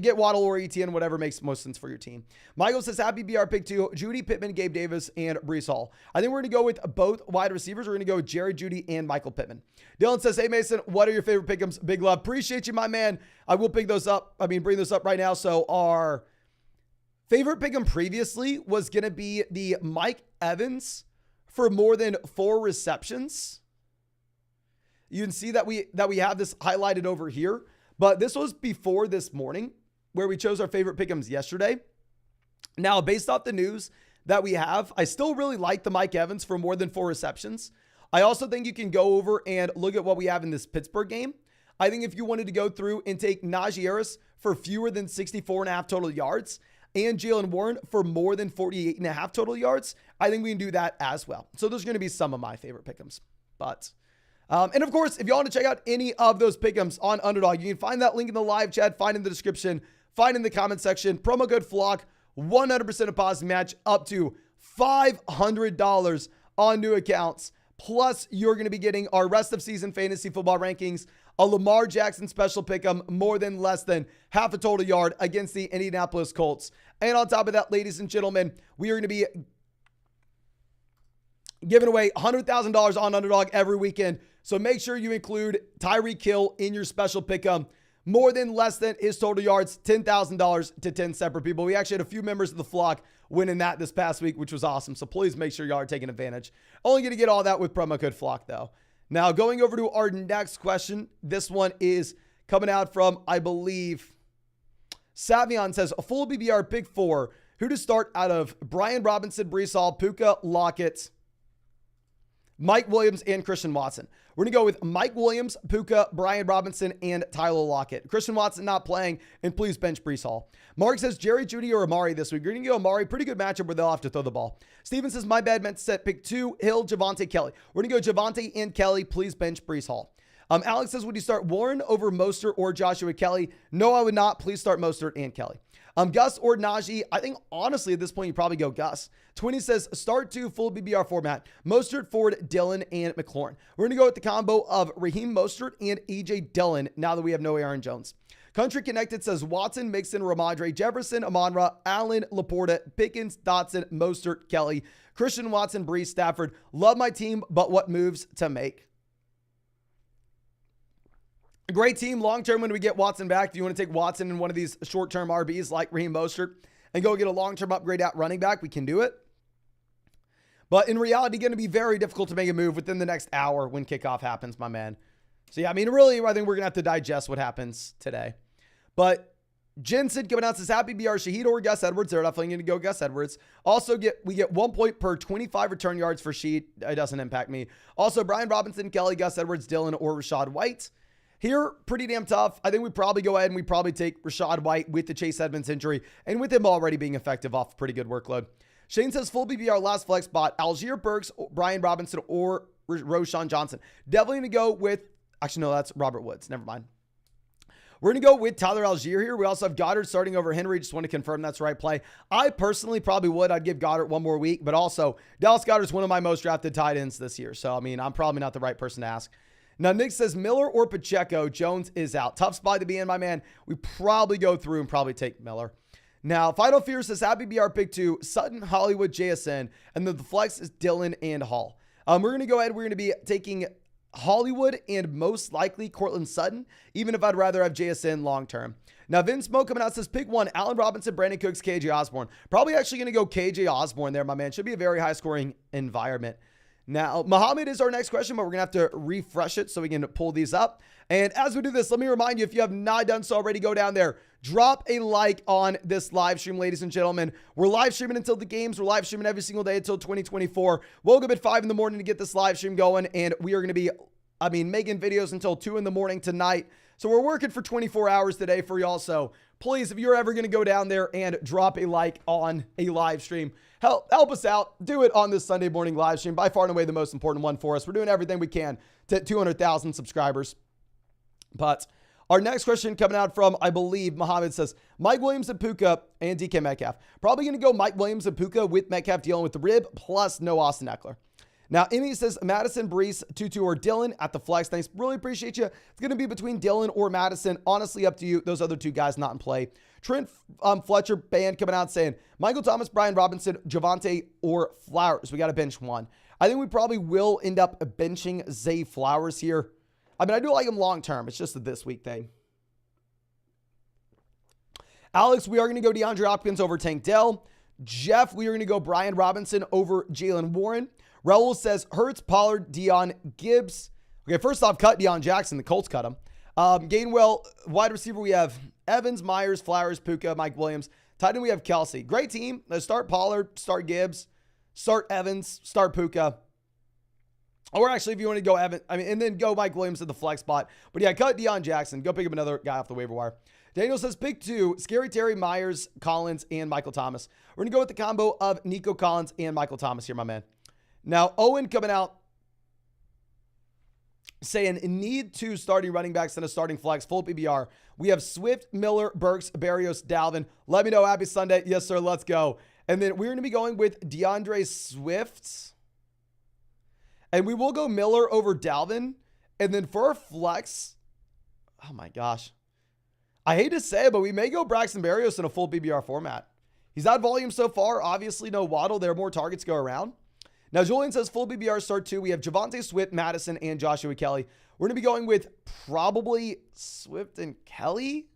get Waddle or ETN, whatever makes most sense for your team. Michael says, happy BR pick 2, Judy, Pittman, Gabe Davis, and Breece Hall. I think we're going to go with both wide receivers. We're going to go with Jerry Judy and Michael Pittman. Dylan says, hey, Mason, what are your favorite pick'ems? Big love. Appreciate you, my man. I will bring those up right now. So our favorite pick'em previously was going to be the Mike Evans for more than 4 receptions. You can see that we have this highlighted over here. But this was before this morning where we chose our favorite pick'ems yesterday. Now, based off the news that we have, I still really like the Mike Evans for more than 4 receptions. I also think you can go over and look at what we have in this Pittsburgh game. I think if you wanted to go through and take Najee Harris for fewer than 64.5 total yards and Jalen Warren for more than 48.5 total yards, I think we can do that as well. So those are going to be some of my favorite pick'ems. And of course, if you want to check out any of those pick'ems on Underdog, you can find that link in the live chat, find in the description, find in the comment section. Promo code FLOCK, 100% deposit match up to $500 on new accounts. Plus, you're going to be getting our rest of season fantasy football rankings, a Lamar Jackson special pick'em, more than less than half a total yard against the Indianapolis Colts. And on top of that, ladies and gentlemen, we are going to be giving away $100,000 on Underdog every weekend. So make sure you include Tyreek Hill in your special pick'em. More than less than his total yards, $10,000 to 10 separate people. We actually had a few members of the flock winning that this past week, which was awesome. So please make sure y'all are taking advantage. Only going to get all that with promo code FLOCK, though. Now, going over to our next question. This one is coming out from, I believe, Savion says, a full BBR pick 4. Who to start out of Brian Robinson, Breece Hall, Puka, Lockett, Mike Williams, and Christian Watson. We're going to go with Mike Williams, Puka, Brian Robinson, and Tyler Lockett. Christian Watson not playing, and please bench Breece Hall. Mark says Jerry Judy or Amari this week. We're going to go Amari. Pretty good matchup where they'll have to throw the ball. Steven says, my bad, meant to set pick 2, Hill, Javonte, Kelly. We're going to go Javonte and Kelly. Please bench Breece Hall. Alex says, would you start Warren over Mostert or Joshua Kelly? No, I would not. Please start Mostert and Kelly. Gus or Najee, I think honestly at this point you probably go Gus. Twinny says start 2 full BBR format. Mostert, Ford, Dillon, and McLaurin. We're going to go with the combo of Raheem Mostert and AJ Dillon now that we have no Aaron Jones. Country Connected says Watson, Mixon, Ramondre, Jefferson, Amon-Ra, Allen, Laporta, Pickens, Dotson, Mostert, Kelly, Christian Watson, Breece, Stafford. Love my team, but what moves to make? A great team long-term when we get Watson back. If you want to take Watson in one of these short-term RBs like Raheem Mostert and go get a long-term upgrade at running back, we can do it. But in reality, going to be very difficult to make a move within the next hour when kickoff happens, my man. So yeah, I mean, really, I think we're going to have to digest what happens today. But Jensen coming out says, happy BR, Shaheed or Gus Edwards. They're definitely going to go Gus Edwards. Also, we get 1 point per 25 return yards for Shaheed. It doesn't impact me. Also, Brian Robinson, Kelly, Gus Edwards, Dillon, or Rashad White. Here, pretty damn tough. I think we probably go ahead and we probably take Rachaad White with the Chase Edmonds injury and with him already being effective off a pretty good workload. Shane says full BBR last flex spot, Algier Burks, Brian Robinson, or Roshan Johnson. Definitely going to go with, actually no, that's Robert Woods. Never mind. We're going to go with Tyler Algier here. We also have Goddard starting over Henry. Just want to confirm that's the right play. I personally probably would. I'd give Goddard one more week, but also Dallas Goedert's one of my most drafted tight ends this year. So, I mean, I'm probably not the right person to ask. Now, Nick says Miller or Pacheco. Jones is out. Tough spot to be in, my man. We probably go through and probably take Miller. Now, Final Fear says happy BR pick 2, Sutton, Hollywood, JSN, and then the flex is Dylan and Hall. We're going to go ahead. We're going to be taking Hollywood and most likely Cortland Sutton, even if I'd rather have JSN long-term. Now, Vince Smoke coming out says pick 1, Allen Robinson, Brandon Cooks, KJ Osborne. Probably actually going to go KJ Osborne there, my man. Should be a very high-scoring environment. Now, Muhammad is our next question, but we're going to have to refresh it so we can pull these up. And as we do this, let me remind you, if you have not done so already, go down there. Drop a like on this live stream, ladies and gentlemen. We're live streaming until the games. We're live streaming every single day until 2024. Woke up at 5 in the morning to get this live stream going, and we are going to be, making videos until 2 in the morning tonight. So we're working for 24 hours today for y'all. So please, if you're ever going to go down there and drop a like on a live stream, help us out. Do it on this Sunday morning live stream. By far and away the most important one for us. We're doing everything we can to 200,000 subscribers. But our next question coming out from, I believe, Muhammad says, Mike Williams and Puka and DK Metcalf. Probably going to go Mike Williams and Puka with Metcalf dealing with the rib, plus no Austin Eckler. Now, Emmy says Madison, Brees, Tutu, or Dylan at the flex. Thanks. Really appreciate you. It's going to be between Dylan or Madison. Honestly, up to you. Those other two guys not in play. Trent Fletcher band coming out saying Michael Thomas, Brian Robinson, Javonte, or Flowers. We got to bench one. I think we probably will end up benching Zay Flowers here. I mean, I do like him long term. It's just a this week thing. Alex, we are going to go DeAndre Hopkins over Tank Dell. Jeff, we are going to go Brian Robinson over Jalen Warren. Raul says Hurts, Pollard, Deion, Gibbs. Okay, first off, cut Deion Jackson. The Colts cut him. Gainwell, wide receiver, we have Evans, Myers, Flowers, Puka, Mike Williams. Tight end, we have Kelsey. Great team. Let's start Pollard, start Gibbs, start Evans, start Puka. Or actually, if you want to go Evans, and then go Mike Williams at the flex spot. But yeah, cut Deion Jackson. Go pick up another guy off the waiver wire. Daniel says pick 2, Scary Terry, Myers, Collins, and Michael Thomas. We're going to go with the combo of Nico Collins and Michael Thomas here, my man. Now, Owen coming out saying need 2 starting running backs and a starting flex, full PBR. We have Swift, Miller, Burks, Barrios, Dalvin. Let me know. Happy Sunday. Yes, sir. Let's go. And then we're going to be going with DeAndre Swift. And we will go Miller over Dalvin. And then for our flex, oh my gosh. I hate to say it, but we may go Braxton Berrios in a full PBR format. He's had volume so far. Obviously, no Waddle. There are more targets go around. Now, Julian says full BBR start 2. We have Javonte Swift, Madison, and Joshua Kelly. We're going to be going with probably Swift and Kelly.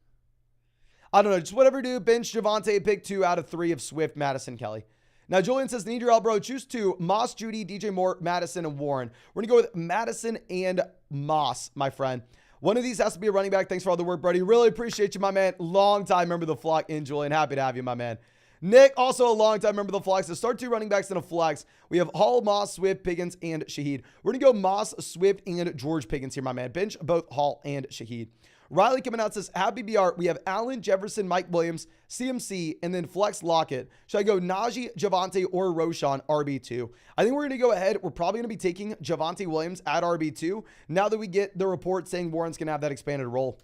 I don't know. Just whatever do. Bench Javonte, pick 2 out of 3 of Swift, Madison, Kelly. Now, Julian says, need your elbow. Choose 2. Moss, Judy, DJ Moore, Madison, and Warren. We're going to go with Madison and Moss, my friend. One of these has to be a running back. Thanks for all the work, buddy. Really appreciate you, my man. Long time member of the flock. And Julian, happy to have you, my man. Nick, also a long time member of the flex. So start 2 running backs in a flex. We have Hall, Moss, Swift, Pickens, and Shaheed. We're going to go Moss, Swift, and George Pickens here, my man. Bench both Hall and Shaheed. Riley coming out says, happy BR. We have Allen, Jefferson, Mike Williams, CMC, and then flex Lockett. Should I go Najee, Javonte, or Roshan, RB2? I think we're going to go ahead. We're probably going to be taking Javonte Williams at RB2 now that we get the report saying Warren's going to have that expanded role.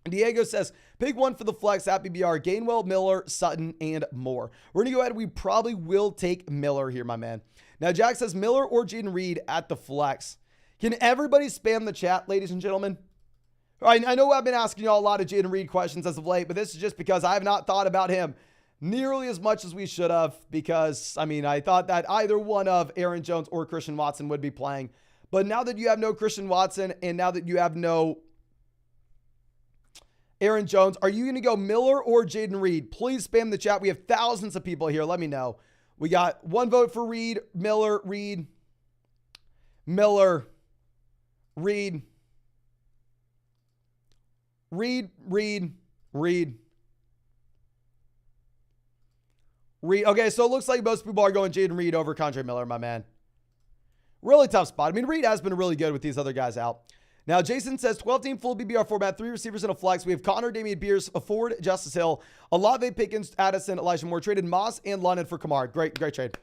Diego says, pick 1 for the flex at BBR, Gainwell, Miller, Sutton, and more. We're going to go ahead. We probably will take Miller here, my man. Now, Jack says Miller or Jaden Reed at the flex. Can everybody spam the chat, ladies and gentlemen? All right, I know I've been asking y'all a lot of Jaden Reed questions as of late, but this is just because I have not thought about him nearly as much as we should have because, I thought that either one of Aaron Jones or Christian Watson would be playing. But now that you have no Christian Watson and now that you have no Aaron Jones, are you going to go Miller or Jaden Reed? Please spam the chat. We have thousands of people here. Let me know. We got 1 vote for Reed, Miller, Reed, Miller, Reed, Reed, Reed, Reed, Reed. Okay, so it looks like most people are going Jaden Reed over Condre Miller, my man. Really tough spot. Reed has been really good with these other guys out. Now, Jason says 12-team full BBR format, 3 receivers in a flex. We have Connor, Damian Pierce, Ford, Justice Hill, Olave, Pickens, Addison, Elijah Moore. Traded Moss and London for Kamara. Great trade.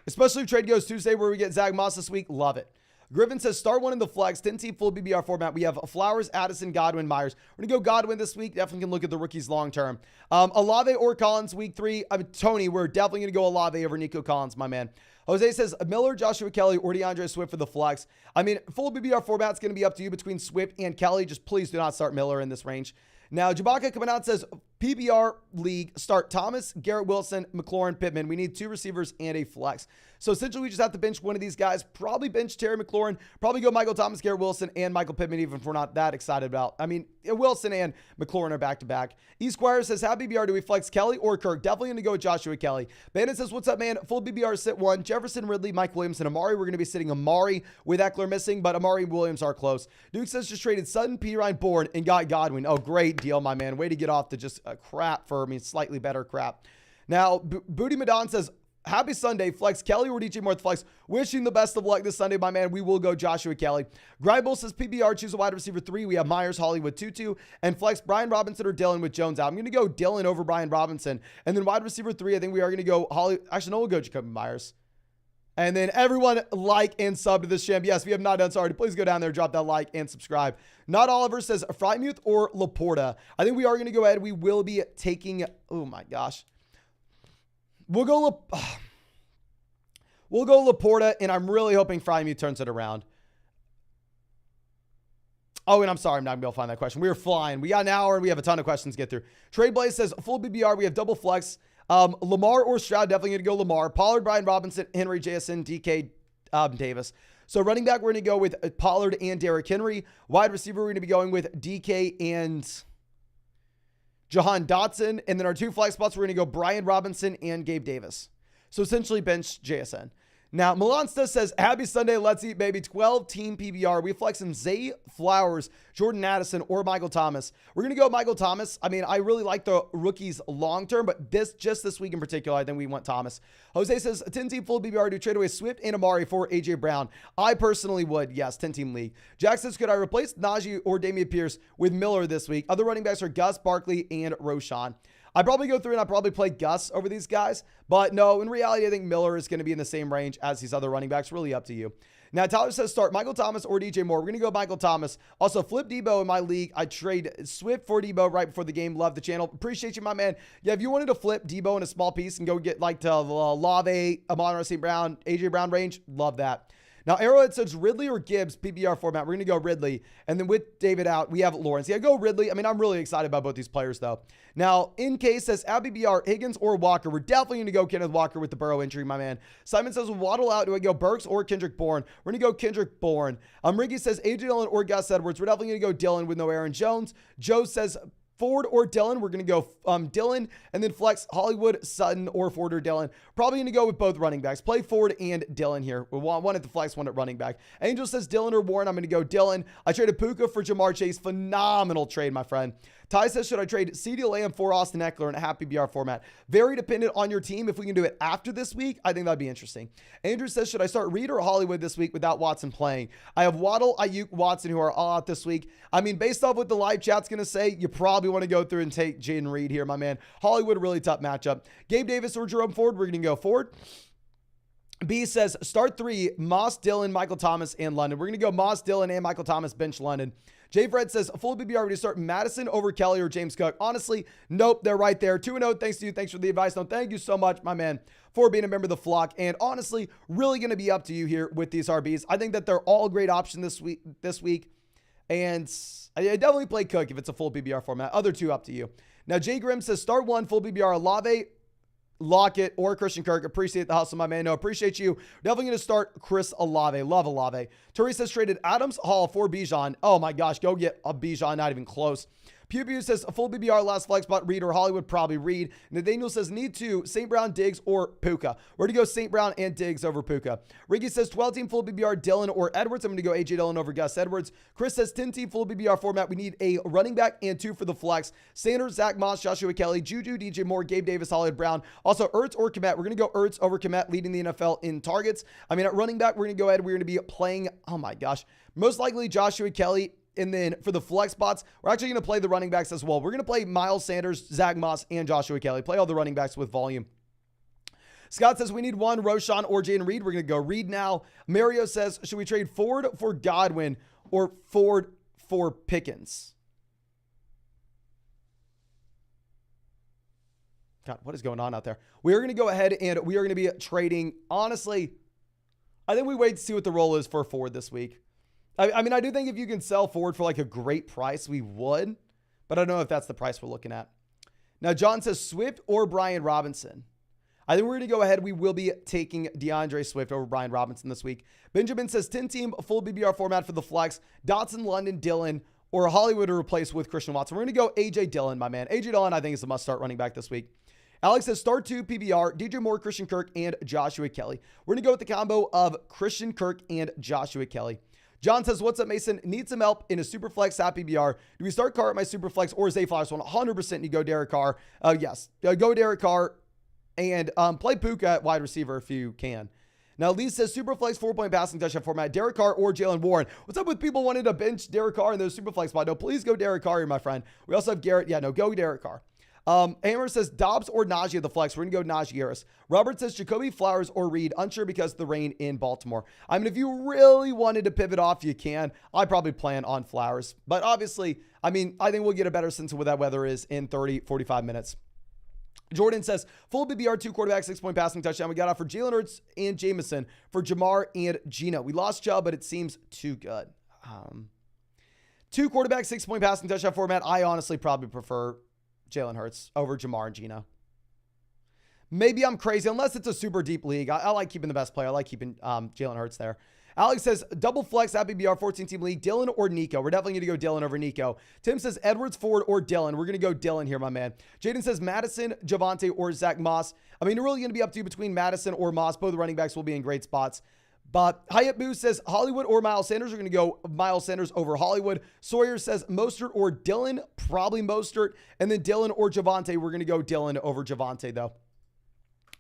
Especially if trade goes Tuesday where we get Zach Moss this week. Love it. Griffin says start one in the flex, 10-team full BBR format. We have Flowers, Addison, Godwin, Myers. We're going to go Godwin this week. Definitely can look at the rookies long term. Olave or Collins week 3. Tony, we're definitely going to go Olave over Nico Collins, my man. Jose says Miller, Joshua Kelly, or DeAndre Swift for the flex. I mean, full BBR format's going to be up to you between Swift and Kelly. Just please do not start Miller in this range. Now, Jabaka coming out says PBR league, start Thomas, Garrett Wilson, McLaurin, Pittman. We need 2 receivers and a flex. So essentially, we just have to bench one of these guys. Probably bench Terry McLaurin. Probably go Michael Thomas, Garrett Wilson, and Michael Pittman, even if we're not that excited about. I mean, Wilson and McLaurin are back-to-back. E Squire says, how BBR do we flex Kelly or Kirk? Definitely going to go with Joshua Kelly. Bandit says, what's up, man? Full BBR sit 1. Jefferson, Ridley, Mike Williams, and Amari. We're going to be sitting Amari with Eckler missing, but Amari and Williams are close. Duke says, just traded Sutton, Pirine, Bourne, and got Godwin. Oh, great deal, my man. Way to get off to just crap for me. Slightly better crap. Now, Booty Madon says, happy Sunday, flex Kelly or DJ Moore at the flex. Wishing the best of luck this Sunday, my man. We will go Joshua Kelly. Gribble says PBR, choose a wide receiver 3. We have Myers, Hollywood, Tutu, and flex Brian Robinson or Dylan with Jones out. I'm going to go Dylan over Brian Robinson. And then wide receiver 3, I think we are going to go Actually, no, we'll go Jacoby Myers. And then everyone like and sub to this champ. Yes, if you have not done so already, please go down there, drop that like and subscribe. Not Oliver says Frymuth or Laporta. I think we are going to go ahead. We will be taking, oh my gosh. We'll go Laporta, and I'm really hoping Frymuth turns it around. Oh, and I'm sorry, I'm not going to be able to find that question. We were flying. We got an hour, and we have a ton of questions to get through. Trade Blaze says full BBR. We have double flex. Lamar or Stroud, definitely going to go Lamar. Pollard, Brian Robinson, Henry, JSN, DK, Davis. So running back, we're going to go with Pollard and Derrick Henry. Wide receiver, we're going to be going with DK and Jahan Dotson. And then our 2 flex spots, we're going to go Brian Robinson and Gabe Davis. So essentially bench JSN. Now, Melansta says, happy Sunday, let's eat, baby. 12-team PBR. We flex in Zay Flowers, Jordan Addison, or Michael Thomas. We're going to go Michael Thomas. I mean, I really like the rookies long-term, but just this week in particular, I think we want Thomas. Jose says, 10-team full PBR. Do trade away Swift and Amari for A.J. Brown? I personally would, yes, 10-team league. Jack says, could I replace Najee or Damian Pierce with Miller this week? Other running backs are Gus, Barkley, and Roshan. I'd probably go through and I'd probably play Gus over these guys. But no, in reality, I think Miller is going to be in the same range as these other running backs. Really up to you. Now, Tyler says start Michael Thomas or DJ Moore. We're going to go Michael Thomas. Also, flip Debo in my league. I trade Swift for Debo right before the game. Love the channel. Appreciate you, my man. Yeah, if you wanted to flip Debo in a small piece and go get like to Olave, Amon-Ra St. Brown, AJ Brown range, love that. Now, Arrowhead says Ridley or Gibbs, PBR format. We're going to go Ridley. And then with David out, we have Lawrence. Yeah, go Ridley. I mean, I'm really excited about both these players, though. Now, in case says BBR, Higgins or Walker. We're definitely going to go Kenneth Walker with the Burrow injury, my man. Simon says, Waddle out. Do I go Burks or Kendrick Bourne? We're going to go Kendrick Bourne. Ricky says, AJ Dillon or Gus Edwards. We're definitely going to go Dillon with no Aaron Jones. Joe says, Ford or Dillon. We're going to go Dillon and then flex Hollywood, Sutton, or Ford or Dillon. Probably going to go with both running backs. Play Ford and Dillon here. We want one at the flex, one at running back. Angel says Dillon or Warren. I'm going to go Dillon. I traded Puka for Jamar Chase. Phenomenal trade, my friend. Ty says, should I trade CeeDee Lamb for Austin Eckler in a half PBR format? Very dependent on your team. If we can do it after this week, I think that'd be interesting. Andrew says, should I start Reed or Hollywood this week without Watson playing? I have Waddle, Ayuk, Watson, who are all out this week. I mean, based off what the live chat's going to say, you probably want to go through and take Jaden Reed here, my man. Hollywood, really tough matchup. Gabe Davis or Jerome Ford, we're going to go Ford. B says, start 3, Moss, Dillon, Michael Thomas, and London. We're going to go Moss, Dillon, and Michael Thomas, bench London. Jay Fred says, full BBR to start Madison over Kelly or James Cook. Honestly, nope, they're right there. 2-0, thanks to you. Thanks for the advice. No, thank you so much, my man, for being a member of the flock. And honestly, really going to be up to you here with these RBs. I think that they're all a great option this week. And I definitely play Cook if it's a full BBR format. Other 2 up to you. Now, Jay Grimm says, start 1, full BBR, Olave, Lockett, or Christian Kirk. Appreciate the hustle, my man. No, appreciate you. Definitely going to start Chris Olave. Love Olave. Teresa says traded Adams, Hall for Bijan. Oh my gosh, go get a Bijan. Not even close. Pew Pew says a full BBR last flex spot, Reed or Hollywood, probably Reed. Nathaniel says need to St. Brown, Diggs, or Puka. We're going to go St. Brown and Diggs over Puka. Ricky says 12-team full BBR, Dillon or Edwards. I'm going to go AJ Dillon over Gus Edwards. Chris says 10-team full BBR format. We need a running back and 2 for the flex. Sanders, Zach Moss, Joshua Kelly, Juju, DJ Moore, Gabe Davis, Hollywood Brown. Also Ertz or Komet. We're going to go Ertz over Komet, leading the NFL in targets. I mean, at running back, we're going to go ahead. We're going to be playing, oh my gosh, most likely Joshua Kelly. And then for the flex spots, we're actually going to play the running backs as well. We're going to play Miles Sanders, Zach Moss, and Joshua Kelly. Play all the running backs with volume. Scott says we need one, Roshan or Jaden Reed. We're going to go Reed now. Mario says, should we trade Ford for Godwin or Ford for Pickens? God, what is going on out there? We are going to go ahead and we are going to be trading. Honestly, I think we wait to see what the role is for Ford this week. I mean, I do think if you can sell Ford for like a great price, we would. But I don't know if that's the price we're looking at. Now, John says Swift or Brian Robinson. I think we're going to go ahead. We will be taking DeAndre Swift over Brian Robinson this week. Benjamin says 10-team full BBR format for the flex. Dotson, London, Dillon, or Hollywood to replace with Christian Watson. We're going to go A.J. Dillon, my man. A.J. Dillon, I think, is a must-start running back this week. Alex says start 2 PBR, DJ Moore, Christian Kirk, and Joshua Kelly. We're going to go with the combo of Christian Kirk and Joshua Kelly. John says, what's up, Mason? Need some help in a super flex at PBR. Do we start Carr at my super flex or Zay Flowers? 100% you go Derek Carr. Yes, go Derek Carr and play Puka at wide receiver if you can. Now, Lee says super flex 4-point passing touchdown format, Derek Carr or Jalen Warren. What's up with people wanting to bench Derek Carr in those super flex spot? No, please go Derek Carr here, my friend. We also have Garrett. Yeah, no, go Derek Carr. Hammer says Dobbs or Najee at the flex. We're going to go Najee Harris. Robert says Jacoby Flowers or Reed. Unsure because of the rain in Baltimore. I mean, if you really wanted to pivot off, you can. I'd probably plan on Flowers. But obviously, I mean, I think we'll get a better sense of what that weather is in 30, 45 minutes. Jordan says, full BBR, 2 quarterback, 6-point passing touchdown. We got out for Jalen Hurts and Jameson, for Jamar and Gino. We lost Chubb, but it seems too good. 2 quarterback, 6-point passing touchdown format. I honestly probably prefer Jalen Hurts over Jamar and Gino. Maybe I'm crazy, unless it's a super deep league. I like keeping the best player. I like keeping Jalen Hurts there. Alex says, double flex at BBR, 14-team league, Dillon or Nico. We're definitely going to go Dillon over Nico. Tim says, Edwards, Ford, or Dillon. We're going to go Dillon here, my man. Jaden says, Madison, Javonte, or Zach Moss. I mean, you're really going to be up to you between Madison or Moss. Both running backs will be in great spots. But Hyatt Boo says Hollywood or Miles Sanders. We're going to go Miles Sanders over Hollywood. Sawyer says Mostert or Dillon. Probably Mostert. And then Dillon or Javonte. We're going to go Dillon over Javonte, though.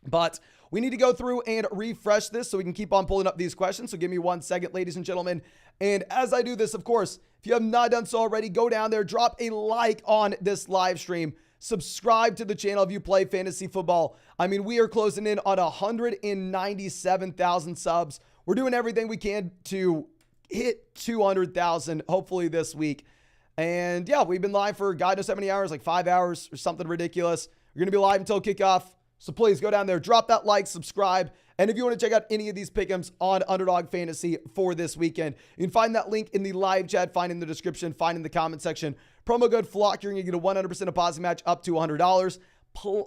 But we need to go through and refresh this so we can keep on pulling up these questions. So give me 1 second, ladies and gentlemen. And as I do this, of course, if you have not done so already, go down there, drop a like on this live stream. Subscribe to the channel if you play fantasy football. I mean, we are closing in on 197,000 subs. We're doing everything we can to hit 200,000, hopefully this week. And yeah, we've been live for God knows how many hours, like 5 hours or something ridiculous. We're going to be live until kickoff. So please go down there, drop that like, subscribe. And if you want to check out any of these pick'ems on Underdog Fantasy for this weekend, you can find that link in the live chat, find in the description, find in the comment section. Promo code FLOCK, you're going to get a 100% deposit match up to $100.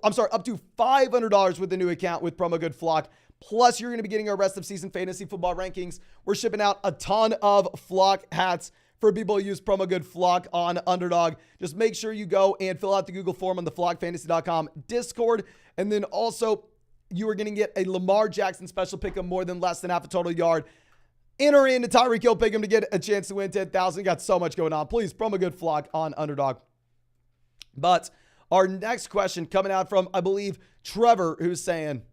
I'm sorry, up to $500 with the new account with promo code FLOCK. Plus, you're going to be getting our rest of season fantasy football rankings. We're shipping out a ton of Flock hats for people who use promo code FLOCK on Underdog. Just make sure you go and fill out the Google form on the flockfantasy.com Discord. And then also, you are going to get a Lamar Jackson special pick'em more than less than half a total yard. Enter in the Tyreek Hill pick'em to get a chance to win 10,000. Got so much going on. Please, promo code FLOCK on Underdog. But our next question coming out from, I believe, Trevor, who's saying,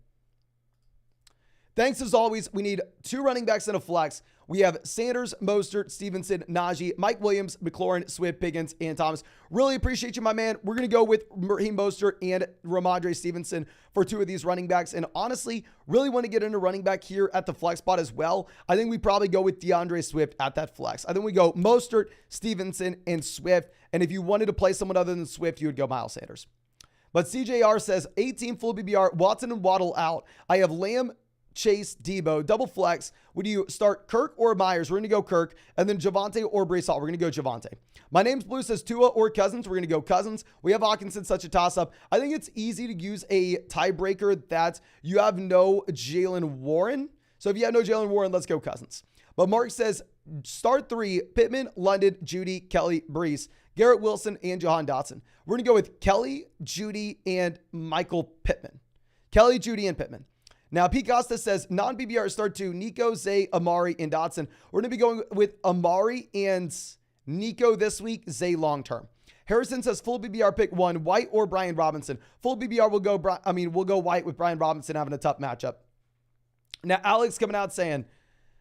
thanks as always. We need 2 running backs and a flex. We have Sanders, Mostert, Stevenson, Najee, Mike Williams, McLaurin, Swift, Pickens, and Thomas. Really appreciate you, my man. We're going to go with Raheem Mostert and Ramondre Stevenson for 2 of these running backs. And honestly, really want to get into running back here at the flex spot as well. I think we probably go with DeAndre Swift at that flex. I think we go Mostert, Stevenson, and Swift. And if you wanted to play someone other than Swift, you would go Miles Sanders. But CJR says 18 full BBR, Watson and Waddle out. I have Lamb, Chase, Debo, double flex. Would you start Kirk or Myers? We're going to go Kirk. And then Javonte or Breece Hall. We're going to go Javonte. My name's Blue says Tua or Cousins. We're going to go Cousins. We have Hawkinson, such a toss-up. I think it's easy to use a tiebreaker that you have no Jalen Warren. So if you have no Jalen Warren, let's go Cousins. But Mark says start 3, Pittman, London, Judy, Kelly, Breece. Garrett Wilson, and Jahan Dotson. We're going to go with Kelly, Judy, and Michael Pittman. Kelly, Judy, and Pittman. Now, Pete Costa says non-PPR start to Nico, Zay, Amari, and Dotson. We're going to be going with Amari and Nico this week, Zay long-term. Harrison says full BBR pick 1, White or Brian Robinson. Full BBR we'll go White with Brian Robinson having a tough matchup. Now, Alex coming out saying,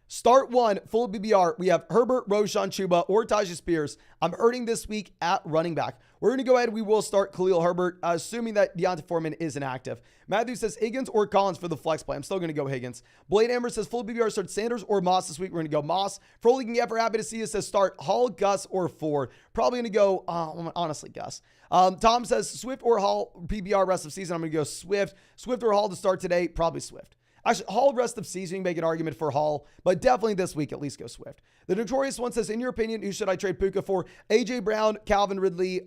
start 1, full BBR. We have Herbert, Roshan Chuba, or Tajay Spears. I'm hurting this week at running back. We're going to go ahead. We will start Khalil Herbert, assuming that Deontay Foreman is inactive. Matthew says Higgins or Collins for the flex play. I'm still going to go Higgins. Blade Amber says full BBR start Sanders or Moss this week. We're going to go Moss. Froley can get for happy to see us says start Hall, Gus, or Ford. Probably going to go, honestly, Gus. Tom says Swift or Hall PBR rest of season. I'm going to go Swift. Swift or Hall to start today. Probably Swift. Actually, Hall rest of season, you make an argument for Hall, but definitely this week, at least go Swift. The Notorious One says, in your opinion, who should I trade Puka for? A.J. Brown, Calvin Ridley,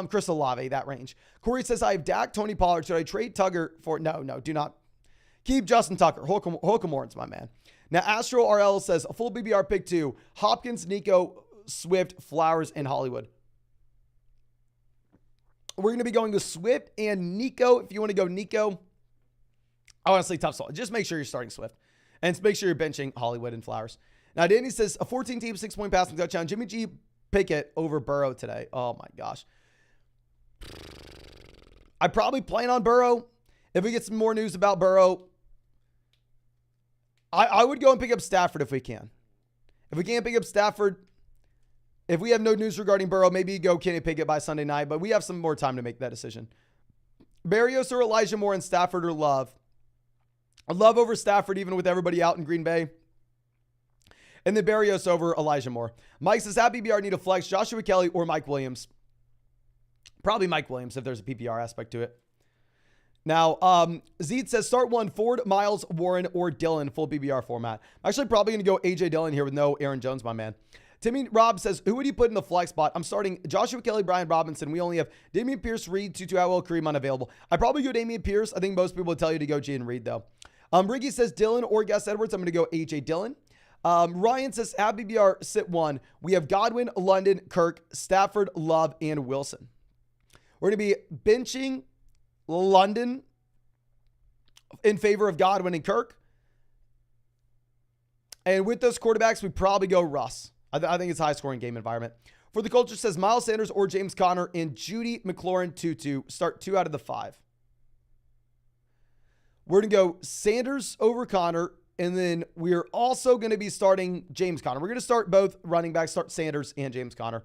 Chris Olave, that range. Corey says, I have Dak, Tony Pollard. Should I trade Tugger for? No, do not. Keep Justin Tucker. Holcomb Horns, my man. Now, Astro RL says, a full BBR pick 2, Hopkins, Nico, Swift, Flowers, and Hollywood. We're going to be going with Swift and Nico. If you want to go Nico, honestly, tough salt. Just make sure you're starting Swift. And make sure you're benching Hollywood and Flowers. Now, Danny says, a 14-team, 6-point passing touchdown. Jimmy G Pickett over Burrow today. Oh, my gosh. I probably plan on Burrow. If we get some more news about Burrow, I would go and pick up Stafford if we can. If we can't pick up Stafford, if we have no news regarding Burrow, maybe go Kenny Pickett by Sunday night. But we have some more time to make that decision. Barrios or Elijah Moore and Stafford or Love. Love over Stafford, even with everybody out in Green Bay. And then Barrios over Elijah Moore. Mike says, at PPR need a flex, Joshua Kelly or Mike Williams. Probably Mike Williams if there's a PPR aspect to it. Now, Zeed says, start 1, Ford, Miles, Warren, or Dillon, full PPR format. I'm actually probably going to go A.J. Dillon here with no Aaron Jones, my man. Timmy Robb says, who would you put in the flex spot? I'm starting Joshua Kelly, Brian Robinson. We only have Damian Pierce, Reed, Tutu Atwell, Kareem unavailable. I probably go Damian Pierce. I think most people would tell you to go Jaden Reed, though. Ricky says Dillon or Gus Edwards. I'm going to go A.J. Dillon. Ryan says, at BBR, sit 1. We have Godwin, London, Kirk, Stafford, Love, and Wilson. We're going to be benching London in favor of Godwin and Kirk. And with those quarterbacks, we probably go Russ. I think it's a high-scoring game environment. For the Culture says Miles Sanders or James Conner and Judy McLaurin Tutu. Start 2 out of the 5. We're going to go Sanders over Conner, and then we're also going to be starting James Conner. We're going to start both running backs, start Sanders and James Conner.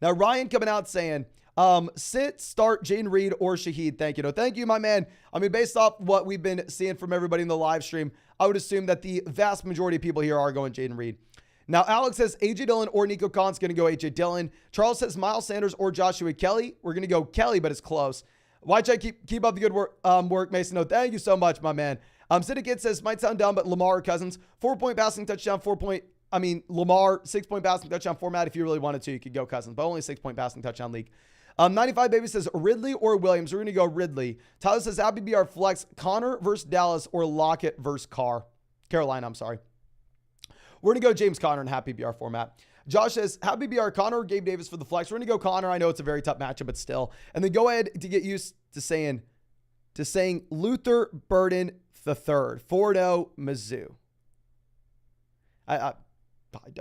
Now, Ryan coming out saying, start Jaden Reed or Shaheed. Thank you. No, thank you, my man. I mean, based off what we've been seeing from everybody in the live stream, I would assume that the vast majority of people here are going Jaden Reed. Now, Alex says A.J. Dillon or Nico Collins going to go A.J. Dillon. Charles says Miles Sanders or Joshua Kelly. We're going to go Kelly, but it's close. Why'd you keep up the good work, Mason? No, thank you so much, my man. Syndicate says, might sound dumb, but Lamar or Cousins, 4-point passing touchdown, Lamar, 6-point passing touchdown format. If you really wanted to, you could go Cousins, but only 6-point passing touchdown league. 95 Baby says Ridley or Williams. We're going to go Ridley. Tyler says, Abby BR flex, Connor versus Dallas or Lockett versus Carolina, I'm sorry. We're going to go James Conner in Happy BR format. Josh says, Happy BR, Connor or Gabe Davis for the flex. We're going to go Connor. I know it's a very tough matchup, but still. And then go ahead to get used to saying Luther Burden the third. 4-0 Mizzou. I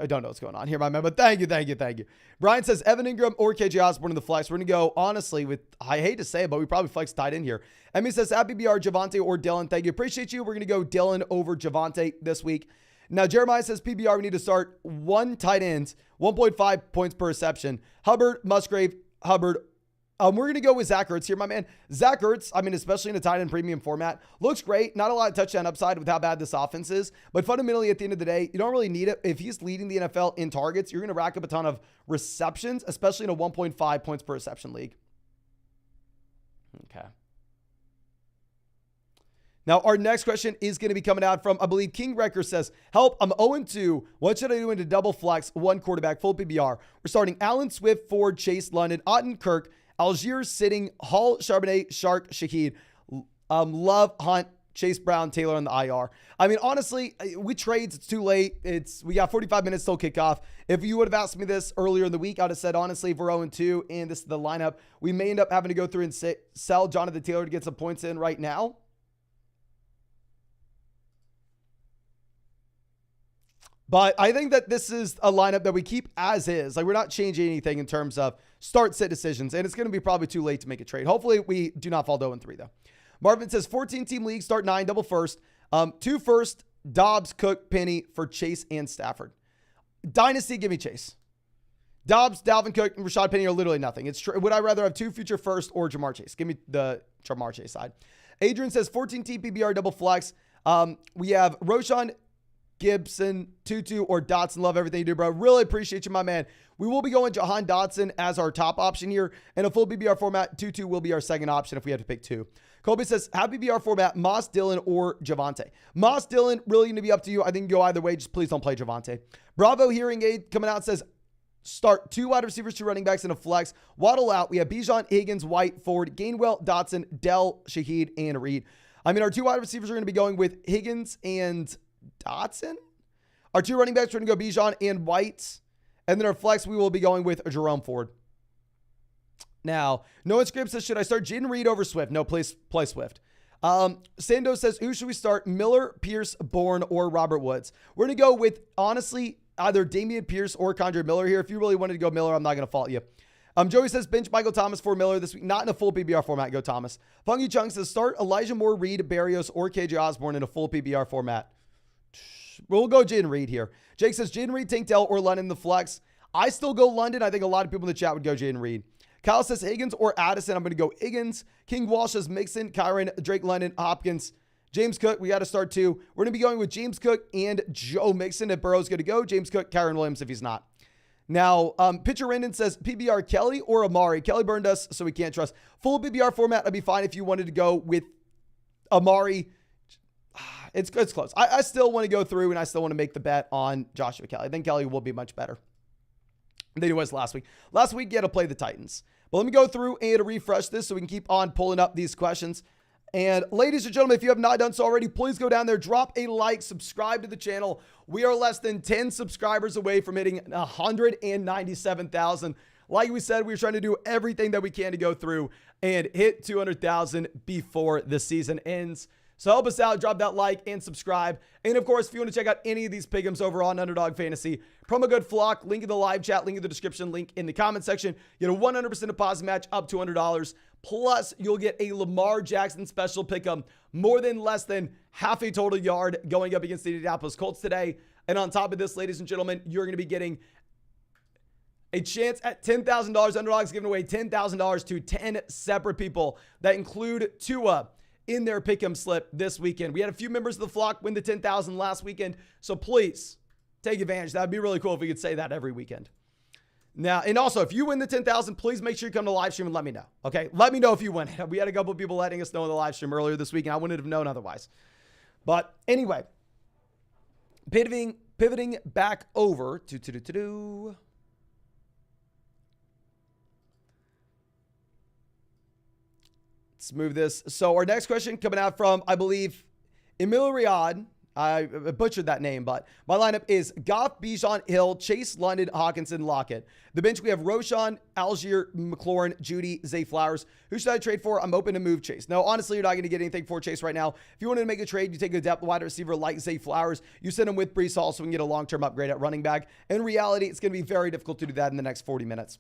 don't know what's going on here, my man, but thank you. Brian says Evan Ingram or KJ Osborne in the flex. We're going to go, honestly, I hate to say it, but we probably flex tight in here. Emmy says Happy BR, Javante or Dillon. Thank you. Appreciate you. We're going to go Dillon over Javante this week. Now, Jeremiah says PBR, we need to start 1 tight ends, 1.5 points per reception. Hubbard, Musgrave, Hubbard. We're going to go with Zach Ertz here, my man. Zach Ertz, I mean, especially in a tight end premium format, looks great. Not a lot of touchdown upside with how bad this offense is. But fundamentally, at the end of the day, you don't really need it. If he's leading the NFL in targets, you're going to rack up a ton of receptions, especially in a 1.5 points per reception league. Okay. Now, our next question is going to be coming out from, I believe, King Wrecker says, help, I'm 0-2. What should I do into double flex, 1 quarterback, full PBR? We're starting Allen, Swift, Ford, Chase, London, Otten, Kirk, Algier, Sitting, Hall, Charbonnet, Shark, Shaheed, Love, Hunt, Chase Brown, Taylor on the IR. I mean, honestly, we trades. It's too late. We got 45 minutes till kickoff. If you would have asked me this earlier in the week, I'd have said, honestly, if we're 0-2 and this is the lineup, we may end up having to go through and sell Jonathan Taylor to get some points in right now. But I think that this is a lineup that we keep as is. Like, we're not changing anything in terms of start-sit decisions, and it's going to be probably too late to make a trade. Hopefully, we do not fall 0-3, though. Marvin says 14-team league, start 9, double first. 2 first, Dobbs, Cook, Penny for Chase and Stafford. Dynasty, give me Chase. Dobbs, Dalvin Cook, and Rashad Penny are literally nothing. Would I rather have 2 future first or Jamar Chase? Give me the Jamar Chase side. Adrian says 14-team PBR, double flex. We have Roshan, Gibson, Tutu, or Dotson. Love everything you do, bro. Really appreciate you, my man. We will be going Jahan Dotson as our top option here. In a full BBR format, Tutu will be our second option if we have to pick 2. Colby says, have BBR format, Moss, Dillon, or Javonte. Moss, Dillon, really going to be up to you. I think you can go either way. Just please don't play Javonte. Bravo Hearing Aid coming out says, start 2 wide receivers, 2 running backs, and a flex. Waddle out. We have Bijan, Higgins, White, Ford, Gainwell, Dotson, Dell, Shaheed, and Reed. I mean, our 2 wide receivers are going to be going with Higgins and Dotson. Our 2 running backs are going to go Bijan and White. And then our flex, we will be going with Jerome Ford. Now, Noah Scripps says, should I start Jaden Reed over Swift? No, please play Swift. Sando says, who should we start? Miller, Pierce, Bourne, or Robert Woods? We're going to go with, honestly, either Damian Pierce or Condre Miller here. If you really wanted to go Miller, I'm not going to fault you. Joey says, bench Michael Thomas for Miller this week. Not in a full PBR format. Go Thomas. Funky Chunk says, start Elijah Moore, Reed, Barrios, or KJ Osborne in a full PBR format. We'll go Jaden Reed here. Jake says, Jaden Reed, Tank Dell, or London the flex. I still go London. I think a lot of people in the chat would go Jaden Reed. Kyle says Higgins or Addison. I'm going to go Higgins. King Walsh says Mixon, Kyron, Drake London, Hopkins. James Cook, we got to start 2. We're going to be going with James Cook and Joe Mixon if Burrow's going to go. James Cook, Kyron Williams if he's not. Now, Pitcher Rendon says PBR Kelly or Amari. Kelly burned us, so we can't trust. Full PBR format, I'd be fine if you wanted to go with Amari. It's close. I still want to go through and I still want to make the bet on Joshua Kelly. I think Kelly will be much better than he was last week. Last week, you had to play the Titans. But let me go through and refresh this so we can keep on pulling up these questions. And ladies and gentlemen, if you have not done so already, please go down there, drop a like, subscribe to the channel. We are less than 10 subscribers away from hitting 197,000. Like we said, we're trying to do everything that we can to go through and hit 200,000 before the season ends. So help us out, drop that like and subscribe. And of course, if you want to check out any of these pick'ems over on Underdog Fantasy, promo code FLOCK, link in the live chat, link in the description, link in the comment section. You get a 100% deposit match up to $200. Plus, you'll get a Lamar Jackson special pick'em, more than less than half a total yard going up against the Indianapolis Colts today. And on top of this, ladies and gentlemen, you're going to be getting a chance at $10,000. Underdog's giving away $10,000 to 10 separate people that include Tua in their pick'em slip this weekend. We had a few members of the flock win the 10,000 last weekend, so please take advantage. That would be really cool if we could say that every weekend. Now, and also, if you win the 10,000, please make sure you come to the live stream and let me know. Okay, let me know if you win. We had a couple of people letting us know in the live stream earlier this week, and I wouldn't have known otherwise. But anyway, pivoting back over to let's move this. So our next question coming out from, I believe, Emil Riyad. I butchered that name, but my lineup is Goff, Bijan, Hill, Chase, London, Hawkinson, Lockett. The bench, we have Roshan, Algier, McLaurin, Judy, Zay Flowers. Who should I trade for? I'm open to move Chase. No, honestly, you're not going to get anything for Chase right now. If you wanted to make a trade, you take a depth wide receiver like Zay Flowers. You send him with Breece Hall so we can get a long-term upgrade at running back. In reality, it's going to be very difficult to do that in the next 40 minutes.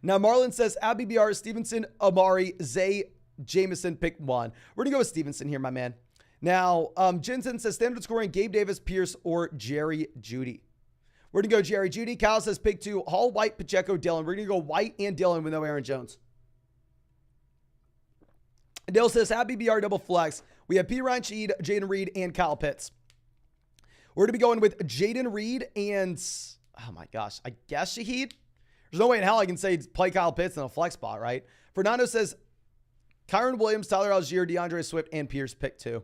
Now, Marlon says, Abby BR, Stevenson, Amari, Zay, Jameson, pick 1. We're going to go with Stevenson here, my man. Now, Jensen says, standard scoring, Gabe Davis, Pierce, or Jerry Jeudy. We're going to go Jerry Jeudy. Kyle says, pick 2, Hall, White, Pacheco, Dillon. We're going to go White and Dillon with no Aaron Jones. Dale says, Abby BR, double flex. We have P. Ryan Sheed, Jaden Reed, and Kyle Pitts. We're going to be going with Jaden Reed and, oh my gosh, I guess Shaheed. There's no way in hell I can say play Kyle Pitts in a flex spot, right? Fernando says Kyron Williams, Tyler Algier, DeAndre Swift, and Pierce, pick 2.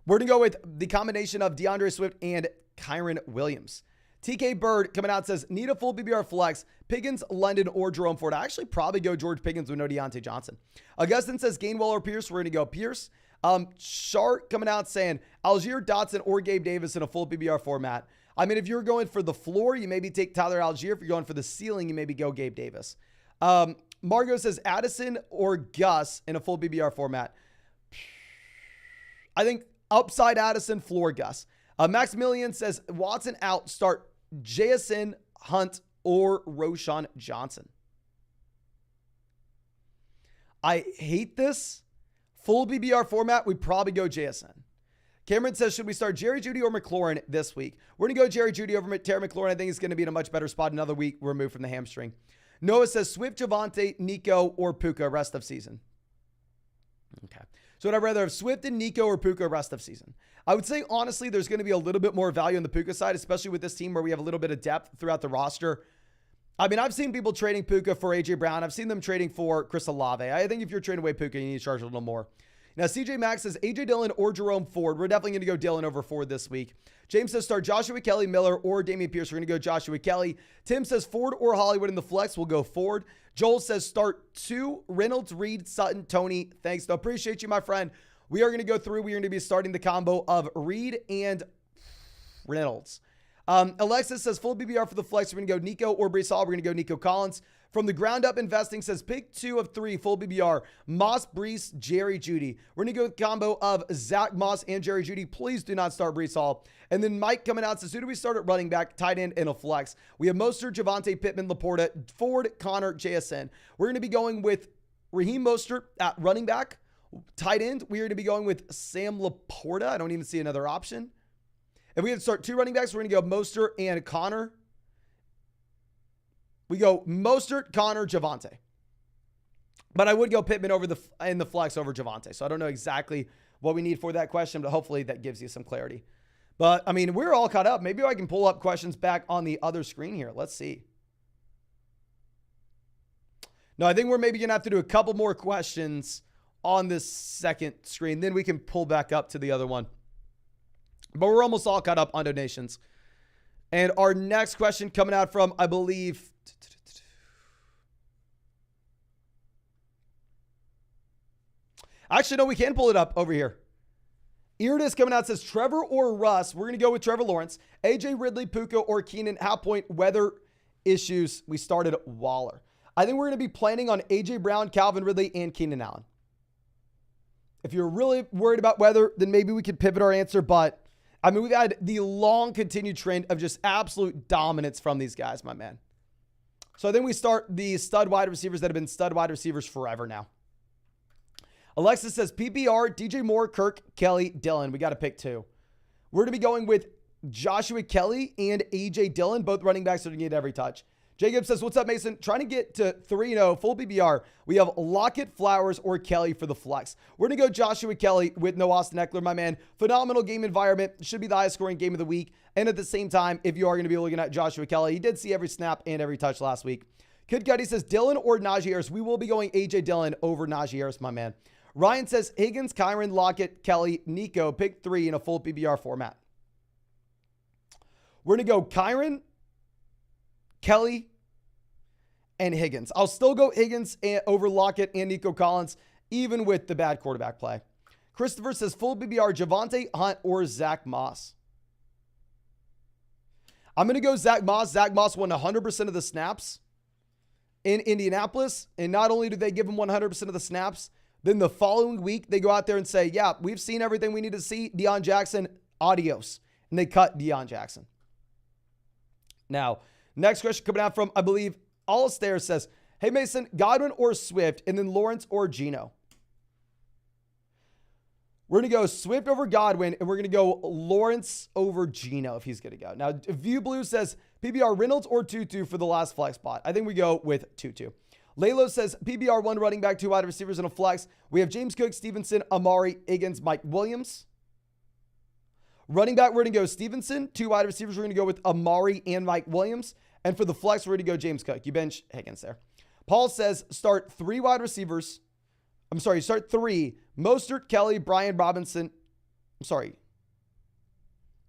We're going to go with the combination of DeAndre Swift and Kyron Williams. TK Bird coming out says, need a full BBR flex, Pickens, London, or Jerome Ford. I actually probably go George Pickens with no Deontay Johnson. Augustin says Gainwell or Pierce. We're going to go Pierce. Shark coming out saying Algier, Dotson, or Gabe Davis in a full BBR format. I mean, if you're going for the floor, you maybe take Tyler Algier. If you're going for the ceiling, you maybe go Gabe Davis. Margot says Addison or Gus in a full BBR format. I think upside Addison, floor Gus. Maximilian says Watson out, start JSN, Hunt, or Roschon Johnson. I hate this. Full BBR format, we probably go JSN. Cameron says, should we start Jerry Jeudy or McLaurin this week? We're going to go Jerry Jeudy over Terry McLaurin. I think he's going to be in a much better spot another week removed from the hamstring. Noah says Swift, Javonte, Nico, or Puka rest of season. Okay. So would I rather have Swift and Nico or Puka rest of season? I would say, honestly, there's going to be a little bit more value on the Puka side, especially with this team where we have a little bit of depth throughout the roster. I mean, I've seen people trading Puka for A.J. Brown. I've seen them trading for Chris Olave. I think if you're trading away Puka, you need to charge a little more. Now, CJ Max says A.J. Dillon or Jerome Ford. We're definitely going to go Dillon over Ford this week. James says start Joshua Kelly, Miller, or Damian Pierce. We're going to go Joshua Kelly. Tim says Ford or Hollywood in the flex. We'll go Ford. Joel says start 2, Reynolds, Reed, Sutton, Tony. Thanks. I appreciate you, my friend. We are going to go through. We are going to be starting the combo of Reed and Reynolds. Alexis says full BBR for the flex. We're going to go Nico or Brees Hall. We're going to go Nico Collins. From the ground up investing says pick 2 of 3 full BBR. Moss, Brees, Jerry Jeudy. We're going to go with a combo of Zach Moss and Jerry Jeudy. Please do not start Brees Hall. And then Mike coming out says, who do we start at running back, tight end, and a flex? We have Mostert, Javonte, Pittman, Laporta, Ford, Connor, JSN. We're going to be going with Raheem Mostert at running back. Tight end, we're going to be going with Sam Laporta. I don't even see another option. If we have to start 2 running backs, we're going to go Mostert and Connor. We go Mostert, Connor, Javonte. But I would go Pittman in the flex over Javonte. So I don't know exactly what we need for that question, but hopefully that gives you some clarity. But, I mean, we're all caught up. Maybe I can pull up questions back on the other screen here. Let's see. No, I think we're maybe going to have to do a couple more questions on this second screen. Then we can pull back up to the other one. But we're almost all caught up on donations. And our next question coming out from, I believe, actually, no, we can pull it up over here. Iridis coming out says Trevor or Russ. We're going to go with Trevor Lawrence. AJ Ridley, Puka, or Keenan. Half point weather issues. We started Waller. I think we're going to be planning on AJ Brown, Calvin Ridley, and Keenan Allen. If you're really worried about weather, then maybe we could pivot our answer. But, I mean, we've had the long continued trend of just absolute dominance from these guys, my man. So I think we start the stud wide receivers that have been stud wide receivers forever now. Alexis says PPR, DJ Moore, Kirk, Kelly, Dillon. We got to pick 2. We're going to be going with Joshua Kelly and AJ Dillon. Both running backs are going to get every touch. Jacob says, what's up, Mason? Trying to get to 3-0, full PPR. We have Lockett, Flowers, or Kelly for the flex. We're going to go Joshua Kelly with no Austin Eckler, my man. Phenomenal game environment. Should be the highest scoring game of the week. And at the same time, if you are going to be looking at Joshua Kelly, he did see every snap and every touch last week. Kid Cuddy says Dillon or Najee Harris. We will be going AJ Dillon over Najee Harris, my man. Ryan says Higgins, Kyron, Lockett, Kelly, Nico. Pick 3 in a full PPR format. We're going to go Kyron, Kelly, and Higgins. I'll still go Higgins over Lockett and Nico Collins, even with the bad quarterback play. Christopher says full PPR, Javonte, Hunt, or Zach Moss. I'm going to go Zach Moss. Zach Moss won 100% of the snaps in Indianapolis. And not only do they give him 100% of the snaps, then the following week, they go out there and say, yeah, we've seen everything we need to see. Deion Jackson, adios. And they cut Deion Jackson. Now, next question coming out from, I believe, Alistair says, hey, Mason, Godwin or Swift, and then Lawrence or Geno. We're going to go Swift over Godwin, and we're going to go Lawrence over Geno if he's going to go. Now, View Blue says PBR Reynolds or Tutu for the last flex spot. I think we go with Tutu. Laylo says PBR 1 running back, 2 wide receivers, and a flex. We have James Cook, Stevenson, Amari, Higgins, Mike Williams. Running back, we're going to go Stevenson. 2 wide receivers, we're going to go with Amari and Mike Williams. And for the flex, we're going to go James Cook. You bench Higgins there. Paul says start 3 wide receivers. Start 3. Mostert, Kelly, Brian Robinson.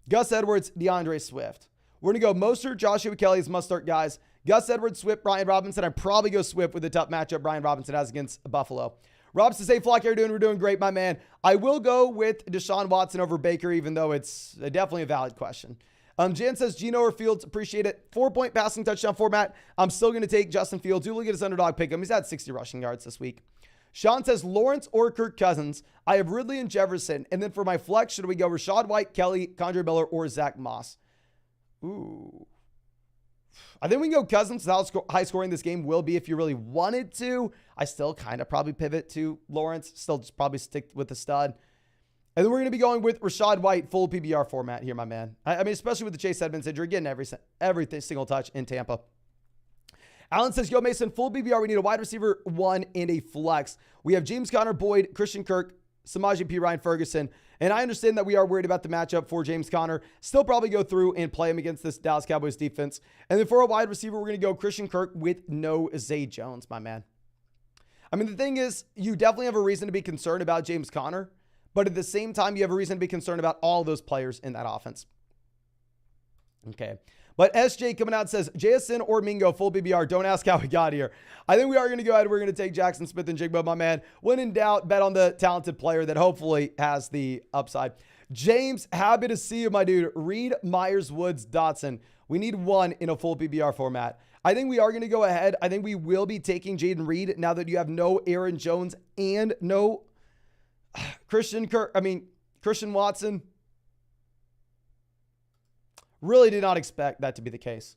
Gus Edwards, DeAndre Swift. We're going to go Mostert, Joshua Kelly's must-start guys. Gus Edwards, Swift, Brian Robinson. I'd probably go Swift with the tough matchup Brian Robinson has against Buffalo. Rob says, hey, Flock, how you doing? We're doing great, my man. I will go with Deshaun Watson over Baker, even though it's definitely a valid question. Jan says, Geno or Fields, appreciate it. 4-point passing touchdown format. I'm still going to take Justin Fields. Do look at his underdog pick him. He's had 60 rushing yards this week. Sean says, Lawrence or Kirk Cousins. I have Ridley and Jefferson. And then for my flex, should we go Rashad White, Kelly, Condre Miller, or Zach Moss? Ooh. I think we can go Cousins. How high scoring this game will be if you really wanted to. I still kind of probably pivot to Lawrence. Still just probably stick with the stud. And then we're going to be going with Rashad White, full PBR format here, my man. I mean, especially with the Chase Edmonds injury, getting every single touch in Tampa. Alan says, yo, Mason, full PBR. We need a wide receiver, 1, and a flex. We have James Conner, Boyd, Christian Kirk, Samaje P. Ryan Ferguson. And I understand that we are worried about the matchup for James Conner. Still probably go through and play him against this Dallas Cowboys defense. And then for a wide receiver, we're going to go Christian Kirk with no Zay Jones, my man. I mean, the thing is, you definitely have a reason to be concerned about James Conner. But at the same time, you have a reason to be concerned about all those players in that offense. Okay. But SJ coming out says, JSN or Mingo, full BBR. Don't ask how we got here. I think we are going to go ahead. We're going to take Jackson Smith and Jigba, my man. When in doubt, bet on the talented player that hopefully has the upside. James, happy to see you, my dude. Reed, Myers, Woods, Dotson. We need 1 in a full PBR format. I think we are going to go ahead. I think we will be taking Jaden Reed now that you have no Aaron Jones and no Christian Watson. Really did not expect that to be the case.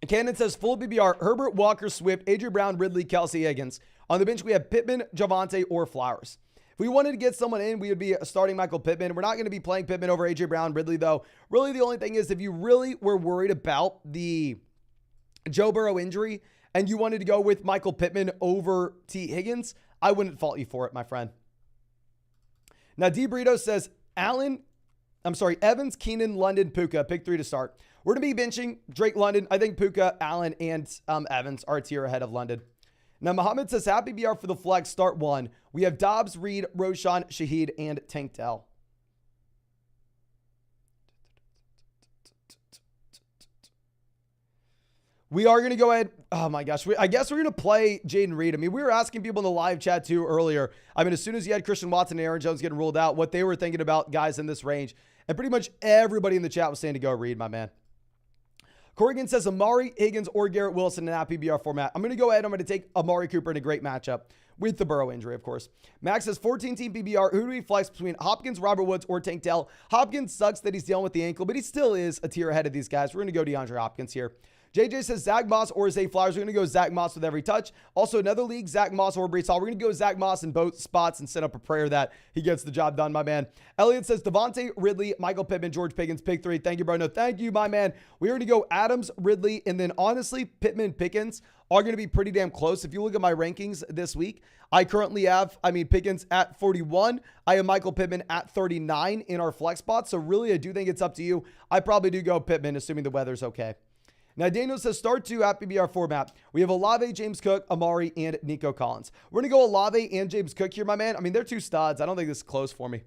Cannon says, full BBR, Herbert, Walker, Swift, Adrian Brown, Ridley, Kelsey, Higgins. On the bench, we have Pittman, Javonte, or Flowers. If we wanted to get someone in, we would be starting Michael Pittman. We're not going to be playing Pittman over AJ Brown, Ridley, though. Really, the only thing is, if you really were worried about the Joe Burrow injury and you wanted to go with Michael Pittman over T. Higgins, I wouldn't fault you for it, my friend. Now, D. Brito says, Evans, Keenan, London, Puka. Pick 3 to start. We're going to be benching Drake, London. I think Puka, Allen, and Evans are a tier ahead of London. Now, Muhammad says, happy BR for the flex. Start 1. We have Dobbs, Reed, Roshan, Shaheed, and Tank Dell. We are going to go ahead. Oh my gosh. I guess we're going to play Jaden Reed. I mean, we were asking people in the live chat too earlier. I mean, as soon as you had Christian Watson and Aaron Jones getting ruled out, what they were thinking about guys in this range. And pretty much everybody in the chat was saying to go Reed, my man. Corrigan says Amari, Higgins, or Garrett Wilson in that PBR format. I'm going to go ahead. I'm going to take Amari Cooper in a great matchup with the Burrow injury, of course. Max says 14-team PBR. Who do we flex between Hopkins, Robert Woods, or Tank Dell? Hopkins sucks that he's dealing with the ankle, but he still is a tier ahead of these guys. We're going to go DeAndre Hopkins here. JJ says Zach Moss or Zay Flowers. We're going to go Zach Moss with every touch. Also, another league, Zach Moss or Brees Hall. We're going to go Zach Moss in both spots and set up a prayer that he gets the job done, my man. Elliot says Devontae, Ridley, Michael Pittman, George Pickens, pick 3. Thank you, bro. No, thank you, my man. We're going to go Adams, Ridley, and then honestly, Pittman, Pickens are going to be pretty damn close. If you look at my rankings this week, I currently have, Pickens at 41. I have Michael Pittman at 39 in our flex spot. So really, I do think it's up to you. I probably do go Pittman, assuming the weather's okay. Now, Daniel says start 2 at PBR format. We have Olave, James Cook, Amari, and Nico Collins. We're going to go Olave and James Cook here, my man. I mean, they're 2 studs. I don't think this is close for me.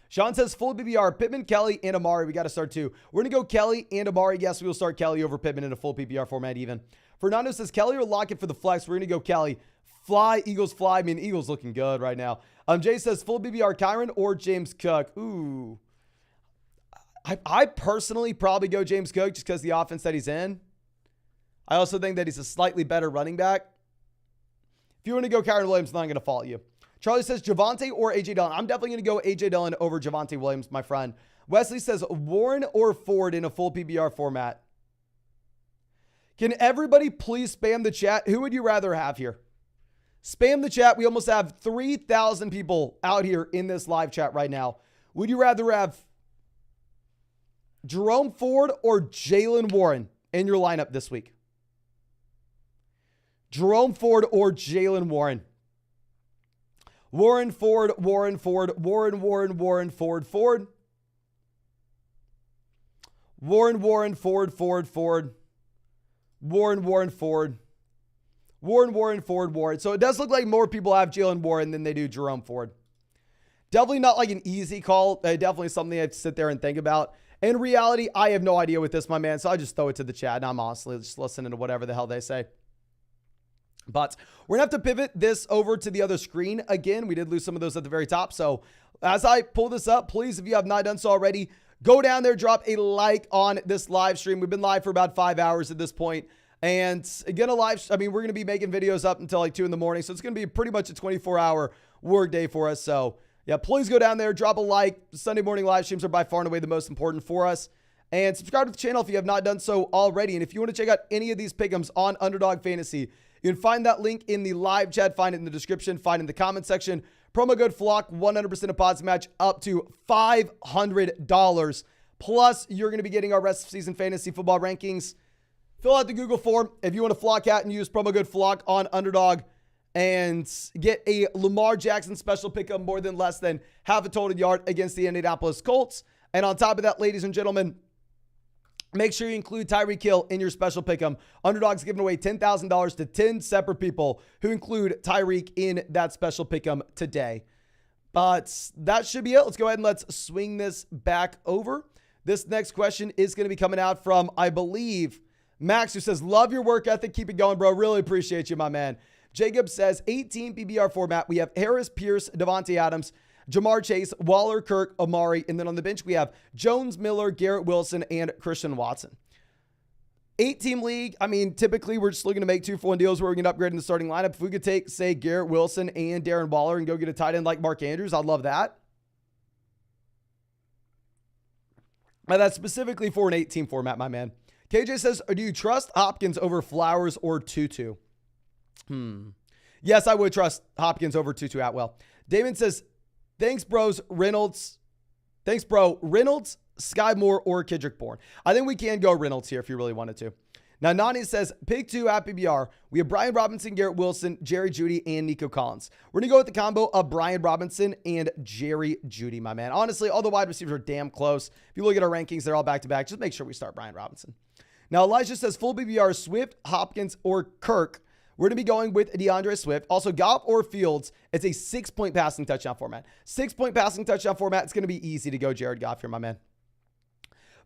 Sean says full PPR, Pittman, Kelly, and Amari. We got to start 2. We're going to go Kelly and Amari. Yes, we will start Kelly over Pittman in a full PPR format even. Fernando says Kelly or Lockett for the flex. We're going to go Kelly. Fly, Eagles fly. I mean, Eagles looking good right now. Jay says full PPR, Kyron or James Cook. Ooh. I personally probably go James Cook just because the offense that he's in. I also think that he's a slightly better running back. If you want to go Kyron Williams, I'm not going to fault you. Charlie says Javonte or A.J. Dillon. I'm definitely going to go A.J. Dillon over Javonte Williams, my friend. Wesley says Warren or Ford in a full PBR format. Can everybody please spam the chat? Who would you rather have here? Spam the chat. We almost have 3,000 people out here in this live chat right now. Would you rather have Jerome Ford or Jaylen Warren in your lineup this week? Jerome Ford or Jaylen Warren? Warren, Ford, Warren, Ford, Warren, Warren, Warren, Ford, Ford. Warren, Warren, Ford, Ford, Ford. Warren, Warren, Ford. Warren, Warren, Ford, Warren. So it does look like more people have Jaylen Warren than they do Jerome Ford. Definitely not like an easy call. Definitely something I have to sit there and think about. In reality, I have no idea with this, my man. So I just throw it to the chat and I'm honestly just listening to whatever the hell they say. But we're going to have to pivot this over to the other screen. Again, we did lose some of those at the very top. So as I pull this up, please, if you have not done so already, go down there, drop a like on this live stream. We've been live for about 5 hours at this point. And again, we're going to be making videos up until like 2 in the morning. So it's going to be pretty much a 24-hour work day for us. So yeah, please go down there, drop a like. Sunday morning live streams are by far and away the most important for us. And subscribe to the channel if you have not done so already. And if you want to check out any of these pick'ems on Underdog Fantasy, you can find that link in the live chat, find it in the description, find it in the comment section. Promo code FLOCK, 100% deposit match up to $500. Plus, you're going to be getting our rest of season fantasy football rankings. Fill out the Google form if you want to flock out and use promo code FLOCK on Underdog and get a Lamar Jackson special pick up more than less than half a total yard against the Indianapolis Colts. And on top of that, ladies and gentlemen, make sure you include Tyreek Hill in your special pick'em. Underdog's giving away $10,000 to 10 separate people who include Tyreek in that special pick'em today. But that should be it. Let's go ahead and let's swing this back over. This next question is going to be coming out from, I believe, Max, who says, love your work ethic. Keep it going, bro. Really appreciate you, my man. Jacob says, 18 PBR format. We have Harris, Pierce, Devontae Adams, Jamar Chase, Waller, Kirk, Amari. And then on the bench, we have Jones, Miller, Garrett Wilson, and Christian Watson. 8-team league. I mean, typically we're just looking to make 2-for-1 deals where we can upgrade in the starting lineup. If we could take, say, Garrett Wilson and Darren Waller and go get a tight end like Mark Andrews, I'd love that. But that's specifically for an 8-team format, my man. KJ says, do you trust Hopkins over Flowers or Tutu? Yes, I would trust Hopkins over Tutu Atwell. Damon says, thanks, bros. Reynolds. Thanks, bro. Reynolds, Sky Moore, or Kendrick Bourne. I think we can go Reynolds here if you really wanted to. Now, Nani says, pick 2 at PBR. We have Brian Robinson, Garrett Wilson, Jerry Jeudy, and Nico Collins. We're going to go with the combo of Brian Robinson and Jerry Jeudy, my man. Honestly, all the wide receivers are damn close. If you look at our rankings, they're all back-to-back. Just make sure we start Brian Robinson. Now, Elijah says, full PBR, Swift, Hopkins, or Kirk. We're going to be going with DeAndre Swift. Also, Goff or Fields. It's a 6-point passing touchdown format. 6-point passing touchdown format. It's going to be easy to go Jared Goff here, my man.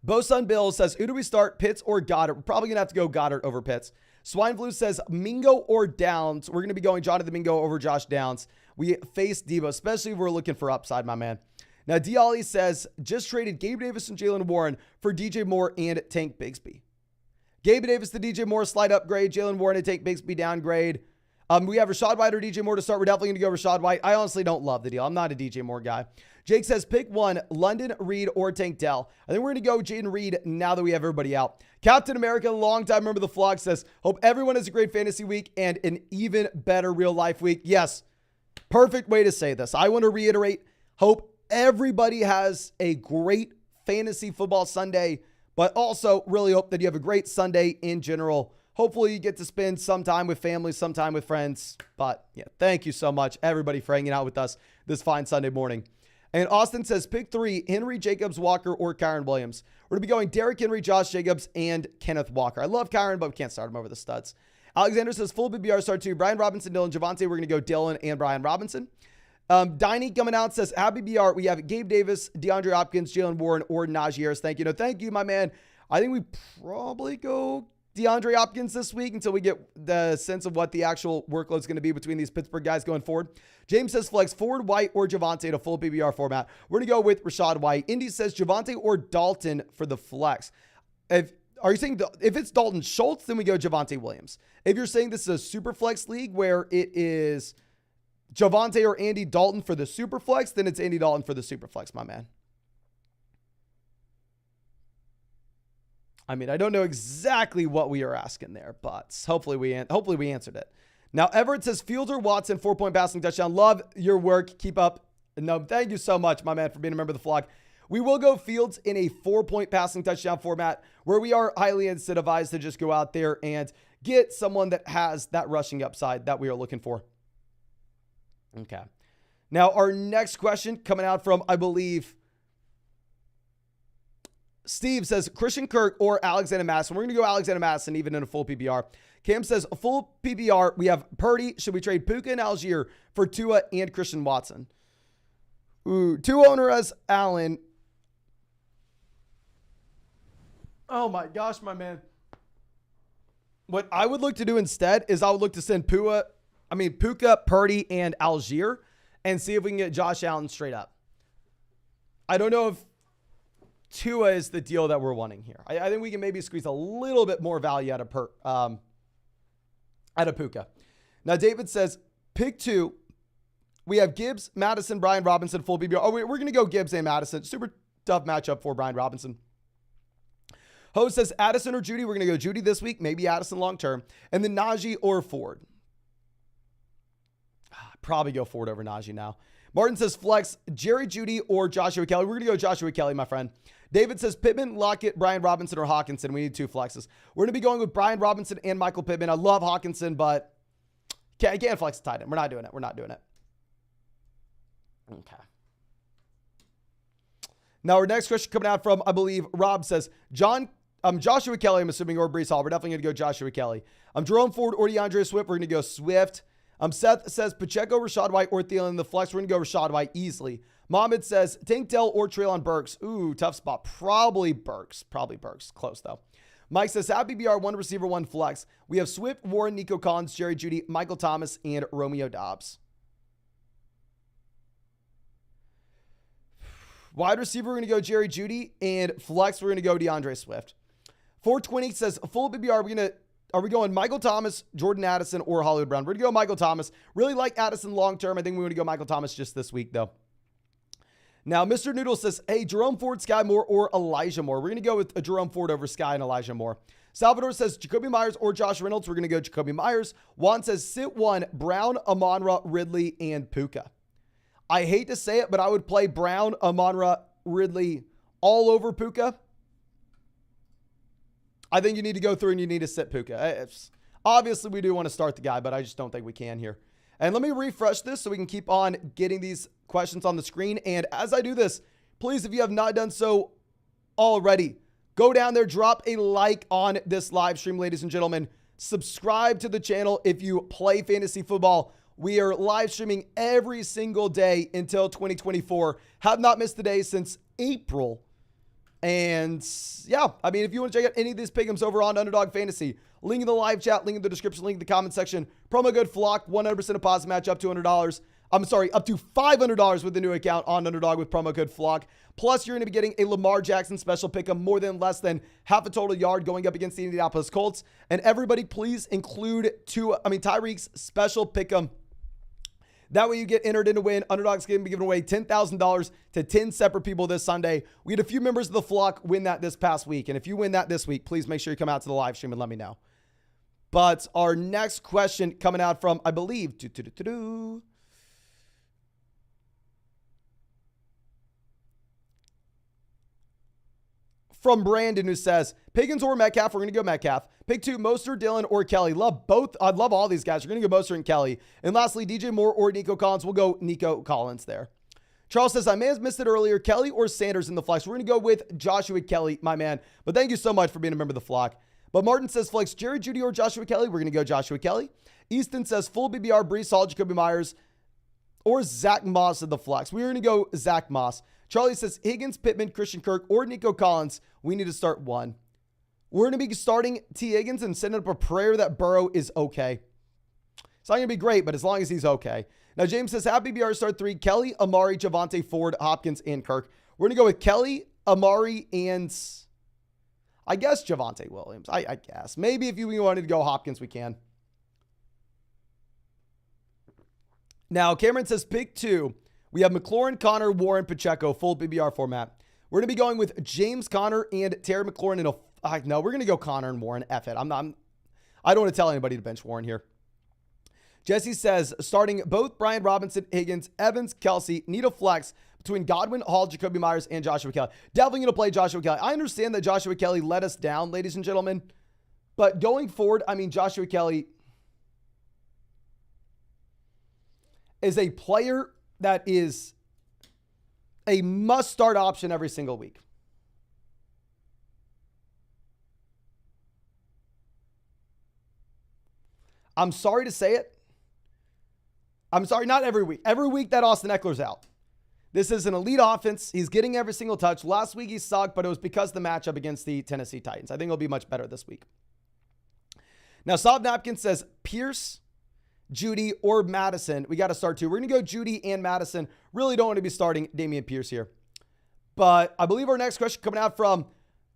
Bosun Bill says, who do we start, Pitts or Goddard? We're probably going to have to go Goddard over Pitts. Swineflu says, Mingo or Downs. We're going to be going Jonathan Mingo over Josh Downs. We face Debo, especially if we're looking for upside, my man. Now, Diali says, just traded Gabe Davis and Jalen Warren for DJ Moore and Tank Bigsby. Gabe Davis to DJ Moore, slight upgrade. Jalen Warren to Tank Bigsby, downgrade. We have Rashad White or DJ Moore to start. We're definitely going to go Rashad White. I honestly don't love the deal. I'm not a DJ Moore guy. Jake says, pick 1, London, Reed, or Tank Dell. I think we're going to go Jaden Reed now that we have everybody out. Captain America, longtime member of the flock, says, hope everyone has a great fantasy week and an even better real life week. Yes, perfect way to say this. I want to reiterate, hope everybody has a great fantasy football Sunday, but also really hope that you have a great Sunday in general. Hopefully you get to spend some time with family, some time with friends. But yeah, thank you so much, everybody, for hanging out with us this fine Sunday morning. And Austin says, pick 3, Henry, Jacobs, Walker, or Kyron Williams. We're going to be going Derrick Henry, Josh Jacobs, and Kenneth Walker. I love Kyron, but we can't start him over the studs. Alexander says, full BBR start 2, Brian Robinson, Dylan Javante. We're going to go Dylan and Brian Robinson. Diney coming out says, happy BR. We have Gabe Davis, DeAndre Hopkins, Jalen Warren, or Najee Harris. Thank you. No, thank you, my man. I think we probably go DeAndre Hopkins this week until we get the sense of what the actual workload is going to be between these Pittsburgh guys going forward. James says flex Ford, White, or Javante to full PBR format. We're going to go with Rashad White. Indy says Javante or Dalton for the flex. Are you saying if it's Dalton Schultz, then we go Javante Williams. If you're saying this is a super flex league where it is Javante or Andy Dalton for the super flex, then it's Andy Dalton for the super flex, my man. I mean, I don't know exactly what we are asking there, but hopefully we answered it. Now, Everett says Fields or Watson, 4-point passing touchdown. Love your work. Keep up. No, thank you so much, my man, for being a member of the flock. We will go Fields in a 4-point passing touchdown format where we are highly incentivized to just go out there and get someone that has that rushing upside that we are looking for. Okay. Now, our next question coming out from, I believe, Steve says Christian Kirk or Alexander Madison. We're going to go Alexander Madison even in a full PBR. Cam says a full PBR. We have Purdy. Should we trade Puka and Algier for Tua and Christian Watson? Ooh, two owner as Allen. Oh my gosh, my man. What I would look to do instead is I would look to send Puka, Purdy, and Algier and see if we can get Josh Allen straight up. I don't know if Tua is the deal that we're wanting here. I think we can maybe squeeze a little bit more value out of Puka. Now, David says, pick two. We have Gibbs, Madison, Brian Robinson, full PPR. Oh, we're going to go Gibbs and Madison. Super tough matchup for Brian Robinson. Ho says Addison or Judy. We're going to go Judy this week. Maybe Addison long term. And then Najee or Ford. Probably go Ford over Najee now. Martin says flex Jerry Judy or Joshua Kelly. We're going to go Joshua Kelly, my friend. David says Pittman, Lockett, Brian Robinson, or Hawkinson. We need two flexes. We're going to be going with Brian Robinson and Michael Pittman. I love Hawkinson, but I can't flex the tight end. We're not doing it. Okay. Now, our next question coming out from, I believe, Rob says, Joshua Kelly, I'm assuming, or Breece Hall. We're definitely going to go Joshua Kelly. Jerome Ford or DeAndre Swift. We're going to go Swift. Seth says Pacheco, Rashad White, or Thielen in the flex. We're going to go Rashad White easily. Mohammed says Tank Dell or Treylon Burks. Ooh, tough spot. Probably Burks. Close, though. Mike says, have BBR, one receiver, one flex. We have Swift, Warren, Nico Collins, Jerry Judy, Michael Thomas, and Romeo Doubs. Wide receiver, we're going to go Jerry Judy, and flex, we're going to go DeAndre Swift. 420 says, full BBR, are we going Michael Thomas, Jordan Addison, or Hollywood Brown? We're going to go Michael Thomas. Really like Addison long-term. I think we're going to go Michael Thomas just this week, though. Now, Mr. Noodle says, hey, Jerome Ford, Sky Moore, or Elijah Moore. We're going to go with a Jerome Ford over Sky and Elijah Moore. Salvador says Jacoby Myers or Josh Reynolds. We're going to go Jacoby Myers. Juan says sit one, Brown, Amon-Ra, Ridley, and Puka. I hate to say it, but I would play Brown, Amon-Ra, Ridley all over Puka. I think you need to go through and you need to sit Puka. Obviously, we do want to start the guy, but I just don't think we can here. And let me refresh this so we can keep on getting these questions on the screen. And as I do this, please, if you have not done so already, go down there, drop a like on this live stream, ladies and gentlemen. Subscribe to the channel if you play fantasy football. We are live streaming every single day until 2024. Have not missed a day since April. And yeah, I mean, if you want to check out any of these pick'ems over on Underdog Fantasy, link in the live chat, link in the description, link in the comment section. Promo code FLOCK, 100% deposit match up to $100. Up to $500 with the new account on Underdog with promo code FLOCK. Plus, you're going to be getting a Lamar Jackson special pick'em, more than less than half a total yard going up against the Indianapolis Colts. And everybody, please include Tyreek's special pick'em. That way you get entered in to win. Underdog's going to be giving away $10,000 to 10 separate people this Sunday. We had a few members of the flock win that this past week. And if you win that this week, please make sure you come out to the live stream and let me know. But our next question coming out from, I believe, from Brandon, who says, Pickens or Metcalf. We're going to go Metcalf. Pick two, Mostert, Dillon, or Kelly. Love both. I love all these guys. We're going to go Mostert and Kelly. And lastly, DJ Moore or Nico Collins. We'll go Nico Collins there. Charles says, I may have missed it earlier. Kelly or Sanders in the flex. We're going to go with Joshua Kelly, my man. But thank you so much for being a member of the flock. But Martin says, flex Jerry Judy or Joshua Kelly. We're going to go Joshua Kelly. Easton says, full BBR, Breece Hall, Jacoby Myers, or Zach Moss in the flex. We're going to go Zach Moss. Charlie says, Higgins, Pittman, Christian Kirk, or Nico Collins. We need to start one. We're going to be starting T. Higgins and sending up a prayer that Burrow is okay. It's not going to be great, but as long as he's okay. Now, James says, have BBR start three, Kelly, Amari, Javonte, Ford, Hopkins, and Kirk. We're going to go with Kelly, Amari, and I guess Javonte Williams. I guess. Maybe if you wanted to go Hopkins, we can. Now, Cameron says, pick two. We have McLaurin, Connor, Warren, Pacheco, full BBR format. We're going to be going with James Conner and Terry McLaurin in a... No, we're going to go Connor and Warren. F it. I don't want to tell anybody to bench Warren here. Jesse says, starting both Brian Robinson, Higgins, Evans, Kelsey, need a flex between Godwin, Hall, Jacoby Myers, and Joshua Kelly. Definitely going to play Joshua Kelly. I understand that Joshua Kelly let us down, ladies and gentlemen. But going forward, I mean, Joshua Kelly is a player that is a must-start option every single week. I'm sorry to say it. I'm sorry, not every week. Every week that Austin Eckler's out. This is an elite offense. He's getting every single touch. Last week he sucked, but it was because of the matchup against the Tennessee Titans. I think he'll be much better this week. Now, Sob Napkin says Pierce, Judy, or Madison. We got to start two. We're going to go Judy and Madison. Really don't want to be starting Damian Pierce here. But I believe our next question coming out from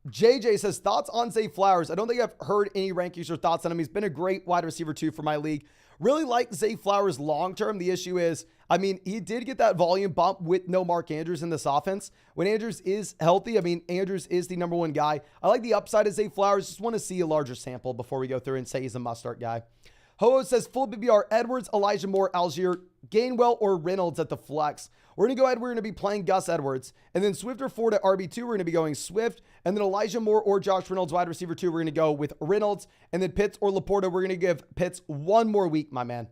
JJ says, thoughts on Zay Flowers? I don't think I've heard any rankings or thoughts on him. He's been a great wide receiver too for my league. Really like Zay Flowers long-term. The issue is, I mean, he did get that volume bump with no Mark Andrews in this offense. When Andrews is healthy, I mean, Andrews is the number one guy. I like the upside of Zay Flowers. Just want to see a larger sample before we go through and say he's a must-start guy. Ho says, full BBR, Edwards, Elijah Moore, Algier, Gainwell, or Reynolds at the flex. We're going to go ahead. We're going to be playing Gus Edwards. And then Swift or Ford at RB2, we're going to be going Swift. And then Elijah Moore or Josh Reynolds, wide receiver 2, we're going to go with Reynolds. And then Pitts or Laporta, we're going to give Pitts one more week, my man.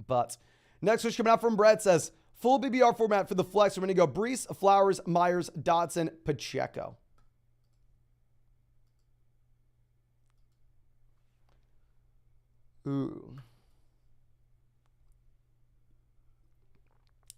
But next question coming out from Brett says, full BBR format for the flex. We're going to go Brees, Flowers, Myers, Dotson, Pacheco. Ooh.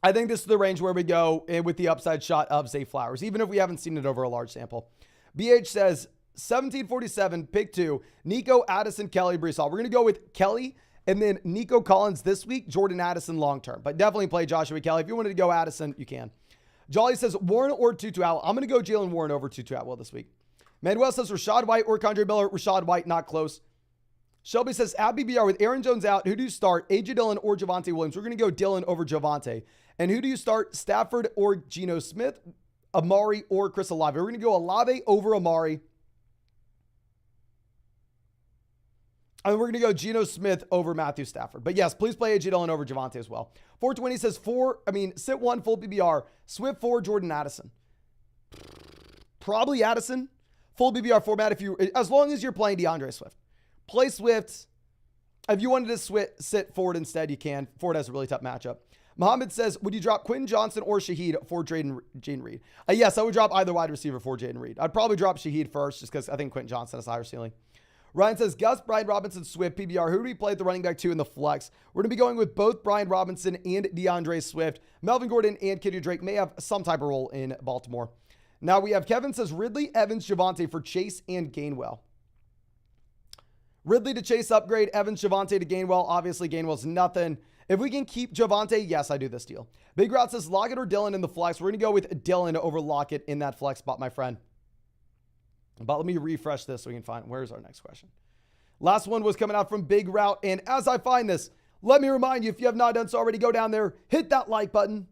I think this is the range where we go with the upside shot of Zay Flowers, even if we haven't seen it over a large sample. BH says 1747, pick 2, Nico, Addison, Kelly, Brees Hall. We're going to go with Kelly and then Nico Collins this week, Jordan Addison long-term. But definitely play Joshua Kelly. If you wanted to go Addison, you can. Jolly says Warren or Tutu Atwell. I'm going to go Jalen Warren over Tutu Atwell this week. Manuel says Rashad White or Condre Miller. Rashad White, not close. Shelby says, at BBR with Aaron Jones out, who do you start? A.J. Dillon or Javonte Williams? We're going to go Dillon over Javonte. And who do you start? Stafford or Geno Smith? Amari or Chris Olave? We're going to go Olave over Amari. And we're going to go Geno Smith over Matthew Stafford. But yes, please play A.J. Dillon over Javonte as well. 420 says sit 1 full BBR. Swift 4, Jordan Addison. Probably Addison. Full BBR format as long as you're playing DeAndre Swift. Play Swift. If you wanted to sit Ford instead, you can. Ford has a really tough matchup. Mohammed says, would you drop Quentin Johnson or Shaheed for Jaden Reed? Yes, I would drop either wide receiver for Jaden Reed. I'd probably drop Shaheed first just because I think Quentin Johnson has a higher ceiling. Ryan says, Gus, Brian Robinson, Swift, PBR. Who do we play at the running back 2 in the flex? We're going to be going with both Brian Robinson and DeAndre Swift. Melvin Gordon and Kenny Drake may have some type of role in Baltimore. Now we have Kevin says, Ridley, Evans, Javonte for Chase and Gainwell. Ridley to Chase upgrade, Evans, Javonte to Gainwell. Obviously, Gainwell's nothing. If we can keep Javonte, yes, I do this deal. Big Route says Lockett or Dillon in the flex. We're going to go with Dillon over Lockett in that flex spot, my friend. But let me refresh this so we can find, where's our next question? Last one was coming out from Big Route. And as I find this, let me remind you, if you have not done so already, go down there, hit that like button,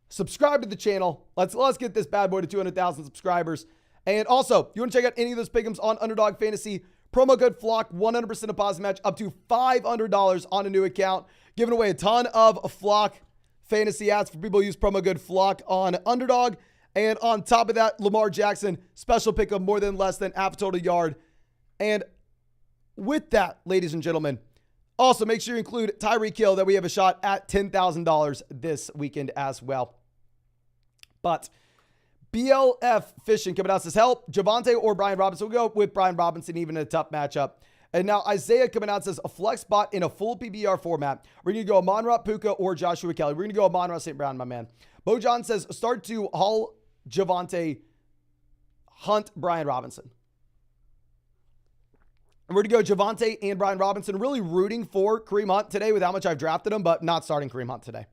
subscribe to the channel. Let's get this bad boy to 200,000 subscribers. And also, you want to check out any of those pick'ems on Underdog Fantasy, promo code FLOCK, 100% deposit match up to $500 on a new account. Giving away a ton of Flock fantasy ads for people who use promo code FLOCK on Underdog. And on top of that, Lamar Jackson, special pick of more than less than half a total yard. And with that, ladies and gentlemen, also make sure you include Tyreek Hill that we have a shot at $10,000 this weekend as well. But BLF Fishing coming out says, help, Javonte or Brian Robinson. We'll go with Brian Robinson, even in a tough matchup. And now Isaiah coming out says, a flex spot in a full PBR format. We're going to go Amon-Ra, Puka, or Joshua Kelly. We're going to go Amon-Ra St. Brown, my man. Bojan says, start to Hall, Javonte, Hunt, Brian Robinson. And we're going to go Javonte and Brian Robinson. Really rooting for Kareem Hunt today with how much I've drafted him, but not starting Kareem Hunt today.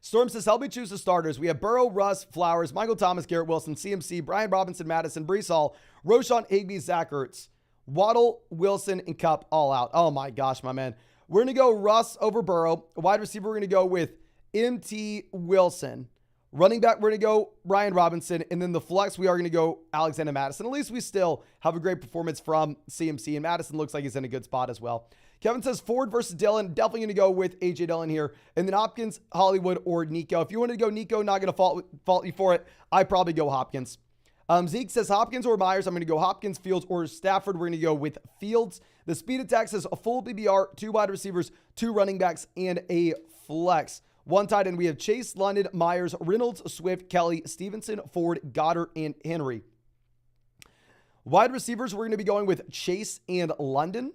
Storm says, help me choose the starters. We have Burrow, Russ, Flowers, Michael Thomas, Garrett Wilson, CMC, Brian Robinson, Madison, Brees Hall, Roshan, Higbee, Zach Ertz, Waddle, Wilson, and Kupp all out. Oh my gosh, my man. We're going to go Russ over Burrow. Wide receiver, we're going to go with MT Wilson. Running back, we're going to go Ryan Robinson. And then the flex, we are going to go Alexander Madison. At least we still have a great performance from CMC. And Madison looks like he's in a good spot as well. Kevin says Ford versus Dillon. Definitely going to go with A.J. Dillon here. And then Hopkins, Hollywood, or Nico. If you wanted to go Nico, not going to fault you for it. I probably go Hopkins. Zeke says Hopkins or Myers. I'm going to go Hopkins, Fields, or Stafford. We're going to go with Fields. The speed attack says a full BBR, 2 wide receivers, 2 running backs, and a flex. 1 tight end. We have Chase, London, Myers, Reynolds, Swift, Kelly, Stevenson, Ford, Goddard, and Henry. Wide receivers, we're going to be going with Chase and London.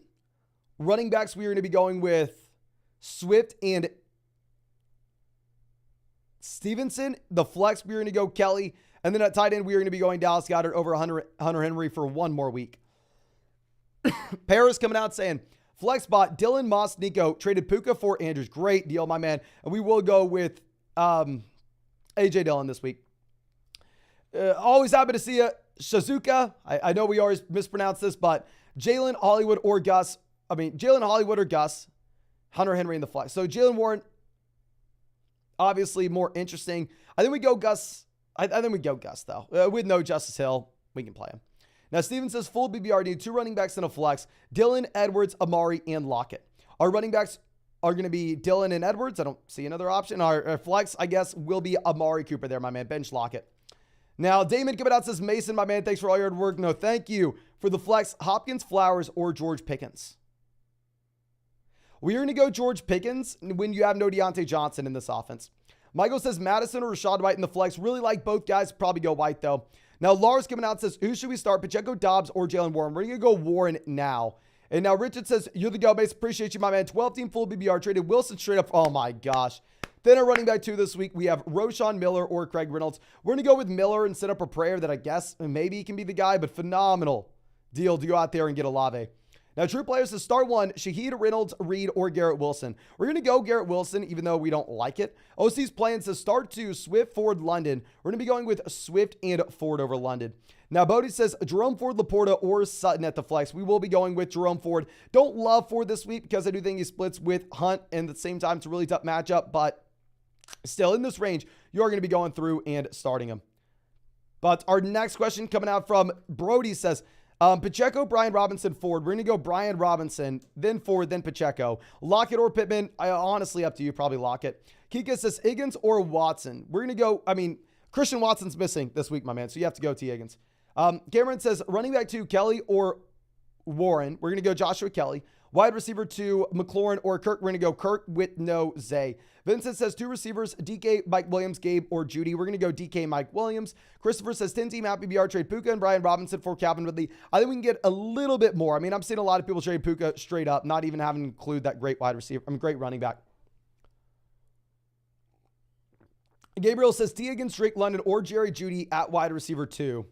Running backs, we are going to be going with Swift and Stevenson. The flex, we're going to go Kelly. And then at tight end, we are going to be going Dallas Goedert over Hunter Henry for one more week. Paris coming out saying, flex spot, Dylan Moss, Nico, traded Puka for Andrews. Great deal, my man. And we will go with A.J. Dillon this week. Always happy to see you. Shizuka, I know we always mispronounce this, but Jalen Hollywood or Gus. Jalen Hollywood or Gus. Hunter Henry in the flex. So Jalen Warren, obviously more interesting. I think we go Gus. I think we go Gus, though. With no Justice Hill, we can play him. Now, Steven says, full BBR, need 2 running backs in a flex. Dylan, Edwards, Amari, and Lockett. Our running backs are going to be Dylan and Edwards. I don't see another option. Our flex, I guess, will be Amari Cooper there, my man. Bench Lockett. Now, Damon coming out says, Mason, my man, thanks for all your hard work. No, thank you. For the flex, Hopkins, Flowers, or George Pickens. We're going to go George Pickens when you have no Deontay Johnson in this offense. Michael says Madison or Rashad White in the flex. Really like both guys. Probably go White, though. Now, Lars coming out says, who should we start? Pacheco, Dobbs, or Jalen Warren? We're going to go Warren now. And now Richard says, you're the go base. Appreciate you, my man. 12-team full BBR. Traded Wilson straight up. Oh, my gosh. Then our running back 2 this week, we have Roshan Miller or Craig Reynolds. We're going to go with Miller and set up a prayer that I guess maybe he can be the guy, but phenomenal deal to go out there and get Olave. Now, true players to start 1, Shaheed, Reynolds, Reed, or Garrett Wilson. We're going to go Garrett Wilson, even though we don't like it. OC's plans to start 2, Swift, Ford, London. We're going to be going with Swift and Ford over London. Now, Bodie says Jerome Ford, Laporta, or Sutton at the flex. We will be going with Jerome Ford. Don't love Ford this week because I do think he splits with Hunt, and at the same time, it's a really tough matchup, but still in this range, you're going to be going through and starting him. But our next question coming out from Brody says, Pacheco, Brian Robinson, Ford. We're going to go Brian Robinson, then Ford, then Pacheco. Lockett or Pittman. Honestly, up to you. Probably Lockett. Kika says Higgins or Watson. We're going to go, Christian Watson's missing this week, my man. So you have to go T. Higgins. Cameron says running back 2, Kelly or Warren. We're going to go Joshua Kelly. Wide receiver 2, McLaurin or Kirk. We're going to go Kirk with no Zay. Vincent says 2 receivers, DK, Mike Williams, Gabe, or Judy. We're going to go DK, Mike Williams. Christopher says 10-team Matt BBR trade Puka and Brian Robinson for Calvin Ridley. I think we can get a little bit more. I'm seeing a lot of people trade Puka straight up, not even having to include that great wide receiver. Great running back. Gabriel says T. Higgins, Drake London, or Jerry Judy at wide receiver 2.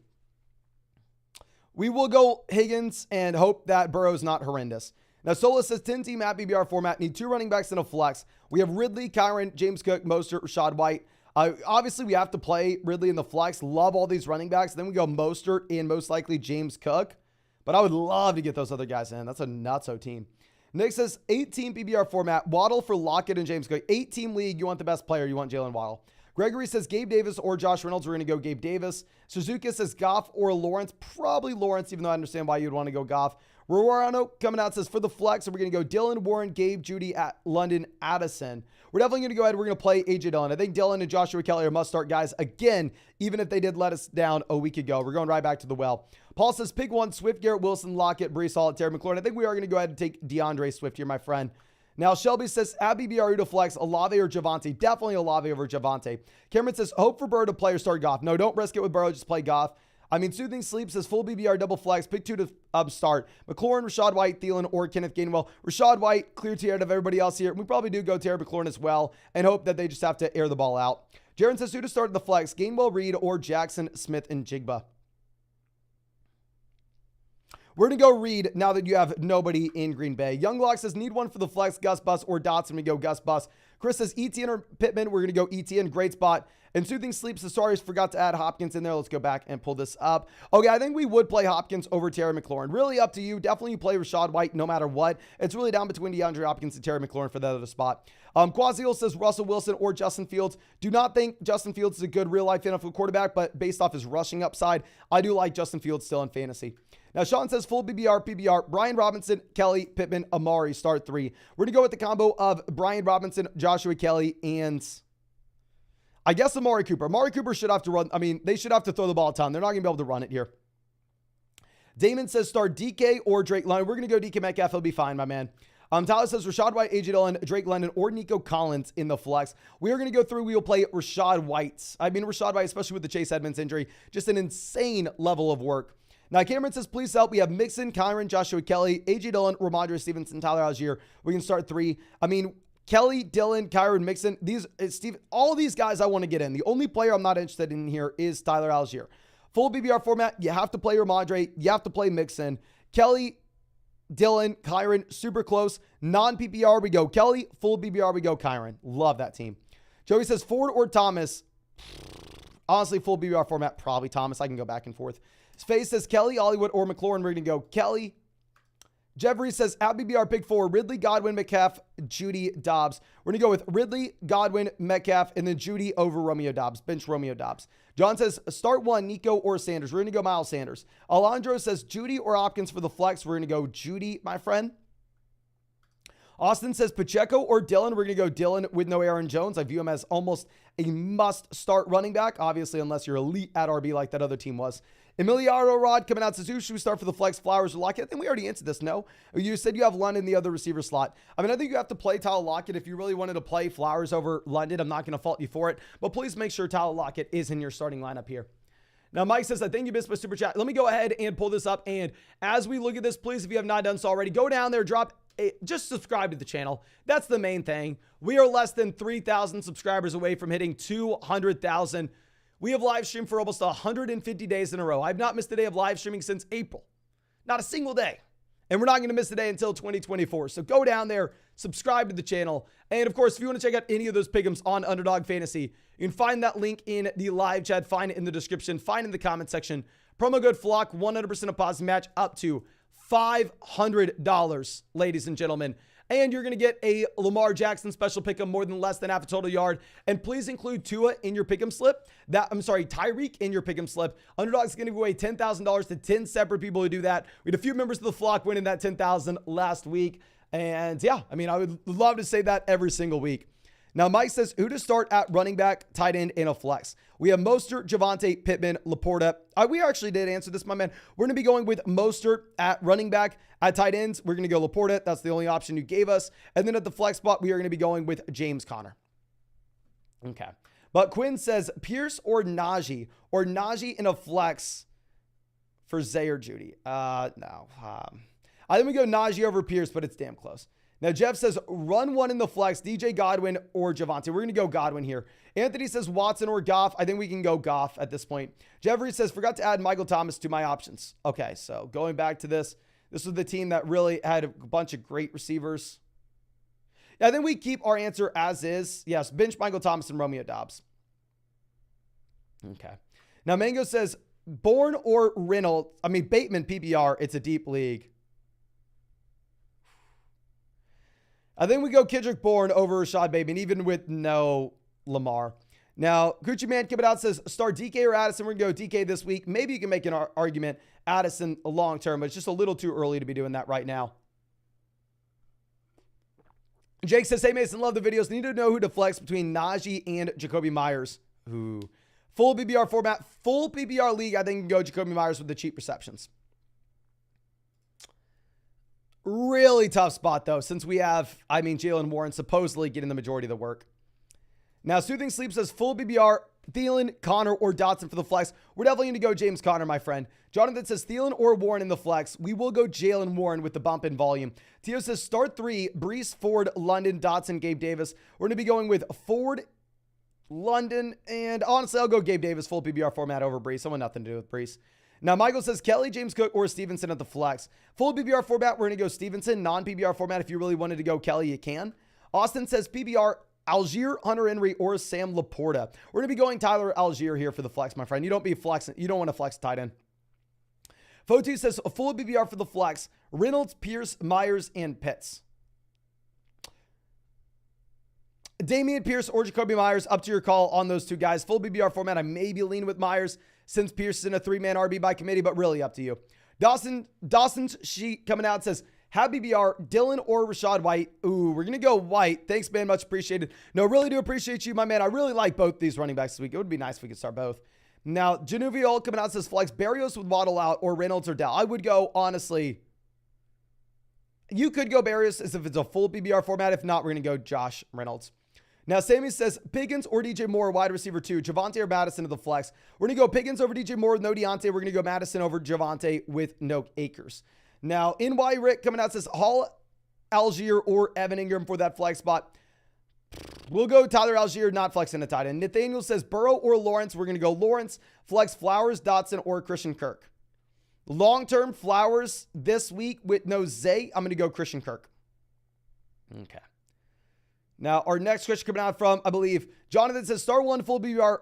We will go Higgins and hope that Burrow's not horrendous. Now, Sola says 10-team at BBR format. Need 2 running backs and a flex. We have Ridley, Kyron, James Cook, Mostert, Rashad White. Obviously, we have to play Ridley in the flex. Love all these running backs. Then we go Mostert and most likely James Cook. But I would love to get those other guys in. That's a nutso team. Nick says 8-team PBR format. Waddle for Lockett and James Cook. 8-team league. You want the best player. You want Jalen Waddle. Gregory says Gabe Davis or Josh Reynolds. We're going to go Gabe Davis. Suzuki says Goff or Lawrence. Probably Lawrence, even though I understand why you'd want to go Goff. Ruarano coming out says for the flex, so we're going to go Dylan, Warren, Gabe, Judy, at London, Addison. We're definitely going to go ahead. We're going to play A.J. Dillon. I think Dylan and Joshua Kelly are must-start guys. Again, even if they did let us down a week ago. We're going right back to the well. Paul says pick 1, Swift, Garrett Wilson, Lockett, Breece Hall, Terry McLaurin. I think we are going to go ahead and take DeAndre Swift here, my friend. Now, Shelby says, Abby BRU to flex, Olave or Javante. Definitely Olave over Javante. Cameron says, hope for Burrow to play or start Goff. No, don't risk it with Burrow. Just play Goff. Soothing Sleep says full BBR double flex. Pick 2 to start. McLaurin, Rashad White, Thielen, or Kenneth Gainwell. Rashad White, clear tier out of everybody else here. We probably do go Terry McLaurin as well and hope that they just have to air the ball out. Jaron says who to start in the flex. Gainwell, Reed, or Jackson, Smith, and Jigba. We're going to go Reed now that you have nobody in Green Bay. Younglock says need 1 for the flex. Gus Bus or Dotson. We go Gus Bus. Chris says ETN or Pittman. We're going to go ETN. Great spot. And Soothing Sleep says, sorry, forgot to add Hopkins in there. Let's go back and pull this up. Okay, I think we would play Hopkins over Terry McLaurin. Really up to you. Definitely play Rashad White no matter what. It's really down between DeAndre Hopkins and Terry McLaurin for that other spot. Quasiel says Russell Wilson or Justin Fields. Do not think Justin Fields is a good real-life NFL quarterback, but based off his rushing upside, I do like Justin Fields still in fantasy. Now, Sean says full BBR, PBR, Brian Robinson, Kelly, Pittman, Amari, start 3. We're going to go with the combo of Brian Robinson, Joshua Kelly, and I guess Amari Cooper. Amari Cooper should have to run. They should have to throw the ball a ton. They're not going to be able to run it here. Damon says start DK or Drake London. We're going to go DK Metcalf. He'll be fine, my man. Tyler says Rashad White, A.J. Dillon, Drake London, or Nico Collins in the flex. We are going to go through. We will play Rashad White. Rashad White, especially with the Chase Edmonds injury, just an insane level of work. Now, Cameron says, please help. We have Mixon, Kyron, Joshua Kelly, A.J. Dillon, Ramondre Stevenson, Tyler Algier. We can start 3. Kelly, Dylan, Kyron, Mixon. Steve, all these guys I want to get in. The only player I'm not interested in here is Tyler Algier. Full BBR format, you have to play Ramondre. You have to play Mixon. Kelly, Dylan, Kyron, super close. Non-PPR, we go Kelly. Full BBR, we go Kyron. Love that team. Joey says Ford or Thomas. Honestly, full BBR format, probably Thomas. I can go back and forth. Space says Kelly, Hollywood, or McLaurin. We're going to go Kelly. Jeffrey says, at BBR pick 4, Ridley, Godwin, Metcalf, Judy, Dobbs. We're going to go with Ridley, Godwin, Metcalf, and then Judy over Romeo Dobbs. Bench Romeo Dobbs. John says, start 1, Nico or Sanders. We're going to go Miles Sanders. Alondro says, Judy or Hopkins for the flex. We're going to go Judy, my friend. Austin says, Pacheco or Dylan. We're going to go Dylan with no Aaron Jones. I view him as almost a must-start running back, obviously, unless you're elite at RB like that other team was. Emiliano Rod coming out says, who should we start for the flex? Flowers or Lockett? I think we already answered this, no? You said you have London, the other receiver slot. I mean, I think you have to play Tyler Lockett. If you really wanted to play Flowers over London, I'm not going to fault you for it. But please make sure Tyler Lockett is in your starting lineup here. Now, Mike says, I think you missed my super chat. Let me go ahead and pull this up. And as we look at this, please, if you have not done so already, go down there, just subscribe to the channel. That's the main thing. We are less than 3,000 subscribers away from hitting 200,000. We have live streamed for almost 150 days in a row. I've not missed a day of live streaming since April. Not a single day. And we're not going to miss a day until 2024. So go down there, subscribe to the channel. And of course, if you want to check out any of those pick'ems on Underdog Fantasy, you can find that link in the live chat, find it in the description, find it in the comment section. Promo code FLOCK, 100% deposit match up to $500, ladies and gentlemen. And you're going to get a Lamar Jackson special pick'em more than less than half a total yard. And please include Tua in your pick'em slip. Tyreek in your pick'em slip. Underdog's going to give away $10,000 to 10 separate people who do that. We had a few members of the flock winning that $10,000 last week. And yeah, I mean, I would love to say that every single week. Now, Mike says, who to start at running back, tight end, and a flex? We have Mostert, Javonte, Pittman, Laporta. We actually did answer this, my man. We're going to be going with Mostert at running back. At tight ends, we're going to go Laporta. That's the only option you gave us. And then at the flex spot, we are going to be going with James Conner. Okay. But Quinn says, Pierce or Najee in a flex for Zay or Judy. No. I think we go Najee over Pierce, but it's damn close. Now, Jeff says, run one in the flex, DJ Godwin or Javonte. We're going to go Godwin here. Anthony says, Watson or Goff. I think we can go Goff at this point. Jeffrey says, forgot to add Michael Thomas to my options. Okay, so going back to this was the team that really had a bunch of great receivers. Yeah, I think we keep our answer as is. Yes, bench Michael Thomas and Romeo Dobbs. Okay. Now, Mango says, Bourne or Bateman PPR. It's a deep league. I think we go Kendrick Bourne over Rashad Bateman, even with no Lamar. Now, Gucci Man coming out says, start DK or Addison. We're going to go DK this week. Maybe you can make an argument Addison long term, but it's just a little too early to be doing that right now. Jake says, hey, Mason, love the videos. Need to know who to flex between Najee and Jacoby Myers. Ooh. Full BBR format, full PBR league. I think you can go Jacoby Myers with the cheap receptions. Really tough spot, though, since we have, Jalen Warren supposedly getting the majority of the work. Now, Soothing Sleep says full BBR, Thielen, Connor, or Dotson for the flex. We're definitely going to go James Conner, my friend. Jonathan says Thielen or Warren in the flex. We will go Jalen Warren with the bump in volume. Tio says start 3, Brees, Ford, London, Dotson, Gabe Davis. We're going to be going with Ford, London, and honestly, I'll go Gabe Davis, full PBR format over Brees. Someone nothing to do with Brees. Now, Michael says Kelly, James Cook, or Stevenson at the flex. Full PBR format, we're going to go Stevenson. Non-PBR format, if you really wanted to go Kelly, you can. Austin says PBR, Algier, Hunter Henry, or Sam Laporta. We're going to be going Tyler Algier here for the flex, my friend. You don't want to flex tight end. Fotu says a full PBR for the flex. Reynolds, Pierce, Myers, and Pitts. Damian Pierce or Jacoby Myers, up to your call on those two guys. Full BBR format, I maybe lean with Myers since Pierce is in a 3-man RB by committee, but really up to you. Dawson's sheet coming out says, have BBR, Dylan or Rashad White. Ooh, we're going to go White. Thanks, man. Much appreciated. No, really do appreciate you, my man. I really like both these running backs this week. It would be nice if we could start both. Now, Genuvial coming out says flex Barrios with Waddle out or Reynolds or Dell. I would go, honestly, you could go Barrios as if it's a full BBR format. If not, we're going to go Josh Reynolds. Now, Sammy says Pickens or DJ Moore, wide receiver 2. Javonte or Madison to the flex. We're going to go Pickens over DJ Moore with no Deontay. We're going to go Madison over Javonte with no Akers. Now, NY Rick coming out says Hall, Algier, or Evan Ingram for that flex spot. We'll go Tyler Algier, not flexing a tight end. Nathaniel says Burrow or Lawrence. We're going to go Lawrence, flex Flowers, Dotson, or Christian Kirk. Long-term Flowers this week with no Zay. I'm going to go Christian Kirk. Okay. Now, our next question coming out from, I believe, Jonathan says, star one, full BBR,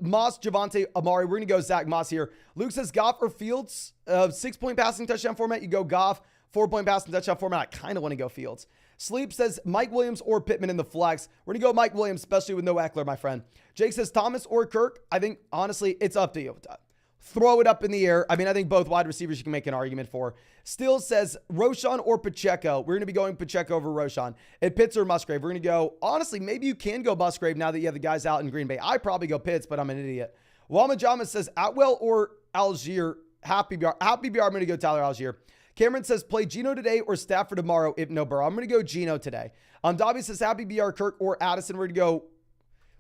Moss, Javonte, Amari. We're going to go Zach Moss here. Luke says, Goff or Fields? 6-point passing touchdown format, you go Goff. 4-point passing touchdown format, I kind of want to go Fields. Sleep says, Mike Williams or Pittman in the flex. We're going to go Mike Williams, especially with no Eckler, my friend. Jake says, Thomas or Kirk? I think, honestly, it's up to you. Throw it up in the air. I mean, I think both wide receivers you can make an argument for. Still says Roschon or Pacheco. We're going to be going Pacheco over Roschon. At Pitts or Musgrave, we're going to go, honestly, maybe you can go Musgrave now that you have the guys out in Green Bay. I probably go Pitts, but I'm an idiot. Wamajama says Atwell or Algier. Happy BR. I'm going to go Tyler Algier. Cameron says play Geno today or Stafford tomorrow if no Burrow. I'm going to go Geno today. Dobby says Happy BR, Kirk or Addison. We're going to go.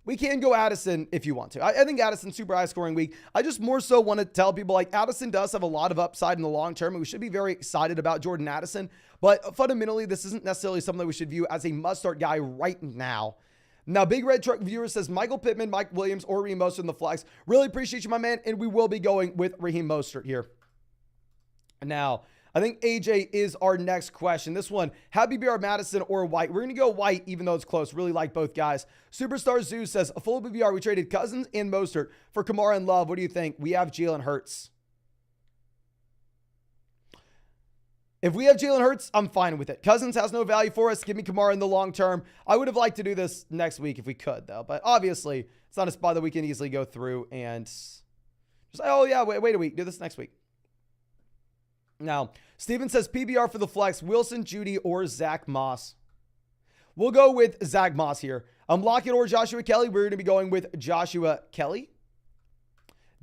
We can go Addison if you want to. I think Addison's super high scoring week. I just more so want to tell people like Addison does have a lot of upside in the long term, and we should be very excited about Jordan Addison. But fundamentally, this isn't necessarily something that we should view as a must-start guy right now. Now, Big Red Truck viewer says Michael Pittman, Mike Williams, or Raheem Mostert in the flex. Really appreciate you, my man, and we will be going with Raheem Mostert here. Now, I think AJ is our next question. This one, Happy BR, Madison or White? We're going to go White, even though it's close. Really like both guys. Superstar Zoo says, a full BBR. We traded Cousins and Mostert for Kamara and Love. What do you think? We have Jalen Hurts. If we have Jalen Hurts, I'm fine with it. Cousins has no value for us. Give me Kamara in the long term. I would have liked to do this next week if we could, though. But obviously, it's not a spot that we can easily go through and just say, oh, yeah, wait a week. Do this next week. Now, Steven says PBR for the flex, Wilson, Judy, or Zach Moss. We'll go with Zach Moss here. Lockett or Joshua Kelly. We're going to be going with Joshua Kelly.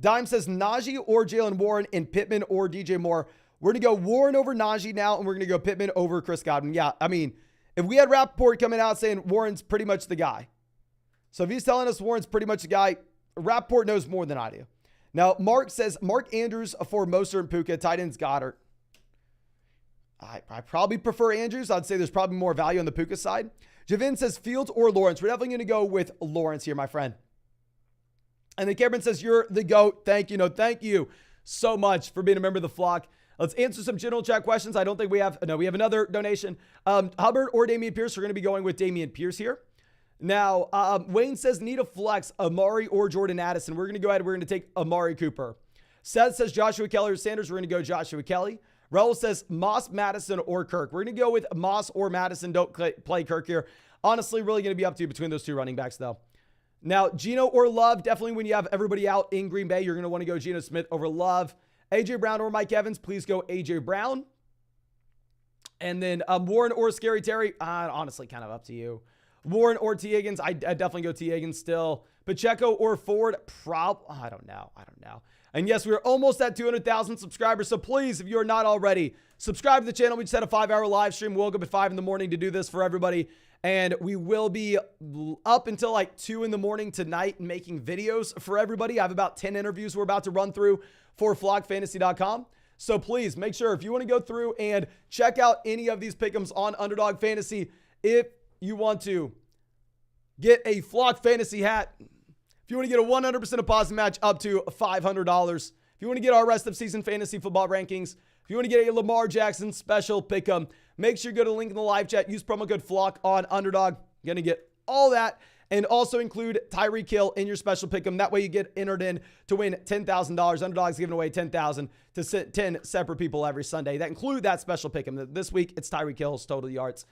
Dime says Najee or Jalen Warren and Pittman or DJ Moore. We're going to go Warren over Najee now, and we're going to go Pittman over Chris Godwin. Yeah, I mean, if we had Rappaport coming out saying Warren's pretty much the guy. So if he's telling us Warren's pretty much the guy, Rappaport knows more than I do. Now, Mark says Mark Andrews for Mostert and Puka, tight ends Goddard. I probably prefer Andrews. I'd say there's probably more value on the Puka side. Javin says Fields or Lawrence. We're definitely going to go with Lawrence here, my friend. And then Cameron says, you're the GOAT. Thank you. No, thank you so much for being a member of the flock. Let's answer some general chat questions. I don't think we have, no, we have another donation. Hubbard or Damian Pierce. We're going to be going with Damian Pierce here. Now, Wayne says need a flex, Amari or Jordan Addison. We're going to go ahead. We're going to take Amari Cooper. Seth says Joshua Kelly or Sanders. We're going to go Joshua Kelly. Raul says Moss, Madison, or Kirk. We're going to go with Moss or Madison. Don't play Kirk here. Honestly, really going to be up to you between those two running backs, though. Now, Geno or Love. Definitely when you have everybody out in Green Bay, you're going to want to go Geno Smith over Love. A.J. Brown or Mike Evans. Please go A.J. Brown. And then Warren or Scary Terry. Honestly, kind of up to you. Warren or T. Higgins. I definitely go T. Higgins still. Pacheco or Ford. I don't know. And yes, we're almost at 200,000 subscribers. So please, if you're not already, subscribe to the channel. We just had a 5-hour live stream. We'll go up at 5 in the morning to do this for everybody. And we will be up until like 2 in the morning tonight making videos for everybody. I have about 10 interviews we're about to run through for flockfantasy.com. So please make sure if you want to go through and check out any of these pick'ems on Underdog Fantasy, if you want to get a Flock Fantasy hat, if you want to get a 100% deposit match up to $500, if you want to get our rest of season fantasy football rankings, if you want to get a Lamar Jackson special pick'em, make sure you go to the link in the live chat. Use promo code FLOCK on Underdog. You're going to get all that and also include Tyreek Hill in your special pick'em. That way you get entered in to win $10,000. Underdog's giving away $10,000 to 10 separate people every Sunday that include that special pick'em. This week it's Tyreek Hill's total yards.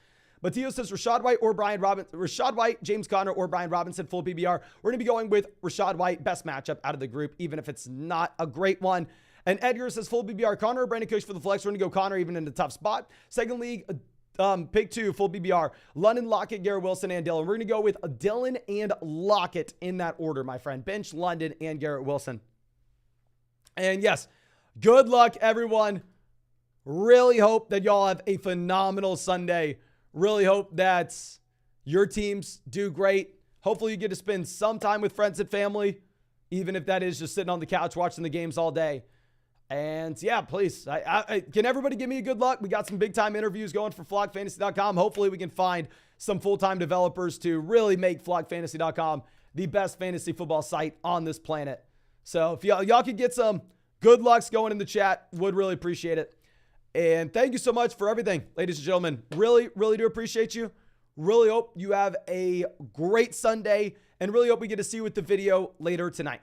But Tio says Rashad White or Brian Robinson. Rashad White, James Conner, or Brian Robinson, full PBR. We're going to be going with Rashad White, best matchup out of the group, even if it's not a great one. And Edgar says full PBR, Conner or Brandon Cooks for the flex. We're going to go Conner even in a tough spot. Second league, pick 2, full PBR. London, Lockett, Garrett Wilson, and Dillon. We're going to go with Dillon and Lockett in that order, my friend. Bench, London, and Garrett Wilson. And yes, good luck, everyone. Really hope that y'all have a phenomenal Sunday. Really hope that your teams do great. Hopefully you get to spend some time with friends and family, even if that is just sitting on the couch watching the games all day. And yeah, please, can everybody give me a good luck? We got some big time interviews going for flockfantasy.com. Hopefully we can find some full-time developers to really make flockfantasy.com the best fantasy football site on this planet. So if y'all could get some good lucks going in the chat, would really appreciate it. And thank you so much for everything, ladies and gentlemen. Really, really do appreciate you. Really hope you have a great Sunday, and really hope we get to see you with the video later tonight.